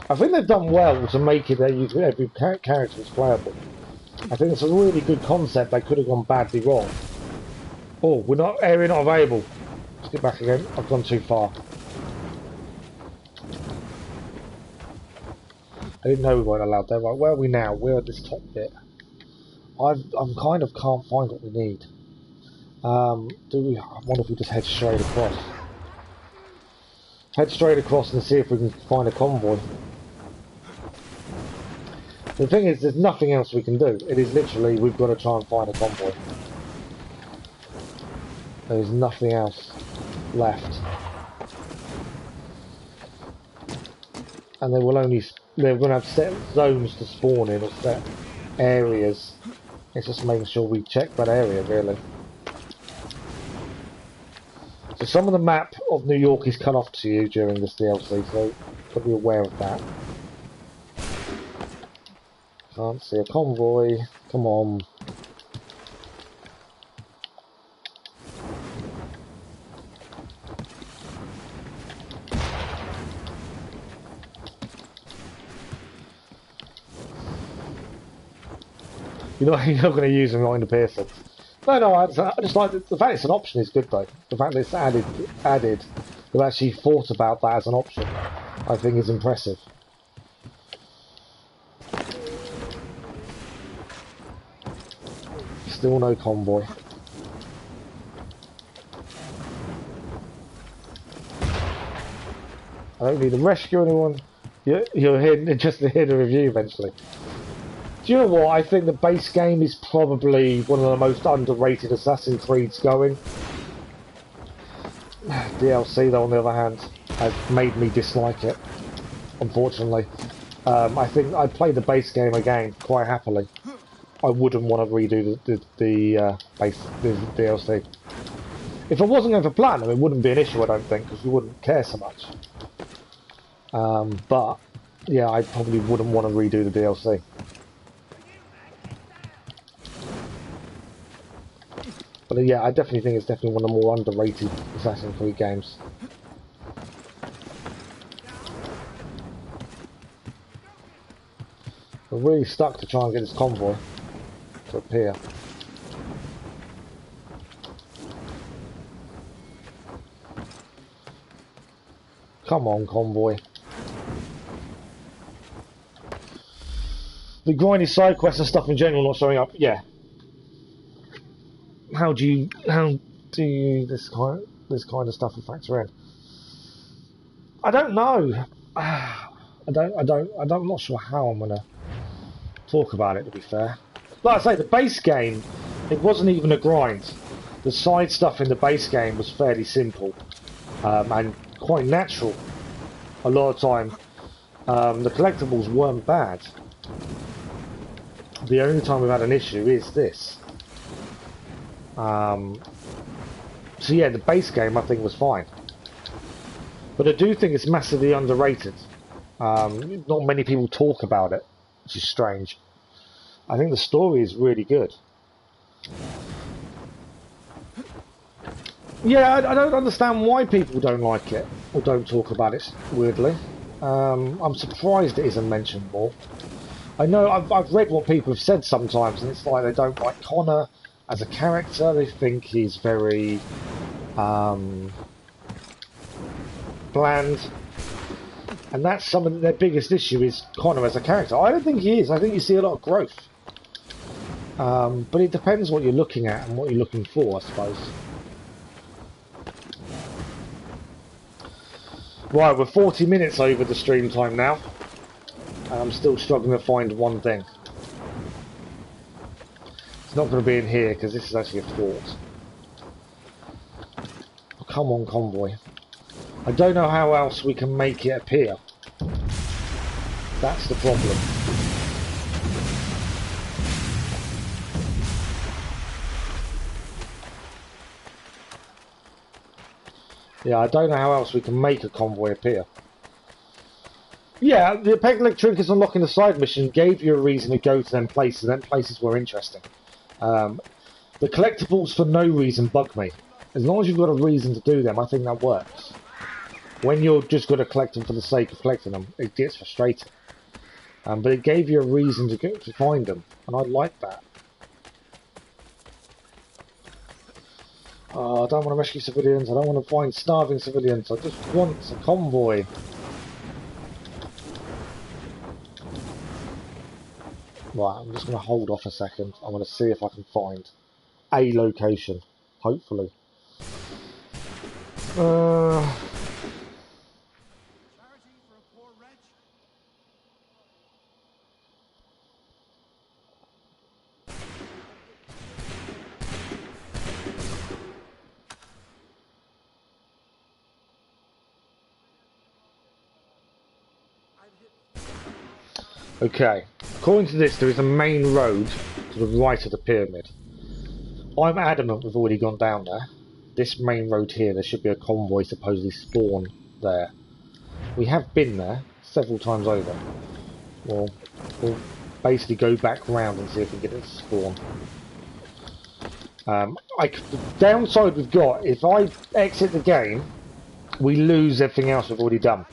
I think they've done well to make it that every character is playable. I think it's a really good concept. They could have gone badly wrong. Oh, area not available. Let's get back again. I've gone too far. I didn't know we weren't allowed there. Right, where are we now? We're at this top bit. I'm kind of can't find what we need. I wonder if we just head straight across. Head straight across and see if we can find a convoy. The thing is, there's nothing else we can do. It is literally, we've got to try and find a convoy. There's nothing else left. And they're going to have set zones to spawn in, or set areas. It's just making sure we check that area, really. So some of the map of New York is cut off to you during this DLC, so you've got to be aware of that. Can't see a convoy. Come on. You're not going to use them right in the piercings. No, I just like the fact it's an option is good though. The fact that it's added, they've actually thought about that as an option, I think is impressive. Still no convoy. I don't need to rescue anyone. You're interested to hear the review eventually. Do you know what? I think the base game is probably one of the most underrated Assassin's Creeds going. DLC, though, on the other hand, has made me dislike it, unfortunately. I think I'd play the base game again quite happily. I wouldn't want to redo the DLC. If I wasn't going for Platinum, it wouldn't be an issue, I don't think, because we wouldn't care so much. But, yeah, I probably wouldn't want to redo the DLC. But yeah, I definitely think it's definitely one of the more underrated Assassin's Creed games. We're really stuck to try and get this convoy to appear. Come on, convoy. The grindy side quests and stuff in general not showing up. Yeah. How do you this kind of stuff factor in? I don't know. I'm not sure how I'm gonna talk about it, to be fair. Like I say, the base game, it wasn't even a grind. The side stuff in the base game was fairly simple and quite natural. A lot of time, the collectibles weren't bad. The only time we've had an issue is this. So yeah, the base game I think was fine, but I do think it's massively underrated. Not many people talk about it, which is strange. I think the story is really good. Yeah, I don't understand why people don't like it or don't talk about it, weirdly. I'm surprised it isn't mentioned more. I know I've read what people have said sometimes, and it's like they don't like Connor as a character. They think he's very bland, and that's some of their biggest issue is Connor as a character. I don't think he is. I think you see a lot of growth, but it depends what you're looking at and what you're looking for, I suppose. Right, we're 40 minutes over the stream time now, and I'm still struggling to find one thing. It's not going to be in here because this is actually a fort. Oh, come on, convoy. I don't know how else we can make it appear. That's the problem. Yeah, I don't know how else we can make a convoy appear. Yeah, the Pegleg Trinkets unlocking the side mission gave you a reason to go to them places, and them places were interesting. The collectibles for no reason bug me. As long as you've got a reason to do them, I think that works. When you're just going to collect them for the sake of collecting them, it gets frustrating. But it gave you a reason to go to find them, and I like that. Oh, I don't want to rescue civilians, I don't want to find starving civilians, I just want a convoy. Right, I'm just going to hold off a second. I'm going to see if I can find a location, hopefully. Okay, according to this, there is a main road to the right of the pyramid. I'm adamant we've already gone down there. This main road here, there should be a convoy supposedly spawn there. We have been there several times over. We'll basically go back round and see if we can get it to spawn. The downside we've got, if I exit the game, we lose everything else we've already done.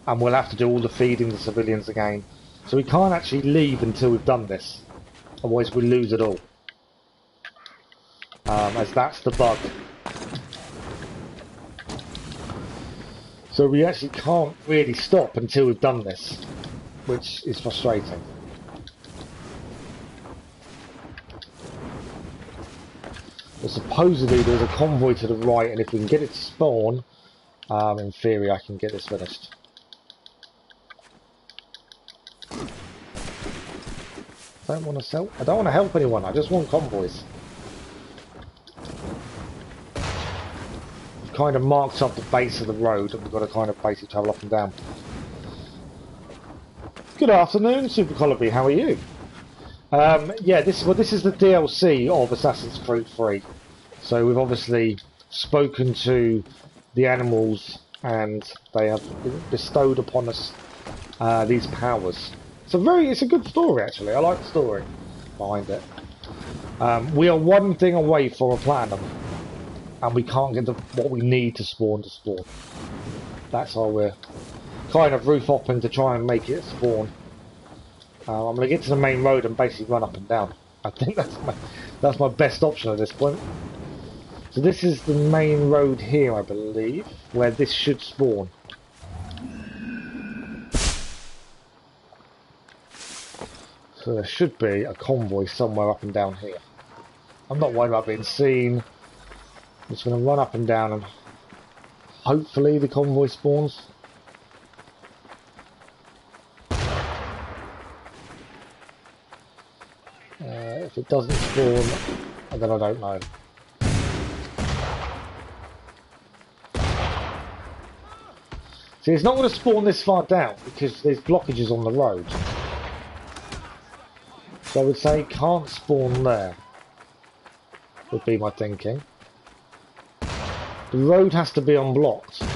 And we'll have to do all the feeding the civilians again. So we can't actually leave until we've done this. Otherwise we lose it all. As that's the bug. So we actually can't really stop until we've done this. Which is frustrating. But supposedly there's a convoy to the right, and if we can get it to spawn, in theory I can get this finished. I don't want to help anyone, I just want convoys. We've kind of marked up the base of the road and we've got to kind of basically travel up and down. Good afternoon, Super Colby, how are you? Yeah, this is the DLC of Assassin's Creed 3. So we've obviously spoken to the animals and they have bestowed upon us these powers. It's a good story actually. I like the story behind it. We are one thing away from a platinum, and we can't get what we need to spawn. That's how we're kind of roof hopping to try and make it spawn. I'm going to get to the main road and basically run up and down. I think that's my best option at this point. So this is the main road here, I believe, where this should spawn. So there should be a convoy somewhere up and down here. I'm not worried about being seen. I'm just going to run up and down and hopefully the convoy spawns. If it doesn't spawn, then I don't know. See, it's not going to spawn this far down because there's blockages on the road. So I would say can't spawn there, would be my thinking. The road has to be unblocked. I've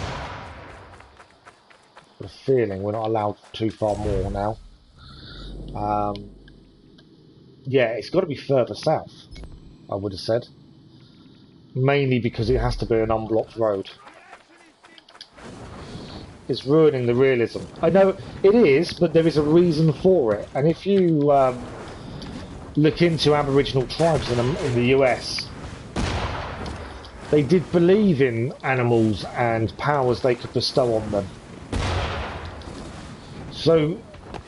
got a feeling we're not allowed too far more now. Yeah, it's got to be further south, I would have said. Mainly because it has to be an unblocked road. It's ruining the realism. I know it is, but there is a reason for it. And if you look into Aboriginal tribes in the US, they did believe in animals and powers they could bestow on them. So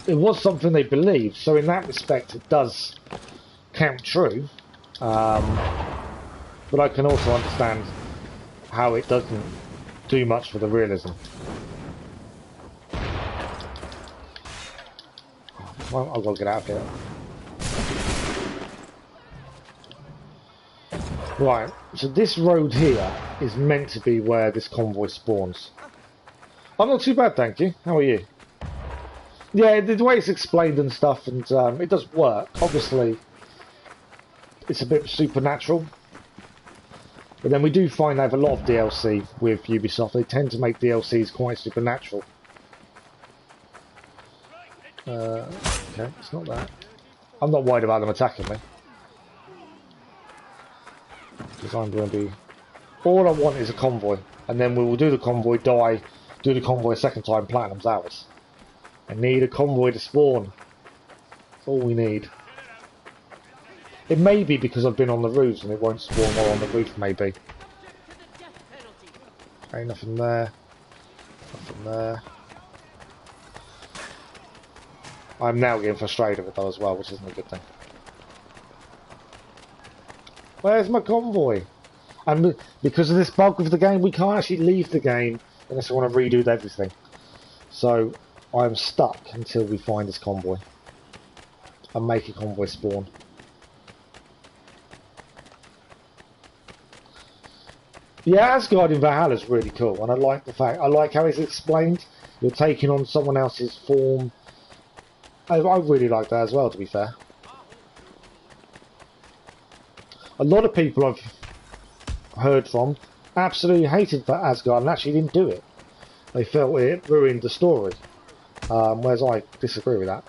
it was something they believed. So in that respect, it does count true. But I can also understand how it doesn't do much for the realism. Well, I've got to get out of here. Right, so this road here is meant to be where this convoy spawns. I'm not too bad, thank you. How are you? Yeah, the way it's explained and stuff, and it does work. Obviously, it's a bit supernatural. But then we do find they have a lot of DLC with Ubisoft. They tend to make DLCs quite supernatural. Okay, it's not that. I'm not worried about them attacking me. Because I'm going to be... All I want is a convoy. And then we will do the convoy, die, do the convoy a second time, platinum's ours. I need a convoy to spawn. That's all we need. It may be because I've been on the roofs and it won't spawn while on the roof, maybe. Ain't nothing there. Nothing there. I'm now getting frustrated with that as well, which isn't a good thing. Where's my convoy? And because of this bug of the game, we can't actually leave the game unless we want to redo everything. So I'm stuck until we find this convoy and make a convoy spawn. Yeah, Asgard in Valhalla is really cool, and I like the fact, I like how it's explained. You're taking on someone else's form. I really like that as well, to be fair. A lot of people I've heard from absolutely hated that Asgard and actually didn't do it. They felt it ruined the story, whereas I disagree with that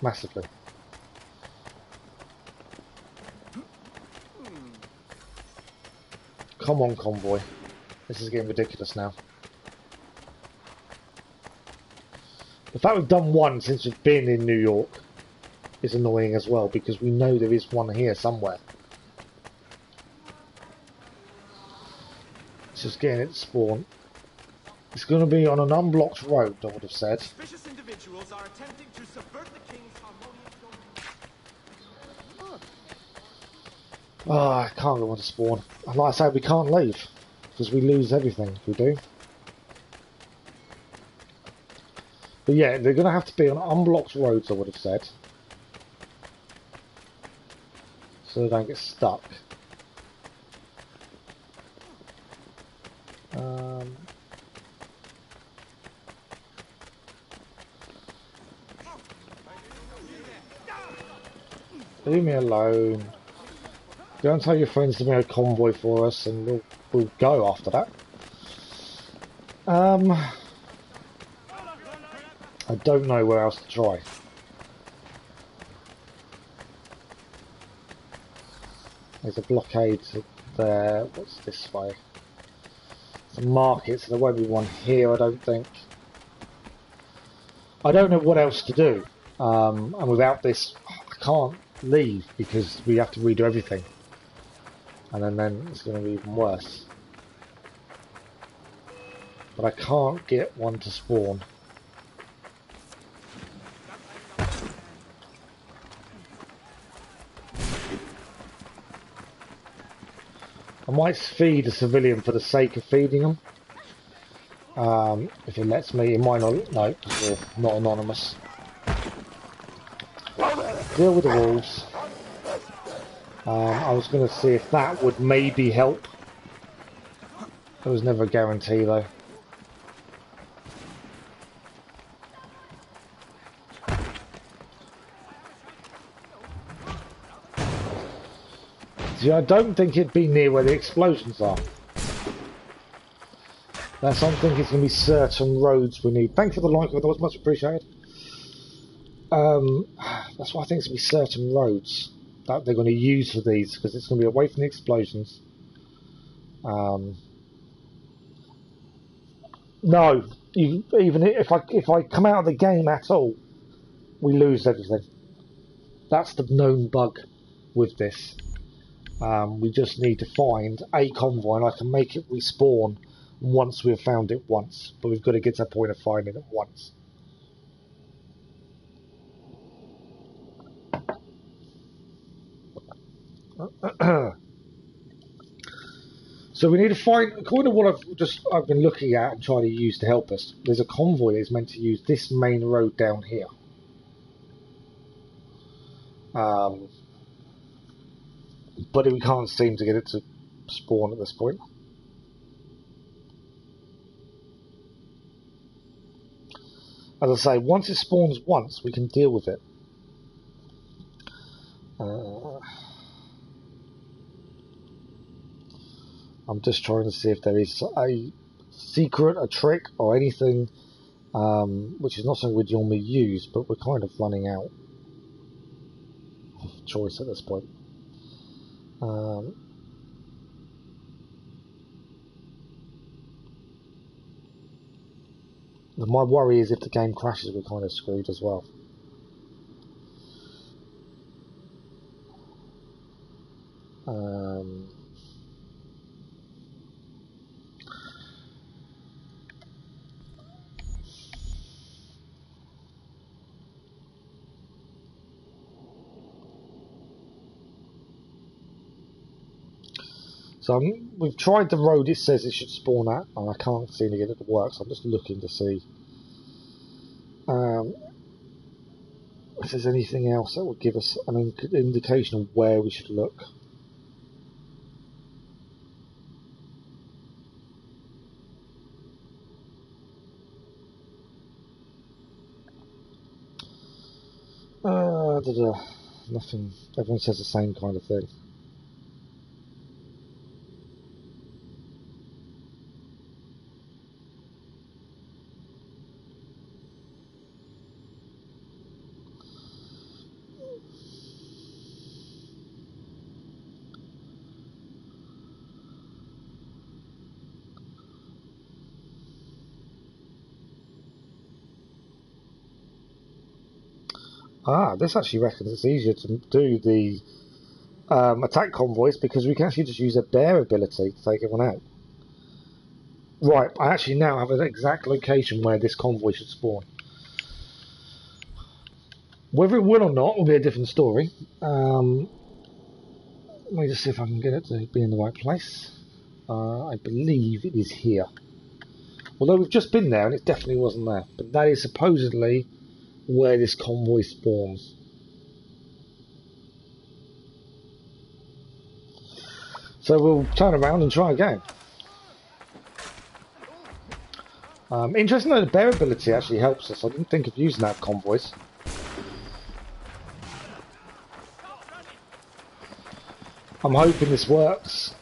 massively. Come on, convoy. This is getting ridiculous now. The fact we've done one since we've been in New York is annoying as well, because we know there is one here somewhere. It's just getting it to spawn. It's going to be on an unblocked road, I would have said. Suspicious individuals are attempting to subvert the king's harmonious domain. Oh, I can't go on to spawn. And like I say, we can't leave, because we lose everything if we do. But yeah, they're going to have to be on unblocked roads, I would have said. So they don't get stuck. Leave me alone. Go and tell your friends to make a convoy for us, and we'll go after that. I don't know where else to try. There's a blockade there. What's this way? It's a market, so there won't be one here, I don't think. I don't know what else to do. And without this, I can't leave because we have to redo everything. And then it's going to be even worse. But I can't get one to spawn. I might feed a civilian for the sake of feeding them. If it lets me, it might not. No, because we're not anonymous. Deal with the wolves. I was going to see if that would maybe help. There was never a guarantee though. See, I don't think it'd be near where the explosions are. That's I'm thinking it's going to be certain roads we need. Thanks for the like, that was much appreciated. That's why I think it's going to be certain roads that they're going to use for these, because it's going to be away from the explosions. No, even if I come out of the game at all, we lose everything. That's the known bug with this. We just need to find a convoy, and I can make it respawn once we've found it once. But we've got to get to a point of finding it once. So we need to find, according to what I've been looking at and trying to use to help us, there's a convoy that's meant to use this main road down here. But we can't seem to get it to spawn at this point. As I say, once it spawns once, we can deal with it. I'm just trying to see if there is a secret, a trick, or anything which is not something we'd normally use, but we're kind of running out of choice at this point. My worry is if the game crashes, we're kind of screwed as well. So we've tried the road it says it should spawn at, and I can't seem to get it to work, so I'm just looking to see if there's anything else that would give us an indication of where we should look. Nothing. Everyone says the same kind of thing. This actually reckons it's easier to do the attack convoys because we can actually just use a bear ability to take everyone out. Right, I actually now have an exact location where this convoy should spawn. Whether it will or not will be a different story. Let me just see if I can get it to be in the right place. I believe it is here. Although we've just been there and it definitely wasn't there. But that is supposedly where this convoy spawns. So we'll turn around and try again. Interesting though, the bear ability actually helps us. I didn't think of using that for convoys. I'm hoping this works,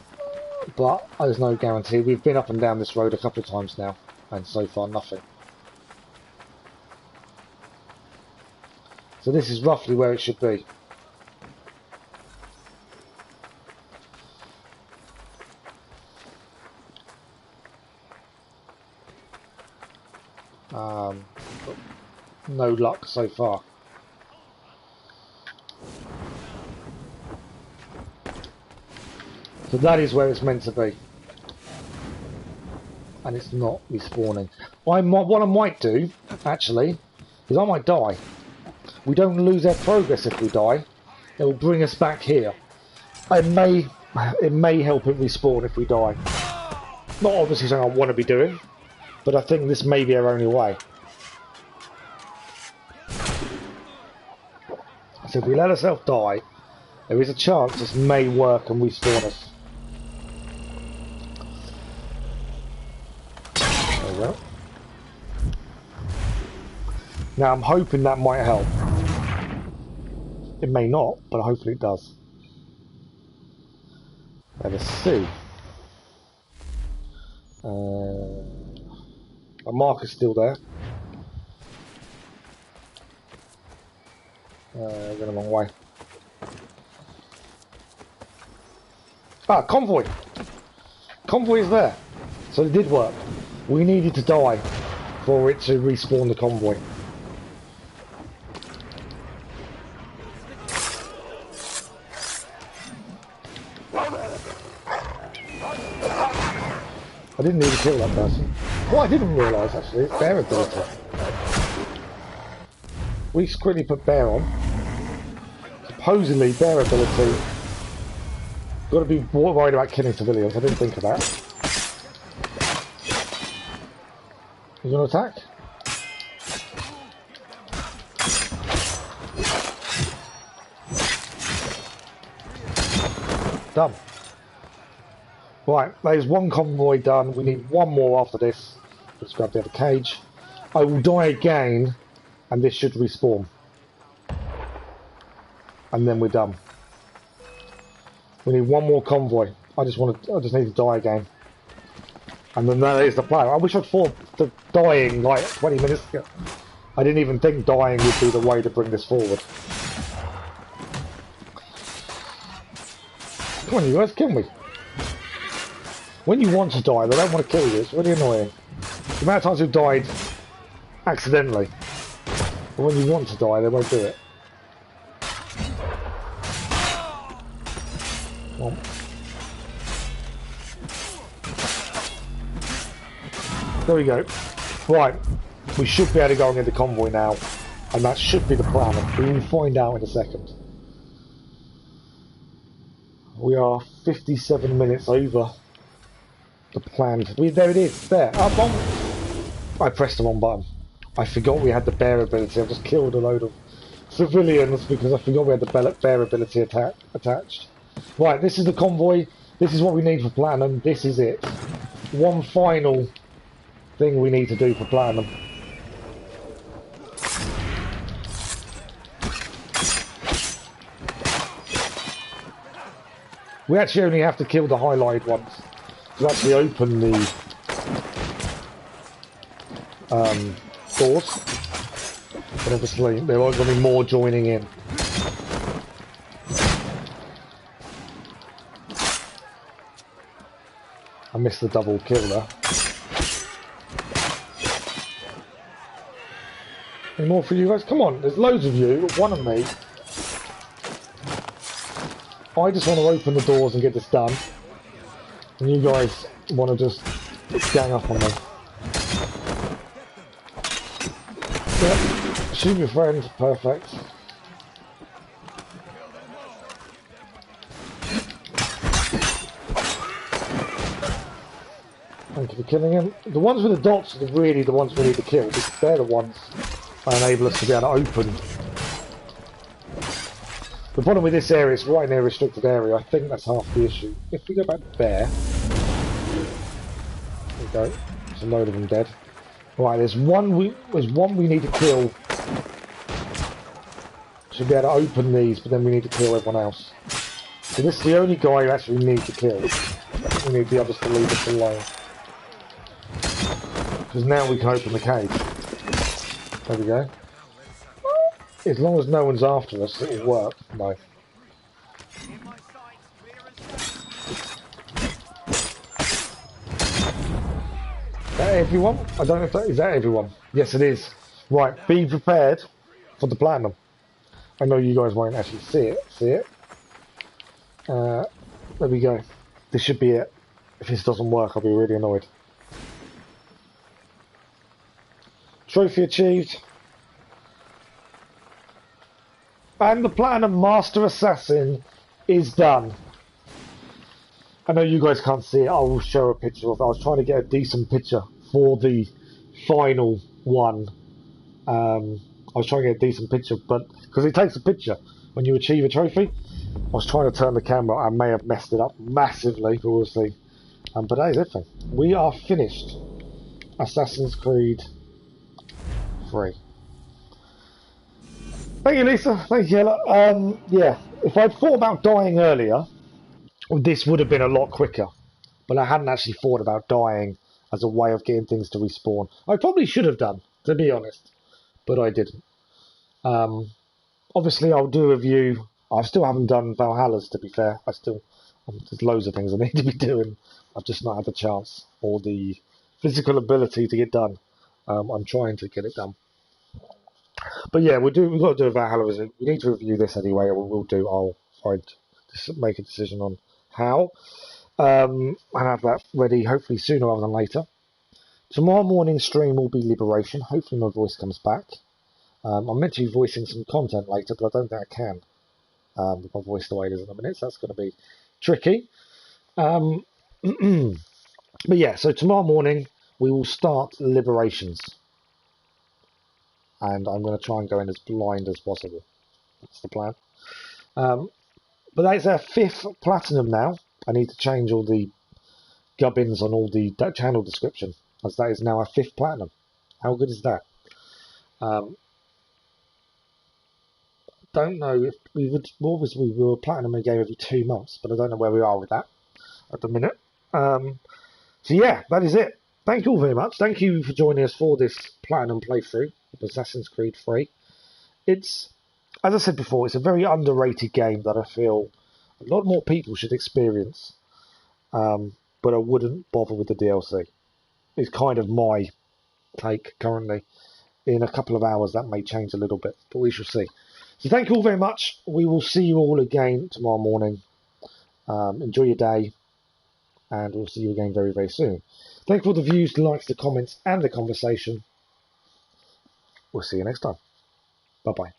but there's no guarantee. We've been up and down this road a couple of times now, and so far nothing. So this is roughly where it should be. No luck so far. So that is where it's meant to be. And it's not respawning. What I might do, actually, is I might die. We don't lose our progress if we die. It will bring us back here. It may help it respawn if we die. Not obviously something I want to be doing, but I think this may be our only way. So if we let ourselves die, there is a chance this may work and respawn us. There we go. Now I'm hoping that might help. It may not, but hopefully it does. Let us see. A marker's still there. Going the wrong way. Convoy! Convoy is there. So it did work. We needed to die for it to respawn the convoy. I didn't need to kill that person. What I didn't realise actually is bear ability. We quickly put bear on. Supposedly bear ability. Got to be more worried about killing civilians. I didn't think of that. You gonna attack? Done. Right, there's one convoy done. We need one more after this. Let's grab the other cage. I will die again, and this should respawn. And then we're done. We need one more convoy. I just need to die again. And then that is the plan. I wish I'd thought of dying like 20 minutes ago. I didn't even think dying would be the way to bring this forward. Come on, you guys, kill me. When you want to die, they don't want to kill you. It's really annoying. The amount of times you've died accidentally. But when you want to die, they won't do it. Come on. There we go. Right. We should be able to go and get the convoy now. And that should be the plan. We will find out in a second. We are 57 minutes over the plan. There it is. There. Up on. I pressed the wrong button. I forgot we had the bear ability. I just killed a load of civilians because I forgot we had the bear ability attached. Right, this is the convoy. This is what we need for platinum. This is it. One final thing we need to do for platinum. We actually only have to kill the highlighted ones to actually open the doors. But obviously there are going to be more joining in. I missed the double kill there. Any more for you guys? Come on, there's loads of you, one of me. I just want to open the doors and get this done. And you guys want to just gang up on me. Yep. Shoot your friend, perfect. Thank you for killing him. The ones with the dots are really the ones we need to kill, because they're the ones that enable us to be able to open. The problem with this area is right near a restricted area. I think that's half the issue. If we go back there, there we go. There's a load of them dead. Right, there's one we need to kill. Should be able to open these, but then we need to kill everyone else. So this is the only guy you actually need to kill. We need the others to leave us alone. Because now we can open the cage. There we go. As long as no one's after us, it'll work. No. Is that everyone? I don't know if that is that everyone. Yes, it is. Right, be prepared for the platinum. I know you guys won't actually see it. There we go. This should be it. If this doesn't work, I'll be really annoyed. Trophy achieved. And the Platinum Master Assassin is done. I know you guys can't see it. I will show a picture of it. I was trying to get a decent picture for the final one. I was trying to get a decent picture, but because it takes a picture when you achieve a trophy. I was trying to turn the camera. I may have messed it up massively, but we'll see. But that is it. We are finished. Assassin's Creed 3. Thank you, Lisa. Thank you, Ella. Yeah, if I'd thought about dying earlier, this would have been a lot quicker. But I hadn't actually thought about dying as a way of getting things to respawn. I probably should have done, to be honest, but I didn't. Obviously, I'll do a review. I still haven't done Valhalla's, to be fair. There's loads of things I need to be doing. I've just not had the chance or the physical ability to get done. I'm trying to get it done. But yeah, we've got to do a Valhalla. We need to review this anyway. We'll do. I'll make a decision on how. And have that ready, hopefully sooner rather than later. Tomorrow morning's stream will be Liberation. Hopefully my voice comes back. I'm meant to be voicing some content later, but I don't think I can. With my voice the way it is in a minute, so that's going to be tricky. But yeah, so tomorrow morning we will start Liberations. And I'm going to try and go in as blind as possible. That's the plan. But that's our 5th platinum now. I need to change all the gubbins on all the channel description, as that is now our 5th platinum. How good is that? Don't know if we would. Obviously, we were platinum a game every 2 months, but I don't know where we are with that at the minute. So yeah, that is it. Thank you all very much. Thank you for joining us for this platinum playthrough of Assassin's Creed 3. It's, as I said before, it's a very underrated game that I feel a lot more people should experience. But I wouldn't bother with the DLC. It's kind of my take currently. In a couple of hours, that may change a little bit, but we shall see. So thank you all very much. We will see you all again tomorrow morning. Enjoy your day, and we'll see you again very, very soon. Thank you for the views, the likes, the comments, and the conversation. We'll see you next time. Bye-bye.